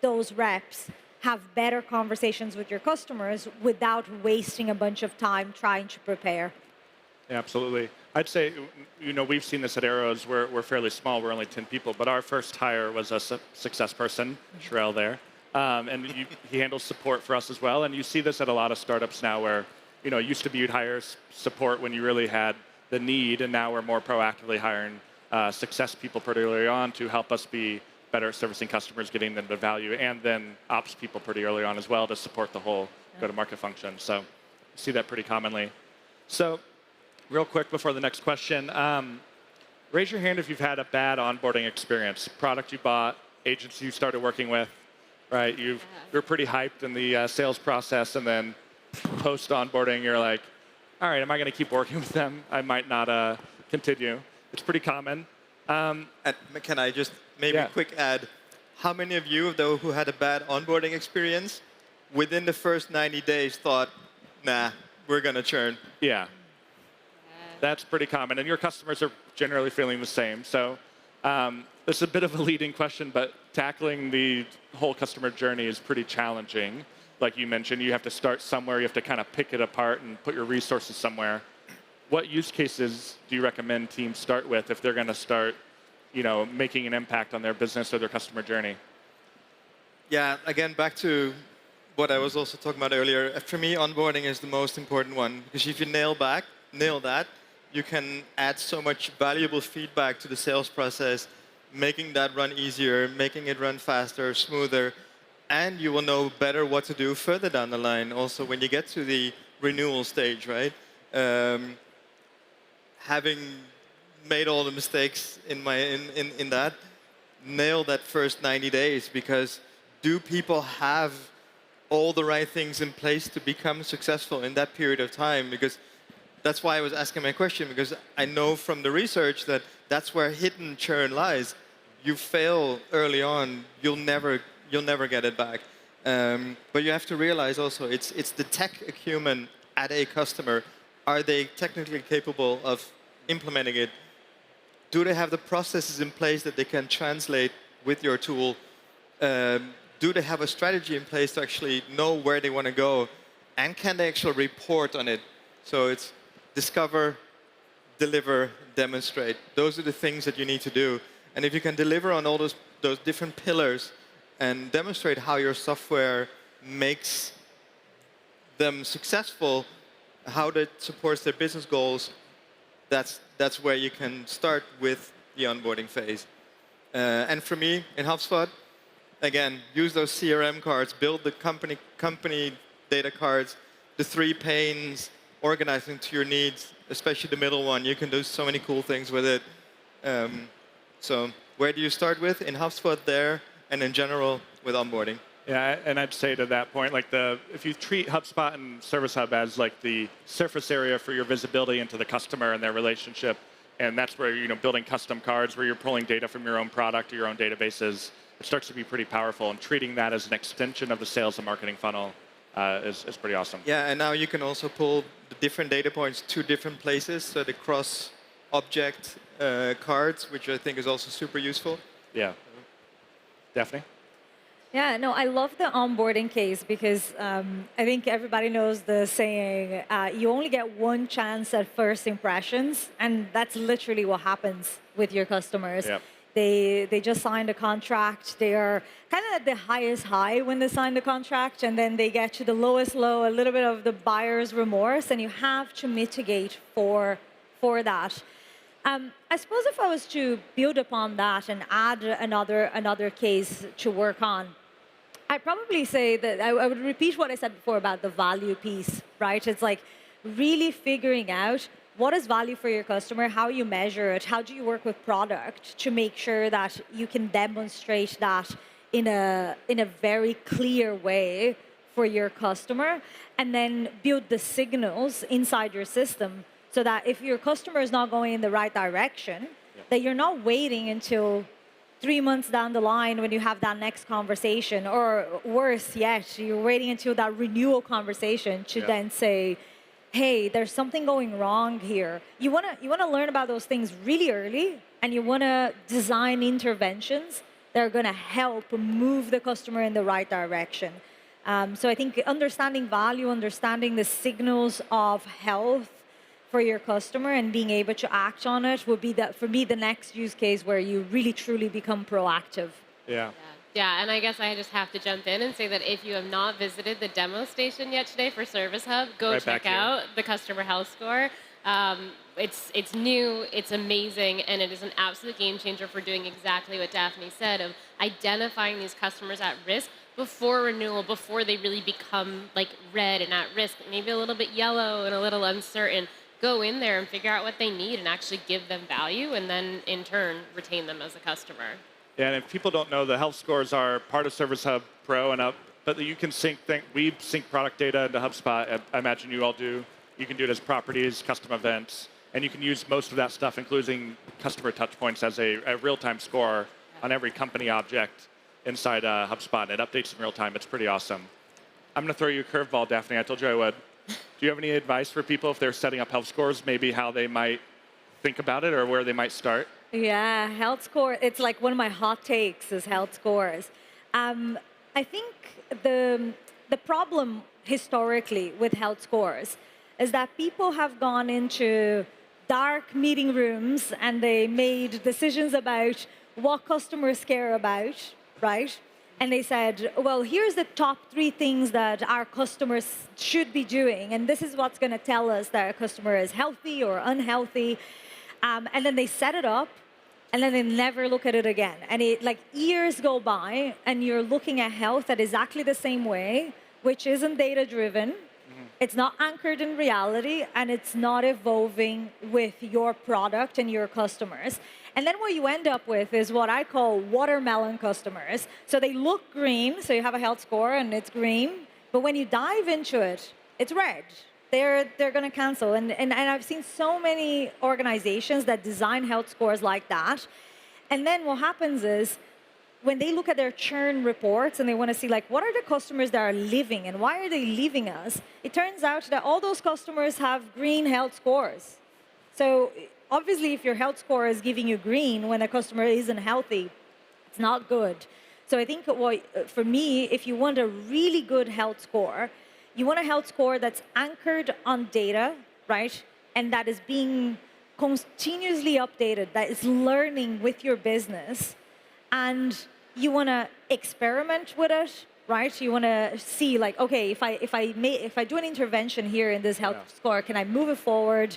those reps have better conversations with your customers without wasting a bunch of time trying to prepare? Yeah, absolutely. I'd say, we've seen this at Arrows. We're fairly small. We're only 10 people. But our first hire was a success person, Sherelle there. And he handles support for us as well. And you see this at a lot of startups now where, it used to be you'd hire support when you really had the need. And now we're more proactively hiring success people pretty early on to help us be better at servicing customers, getting them the value, and then ops people pretty early on as well to support the whole go-to-market function. So you see that pretty commonly. So real quick before the next question, raise your hand if you've had a bad onboarding experience. Product you bought, agents you started working with, right? You're pretty hyped in the sales process, and then post onboarding, you're like, all right, am I going to keep working with them? I might not continue. It's pretty common. And can I just maybe quick add, how many of you, though, who had a bad onboarding experience, within the first 90 days thought, nah, we're going to churn? Yeah. That's pretty common. And your customers are generally feeling the same. So this is a bit of a leading question, but tackling the whole customer journey is pretty challenging. Like you mentioned, you have to start somewhere. You have to kind of pick it apart and put your resources somewhere. What use cases do you recommend teams start with if they're going to start, making an impact on their business or their customer journey? Yeah, again, back to what I was also talking about earlier. For me, onboarding is the most important one, because if you nail that, you can add so much valuable feedback to the sales process, making that run easier, making it run faster, smoother, and you will know better what to do further down the line. Also, when you get to the renewal stage, right? Having made all the mistakes in that, nail that first 90 days, because do people have all the right things in place to become successful in that period of time? Because that's why I was asking my question, because I know from the research that that's where hidden churn lies. You fail early on, you'll never get it back. But you have to realize also, it's the tech acumen at a customer. Are they technically capable of implementing it? Do they have the processes in place that they can translate with your tool? Do they have a strategy in place to actually know where they want to go? And can they actually report on it? So it's discover, deliver, demonstrate. Those are the things that you need to do. And if you can deliver on all those different pillars and demonstrate how your software makes them successful, how that supports their business goals, that's where you can start with the onboarding phase. And for me, in HubSpot, again, use those CRM cards, build the company data cards, the 3 panes, organizing to your needs, especially the middle one. You can do so many cool things with it. So where do you start with? In HubSpot there, and in general with onboarding. Yeah, and I'd say to that point, if you treat HubSpot and Service Hub as like the surface area for your visibility into the customer and their relationship, and that's where building custom cards, where you're pulling data from your own product or your own databases, it starts to be pretty powerful. And treating that as an extension of the sales and marketing funnel is pretty awesome. Yeah, and now you can also pull the different data points to different places, so the cross-object cards, which I think is also super useful. Yeah. Daphne? Yeah, no, I love the onboarding case because I think everybody knows the saying, you only get one chance at first impressions, and that's literally what happens with your customers. Yep. They just signed a contract. They are kind of at the highest high when they sign the contract, and then they get to the lowest low, a little bit of the buyer's remorse, and you have to mitigate for that. I suppose if I was to build upon that and add another case to work on, I'd probably say that I would repeat what I said before about the value piece, right? It's like really figuring out what is value for your customer, how you measure it, how do you work with product to make sure that you can demonstrate that in a very clear way for your customer, and then build the signals inside your system so that if your customer is not going in the right direction, that you're not waiting until 3 months down the line when you have that next conversation, or worse yet, you're waiting until that renewal conversation to then say, hey, there's something going wrong here. You wanna learn about those things really early, and you wanna design interventions that are gonna help move the customer in the right direction. So I think understanding value, understanding the signals of health for your customer and being able to act on it would be, for me, the next use case where you really truly become proactive. Yeah. Yeah, and I guess I just have to jump in and say that if you have not visited the demo station yet today for Service Hub, go check out the customer health score. It's new, it's amazing, and it is an absolute game changer for doing exactly what Daphne said, of identifying these customers at risk before renewal, before they really become like red and at risk, maybe a little bit yellow and a little uncertain. Go in there and figure out what they need and actually give them value, and then in turn retain them as a customer. Yeah, and if people don't know, the health scores are part of Service Hub Pro and up, but you can we sync product data into HubSpot. I imagine you all do. You can do it as properties, custom events, and you can use most of that stuff, including customer touchpoints, as a real-time score on every company object inside HubSpot, and it updates in real time. It's pretty awesome. I'm going to throw you a curveball, Daphne. I told you I would. Do you have any advice for people if they're setting up health scores, maybe how they might think about it or where they might start? Yeah, health score, it's like one of my hot takes is health scores. I think the problem historically with health scores is that people have gone into dark meeting rooms and they made decisions about what customers care about, right? And they said, well, here's the top 3 things that our customers should be doing, and this is what's going to tell us that a customer is healthy or unhealthy. And then they set it up, and then they never look at it again. And like years go by, and you're looking at health at exactly the same way, which isn't data-driven. It's not anchored in reality, and it's not evolving with your product and your customers. And then what you end up with is what I call watermelon customers. So they look green, so you have a health score and it's green, but when you dive into it, it's red. They're going to cancel. And I've seen so many organizations that design health scores like that. And then what happens is, when they look at their churn reports and they want to see, like, what are the customers that are leaving and why are they leaving us? It turns out that all those customers have green health scores. So obviously, if your health score is giving you green when a customer isn't healthy, it's not good. So I think for me, if you want a really good health score, you want a health score that's anchored on data, right? And that is being continuously updated, that is learning with your business. And you want to experiment with it, right? You want to see, like, okay, if I do an intervention here in this health score, can I move it forward?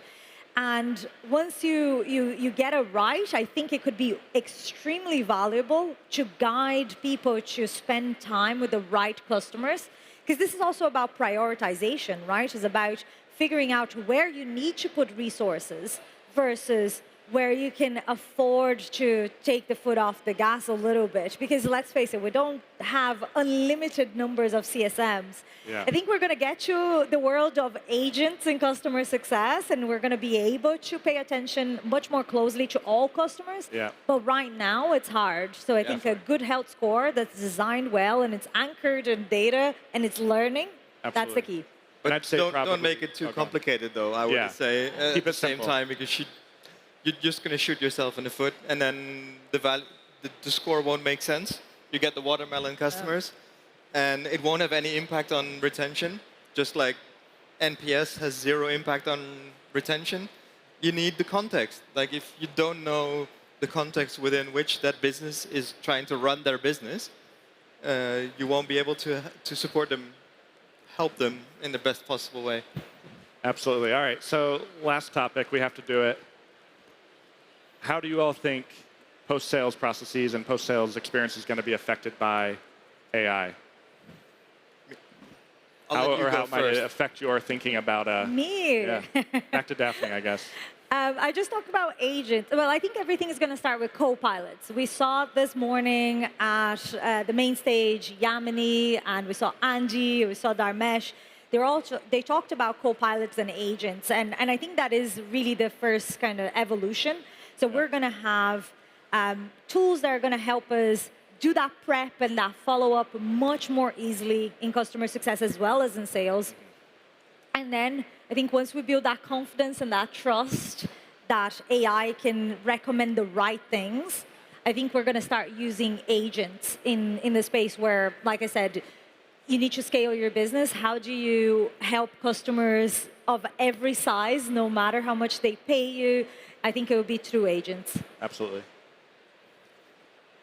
And once you get it right, I think it could be extremely valuable to guide people to spend time with the right customers. Because this is also about prioritization, right? It's about figuring out where you need to put resources versus where you can afford to take the foot off the gas a little bit. Because let's face it, we don't have unlimited numbers of CSMs. Yeah. I think we're going to get to the world of agents in customer success, and we're going to be able to pay attention much more closely to all customers. Yeah. But right now, it's hard. So I think a good health score that's designed well and it's anchored in data and it's learning, that's the key. But I'd say don't make it too complicated, though, I would say, at the same time, because you're just going to shoot yourself in the foot, and then the score won't make sense. You get the watermelon customers, and it won't have any impact on retention, just like NPS has 0 impact on retention. You need the context. Like, if you don't know the context within which that business is trying to run their business, you won't be able to support them, help them in the best possible way. Absolutely. All right, so last topic, we have to do it. How do you all think post-sales processes and post-sales experience is going to be affected by AI? How might it affect your thinking about... Me? Yeah. Back to Daphne, I guess. I just talked about agents. Well, I think everything is going to start with co-pilots. We saw this morning at the main stage, Yamini, and we saw Angie, we saw Dharmesh. They talked about co-pilots and agents, and I think that is really the first kind of evolution. So we're going to have tools that are going to help us do that prep and that follow-up much more easily in customer success as well as in sales. And then I think once we build that confidence and that trust that AI can recommend the right things, I think we're going to start using agents in the space where, like I said, you need to scale your business. How do you help customers of every size, no matter how much they pay you? I think it will be through agents. Absolutely.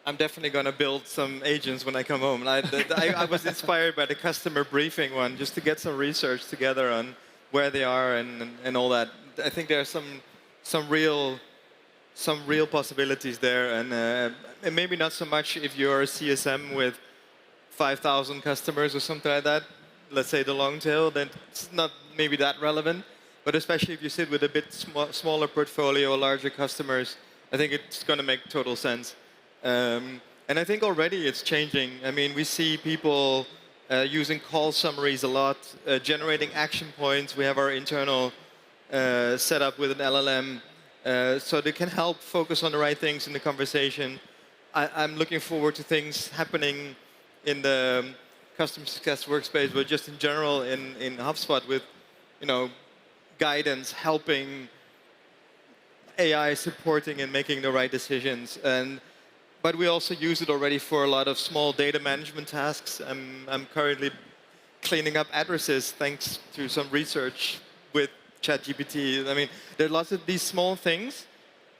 I'm definitely going to build some agents when I come home. I was inspired by the customer briefing one, just to get some research together on where they are and all that. I think there are some real possibilities there, and maybe not so much if you're a CSM with 5,000 customers or something like that. Let's say the long tail, then it's not maybe that relevant. But especially if you sit with a bit smaller portfolio, larger customers, I think it's going to make total sense. And I think already it's changing. I mean, we see people using call summaries a lot, generating action points. We have our internal set up with an LLM, so they can help focus on the right things in the conversation. I'm looking forward to things happening in the customer success workspace, but just in general in HubSpot with, guidance, helping, AI supporting and making the right decisions. But we also use it already for a lot of small data management tasks. I'm currently cleaning up addresses thanks to some research with ChatGPT. I mean, there are lots of these small things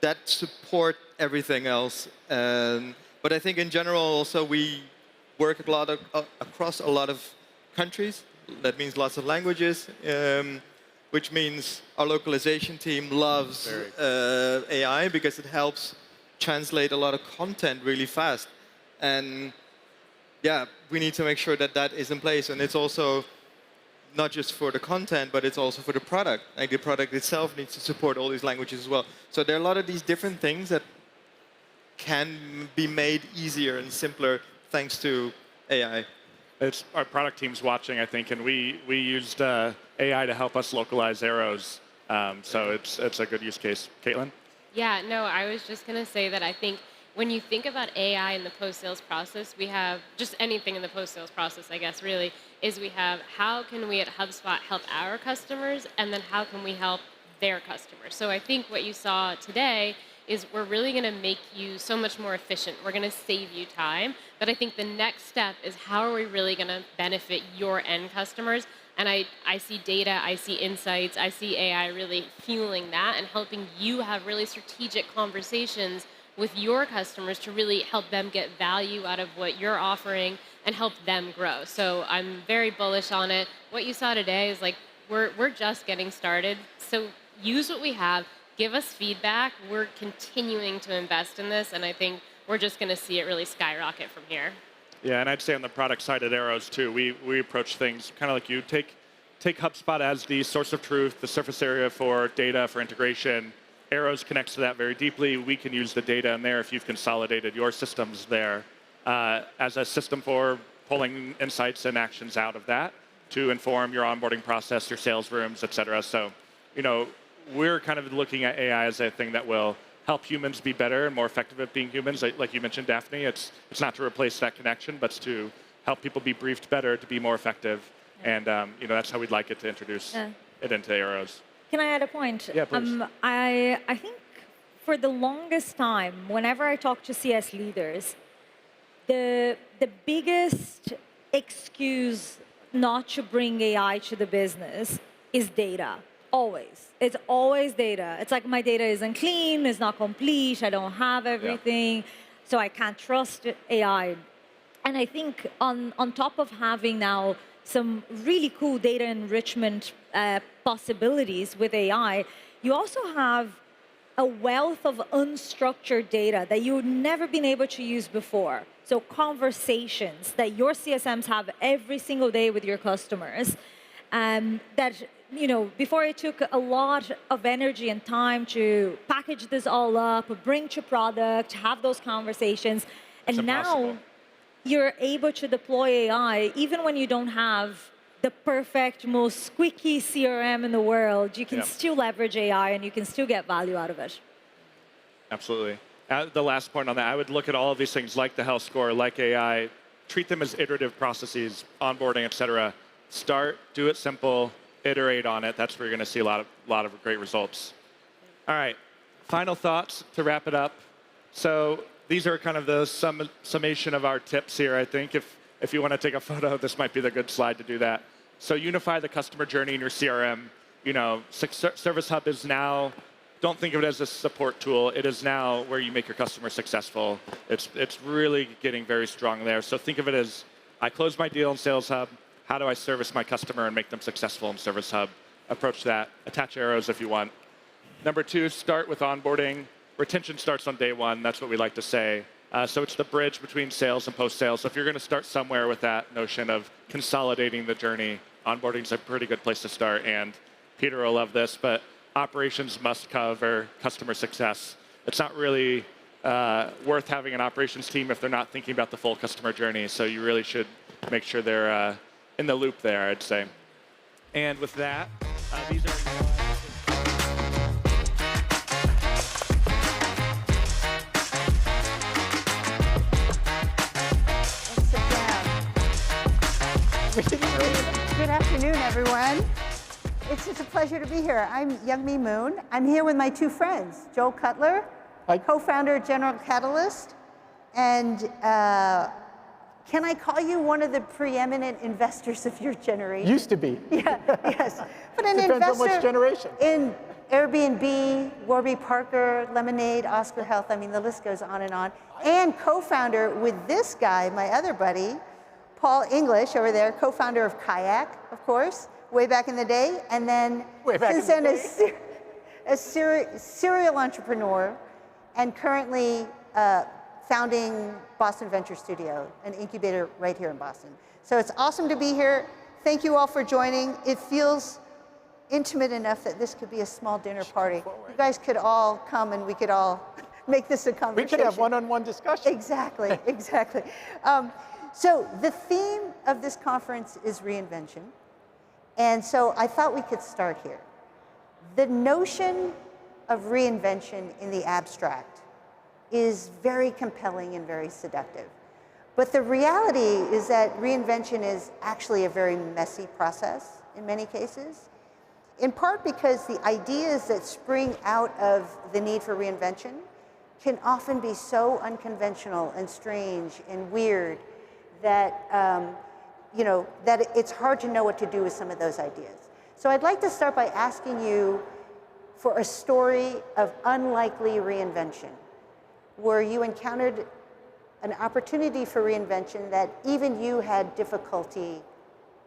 that support everything else. But I think in general also we work across a lot of countries. That means lots of languages, which means our localization team loves AI because it helps translate a lot of content really fast. And yeah, we need to make sure that that is in place. And it's also not just for the content, but it's also for the product. Like the product itself needs to support all these languages as well. So there are a lot of these different things that can be made easier and simpler thanks to AI. It's our product team's watching, I think, and we used AI to help us localize arrows. So it's a good use case. Caitlin? Yeah, no, I was just going to say that I think when you think about AI in the post-sales process, we have just anything in the post-sales process, I guess, really, is we have how can we at HubSpot help our customers, and then how can we help their customers. So I think what you saw today is we're really going to make you so much more efficient. We're going to save you time. But I think the next step is how are we really going to benefit your end customers? And I see data, I see insights, I see AI really fueling that and helping you have really strategic conversations with your customers to really help them get value out of what you're offering and help them grow. So I'm very bullish on it. What you saw today is like, we're just getting started. So use what we have, give us feedback. We're continuing to invest in this, and I think we're just going to see it really skyrocket from here. Yeah, and I'd say on the product side at Arrows too, we approach things kind of like you. Take HubSpot as the source of truth, the surface area for data, for integration. Arrows connects to that very deeply. We can use the data in there if you've consolidated your systems there as a system for pulling insights and actions out of that to inform your onboarding process, your sales rooms, et cetera. So, we're kind of looking at AI as a thing that will help humans be better and more effective at being humans. Like you mentioned, Daphne, it's not to replace that connection, but it's to help people be briefed better to be more effective. And that's how we'd like it to introduce it into Arrows. Can I add a point? Yeah, please. I think for the longest time, whenever I talk to CS leaders, the biggest excuse not to bring AI to the business is data. Always. It's always data. It's like my data isn't clean, it's not complete, I don't have everything, so I can't trust AI. And I think on top of having now some really cool data enrichment possibilities with AI, you also have a wealth of unstructured data that you've never been able to use before. So conversations that your CSMs have every single day with your customers, that before it took a lot of energy and time to package this all up, bring to product, have those conversations, and now you're able to deploy AI even when you don't have the perfect, most squeaky CRM in the world. You can still leverage AI and you can still get value out of it. Absolutely. The last point on that, I would look at all of these things like the health score, like AI, treat them as iterative processes, onboarding, et cetera. Start, do it simple, iterate on it. That's where you're going to see a lot of great results. All right, final thoughts to wrap it up. So these are kind of the summation of our tips here, I think. If you want to take a photo, this might be the good slide to do that. So unify the customer journey in your CRM. Service Hub is now, don't think of it as a support tool. It is now where you make your customer successful. It's really getting very strong there. So think of it as, I close my deal in Sales Hub. How do I service my customer and make them successful in Service Hub? Approach that. Attach arrows if you want. Number 2, start with onboarding. Retention starts on day 1. That's what we like to say. So it's the bridge between sales and post-sales. So if you're going to start somewhere with that notion of consolidating the journey, onboarding is a pretty good place to start. And Peter will love this, but operations must cover customer success. It's not really worth having an operations team if they're not thinking about the full customer journey. So you really should make sure they're in the loop there, I'd say. And with that, these are everyone. It's just a pleasure to be here. I'm Youngmi Moon. I'm here with my two friends, Joel Cutler, co-founder of General Catalyst, and can I call you one of the preeminent investors of your generation? Used to be. Yeah, yes. But an Depends investor on which generation. in Airbnb, Warby Parker, Lemonade, Oscar Health, I mean, the list goes on. And co-founder with this guy, my other buddy, Paul English over there, co-founder of Kayak, of course, way back in the day, and then since then a serial entrepreneur, and currently founding Boston Venture Studio, an incubator right here in Boston. So it's awesome to be here. Thank you all for joining. It feels intimate enough that this could be a small dinner party. You guys could all come and we could all make this a conversation. We could have one-on-one discussion. Exactly, exactly. So the theme of this conference is reinvention. And so I thought we could start here. The notion of reinvention in the abstract is very compelling and very seductive. But the reality is that reinvention is actually a very messy process in many cases, in part because the ideas that spring out of the need for reinvention can often be so unconventional and strange and weird that, that it's hard to know what to do with some of those ideas. So I'd like to start by asking you for a story of unlikely reinvention, where you encountered an opportunity for reinvention that even you had difficulty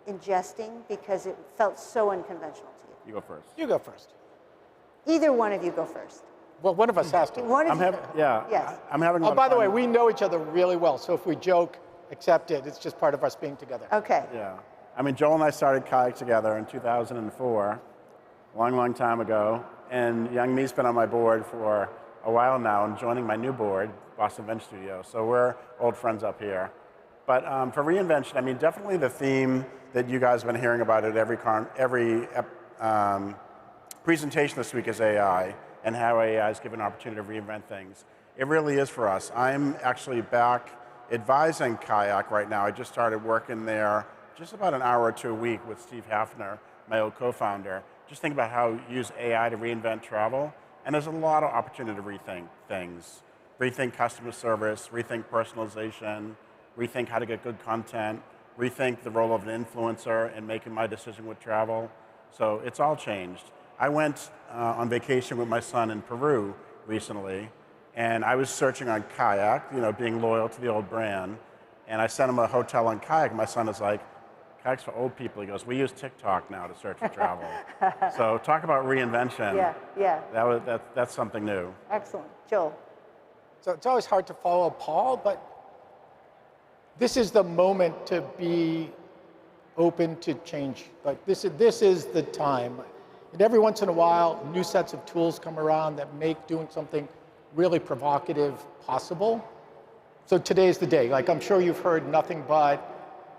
ingesting because it felt so unconventional to you. You go first. You go first. Either one of you go first. Well, one of us has to. One of you. Yes. I'm having a lot of by the fun. way, we know each other really well, so if we joke, accept it. It's just part of us being together. Okay. Yeah. I mean, Joel and I started Kayak together in 2004, long time ago. And Youngmi's been on my board for a while now and joining my new board, Boston Venture Studio. So we're old friends up here. But for reinvention, I mean, definitely the theme that you guys have been hearing about at every presentation this week is AI and how AI has given an opportunity to reinvent things. It really is for us. I'm actually back advising Kayak right now. I just started working there just about an hour or two a week with Steve Hafner, my old co-founder. Just think about how you use AI to reinvent travel. And there's a lot of opportunity to rethink things. Rethink customer service, rethink personalization, rethink how to get good content, rethink the role of an influencer in making my decision with travel. So it's all changed. I went on vacation with my son in Peru recently, and I was searching on Kayak, being loyal to the old brand, and I sent him a hotel on Kayak. My son is like, Kayak's for old people. He goes, we use TikTok now to search for travel. So talk about reinvention. Yeah. That's something new. Excellent. Joel. So it's always hard to follow Paul, but this is the moment to be open to change. Like this is the time. And every once in a while, new sets of tools come around that make doing something really provocative possible. So today's the day. Like I'm sure you've heard nothing but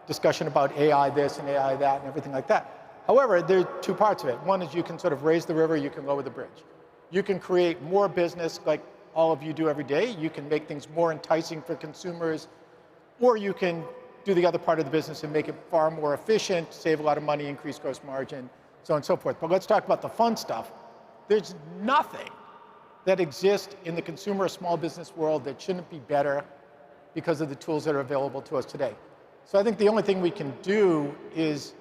discussion about AI this and AI that and everything like that. However, there are two parts of it. One is you can sort of raise the river, you can lower the bridge. You can create more business like all of you do every day. You can make things more enticing for consumers, or you can do the other part of the business and make it far more efficient, save a lot of money, increase gross margin, so on and so forth. But let's talk about the fun stuff. There's nothing that exists in the consumer or small business world that shouldn't be better because of the tools that are available to us today. So I think the only thing we can do is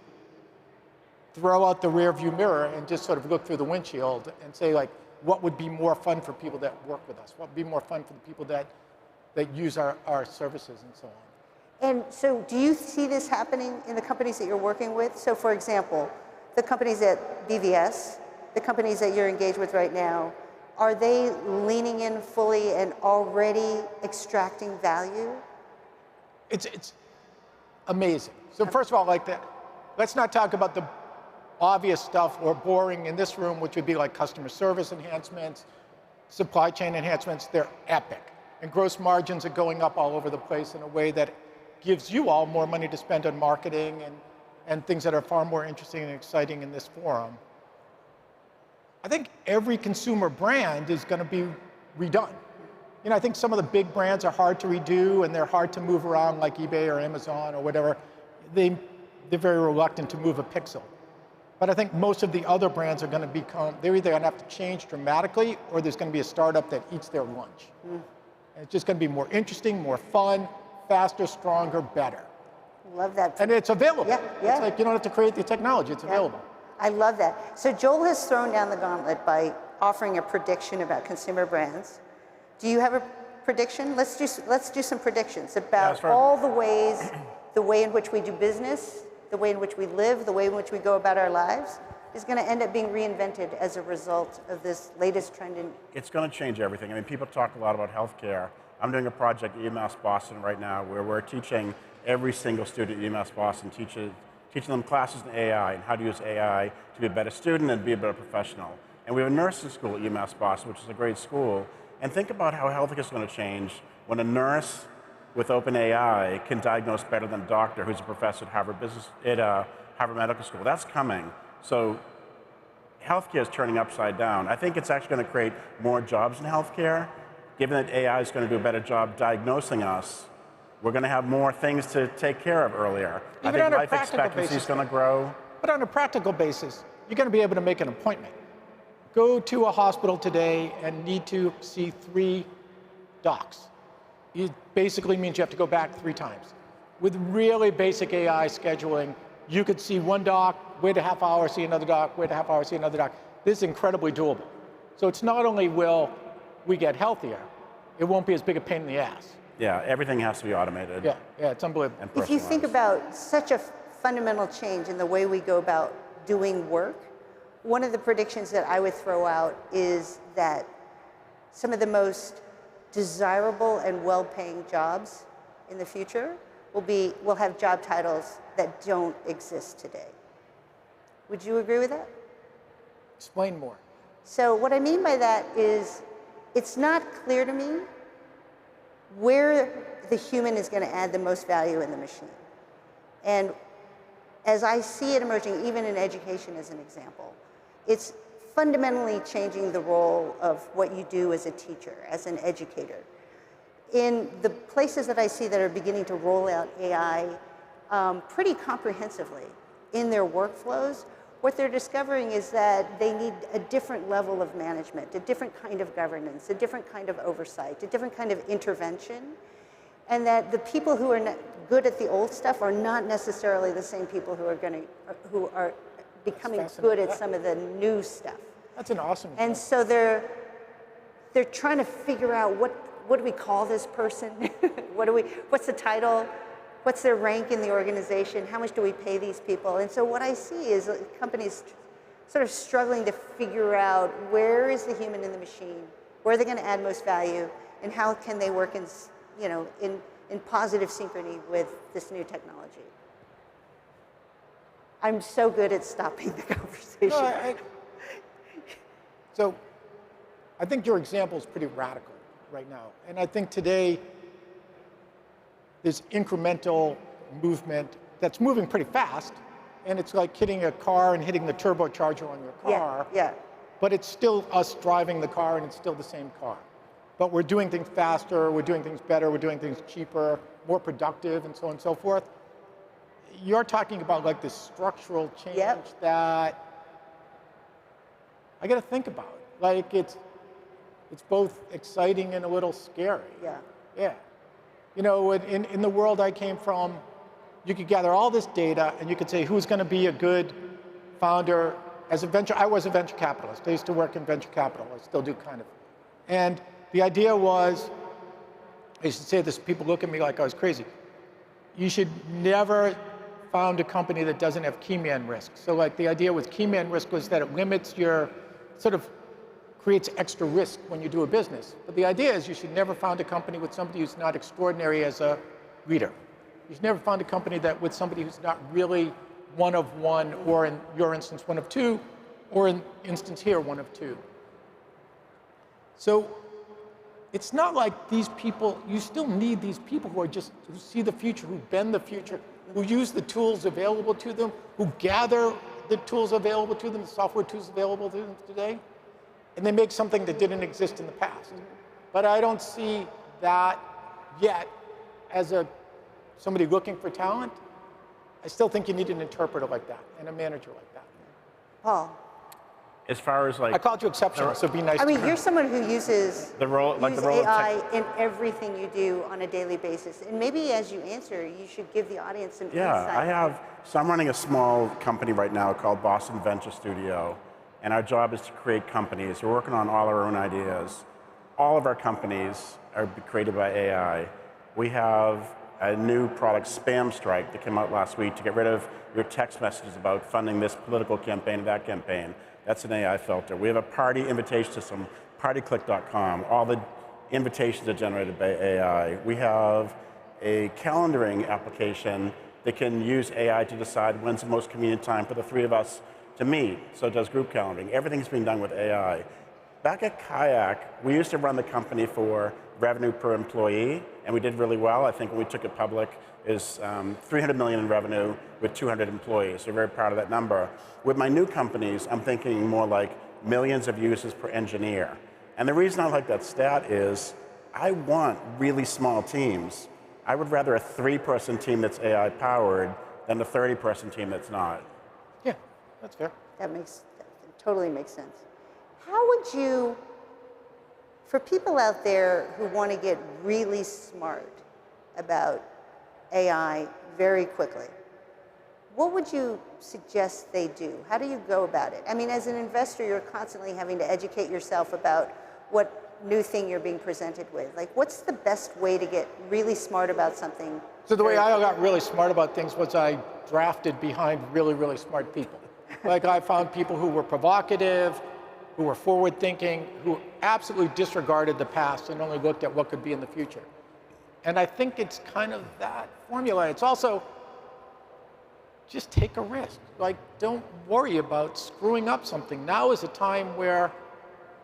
throw out the rear view mirror and just sort of look through the windshield and say, like, what would be more fun for people that work with us? What would be more fun for the people that use our services and so on? And so do you see this happening in the companies that you're working with? So for example, the companies at BVS, the companies that you're engaged with right now, are they leaning in fully and already extracting value? It's amazing. So first of all, let's not talk about the obvious stuff or boring in this room, which would be like customer service enhancements, supply chain enhancements. They're epic. And gross margins are going up all over the place in a way that gives you all more money to spend on marketing and things that are far more interesting and exciting in this forum. I think every consumer brand is going to be redone. I think some of the big brands are hard to redo and they're hard to move around like eBay or Amazon or whatever. They're very reluctant to move a pixel. But I think most of the other brands are going to become, they're either going to have to change dramatically or there's going to be a startup that eats their lunch. And it's just going to be more interesting, more fun, faster, stronger, better. Love that. And it's available. Yeah, yeah. It's like you don't have to create the technology, it's available. I love that. So Joel has thrown down the gauntlet by offering a prediction about consumer brands. Do you have a prediction? Let's do some predictions about all the ways, the way in which we do business, the way in which we live, the way in which we go about our lives is going to end up being reinvented as a result of this latest trend in. It's going to change everything. I mean, people talk a lot about healthcare. I'm doing a project at UMass Boston right now where we're teaching every single student at UMass Boston, teaching them classes in AI and how to use AI to be a better student and be a better professional. And we have a nursing school at UMass Boston, which is a great school. And think about how healthcare is going to change when a nurse with OpenAI can diagnose better than a doctor who's a professor at Harvard Medical School. That's coming. So healthcare is turning upside down. I think it's actually going to create more jobs in healthcare. Given that AI is going to do a better job diagnosing us, we're going to have more things to take care of earlier. I think life expectancy is going to grow. But on a practical basis, you're going to be able to make an appointment. Go to a hospital today and need to see 3 docs. It basically means you have to go back 3 times. With really basic AI scheduling, you could see 1 doc, wait a half hour, see another doc, wait a half hour, see another doc. This is incredibly doable. So it's not only will we get healthier, it won't be as big a pain in the ass. Yeah, everything has to be automated. Yeah, it's unbelievable. If you think about such a fundamental change in the way we go about doing work, one of the predictions that I would throw out is that some of the most desirable and well-paying jobs in the future will have job titles that don't exist today. Would you agree with that? Explain more. So what I mean by that is it's not clear to me where the human is going to add the most value in the machine. And as I see it emerging, even in education as an example, it's fundamentally changing the role of what you do as a teacher, as an educator. In the places that I see that are beginning to roll out AI pretty comprehensively in their workflows, what they're discovering is that they need a different level of management, a different kind of governance, a different kind of oversight, a different kind of intervention, and that the people who are good at the old stuff are not necessarily the same people who are becoming good at some of the new stuff. That's an awesome And so they're trying to figure out what do we call this person? What's the title? What's their rank in the organization? How much do we pay these people? And so what I see is companies sort of struggling to figure out where is the human in the machine, where are they going to add most value, and how can they work in positive synchrony with this new technology. I'm so good at stopping the conversation. So I think your example is pretty radical right now. And I think today, there's incremental movement that's moving pretty fast, and it's like hitting a car and hitting the turbocharger on your car. Yeah. But it's still us driving the car, and it's still the same car. But we're doing things faster, we're doing things better, we're doing things cheaper, more productive, and so on and so forth. You're talking about like this structural change that I got to think about. Like it's both exciting and a little scary. Yeah. You know, in the world I came from, you could gather all this data and you could say who's going to be a good founder. I was a venture capitalist. I used to work in venture capital. I still do kind of. And the idea was, I used to say this, people look at me like I was crazy. You should never found a company that doesn't have key man risk. So like the idea with key man risk was that it limits your, sort of creates extra risk when you do a business. But the idea is you should never found a company with somebody who's not extraordinary as a leader. You should never found a company with somebody who's not really one of one, or in your instance, one of two, or in instance here, one of two. So it's not like these people, you still need these people who see the future, who bend the future, who use the tools available to them, who gather the tools available to them, the software tools available to them today, and they make something that didn't exist in the past. But I don't see that yet as somebody looking for talent. I still think you need an interpreter like that and a manager like that. Paul. As far as like, I called you exceptional, so be nice I to mean, me. you're someone who uses the role, like the role of AI in everything you do on a daily basis. And maybe as you answer, you should give the audience some insight. So I'm running a small company right now called Boston Venture Studio, and our job is to create companies. We're working on all our own ideas. All of our companies are created by AI. We have a new product, Spam Strike, that came out last week to get rid of your text messages about funding this political campaign or that campaign. That's an AI filter. We have a party invitation system, partyclick.com. All the invitations are generated by AI. We have a calendaring application that can use AI to decide when's the most convenient time for the three of us to meet. So it does group calendaring. Everything's being done with AI. Back at Kayak, we used to run the company for revenue per employee, and we did really well. I think when we took it public, it was $300 million in revenue with 200 employees. We're very proud of that number. With my new companies, I'm thinking more like millions of users per engineer. And the reason I like that stat is I want really small teams. I would rather a 3-person team that's AI powered than a 30-person team that's not. Yeah, that's fair. That totally makes sense. How would you, for people out there who want to get really smart about AI very quickly, what would you suggest they do? How do you go about it? I mean, as an investor, you're constantly having to educate yourself about what new thing you're being presented with. Like, what's the best way to get really smart about something? So the way I got really smart about things was I drafted behind really, really smart people. Like I found people who were provocative, who were forward-thinking, who absolutely disregarded the past and only looked at what could be in the future. And I think it's kind of that formula. It's also just take a risk. Like, don't worry about screwing up something. Now is a time where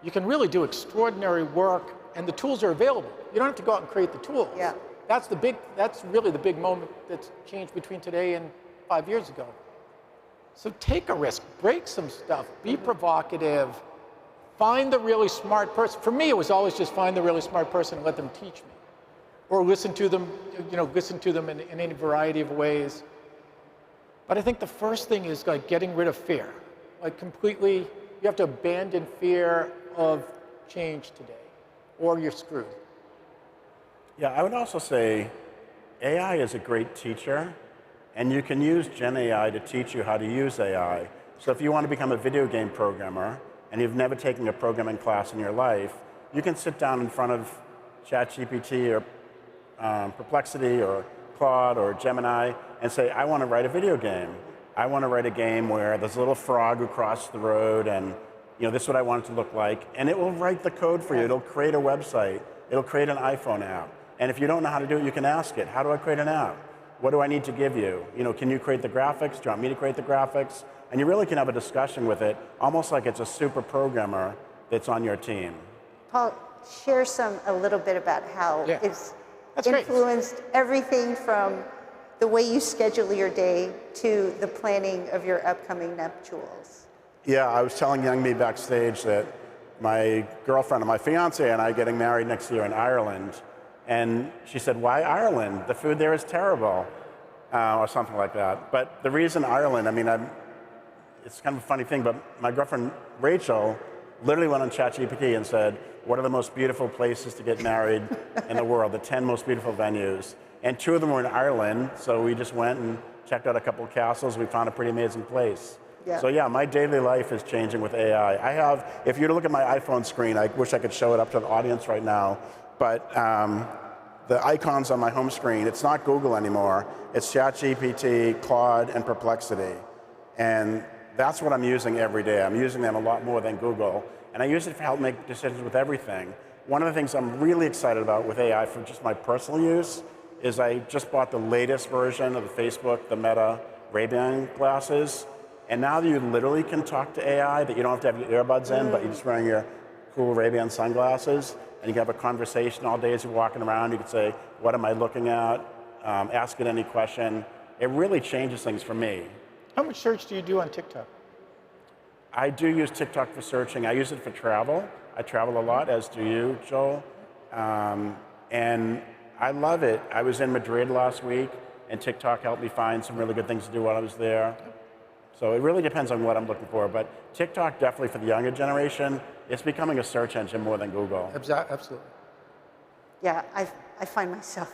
you can really do extraordinary work, and the tools are available. You don't have to go out and create the tools. Yeah. That's really the big moment that's changed between today and 5 years ago. So take a risk, break some stuff, be provocative, find the really smart person. For me, it was always just find the really smart person and let them teach me. Or listen to them, in any variety of ways. But I think the first thing is like getting rid of fear. Like completely, you have to abandon fear of change today, or you're screwed. Yeah, I would also say AI is a great teacher, and you can use Gen AI to teach you how to use AI. So if you want to become a video game programmer, and you've never taken a programming class in your life, you can sit down in front of ChatGPT or Perplexity or Claude or Gemini and say, I want to write a video game. I want to write a game where there's a little frog who crossed the road and this is what I want it to look like. And it will write the code for you. It'll create a website. It'll create an iPhone app. And if you don't know how to do it, you can ask it, how do I create an app? What do I need to give you? Can you create the graphics? Do you want me to create the graphics? And you really can have a discussion with it, almost like it's a super programmer that's on your team. Paul, share a little bit about how it's influenced everything from the way you schedule your day to the planning of your upcoming nuptials. Yeah, I was telling young me backstage that my girlfriend and my fiance and I are getting married next year in Ireland. And she said, why Ireland? The food there is terrible, or something like that. But the reason Ireland, it's kind of a funny thing, but my girlfriend, Rachel, literally went on ChatGPT and said, what are the most beautiful places to get married in the world, the 10 most beautiful venues. And 2 of them were in Ireland, so we just went and checked out a couple of castles. We found a pretty amazing place. Yeah. So yeah, my daily life is changing with AI. If you were to look at my iPhone screen, I wish I could show it up to the audience right now, but the icons on my home screen, it's not Google anymore. It's ChatGPT, Claude, and Perplexity. And that's what I'm using every day. I'm using them a lot more than Google. And I use it to help make decisions with everything. One of the things I'm really excited about with AI for just my personal use is I just bought the latest version of the Facebook, the Meta Ray-Ban glasses. And now that you literally can talk to AI, that you don't have to have your earbuds in, but you're just wearing your cool Ray-Ban sunglasses, and you can have a conversation all day as you're walking around. You can say, what am I looking at? Ask it any question. It really changes things for me. How much search do you do on TikTok? I do use TikTok for searching. I use it for travel. I travel a lot, as do you, Joel. And I love it. I was in Madrid last week, and TikTok helped me find some really good things to do while I was there. So it really depends on what I'm looking for. But TikTok, definitely for the younger generation, it's becoming a search engine more than Google. Absolutely. Yeah, I find myself,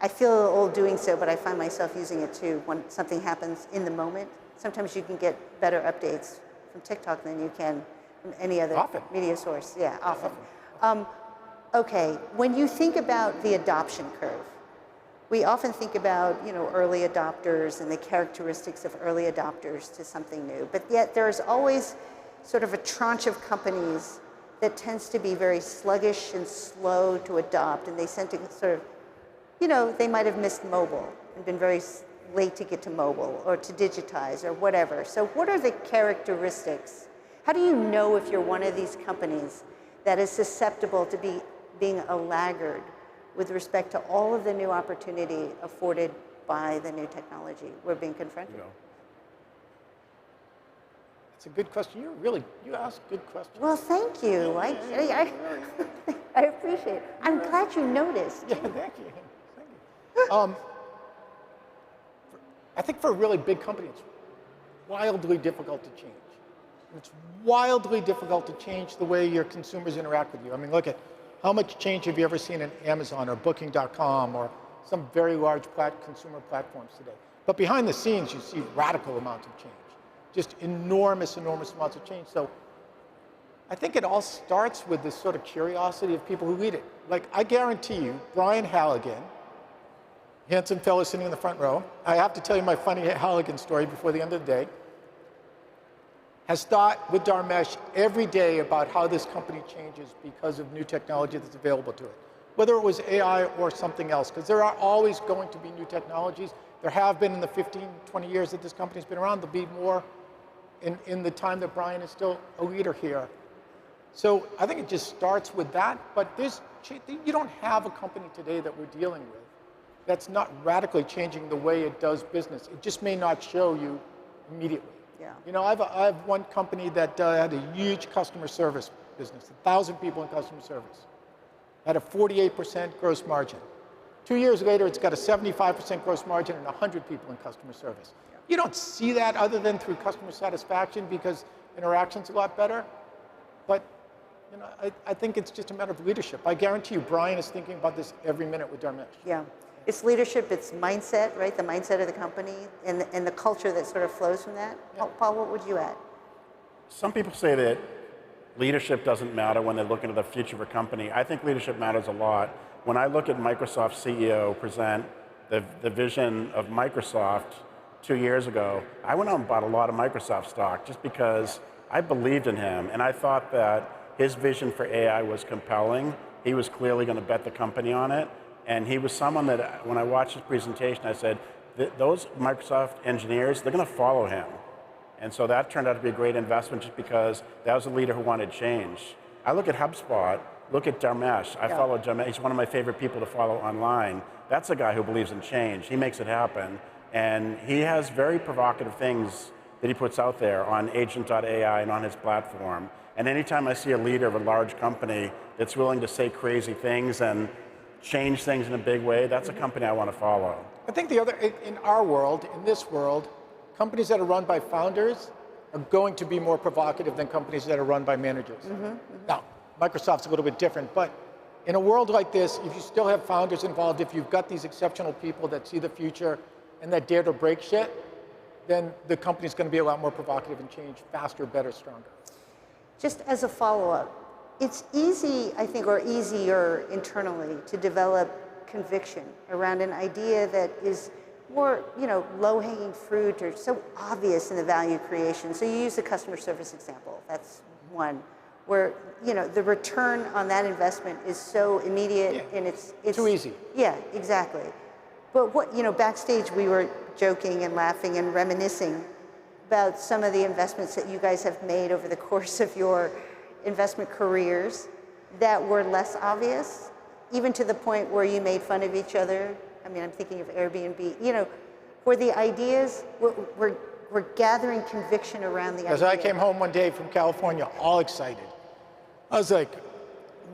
I feel a little old doing so, but I find myself using it too when something happens in the moment. Sometimes you can get better updates from TikTok than you can from any other media source. Yeah, often. Okay, when you think about the adoption curve, we often think about, you know, early adopters and the characteristics of early adopters to something new, but yet there's always sort of a tranche of companies that tends to be very sluggish and slow to adopt, and they tend to sort of, you know, they might have missed mobile and been very late to get to mobile or to digitize or whatever. So what are the characteristics? How do you know if you're one of these companies that is susceptible to being a laggard with respect to all of the new opportunity afforded by the new technology we're being confronted? It's a good question. You ask good questions. Well, thank you. I appreciate it. I'm glad you noticed. Yeah, thank you. I think for a really big company, it's wildly difficult to change. It's wildly difficult to change the way your consumers interact with you. I mean, look at how much change have you ever seen in Amazon or Booking.com or some very large consumer platforms today. But behind the scenes, you see radical amounts of change. Just enormous, enormous amounts of change. So I think it all starts with this sort of curiosity of people who read it. Like, I guarantee you, Brian Halligan, handsome fellow sitting in the front row, I have to tell you my funny Halligan story before the end of the day, has thought with Dharmesh every day about how this company changes because of new technology that's available to it, whether it was AI or something else, because there are always going to be new technologies. There have been in the 15, 20 years that this company's been around. There'll be more in the time that Brian is still a leader here. So I think it just starts with that, but you don't have a company today that we're dealing with that's not radically changing the way it does business. It just may not show you immediately. Yeah. You know, I have one company that had a huge customer service business, 1,000 people in customer service, had a 48% gross margin. 2 years later, it's got a 75% gross margin and 100 people in customer service. Yeah. You don't see that other than through customer satisfaction because interaction's a lot better. But you know, I think it's just a matter of leadership. I guarantee you, Brian is thinking about this every minute with Dharmesh. Yeah. It's leadership, it's mindset, right? The mindset of the company and the culture that sort of flows from that. Yeah. Paul, what would you add? Some people say that leadership doesn't matter when they look into the future of a company. I think leadership matters a lot. When I look at Microsoft's CEO present the vision of Microsoft 2 years ago, I went out and bought a lot of Microsoft stock just because I believed in him and I thought that his vision for AI was compelling. He was clearly going to bet the company on it. And he was someone that, when I watched his presentation, I said, those Microsoft engineers, they're going to follow him. And so that turned out to be a great investment just because that was a leader who wanted change. I look at HubSpot, look at Dharmesh. I follow Dharmesh. He's one of my favorite people to follow online. That's a guy who believes in change. He makes it happen. And he has very provocative things that he puts out there on agent.ai and on his platform. And anytime I see a leader of a large company that's willing to say crazy things and change things in a big way, that's a company I want to follow. I think in our world, in this world, companies that are run by founders are going to be more provocative than companies that are run by managers. Now, Microsoft's a little bit different, but in a world like this, if you still have founders involved, if you've got these exceptional people that see the future and that dare to break shit, then the company's going to be a lot more provocative and change faster, better, stronger. Just as a follow-up, it's easy, I think, or easier internally to develop conviction around an idea that is more, you know, low-hanging fruit or so obvious in the value creation. So you use the customer service example. That's one where, you know, the return on that investment is so immediate and it's too easy. Yeah, exactly. But what, you know, backstage we were joking and laughing and reminiscing about some of the investments that you guys have made over the course of your investment careers that were less obvious, even to the point where you made fun of each other. I mean, I'm thinking of Airbnb, you know, where the ideas, we're gathering conviction around the idea. As I came home one day from California, all excited. I was like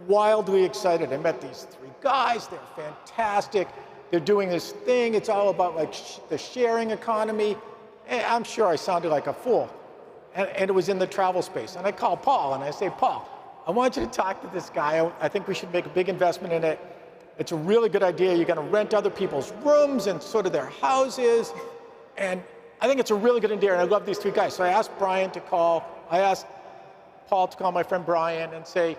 wildly excited. I met these 3 guys, they're fantastic. They're doing this thing, it's all about like the sharing economy. And I'm sure I sounded like a fool. And it was in the travel space. And I call Paul and I say, Paul, I want you to talk to this guy. I think we should make a big investment in it. It's a really good idea. You're going to rent other people's rooms and sort of their houses. And I think it's a really good idea. And I love these 3 guys. So I asked Brian to call. I asked Paul to call my friend Brian and say,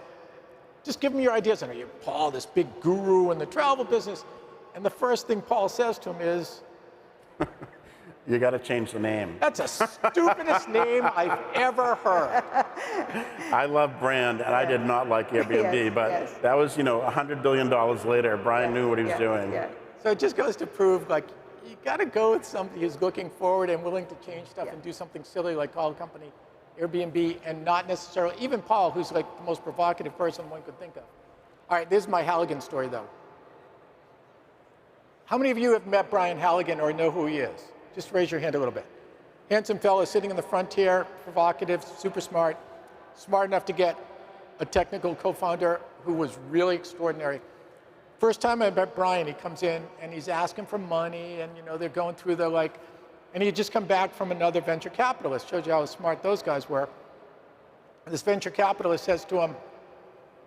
just give me your ideas. And you're Paul, this big guru in the travel business. And the first thing Paul says to him is, you got to change the name. that's the stupidest name I've ever heard. I love brand, and I did not like Airbnb, but that was, $100 billion later. Brian knew what he was doing. Yeah. So it just goes to prove, like, you got to go with somebody who's looking forward and willing to change stuff and do something silly like call a company Airbnb, and not necessarily, even Paul, who's like the most provocative person one could think of. All right, this is my Halligan story, though. How many of you have met Brian Halligan or know who he is? Just raise your hand a little bit. Handsome fellow sitting in the frontier, provocative, super smart enough to get a technical co-founder who was really extraordinary. First time I met Brian, he comes in and he's asking for money, and they're going through the and he had just come back from another venture capitalist. Shows you how smart those guys were. This venture capitalist says to him,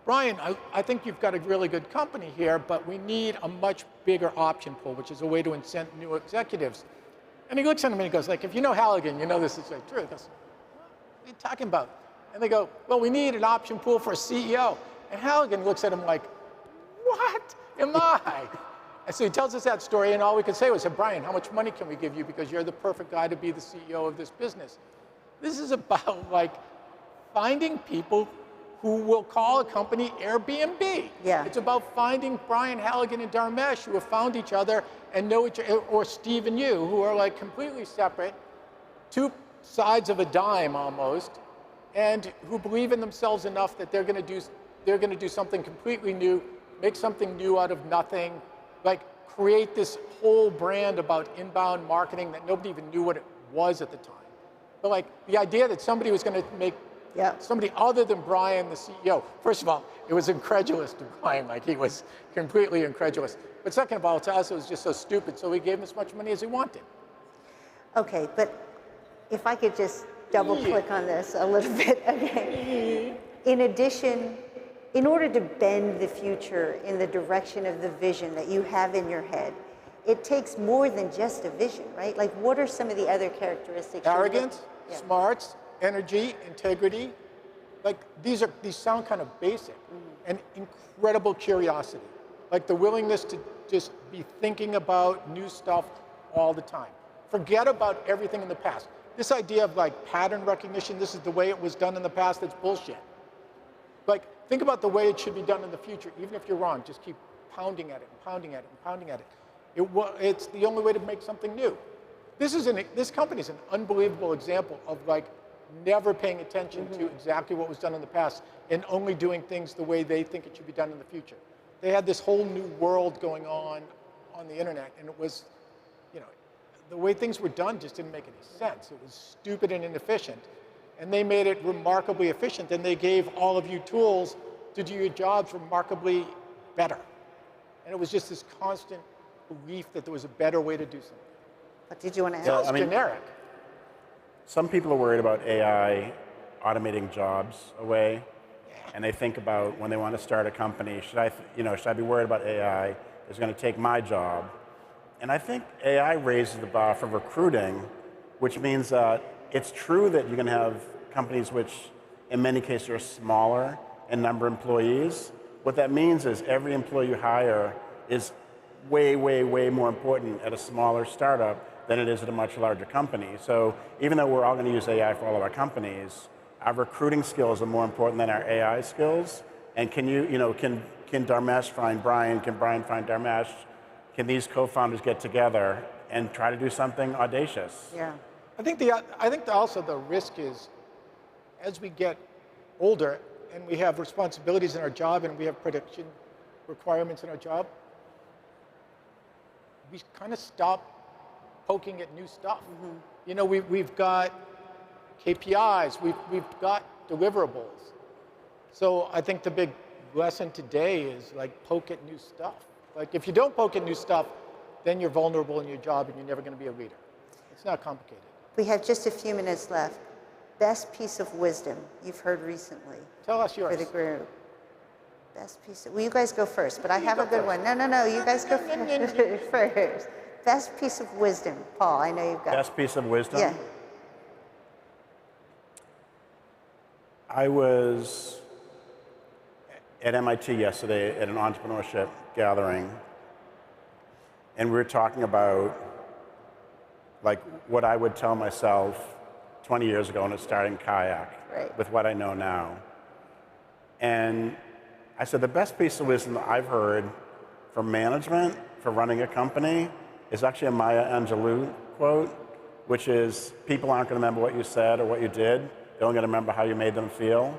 Brian, I think you've got a really good company here, but we need a much bigger option pool, which is a way to incent new executives. And he looks at him and he goes, if you know Halligan, you know this is true. He goes, what are you talking about? And they go, well, we need an option pool for a CEO. And Halligan looks at him like, what am I? And so he tells us that story, and all we could say was, Brian, how much money can we give you? Because you're the perfect guy to be the CEO of this business. This is about finding people who will call a company Airbnb. Yeah. It's about finding Brian Halligan and Dharmesh, who have found each other and know each other, or Steve and you, who are completely separate, 2 sides of a dime almost, and who believe in themselves enough that they're going to do something completely new, make something new out of nothing, create this whole brand about inbound marketing that nobody even knew what it was at the time. But the idea that somebody was going to make somebody other than Brian, the CEO. First of all, it was incredulous to Brian, he was completely incredulous. But second of all, to us, it was just so stupid, so we gave him as much money as he wanted. Okay, but if I could just double click on this a little bit, okay. In addition, in order to bend the future in the direction of the vision that you have in your head, it takes more than just a vision, right? What are some of the other characteristics? Arrogance, smarts, energy, integrity. These sound kind of basic, and incredible curiosity. The willingness to just be thinking about new stuff all the time. Forget about everything in the past. This idea of pattern recognition, this is the way it was done in the past, it's bullshit. Think about the way it should be done in the future. Even if you're wrong, just keep pounding at it and pounding at it and pounding at it. It's the only way to make something new. This company is an unbelievable example of never paying attention to exactly what was done in the past and only doing things the way they think it should be done in the future. They had this whole new world going on the internet, and it was, the way things were done just didn't make any sense. It was stupid and inefficient. And they made it remarkably efficient, and they gave all of you tools to do your jobs remarkably better. And it was just this constant belief that there was a better way to do something. But did you want to add? Sounds generic. Some people are worried about AI automating jobs away, and they think about when they want to start a company, should I be worried about AI is going to take my job? And I think AI raises the bar for recruiting, which means that it's true that you're going to have companies which, in many cases, are smaller in number of employees. What that means is every employee you hire is way, way, way more important at a smaller startup than it is at a much larger company. So even though we're all going to use AI for all of our companies, our recruiting skills are more important than our AI skills. And can Dharmesh find Brian? Can Brian find Dharmesh? Can these co-founders get together and try to do something audacious? Yeah. I think also the risk is, as we get older and we have responsibilities in our job and we have prediction requirements in our job, we kind of stop poking at new stuff. We've got KPIs, we've got deliverables. So I think the big lesson today is poke at new stuff. If you don't poke at new stuff, then you're vulnerable in your job and you're never going to be a leader. It's not complicated. We have just a few minutes left. Best piece of wisdom you've heard recently. Tell us yours. For the group. Best piece of, well, you guys go first, but I have a good one. No, you guys go first. Best piece of wisdom. Paul, I know you've got Best piece of wisdom? Yeah. I was at MIT yesterday at an entrepreneurship gathering, and we were talking about like what I would tell myself 20 years ago when I was starting Kayak with what I know now. And I said the best piece of wisdom that I've heard from management for running a company is actually a Maya Angelou quote, which is people aren't going to remember what you said or what you did. They're only going to remember how you made them feel,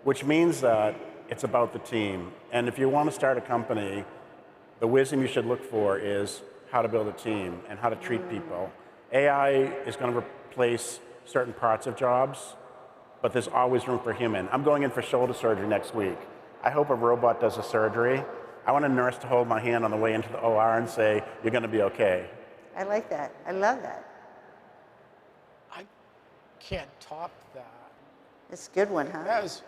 which means that it's about the team. And if you want to start a company, the wisdom you should look for is how to build a team and how to treat people. AI is going to replace certain parts of jobs, but there's always room for human. I'm going in for shoulder surgery next week. I hope a robot does the surgery. I want a nurse to hold my hand on the way into the OR and say, you're going to be okay. I like that. I love that. I can't top that. It's a good one, huh? That was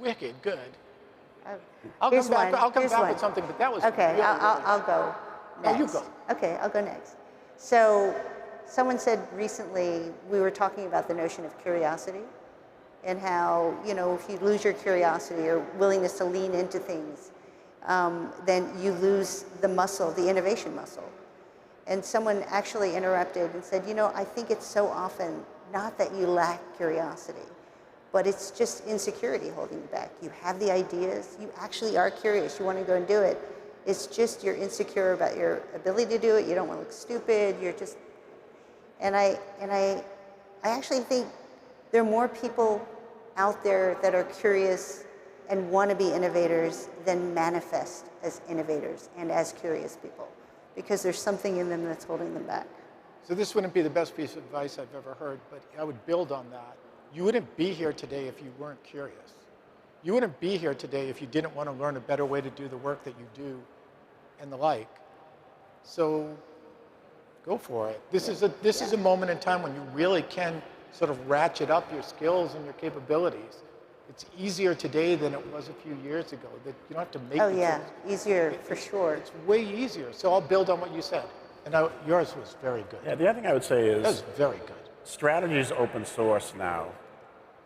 wicked good. I'll come back with something, but that was okay. really, I'll go next. Oh, you go. Okay, I'll go next. So, someone said recently we were talking about the notion of curiosity, and how if you lose your curiosity or willingness to lean into things, then you lose the muscle, the innovation muscle. And someone actually interrupted and said, I think it's so often not that you lack curiosity, but it's just insecurity holding you back. You have the ideas, you actually are curious, you want to go and do it. It's just you're insecure about your ability to do it, you don't want to look stupid, you're just, and I actually think there are more people out there that are curious and want to be innovators than manifest as innovators and as curious people, because there's something in them that's holding them back. So this wouldn't be the best piece of advice I've ever heard, but I would build on that. You wouldn't be here today if you weren't curious. You wouldn't be here today if you didn't want to learn a better way to do the work that you do and the like. So go for it. This is a moment in time when you really can sort of ratchet up your skills and your capabilities. It's easier today than it was a few years ago. That you don't have to make. Oh yeah, easier for sure. It's way easier. So I'll build on what you said. And yours was very good. Yeah, the other thing I would say is that was very good. Strategy is open source now.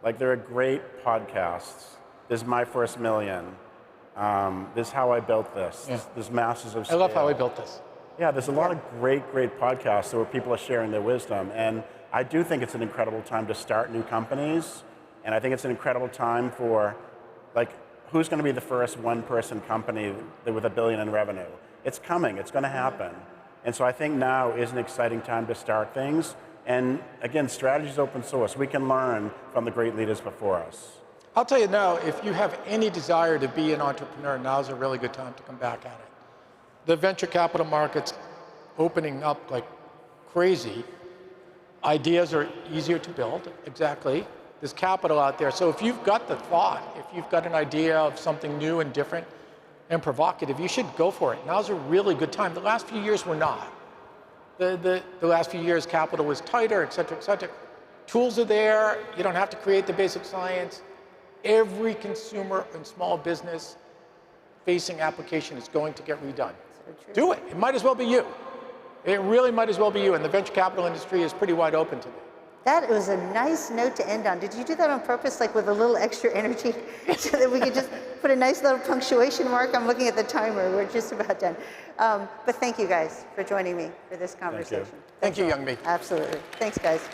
Like there are great podcasts. There's My First Million. There's How I Built This. Yeah. There's Masters of Scale. I love How I Built This. Yeah, there's a lot of great podcasts where people are sharing their wisdom. And I do think it's an incredible time to start new companies. And I think it's an incredible time for, like, who's going to be the first one-person company with $1 billion in revenue? It's coming. It's going to happen. And so I think now is an exciting time to start things. And again, strategy is open source. We can learn from the great leaders before us. I'll tell you now, if you have any desire to be an entrepreneur, now's a really good time to come back at it. The venture capital market's opening up like crazy. Ideas are easier to build, exactly. There's capital out there. So if you've got the thought, if you've got an idea of something new and different and provocative, you should go for it. Now's a really good time. The last few years were not. The last few years, capital was tighter, et cetera, et cetera. Tools are there. You don't have to create the basic science. Every consumer and small business facing application is going to get redone. Do it. It might as well be you. It really might as well be you. And the venture capital industry is pretty wide open today. That was a nice note to end on. Did you do that on purpose, like with a little extra energy, so that we could just put a nice little punctuation mark? I'm looking at the timer. We're just about done. But thank you guys for joining me for this conversation. Thank you, young me. Absolutely. Thanks, guys.